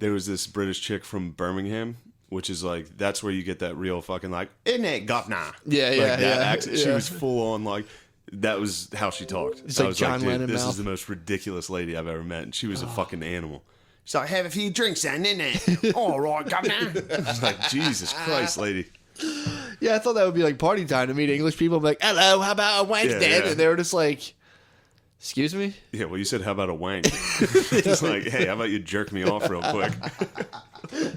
Speaker 6: there was this British chick from Birmingham, which is like that's where you get that real fucking like, isn't it, governor?
Speaker 7: Yeah,
Speaker 6: like
Speaker 7: yeah,
Speaker 6: that
Speaker 7: yeah,
Speaker 6: accent. She
Speaker 7: yeah.
Speaker 6: was full on like. That was how she talked.
Speaker 7: It's
Speaker 6: I
Speaker 7: like
Speaker 6: was
Speaker 7: John
Speaker 6: dude,
Speaker 7: Lennon
Speaker 6: this
Speaker 7: mouth.
Speaker 6: is the most ridiculous lady I've ever met, and she was a fucking animal. She's like, have a few drinks then, innit? All right, governor. I was like, Jesus Christ, lady.
Speaker 7: Yeah, I thought that would be like party time to meet English people. Be like, "Hello, how about a wank
Speaker 6: Yeah,
Speaker 7: then?"
Speaker 6: yeah.
Speaker 7: And they were just like, "Excuse me."
Speaker 6: Yeah, well, you said, how about a wank? It's like, hey, how about you jerk me off real quick?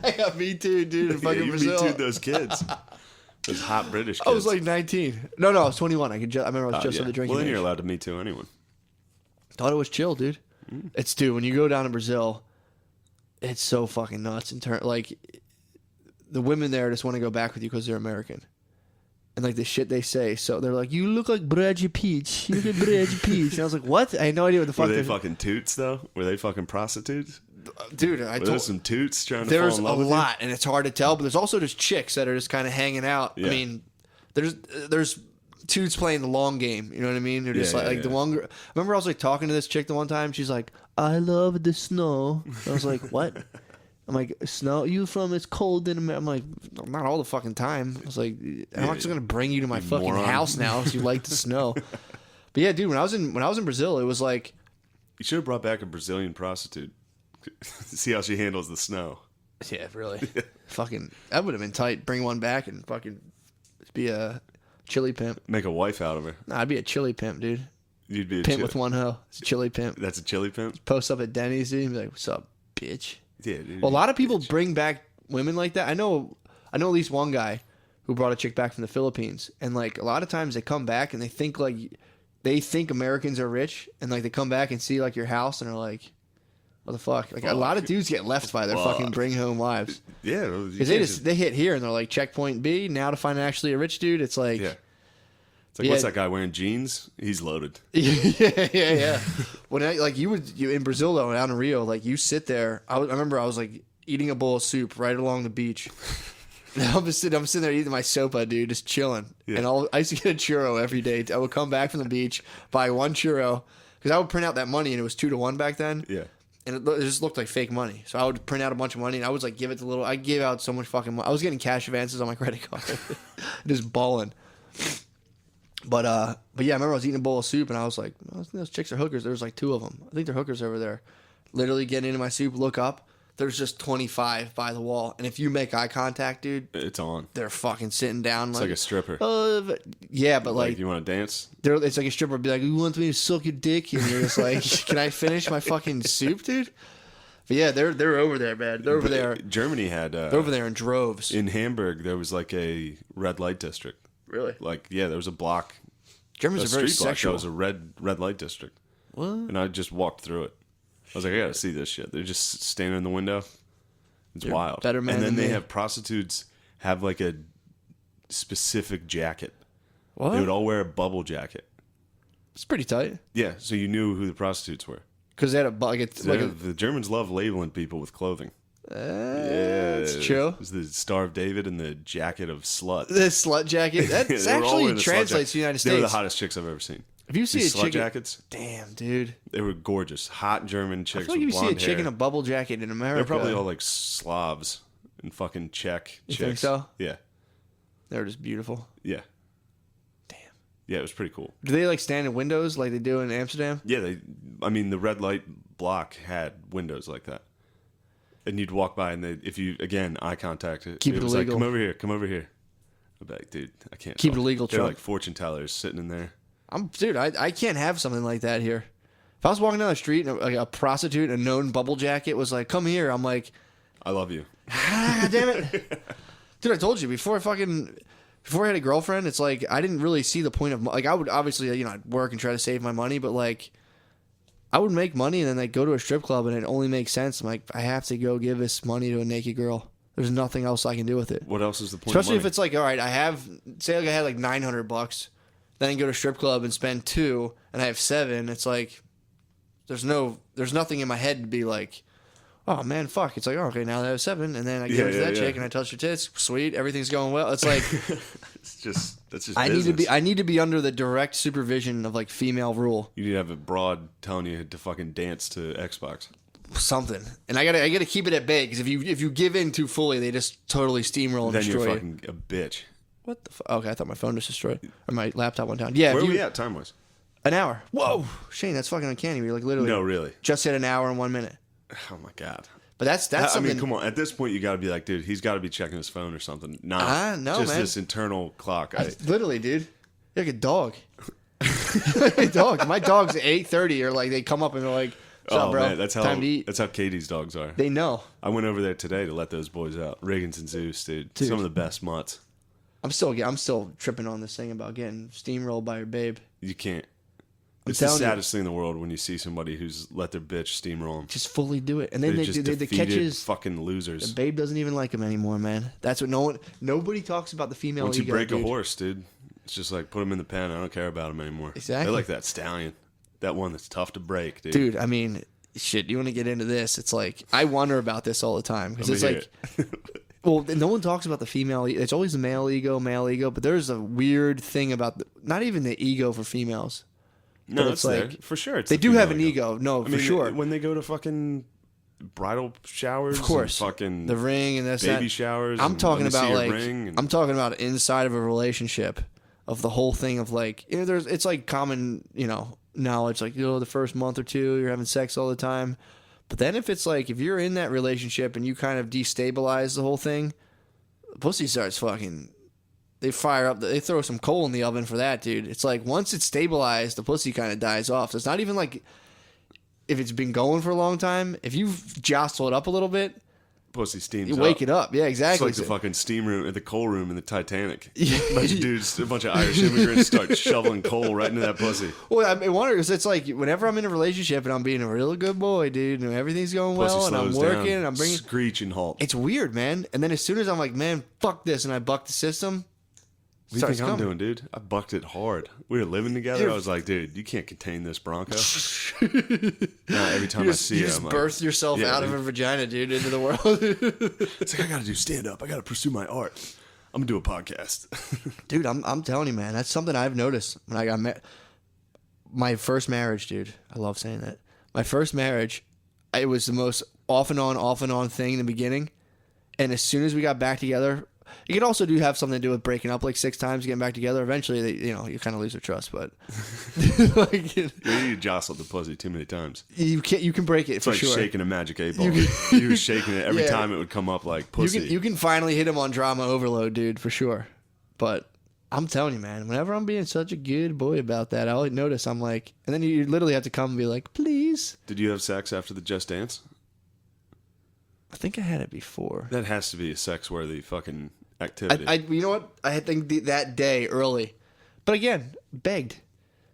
Speaker 7: Yeah, me too, dude. In
Speaker 6: Yeah,
Speaker 7: fucking
Speaker 6: you
Speaker 7: Brazil.
Speaker 6: me too, those kids. Those hot British kids.
Speaker 7: I was like 19. No, I was 21. I remember I was just
Speaker 6: yeah.
Speaker 7: on the drinking
Speaker 6: Well, then you're
Speaker 7: age.
Speaker 6: allowed to meet too anyone.
Speaker 7: Thought it was chill, dude. It's dude. When you go down to Brazil, it's so fucking nuts. In turn, like the women there just want to go back with you because they're American, and like the shit they say. So they're like, "You look like Bradgy Peach. You look like Bradgy Peach." And I was like, "What?" I had no idea what the fuck.
Speaker 6: Were they
Speaker 7: they're-
Speaker 6: fucking toots, though? Were they fucking prostitutes?
Speaker 7: Dude, I
Speaker 6: Were there
Speaker 7: told.
Speaker 6: some toots trying to
Speaker 7: There's
Speaker 6: fall in
Speaker 7: a
Speaker 6: love with
Speaker 7: lot, and it's hard to tell. But there's also just chicks that are just kind of hanging out.
Speaker 6: Yeah.
Speaker 7: I mean, there's dudes playing the long game. You know what I mean? They're just
Speaker 6: Yeah,
Speaker 7: like
Speaker 6: yeah,
Speaker 7: the
Speaker 6: yeah.
Speaker 7: longer. Remember, I was like talking to this chick the one time. She's like, "I love the snow." I was like, "What?" I'm like, "Snow? You from? It's cold in America." I'm like, "Not all the fucking time." I was like, "I'm not just gonna bring you to my fucking
Speaker 6: moron.
Speaker 7: house now if you like the snow." But yeah, dude, when I was in Brazil, it was like.
Speaker 6: You should have brought back a Brazilian prostitute. See how she handles the snow.
Speaker 7: Yeah, really. Fucking, that would have been tight. Bring one back and fucking be a chili pimp.
Speaker 6: Make a wife out of her.
Speaker 7: Nah, I'd be a chili pimp, dude.
Speaker 6: You'd be a
Speaker 7: Pimp
Speaker 6: chi-
Speaker 7: with one hoe. It's a chili pimp.
Speaker 6: That's a chili pimp?
Speaker 7: Post up at Denny's, dude, and be like, "What's up, bitch?"
Speaker 6: Yeah, dude.
Speaker 7: Well, a lot of people bring back women like that. I know at least one guy who brought a chick back from the Philippines, and like a lot of times they come back and they think Americans are rich, and like they come back and see like your house and are like, "What the fuck?" Like a lot of dudes get left by their fucking bring home wives.
Speaker 6: Yeah. well, you
Speaker 7: Because they
Speaker 6: can't
Speaker 7: they hit here and they're like checkpoint B. Now to find actually a rich dude, it's like
Speaker 6: Yeah. It's like,
Speaker 7: Yeah.
Speaker 6: what's that guy wearing jeans? He's loaded.
Speaker 7: yeah. When you in Brazil though, down in Rio, like you sit there. I remember I was like eating a bowl of soup right along the beach. And I'm sitting there eating my sopa, dude, just chilling.
Speaker 6: Yeah.
Speaker 7: And I used to get a churro every day. I would come back from the beach, buy one churro, because I would print out that money and it was 2-to-1 back then.
Speaker 6: Yeah.
Speaker 7: And it just looked like fake money. So I would print out a bunch of money and I was like give it to little. I gave out so much fucking money. I was getting cash advances on my credit card, just balling. But yeah, I remember I was eating a bowl of soup and I was like, oh, those chicks are hookers. There was like 2 of them. I think they're hookers over there. Literally getting into my soup, look up. There's just 25 by the wall. And if you make eye contact, dude,
Speaker 6: it's on.
Speaker 7: They're fucking sitting down.
Speaker 6: It's like a stripper.
Speaker 7: Yeah, but like
Speaker 6: you want to dance?
Speaker 7: It's like a stripper be like, you want me to suck your dick? And you're just like, can I finish my fucking soup, dude? But yeah, they're over there, man. They're over there.
Speaker 6: Germany had...
Speaker 7: they're over there in droves.
Speaker 6: In Hamburg, there was like a red light district.
Speaker 7: Really?
Speaker 6: Like, yeah, there was a block.
Speaker 7: Germans are very sexual.
Speaker 6: It was a red light district.
Speaker 7: What?
Speaker 6: And I just walked through it. I was like, I gotta see this shit. They're just standing in the window. It's wild.
Speaker 7: Better man
Speaker 6: and then
Speaker 7: than
Speaker 6: they
Speaker 7: me.
Speaker 6: have prostitutes have like a specific jacket.
Speaker 7: What?
Speaker 6: They would all wear a bubble jacket.
Speaker 7: It's pretty tight.
Speaker 6: Yeah, so you knew who the prostitutes were.
Speaker 7: Because they had
Speaker 6: The Germans love labeling people with clothing. Yeah,
Speaker 7: it's true.
Speaker 6: It's the Star of David and the jacket of slut.
Speaker 7: The slut jacket. That
Speaker 6: They were all wearing
Speaker 7: actually
Speaker 6: the slut
Speaker 7: translates
Speaker 6: jacket.
Speaker 7: to the United
Speaker 6: They were the
Speaker 7: States.
Speaker 6: hottest chicks I've ever seen.
Speaker 7: If you see
Speaker 6: These
Speaker 7: a
Speaker 6: slut
Speaker 7: chick,
Speaker 6: jackets,
Speaker 7: damn, dude.
Speaker 6: they were gorgeous. Hot German
Speaker 7: I
Speaker 6: chicks
Speaker 7: feel like
Speaker 6: with
Speaker 7: if you see a
Speaker 6: blonde
Speaker 7: chick in
Speaker 6: hair.
Speaker 7: a bubble jacket in America,
Speaker 6: They're probably all like Slavs and fucking Czech
Speaker 7: You
Speaker 6: chicks.
Speaker 7: think so?
Speaker 6: Yeah.
Speaker 7: They're just beautiful.
Speaker 6: Yeah.
Speaker 7: Damn.
Speaker 6: Yeah, it was pretty cool.
Speaker 7: Do they like stand in windows like they do in Amsterdam?
Speaker 6: Yeah, the red light block had windows like that. And you'd walk by and if you, again, eye contact,
Speaker 7: Keep it
Speaker 6: was
Speaker 7: illegal.
Speaker 6: like, come over here. I'd be like, dude, I can't.
Speaker 7: Keep
Speaker 6: talk.
Speaker 7: it illegal,
Speaker 6: They're
Speaker 7: Chuck.
Speaker 6: like fortune tellers sitting in there.
Speaker 7: I can't have something like that here. If I was walking down the street and like a prostitute in a known bubble jacket was like, come here, I'm like,
Speaker 6: I love you.
Speaker 7: ah, damn it. Dude, I told you before I had a girlfriend, it's like I didn't really see the point of like I would obviously I'd work and try to save my money, but like I would make money and then like go to a strip club and it only makes sense. I'm like, I have to go give this money to a naked girl. There's nothing else I can do with it.
Speaker 6: What else is the point?
Speaker 7: Especially
Speaker 6: of
Speaker 7: if
Speaker 6: money?
Speaker 7: it's like, all right, I had like $900, then I go to a strip club and spend $2, and I have $7. It's like there's nothing in my head to be like, oh man, fuck. It's like, oh, okay, now I have $7, and then I go to that chick and I touch her tits. Sweet, everything's going well. It's like
Speaker 6: that's just
Speaker 7: I
Speaker 6: business.
Speaker 7: need to be under the direct supervision of like female rule.
Speaker 6: You need to have a broad telling you to fucking dance to Xbox.
Speaker 7: Something, and I gotta keep it at bay because if you give in too fully, they just totally steamroll and
Speaker 6: Then
Speaker 7: destroy
Speaker 6: you're
Speaker 7: you.
Speaker 6: fucking a bitch.
Speaker 7: What the fuck? Okay, I thought my phone was destroyed or my laptop went down. Yeah,
Speaker 6: Where are we at time wise?
Speaker 7: An hour. Whoa, Shane, that's fucking uncanny. We're like literally
Speaker 6: No, really.
Speaker 7: just hit an hour and 1 minute.
Speaker 6: Oh my god.
Speaker 7: But that's
Speaker 6: I
Speaker 7: something.
Speaker 6: mean, come on. At this point, you got to be like, dude, he's got to be checking his phone or something. Nah,
Speaker 7: No,
Speaker 6: just
Speaker 7: man.
Speaker 6: this internal clock.
Speaker 7: Literally, dude, you're like a dog. Like a dog. My dog's at 8:30, or like they come up and they're like, "What's up, bro?
Speaker 6: Man, that's
Speaker 7: time to eat."
Speaker 6: That's how Katie's dogs are.
Speaker 7: They know.
Speaker 6: I went over there today to let those boys out. Riggins and Zeus, dude. Some of the best mutts.
Speaker 7: I'm still tripping on this thing about getting steamrolled by your babe.
Speaker 6: You can't.
Speaker 7: I'm
Speaker 6: It's the
Speaker 7: telling you.
Speaker 6: saddest thing in the world when you see somebody who's let their bitch steamroll them.
Speaker 7: Just fully do it, and then
Speaker 6: They're
Speaker 7: they
Speaker 6: just
Speaker 7: do the
Speaker 6: defeated
Speaker 7: catches.
Speaker 6: fucking losers.
Speaker 7: The babe doesn't even like him anymore, man. That's what nobody talks about the female
Speaker 6: Once
Speaker 7: ego.
Speaker 6: you break
Speaker 7: dude.
Speaker 6: a horse, dude, it's just like put him in the pen. I don't care about him anymore.
Speaker 7: Exactly.
Speaker 6: They're like that stallion, that one that's tough to break, dude.
Speaker 7: Dude, I mean, shit. You want to get into this? It's like I wonder about this all the time because it's like, well, no one talks about the female. It's always the male ego, but there's a weird thing about not even the ego for females.
Speaker 6: No,
Speaker 7: But
Speaker 6: it's
Speaker 7: it's
Speaker 6: there.
Speaker 7: like-
Speaker 6: For sure. It's
Speaker 7: They
Speaker 6: the
Speaker 7: do have
Speaker 6: female
Speaker 7: an ego. No,
Speaker 6: I
Speaker 7: for
Speaker 6: mean,
Speaker 7: sure.
Speaker 6: When they go to fucking bridal showers,
Speaker 7: Of course,
Speaker 6: and fucking
Speaker 7: the ring and this
Speaker 6: baby
Speaker 7: that.
Speaker 6: showers.
Speaker 7: I'm
Speaker 6: and
Speaker 7: talking
Speaker 6: when they see
Speaker 7: about
Speaker 6: a
Speaker 7: like
Speaker 6: ring and-
Speaker 7: I'm talking about inside of a relationship, of the whole thing of like there's it's like common knowledge like the first month or two you're having sex all the time, but then if it's like if you're in that relationship and you kind of destabilize the whole thing, pussy starts fucking. They fire up. They throw some coal in the oven for that, dude. It's like once it's stabilized, the pussy kind of dies off. So it's not even like if it's been going for a long time. If you jostle it up a little bit,
Speaker 6: pussy steams
Speaker 7: you
Speaker 6: up.
Speaker 7: wake it up. Yeah,
Speaker 6: It's
Speaker 7: exactly.
Speaker 6: like the fucking steam room, the coal room in the Titanic. A bunch of dudes, a bunch of Irish immigrants start shoveling coal right into that pussy.
Speaker 7: Well, I wonder because it's like whenever I'm in a relationship and I'm being a real good boy, dude, and everything's going
Speaker 6: Pussy
Speaker 7: well, and I'm
Speaker 6: slows
Speaker 7: working,
Speaker 6: down,
Speaker 7: and I'm bringing.
Speaker 6: screech and halt.
Speaker 7: It's weird, man. And then as soon as I'm like, man, fuck this, and I buck the system.
Speaker 6: What do you
Speaker 7: starts
Speaker 6: think I'm
Speaker 7: coming.
Speaker 6: doing, dude? I bucked it hard. We were living together. I was like, dude, you can't contain this Bronco. Now every time I see
Speaker 7: You
Speaker 6: it,
Speaker 7: just
Speaker 6: I'm
Speaker 7: birth
Speaker 6: like,
Speaker 7: yourself
Speaker 6: yeah,
Speaker 7: out of
Speaker 6: dude.
Speaker 7: a vagina, dude, into the world.
Speaker 6: It's like I gotta do stand up. I gotta pursue my art. I'm gonna do a podcast.
Speaker 7: Dude, I'm telling you, man, that's something I've noticed when I got met. my first marriage, dude. I love saying that. My first marriage, it was the most off and on thing in the beginning. And as soon as we got back together, it could also have something to do with breaking up like 6 times, getting back together. Eventually, you kind of lose their trust. But
Speaker 6: like, you jostled the pussy too many times.
Speaker 7: You can break it, it's for
Speaker 6: like
Speaker 7: sure.
Speaker 6: Shaking a magic 8-ball. He was shaking it every time it would come up like pussy.
Speaker 7: You can finally hit him on drama overload, dude, for sure. But I'm telling you, man, whenever I'm being such a good boy about that, I'll notice I'm like, and then you literally have to come and be like, please.
Speaker 6: Did you have sex after the Just Dance?
Speaker 7: I think I had it before.
Speaker 6: That has to be a sex-worthy fucking activity.
Speaker 7: You know what? I had think that day early, but again, begged.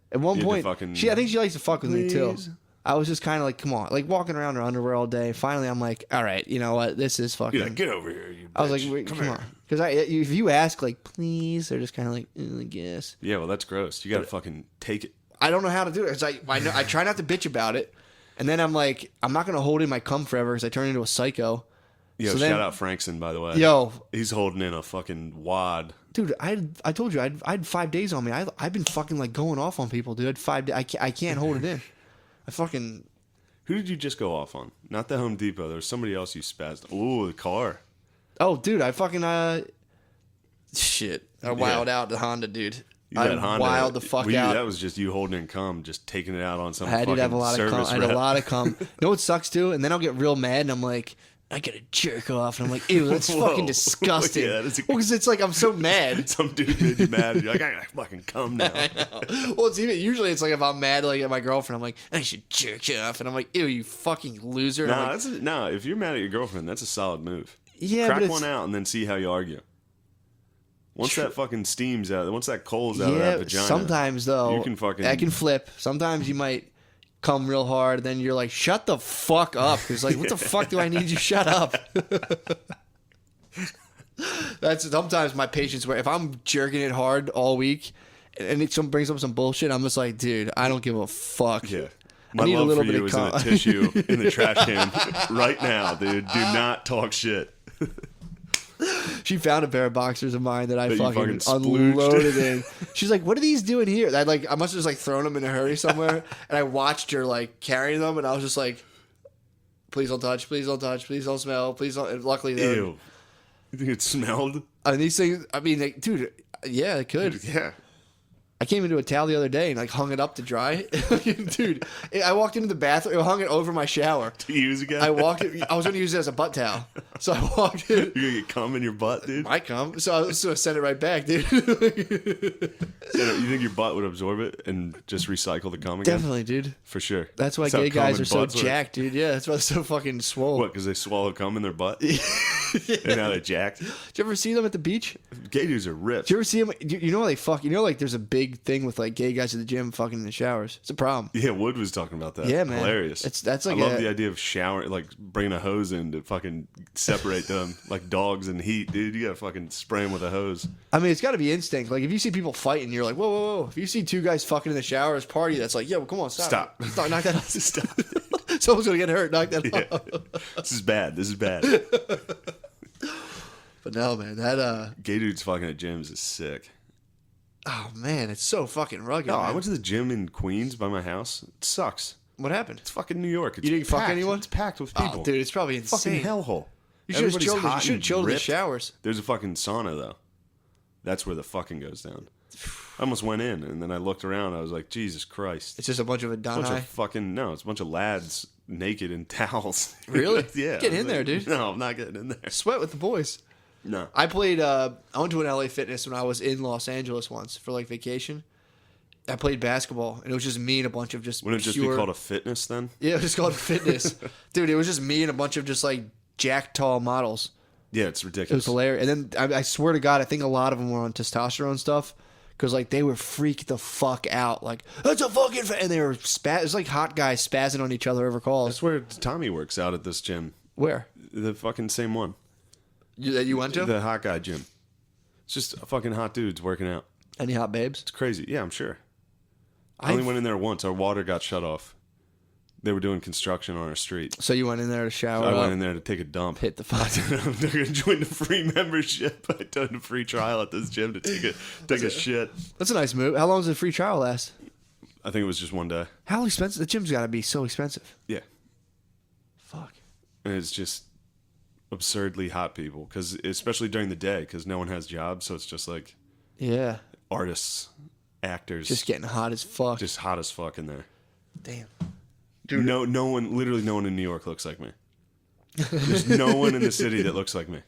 Speaker 7: At one point, I think she likes to fuck with me too. I was just kind of like, come on, like walking around in her underwear all day. Finally, I'm like, all right, you know what? This is fucking.
Speaker 6: You're like, get over here, you bitch.
Speaker 7: I was like, wait, come on, because if you ask like, please, they're just kind of like, I guess.
Speaker 6: Yeah, well, that's gross. You got to fucking take it.
Speaker 7: I don't know how to do it. I try not to bitch about it. And then I'm like, I'm not going to hold in my cum forever because I turn into a psycho.
Speaker 6: Yo, shout out Frankson, by the way.
Speaker 7: Yo.
Speaker 6: He's holding in a fucking wad.
Speaker 7: Dude, I told you, I had 5 days on me. I've been fucking like going off on people, dude. I had 5 days. I can't hold it in. I fucking...
Speaker 6: Who did you just go off on? Not the Home Depot. There was somebody else you spazzed. Ooh, the car.
Speaker 7: Oh, dude, I fucking... Shit. I wilded out the Honda, dude. I wild the fuck out.
Speaker 6: That was just you holding in cum, just taking it out on some
Speaker 7: I
Speaker 6: fucking
Speaker 7: did have a lot of cum. I had a lot of cum. You know what sucks too? And then I'll get real mad and I'm like, I gotta jerk off. And I'm like, ew, that's fucking disgusting. Yeah, well, because it's like I'm so mad.
Speaker 6: Some dude made you mad. And you're like, I gotta fucking cum now.
Speaker 7: I know. Well, usually it's like if I'm mad like at my girlfriend, I'm like, I should jerk you off. And I'm like, ew, you fucking loser.
Speaker 6: No, if you're mad at your girlfriend, that's a solid move.
Speaker 7: Yeah,
Speaker 6: crack one out and then see how you argue. Once that fucking steam's out, once that coal's out of that vagina.
Speaker 7: Sometimes though,
Speaker 6: you can fucking...
Speaker 7: I can flip. Sometimes you might come real hard, then you're like, shut the fuck up. Because like, what the fuck do I need you? Shut up. That's sometimes my patience where if I'm jerking it hard all week and it brings up some bullshit, I'm just like, dude, I don't give a fuck.
Speaker 6: Yeah. My love for you is in a tissue in the trash can right now, dude. Do not talk shit.
Speaker 7: She found a pair of boxers of mine that I fucking unloaded in. She's like, "What are these doing here?" I must have just like thrown them in a hurry somewhere, and I watched her like carrying them, and I was just like, "Please don't touch, please don't touch, please don't smell, please don't." And luckily,
Speaker 6: ew. You think it smelled?
Speaker 7: And these things, I mean, dude, yeah, it could.
Speaker 6: Yeah.
Speaker 7: I came into a towel the other day and like hung it up to dry. Dude, I walked into the bathroom, I hung it over my shower.
Speaker 6: To use again?
Speaker 7: I was going to use it as a butt towel. So I walked in.
Speaker 6: You're going to get cum in your butt, dude?
Speaker 7: I cum. So I was going to send it right back, dude.
Speaker 6: So you think your butt would absorb it and just recycle the cum again?
Speaker 7: Definitely, dude.
Speaker 6: For sure.
Speaker 7: That's why gay guys are so jacked, dude. Yeah, that's why they're so fucking swole.
Speaker 6: What, because they swallow cum in their butt? Yeah. And now they're jacked?
Speaker 7: Did you ever see them at the beach?
Speaker 6: Gay dudes are ripped.
Speaker 7: Did you ever see them? You know how they fuck? You know, like there's a big thing with like gay guys at the gym fucking in the showers. It's a problem.
Speaker 6: Yeah, Wood was talking about that.
Speaker 7: Yeah, man.
Speaker 6: Hilarious.
Speaker 7: That's like
Speaker 6: I love the idea of showering, like bringing a hose in to fucking separate them like dogs in heat, dude. You gotta fucking spray them with a hose.
Speaker 7: I mean, it's gotta be instinct. Like if you see people fighting, you're like, whoa, whoa, whoa. If you see 2 guys fucking in the shower as party, that's like, yeah, well, come on, stop. Knock that off.
Speaker 6: Stop.
Speaker 7: Someone's gonna get hurt. Knock that off.
Speaker 6: This is bad.
Speaker 7: But no, man, that
Speaker 6: gay dudes fucking at gyms is sick.
Speaker 7: Oh man, it's so fucking rugged.
Speaker 6: No,
Speaker 7: man.
Speaker 6: I went to the gym in Queens by my house. It sucks.
Speaker 7: What happened?
Speaker 6: It's fucking New York. It's
Speaker 7: you didn't
Speaker 6: packed.
Speaker 7: fuck anyone?
Speaker 6: It's packed with people.
Speaker 7: Oh, dude, it's probably insane.
Speaker 6: Fucking hellhole.
Speaker 7: You should have chilled in the showers.
Speaker 6: There's a fucking sauna though. That's where the fucking goes down. I almost went in and then I looked around. I was like, Jesus Christ!
Speaker 7: It's just a bunch of
Speaker 6: it's a bunch of lads naked in towels.
Speaker 7: Really?
Speaker 6: Yeah.
Speaker 7: Get in there, dude.
Speaker 6: No, I'm not getting in there.
Speaker 7: Sweat with the boys.
Speaker 6: No.
Speaker 7: I played. I went to an LA Fitness when I was in Los Angeles once for like vacation. I played basketball, and it was just me and a bunch of just.
Speaker 6: Wouldn't it just be called a fitness then?
Speaker 7: Yeah, it was called fitness, dude. It was just me and a bunch of just like jack tall models.
Speaker 6: Yeah, it's ridiculous.
Speaker 7: It was hilarious. And then I swear to God, I think a lot of them were on testosterone stuff because like they were freaked the fuck out. Like that's a fucking and they were it was like hot guys spazzing on each other over calls.
Speaker 6: That's where Tommy works out at this gym.
Speaker 7: Where?
Speaker 6: The fucking same one.
Speaker 7: That you went to?
Speaker 6: The hot guy gym. It's just fucking hot dudes working out.
Speaker 7: Any hot babes?
Speaker 6: It's crazy. Yeah, I'm sure. I only went in there once. Our water got shut off. They were doing construction on our street.
Speaker 7: So you went in there to shower?
Speaker 6: I went in there to take a dump.
Speaker 7: Hit the fuck.
Speaker 6: I'm going to join the free membership. I done a free trial at this gym to take a shit.
Speaker 7: That's a nice move. How long does the free trial last?
Speaker 6: I think it was just one day.
Speaker 7: How expensive? The gym's got to be so expensive.
Speaker 6: Yeah.
Speaker 7: Fuck.
Speaker 6: And it's just absurdly hot people, because especially during the day, because no one has jobs, so it's just like
Speaker 7: Yeah.
Speaker 6: artists, actors,
Speaker 7: Just getting hot as fuck.
Speaker 6: just hot as fuck in there.
Speaker 7: Damn.
Speaker 6: Dude, no one, literally no one in New York looks like me. There's no one in the city that looks like me.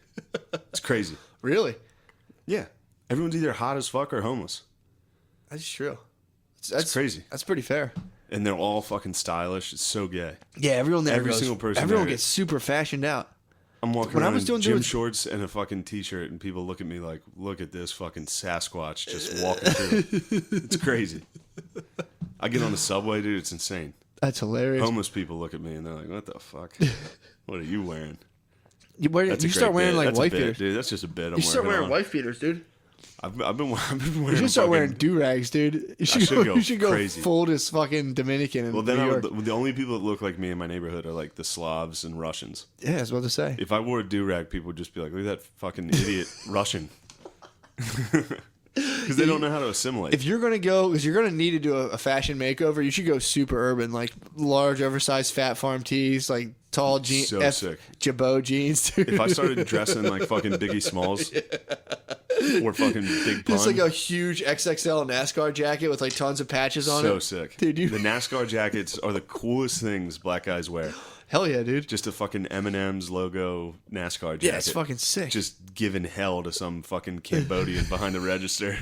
Speaker 6: It's crazy.
Speaker 7: Really?
Speaker 6: Yeah, everyone's either hot as fuck or homeless.
Speaker 7: That's true.
Speaker 6: That's crazy.
Speaker 7: That's pretty fair.
Speaker 6: And they're all fucking stylish. It's so gay.
Speaker 7: Yeah, everyone there
Speaker 6: Every
Speaker 7: goes,
Speaker 6: single person
Speaker 7: Everyone
Speaker 6: there-
Speaker 7: gets super fashioned out.
Speaker 6: I'm walking
Speaker 7: When I
Speaker 6: around
Speaker 7: was
Speaker 6: in
Speaker 7: doing
Speaker 6: gym
Speaker 7: dudes-
Speaker 6: shorts and a fucking t-shirt, and people look at me like, look at this fucking Sasquatch just walking through. It's crazy. I get on the subway, dude. It's insane.
Speaker 7: That's hilarious.
Speaker 6: Homeless people look at me and they're like, what the fuck? What are you wearing?
Speaker 7: You
Speaker 6: That's a
Speaker 7: start
Speaker 6: great
Speaker 7: wearing
Speaker 6: bit.
Speaker 7: like
Speaker 6: That's a
Speaker 7: wife
Speaker 6: bit,
Speaker 7: beaters.
Speaker 6: dude. That's just a bit.
Speaker 7: You start wearing wife beaters, dude.
Speaker 6: I've been wearing.
Speaker 7: You should start wearing
Speaker 6: fucking-
Speaker 7: do rags, dude. You should,
Speaker 6: should go
Speaker 7: you should go
Speaker 6: crazy.
Speaker 7: full as fucking Dominican in
Speaker 6: Well, then
Speaker 7: New
Speaker 6: I
Speaker 7: York.
Speaker 6: would, the only people that look like me in my neighborhood are like the Slavs and Russians.
Speaker 7: Yeah, I was about to say.
Speaker 6: If I wore a do-rag, people would just be like, look at that fucking idiot Russian. Because they don't know how to assimilate.
Speaker 7: If you're gonna go, because you're gonna need to do a fashion makeover, you should go super urban, like large, oversized, fat farm tees, like tall jeans,
Speaker 6: So sick.
Speaker 7: Jabot jeans. Dude.
Speaker 6: If I started dressing like fucking Biggie Smalls or fucking Big Pun,
Speaker 7: Just like a huge XXL NASCAR jacket with like tons of patches on it.
Speaker 6: so sick.
Speaker 7: Dude,
Speaker 6: The NASCAR jackets are the coolest things black guys wear.
Speaker 7: Hell yeah, dude.
Speaker 6: Just a fucking M&M's logo NASCAR jacket.
Speaker 7: Yeah, it's fucking sick.
Speaker 6: Just giving hell to some fucking Cambodian behind the register.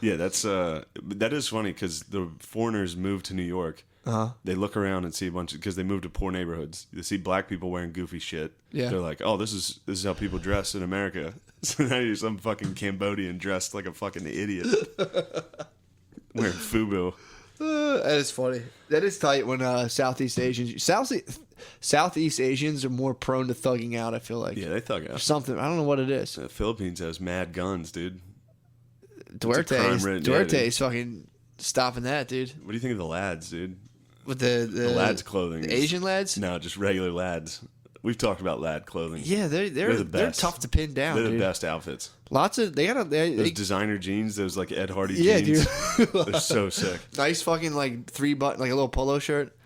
Speaker 6: Yeah, that is funny, because the foreigners move to New York. They look around and see a bunch of, because they move to poor neighborhoods. They see black people wearing goofy shit.
Speaker 7: Yeah.
Speaker 6: They're like, oh, this is how people dress in America. So now you're some fucking Cambodian dressed like a fucking idiot. Wearing FUBU.
Speaker 7: That is funny. That is tight when Southeast Asians are more prone to thugging out, I feel like.
Speaker 6: Yeah, they thug out.
Speaker 7: Something. I don't know what it is.
Speaker 6: The Philippines has mad guns, dude.
Speaker 7: Duarte's
Speaker 6: crime-ridden,
Speaker 7: fucking stopping that, dude.
Speaker 6: What do you think of the lads, dude?
Speaker 7: With the
Speaker 6: lads' clothing.
Speaker 7: the
Speaker 6: is-
Speaker 7: Asian lads?
Speaker 6: No, just regular lads. We've talked about lad clothing.
Speaker 7: Yeah,
Speaker 6: They're the
Speaker 7: they're
Speaker 6: best.
Speaker 7: tough to pin down,
Speaker 6: They're the
Speaker 7: dude.
Speaker 6: best outfits.
Speaker 7: Lots of
Speaker 6: Those designer jeans, those like Ed Hardy
Speaker 7: yeah,
Speaker 6: jeans.
Speaker 7: dude.
Speaker 6: They're so sick.
Speaker 7: Nice fucking like 3-button, like a little polo shirt.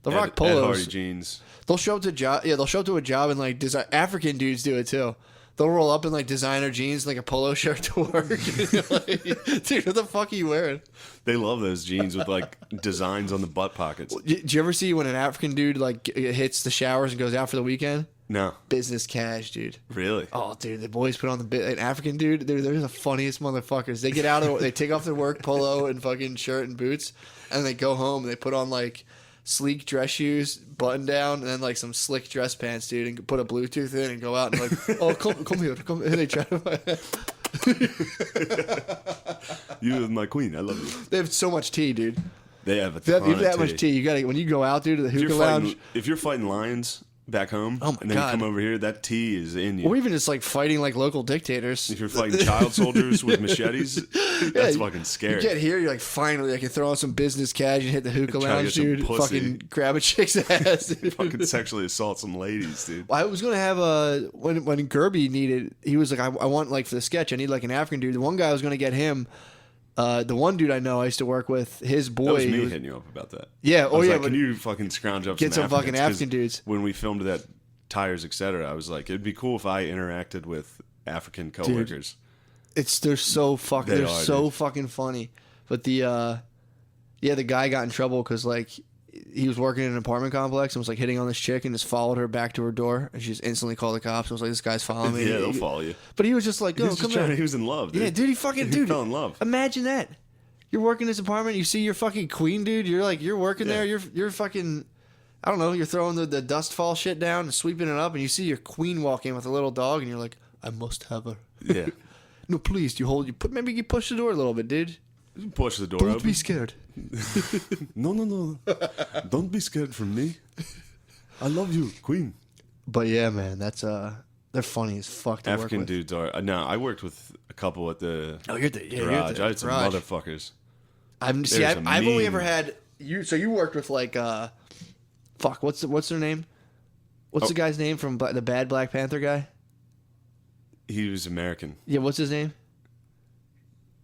Speaker 7: They'll rock
Speaker 6: Ed
Speaker 7: polos.
Speaker 6: Hardy jeans.
Speaker 7: They'll show up to job. Yeah, they'll show up to a job and like African dudes do it too. They'll roll up in like designer jeans, and, like a polo shirt to work. And you're like, dude, what the fuck are you wearing?
Speaker 6: They love those jeans with like designs on the butt pockets.
Speaker 7: Did you ever see when an African dude like hits the showers and goes out for the weekend?
Speaker 6: No,
Speaker 7: Business cash, dude.
Speaker 6: really.
Speaker 7: Oh, dude, the boys put on an African dude. They're the funniest motherfuckers. They get out of, they take off their work polo and fucking shirt and boots, and they go home and they put on like sleek dress shoes, button down, and then like some slick dress pants, dude, and put a Bluetooth in and go out and like, oh, come here, come. And they try to.
Speaker 6: You are my queen. I love you.
Speaker 7: They have so much tea, dude.
Speaker 6: They have a
Speaker 7: They have
Speaker 6: ton
Speaker 7: that
Speaker 6: of
Speaker 7: much tea. You gotta when you go out, dude, to the hookah lounge.
Speaker 6: If you're fighting lions back home,
Speaker 7: Oh my
Speaker 6: and then
Speaker 7: God.
Speaker 6: you come over here, that tea is in you.
Speaker 7: Or even just like fighting like local dictators.
Speaker 6: If you're fighting child soldiers with machetes, that's fucking scary.
Speaker 7: You get here, you're like, finally, I can throw on some business cash and hit the hookah
Speaker 6: Try to
Speaker 7: lounge,
Speaker 6: get some
Speaker 7: dude.
Speaker 6: pussy.
Speaker 7: Fucking grab a chick's ass. Dude.
Speaker 6: Fucking sexually assault some ladies, dude.
Speaker 7: I was gonna have when Gerby needed, he was like, I want like for the sketch, I need like an African dude. The one guy I was gonna get him. The one dude I know I used to work with, his boy.
Speaker 6: That was me
Speaker 7: he was-
Speaker 6: hitting you up about that.
Speaker 7: Yeah,
Speaker 6: I
Speaker 7: oh
Speaker 6: was
Speaker 7: yeah,
Speaker 6: like,
Speaker 7: but
Speaker 6: can you fucking scrounge up
Speaker 7: get some fucking
Speaker 6: Africans? 'Cause
Speaker 7: African dudes.
Speaker 6: When we filmed that Tires, etc., I was like, it'd be cool if I interacted with African coworkers.
Speaker 7: they're so fucking
Speaker 6: They
Speaker 7: they're
Speaker 6: are,
Speaker 7: so
Speaker 6: dude.
Speaker 7: fucking funny. But the guy got in trouble because like he was working in an apartment complex and was like hitting on this chick and just followed her back to her door and she just instantly called the cops and was like, this guy's following me.
Speaker 6: Yeah, they'll follow you.
Speaker 7: But he was just like,
Speaker 6: He
Speaker 7: oh,
Speaker 6: was,
Speaker 7: come
Speaker 6: just trying,
Speaker 7: here.
Speaker 6: he was in love, dude.
Speaker 7: Yeah, dude, he fucking
Speaker 6: He
Speaker 7: dude
Speaker 6: fell in love.
Speaker 7: Imagine that. You're working this apartment, you see your fucking queen, dude. You're like, you're working there. You're fucking, I don't know. You're throwing the dust fall shit down and sweeping it up, and you see your queen walk in with a little dog, and you're like, I must have her.
Speaker 6: Yeah.
Speaker 7: No, please, maybe you push the door a little bit, dude.
Speaker 6: Push the door
Speaker 7: Don't
Speaker 6: open.
Speaker 7: be scared.
Speaker 6: No. Don't be scared from me. I love you, queen.
Speaker 7: But yeah, man, that's they're funny as fuck to
Speaker 6: African
Speaker 7: work with.
Speaker 6: dudes are. No, I worked with a couple at the
Speaker 7: Oh, you're the
Speaker 6: garage. I had some
Speaker 7: garage.
Speaker 6: motherfuckers.
Speaker 7: I've
Speaker 6: There's some
Speaker 7: only
Speaker 6: mean-
Speaker 7: ever had you. So you worked with like fuck. What's their name? What's the guy's name from the bad Black Panther guy?
Speaker 6: He was American.
Speaker 7: Yeah, what's his name?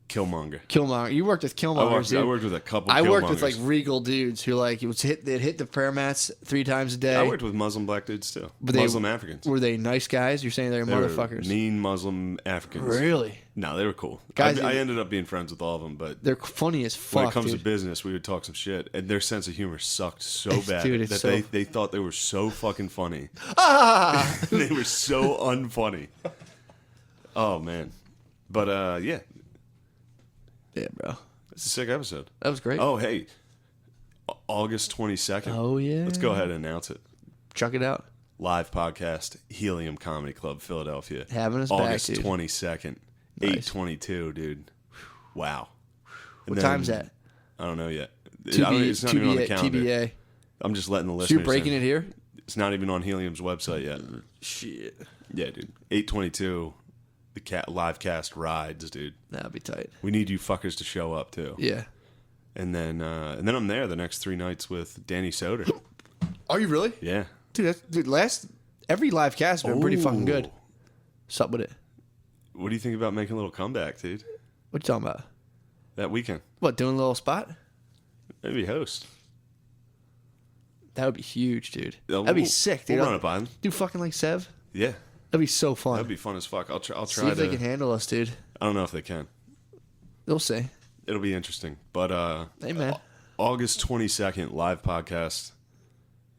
Speaker 7: Killmonger. You worked with Killmongers, dude.
Speaker 6: I worked with a couple.
Speaker 7: I worked with
Speaker 6: Killmongers.
Speaker 7: like regal dudes who like they'd hit the prayer mats 3 times a day.
Speaker 6: I worked with Muslim black dudes too.
Speaker 7: But
Speaker 6: Muslim Africans.
Speaker 7: Were they nice guys? You're saying they're
Speaker 6: They were
Speaker 7: motherfuckers.
Speaker 6: mean Muslim Africans.
Speaker 7: Really?
Speaker 6: No, they were cool.
Speaker 7: Guys,
Speaker 6: I ended up being friends with all of them, but
Speaker 7: They're funny as fuck.
Speaker 6: when it comes
Speaker 7: dude.
Speaker 6: to business, we would talk some shit, and their sense of humor sucked so bad
Speaker 7: Dude, it's
Speaker 6: that
Speaker 7: so-
Speaker 6: they thought they were so fucking funny.
Speaker 7: Ah!
Speaker 6: They were so unfunny. Oh man, but yeah,
Speaker 7: Yeah, bro.
Speaker 6: it's a sick episode.
Speaker 7: That was great.
Speaker 6: Oh hey, August 22nd.
Speaker 7: Oh, yeah.
Speaker 6: Let's go ahead and announce it.
Speaker 7: Chuck it out.
Speaker 6: Live podcast, Helium Comedy Club, Philadelphia.
Speaker 7: Having us
Speaker 6: August
Speaker 7: back, dude.
Speaker 6: 22nd,
Speaker 7: Nice.
Speaker 6: 8:22, dude. Wow.
Speaker 7: What time's that?
Speaker 6: I don't know yet.
Speaker 7: TBA,
Speaker 6: It's not even on the calendar.
Speaker 7: TBA.
Speaker 6: I'm just letting the
Speaker 7: So
Speaker 6: listeners.
Speaker 7: you're breaking
Speaker 6: in.
Speaker 7: it here?
Speaker 6: It's not even on Helium's website yet.
Speaker 7: Shit.
Speaker 6: Yeah, dude. 8:22. The live cast rides, dude.
Speaker 7: That'd be tight.
Speaker 6: We need you fuckers to show up too.
Speaker 7: Yeah.
Speaker 6: And then I'm there the next 3 nights with Danny Soder.
Speaker 7: Are you really?
Speaker 6: Yeah.
Speaker 7: Dude, every live cast has been pretty fucking good.
Speaker 6: Ooh.
Speaker 7: What's up with it?
Speaker 6: What do you think about making a little comeback, dude?
Speaker 7: What you talking about?
Speaker 6: That weekend.
Speaker 7: What, doing a little spot?
Speaker 6: Maybe host.
Speaker 7: That would be huge, dude.
Speaker 6: Yeah,
Speaker 7: That'd be
Speaker 6: we'll-
Speaker 7: sick, dude.
Speaker 6: We'll run it by them.
Speaker 7: Do fucking like Sev?
Speaker 6: Yeah.
Speaker 7: That'd be so fun.
Speaker 6: That'd be fun as fuck. I'll try
Speaker 7: See
Speaker 6: to.
Speaker 7: if they can handle us, dude.
Speaker 6: I don't know if they can.
Speaker 7: They'll see.
Speaker 6: It'll be interesting. But
Speaker 7: Hey, man.
Speaker 6: August 22nd, live podcast,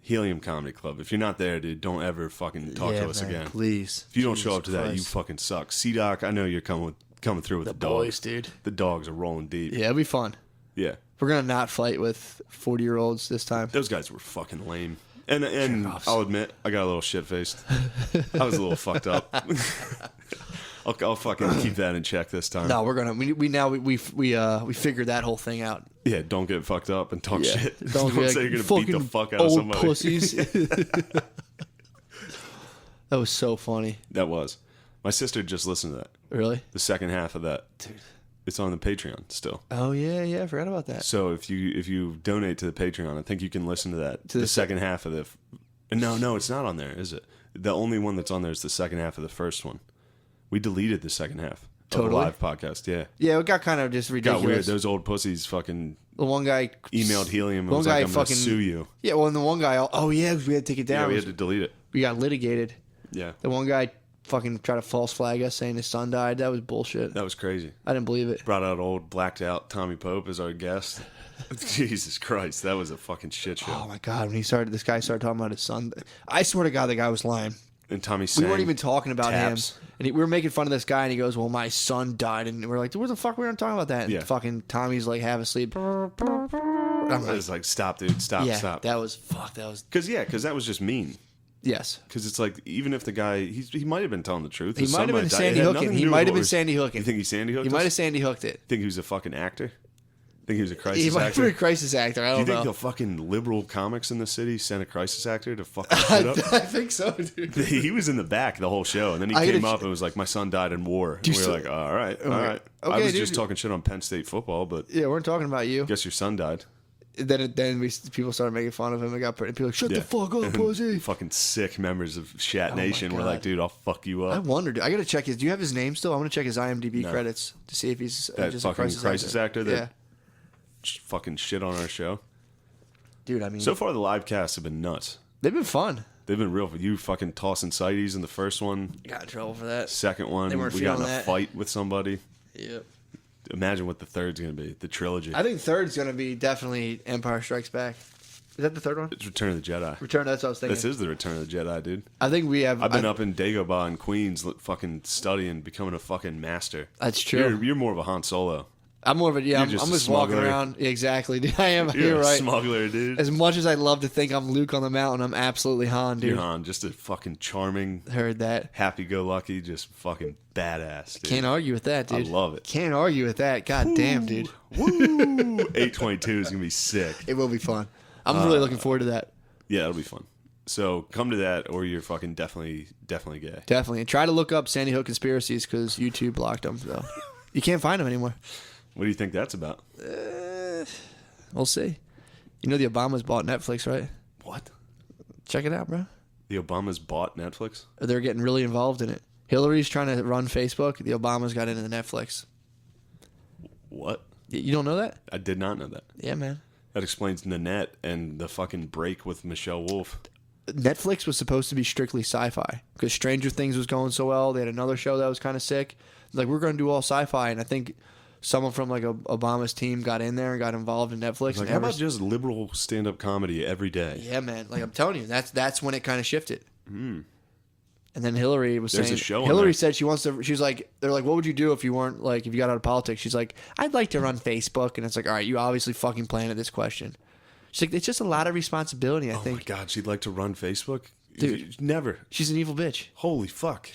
Speaker 6: Helium Comedy Club. If you're not there, dude, don't ever fucking talk to us again.
Speaker 7: Please.
Speaker 6: If you don't
Speaker 7: Jesus
Speaker 6: show up to that, you
Speaker 7: Christ.
Speaker 6: fucking suck. C-Doc, I know you're coming through with the,
Speaker 7: boys,
Speaker 6: dogs.
Speaker 7: dude.
Speaker 6: The dogs are rolling deep.
Speaker 7: Yeah, it'll be fun.
Speaker 6: Yeah.
Speaker 7: We're gonna not fight with 40-year-olds this time.
Speaker 6: Those guys were fucking lame. And
Speaker 7: Jerk-offs.
Speaker 6: I'll admit, I got a little shit-faced. I was a little fucked up. I'll fucking keep that in check this time.
Speaker 7: No, we're gonna. We figured that whole thing out.
Speaker 6: Yeah, don't get fucked up and talk
Speaker 7: Yeah.
Speaker 6: shit.
Speaker 7: Don't be like,
Speaker 6: say you're gonna beat the
Speaker 7: "Fucking
Speaker 6: fuck out of
Speaker 7: old
Speaker 6: somebody.
Speaker 7: pussies. That was so funny.
Speaker 6: That was. My sister just listened to that.
Speaker 7: Really?
Speaker 6: The second half of that.
Speaker 7: Dude.
Speaker 6: It's on the Patreon still.
Speaker 7: Oh yeah, I forgot about that.
Speaker 6: So if you donate to the Patreon, I think you can listen to that.
Speaker 7: To the
Speaker 6: second half of the. No, it's not on there, is it? The only one that's on there is the second half of the first one. We deleted the second half of
Speaker 7: Totally?
Speaker 6: the live podcast. Yeah,
Speaker 7: Yeah, it got kind of just
Speaker 6: got
Speaker 7: ridiculous.
Speaker 6: weird. Those old pussies fucking
Speaker 7: The one guy
Speaker 6: emailed Helium and
Speaker 7: One
Speaker 6: was
Speaker 7: guy
Speaker 6: like, "I'm gonna
Speaker 7: fucking-
Speaker 6: sue you."
Speaker 7: Yeah, well, and the one guy. Oh yeah, we had to take it
Speaker 6: Yeah,
Speaker 7: down.
Speaker 6: we had to delete it.
Speaker 7: We got litigated.
Speaker 6: Yeah,
Speaker 7: The one guy fucking tried to false flag us, saying his son died. That was bullshit.
Speaker 6: that was crazy.
Speaker 7: I didn't believe it.
Speaker 6: Brought out old blacked out Tommy Pope as our guest. Jesus Christ, that was a fucking shit show.
Speaker 7: Oh my god, when this guy started talking about his son. I swear to God, the guy was lying.
Speaker 6: And Tommy
Speaker 7: We
Speaker 6: sang
Speaker 7: weren't even talking about
Speaker 6: taps.
Speaker 7: him. And we were making fun of this guy, and he goes, "Well, my son died," and we're like, "What the fuck? We weren't talking about that." And
Speaker 6: Yeah.
Speaker 7: fucking Tommy's like, "Have a sleep." I'm
Speaker 6: I
Speaker 7: like,
Speaker 6: was like, "Stop, dude, stop,
Speaker 7: yeah,
Speaker 6: stop."
Speaker 7: that was fuck. That was
Speaker 6: Because that was just mean.
Speaker 7: yes.
Speaker 6: Because it's like, even if the guy, he might have been telling the truth.
Speaker 7: He
Speaker 6: His
Speaker 7: might
Speaker 6: son
Speaker 7: have been
Speaker 6: died.
Speaker 7: Sandy
Speaker 6: It had
Speaker 7: hooking.
Speaker 6: nothing to
Speaker 7: He
Speaker 6: do with
Speaker 7: might have
Speaker 6: what
Speaker 7: been
Speaker 6: was-
Speaker 7: Sandy hooking.
Speaker 6: You think he Sandy hooked
Speaker 7: He might have
Speaker 6: us?
Speaker 7: Sandy hooked it.
Speaker 6: Think he was a fucking actor? Think he was a crisis
Speaker 7: He might have
Speaker 6: actor?
Speaker 7: been a crisis actor. I
Speaker 6: Do you
Speaker 7: don't
Speaker 6: think
Speaker 7: know.
Speaker 6: the fucking liberal comics in the city sent a crisis actor to fucking shit up?
Speaker 7: I think so, dude.
Speaker 6: He was in the back the whole show, and then he
Speaker 7: I
Speaker 6: came
Speaker 7: gotta-
Speaker 6: up and was like, "My son died in war." And
Speaker 7: you
Speaker 6: we were
Speaker 7: still-
Speaker 6: like, "All right, all
Speaker 7: Okay.
Speaker 6: right." I
Speaker 7: Okay,
Speaker 6: was
Speaker 7: dude.
Speaker 6: just talking shit on Penn State football, but
Speaker 7: Yeah, we're talking about you.
Speaker 6: guess your son died.
Speaker 7: Then people started making fun of him. It got pretty. People were like, shut
Speaker 6: Yeah.
Speaker 7: the fuck up,
Speaker 6: And
Speaker 7: pussy.
Speaker 6: fucking sick members of Shat
Speaker 7: Oh my
Speaker 6: Nation were
Speaker 7: God.
Speaker 6: like, "Dude, I'll fuck you
Speaker 7: I
Speaker 6: up."
Speaker 7: wondered. I gotta check his. Do you have his name still? I want to check his IMDb
Speaker 6: No.
Speaker 7: credits to see if he's
Speaker 6: That
Speaker 7: just a
Speaker 6: fucking crisis actor that-
Speaker 7: yeah,
Speaker 6: Fucking shit on our show.
Speaker 7: dude. I mean,
Speaker 6: So far, the live casts have been nuts.
Speaker 7: they've been fun.
Speaker 6: They've been real. You fucking tossing sighties in the first one.
Speaker 7: I got in trouble for that.
Speaker 6: Second one,
Speaker 7: They weren't
Speaker 6: we got in
Speaker 7: feeling
Speaker 6: a
Speaker 7: that.
Speaker 6: fight with somebody.
Speaker 7: Yep.
Speaker 6: Imagine what the third's gonna be. The trilogy.
Speaker 7: I think third's gonna be definitely Empire Strikes Back. Is that the third one?
Speaker 6: It's Return of the Jedi.
Speaker 7: Return. That's what I was thinking.
Speaker 6: This is the Return of the Jedi, dude.
Speaker 7: I think we have.
Speaker 6: I've been up in Dagobah in Queens, fucking studying, becoming a fucking master.
Speaker 7: That's true.
Speaker 6: You're more of a Han Solo.
Speaker 7: I'm more of a yeah. I'm
Speaker 6: just
Speaker 7: just
Speaker 6: a
Speaker 7: walking
Speaker 6: smuggler.
Speaker 7: around. Yeah, exactly, dude. I am.
Speaker 6: You're
Speaker 7: You're
Speaker 6: a
Speaker 7: right.
Speaker 6: smuggler, dude.
Speaker 7: As much as I love to think I'm Luke on the mountain, I'm absolutely Han, dude.
Speaker 6: You're Han, just a fucking charming,
Speaker 7: Heard that.
Speaker 6: happy-go-lucky, just fucking badass. Dude.
Speaker 7: Can't argue with that,
Speaker 6: I
Speaker 7: dude.
Speaker 6: love it.
Speaker 7: Can't argue with that. God damn, dude.
Speaker 6: Woo! 822 is gonna be sick.
Speaker 7: It will be fun. I'm really looking forward to that.
Speaker 6: Yeah, it'll be fun. So come to that, or you're fucking definitely gay.
Speaker 7: Definitely. And try to look up Sandy Hook conspiracies because YouTube blocked them. So you can't find them anymore.
Speaker 6: What do you think that's about?
Speaker 7: We'll see. You know the Obamas bought Netflix, right?
Speaker 6: What?
Speaker 7: Check it out, bro.
Speaker 6: The Obamas bought Netflix?
Speaker 7: They're getting really involved in it. Hillary's trying to run Facebook. The Obamas got into the Netflix.
Speaker 6: What?
Speaker 7: You don't know that?
Speaker 6: I did not know that.
Speaker 7: Yeah, man.
Speaker 6: That explains Nanette and the fucking break with Michelle Wolf.
Speaker 7: Netflix was supposed to be strictly sci-fi because Stranger Things was going so well. They had another show that was kind of sick. Like, we're going to do all sci-fi, and I think someone from like Obama's team got in there and got involved in Netflix.
Speaker 6: Like, how about just liberal stand-up comedy every day?
Speaker 7: Yeah, man. Like, I'm telling you, that's when it kind of shifted. And then Hillary was
Speaker 6: There's
Speaker 7: saying,
Speaker 6: a show on
Speaker 7: Hillary
Speaker 6: there.
Speaker 7: said she wants to. She's like, they're like, what would you do if you weren't like if you got out of politics? She's like, I'd like to run Facebook, and it's like, all right, you obviously fucking planted this question. She's like, it's just a lot of responsibility. I
Speaker 6: Oh
Speaker 7: think.
Speaker 6: my God, she'd like to run Facebook?
Speaker 7: Dude.
Speaker 6: Never.
Speaker 7: She's an evil bitch.
Speaker 6: Holy fuck.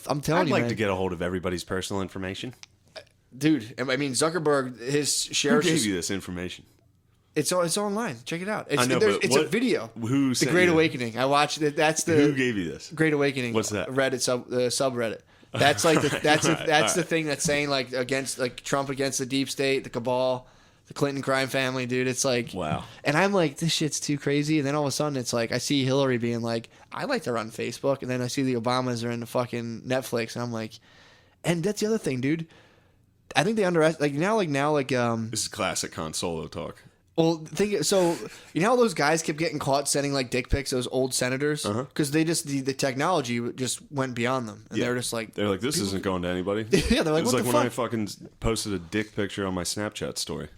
Speaker 7: I'm telling
Speaker 6: I'd
Speaker 7: you,
Speaker 6: like
Speaker 7: man.
Speaker 6: to get a hold of everybody's personal information.
Speaker 7: Dude, I mean, Zuckerberg, his
Speaker 6: Who
Speaker 7: shares.
Speaker 6: gave you this information?
Speaker 7: It's online. Check it out. It's,
Speaker 6: I know, but
Speaker 7: it's a
Speaker 6: what-
Speaker 7: video.
Speaker 6: Who
Speaker 7: The
Speaker 6: sent
Speaker 7: Great
Speaker 6: you?
Speaker 7: Awakening. I watched it. That's the
Speaker 6: Who gave you this?
Speaker 7: Great Awakening.
Speaker 6: What's that?
Speaker 7: Reddit subreddit. That's like that's
Speaker 6: Alright,
Speaker 7: the
Speaker 6: alright.
Speaker 7: thing that's saying like against like Trump against the deep state, the cabal, the Clinton crime family, dude. It's like
Speaker 6: Wow.
Speaker 7: And I'm like, this shit's too crazy. And then all of a sudden, it's like I see Hillary being like, I like to run Facebook, and then I see the Obamas are into fucking Netflix, and I'm like, and that's the other thing, dude. I think they underestimate now
Speaker 6: This is classic Han Solo talk.
Speaker 7: well, think so. You know how those guys kept getting caught sending like dick pics? Those old senators, because they just the technology just went beyond them, and they're just like,
Speaker 6: They're like, this isn't going to anybody.
Speaker 7: Yeah, they're like,
Speaker 6: it was
Speaker 7: what
Speaker 6: like
Speaker 7: the
Speaker 6: when I
Speaker 7: fuck?
Speaker 6: fucking posted a dick picture on my Snapchat story.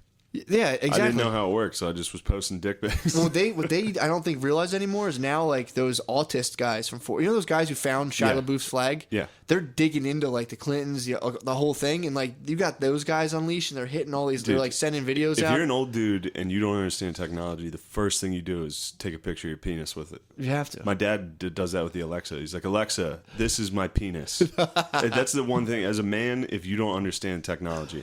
Speaker 7: yeah, exactly.
Speaker 6: I didn't know how it worked, so I just was posting dick pics.
Speaker 7: Well, what they I don't think realize anymore is now like those autist guys from you know those guys who found Shia
Speaker 6: Yeah.
Speaker 7: LaBeouf's flag.
Speaker 6: Yeah.
Speaker 7: they're digging into like the Clintons, the whole thing, and like you got those guys unleashed, and they're hitting all these. They're
Speaker 6: Dude,
Speaker 7: like sending videos
Speaker 6: If
Speaker 7: out.
Speaker 6: you're an old dude and you don't understand technology, the first thing you do is take a picture of your penis with it.
Speaker 7: You have to.
Speaker 6: My dad does that with the Alexa. He's like, Alexa, this is my penis. That's the one thing. As a man, if you don't understand technology,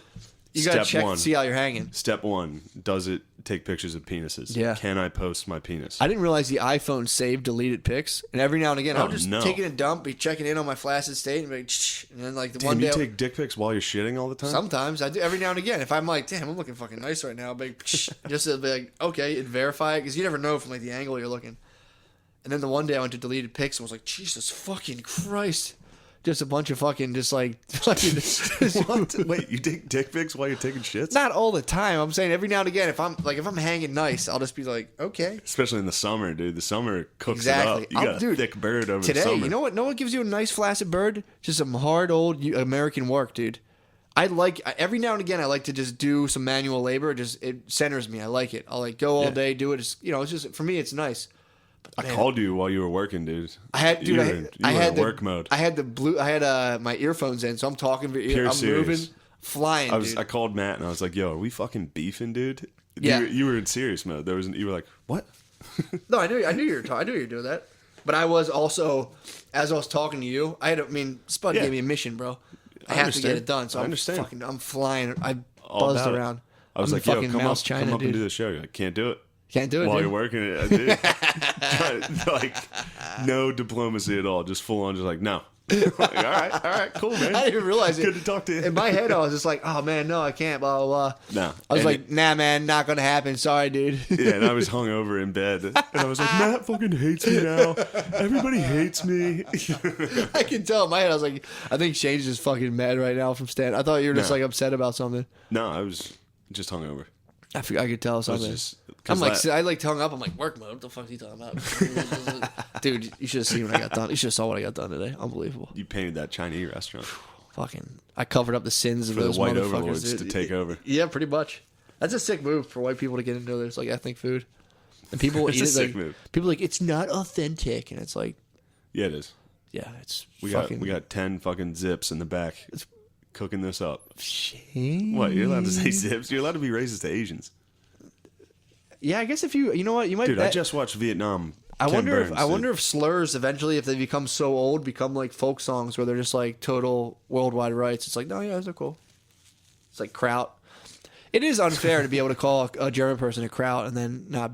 Speaker 7: You gotta
Speaker 6: step
Speaker 7: check
Speaker 6: one,
Speaker 7: to see how you're hanging.
Speaker 6: Step one, does it take pictures of penises?
Speaker 7: Yeah.
Speaker 6: Can I post my penis?
Speaker 7: I didn't realize the iPhone saved deleted pics, and every now and again,
Speaker 6: Oh,
Speaker 7: I'm just
Speaker 6: no.
Speaker 7: taking a dump, be checking in on my flaccid state, and be like, and then like the
Speaker 6: Damn,
Speaker 7: one day.
Speaker 6: you take dick pics while you're shitting all the time?
Speaker 7: Sometimes I do every now and again. If I'm like, damn, I'm looking fucking nice right now, but just to be like, okay, and verify it because you never know from like the angle you're looking. And then the one day I went to deleted pics and was like, Jesus fucking Christ, just a bunch of fucking just like fucking.
Speaker 6: What? Wait, you take dick pics while you're taking shits?
Speaker 7: Not all the time. I'm saying every now and again. If I'm hanging nice, I'll just be like, okay.
Speaker 6: Especially in the summer, dude. The summer cooks
Speaker 7: Exactly.
Speaker 6: it up. You got a
Speaker 7: Dude,
Speaker 6: thick bird over the
Speaker 7: Today,
Speaker 6: summer.
Speaker 7: you know what? No one gives you a nice flaccid bird. Just some hard old American work, dude. Every now and again I like to just do some manual labor. It centers me. I like it. I'll like go all day, do it. It's just for me, it's nice.
Speaker 6: I called you while you were working, dude.
Speaker 7: I had, dude.
Speaker 6: You
Speaker 7: I
Speaker 6: were
Speaker 7: had
Speaker 6: in
Speaker 7: the
Speaker 6: work mode.
Speaker 7: I had my earphones in, so I'm talking.
Speaker 6: Pure
Speaker 7: I'm
Speaker 6: serious.
Speaker 7: moving, flying. dude.
Speaker 6: I called Matt and I was like, "Yo, are we fucking beefing, dude?"
Speaker 7: Yeah.
Speaker 6: You were in serious mode. You were like, "What?"
Speaker 7: No, I knew you were doing that. But I was also, as I was talking to you, Spud
Speaker 6: Yeah.
Speaker 7: gave me a mission, bro. I
Speaker 6: I
Speaker 7: have to
Speaker 6: understand.
Speaker 7: get it done. So
Speaker 6: I understand.
Speaker 7: I'm flying. I
Speaker 6: All
Speaker 7: buzzed
Speaker 6: about it.
Speaker 7: around.
Speaker 6: I was
Speaker 7: I'm
Speaker 6: like, "Yo,
Speaker 7: fucking
Speaker 6: come
Speaker 7: Mouse
Speaker 6: up,
Speaker 7: China,
Speaker 6: come up and
Speaker 7: dude.
Speaker 6: do the show." You're like, "Can't do it."
Speaker 7: Can't do it,
Speaker 6: While
Speaker 7: dude.
Speaker 6: you're working it, dude. Like, no diplomacy at all. Just full on, just like, no. Like, all right, cool, man.
Speaker 7: I didn't even realize it.
Speaker 6: Good to talk to you.
Speaker 7: In my head, I was just like, "Oh man, no, I can't." Blah blah blah.
Speaker 6: No.
Speaker 7: I was
Speaker 6: And
Speaker 7: like, "Nah, man, not gonna happen. Sorry, dude."
Speaker 6: Yeah, and I was hungover in bed, and I was like, Matt fucking hates me now. Everybody hates me.
Speaker 7: I can tell in my head. I was like, "I think Shane's just fucking mad right now from Stan." I thought you were just
Speaker 6: No.
Speaker 7: like upset about something.
Speaker 6: No, I was just hungover.
Speaker 7: I could tell
Speaker 6: I was
Speaker 7: something.
Speaker 6: just.
Speaker 7: I'm
Speaker 6: 'cause
Speaker 7: like, I like hung up. I'm like, work mode. What the fuck are you talking about? Dude, you should have seen what I got done. You should have saw what I got done today. Unbelievable.
Speaker 6: you painted that Chinese restaurant
Speaker 7: Fucking, I covered up the sins of
Speaker 6: for the
Speaker 7: those
Speaker 6: white
Speaker 7: motherfuckers.
Speaker 6: overlords to
Speaker 7: dude.
Speaker 6: take over.
Speaker 7: Yeah, pretty much. That's a sick move for white people to get into this like ethnic food, and people
Speaker 6: It's
Speaker 7: eat
Speaker 6: a
Speaker 7: it.
Speaker 6: sick
Speaker 7: Like,
Speaker 6: move.
Speaker 7: people are like it's not authentic, and it's like,
Speaker 6: Yeah, it is.
Speaker 7: yeah, it's
Speaker 6: We
Speaker 7: fucking.
Speaker 6: got 10 fucking zips in the back cooking this up.
Speaker 7: Shame.
Speaker 6: What? You're allowed to say zips? You're allowed to be racist to Asians.
Speaker 7: Yeah, I guess if you know what you might.
Speaker 6: Dude, I just watched Vietnam.
Speaker 7: I
Speaker 6: Ken
Speaker 7: wonder
Speaker 6: Burns,
Speaker 7: if
Speaker 6: dude.
Speaker 7: if slurs eventually, if they become so old, become like folk songs where they're just like total worldwide rights. It's like, no, yeah, those are cool. It's like kraut. It is unfair to be able to call a German person a kraut and then not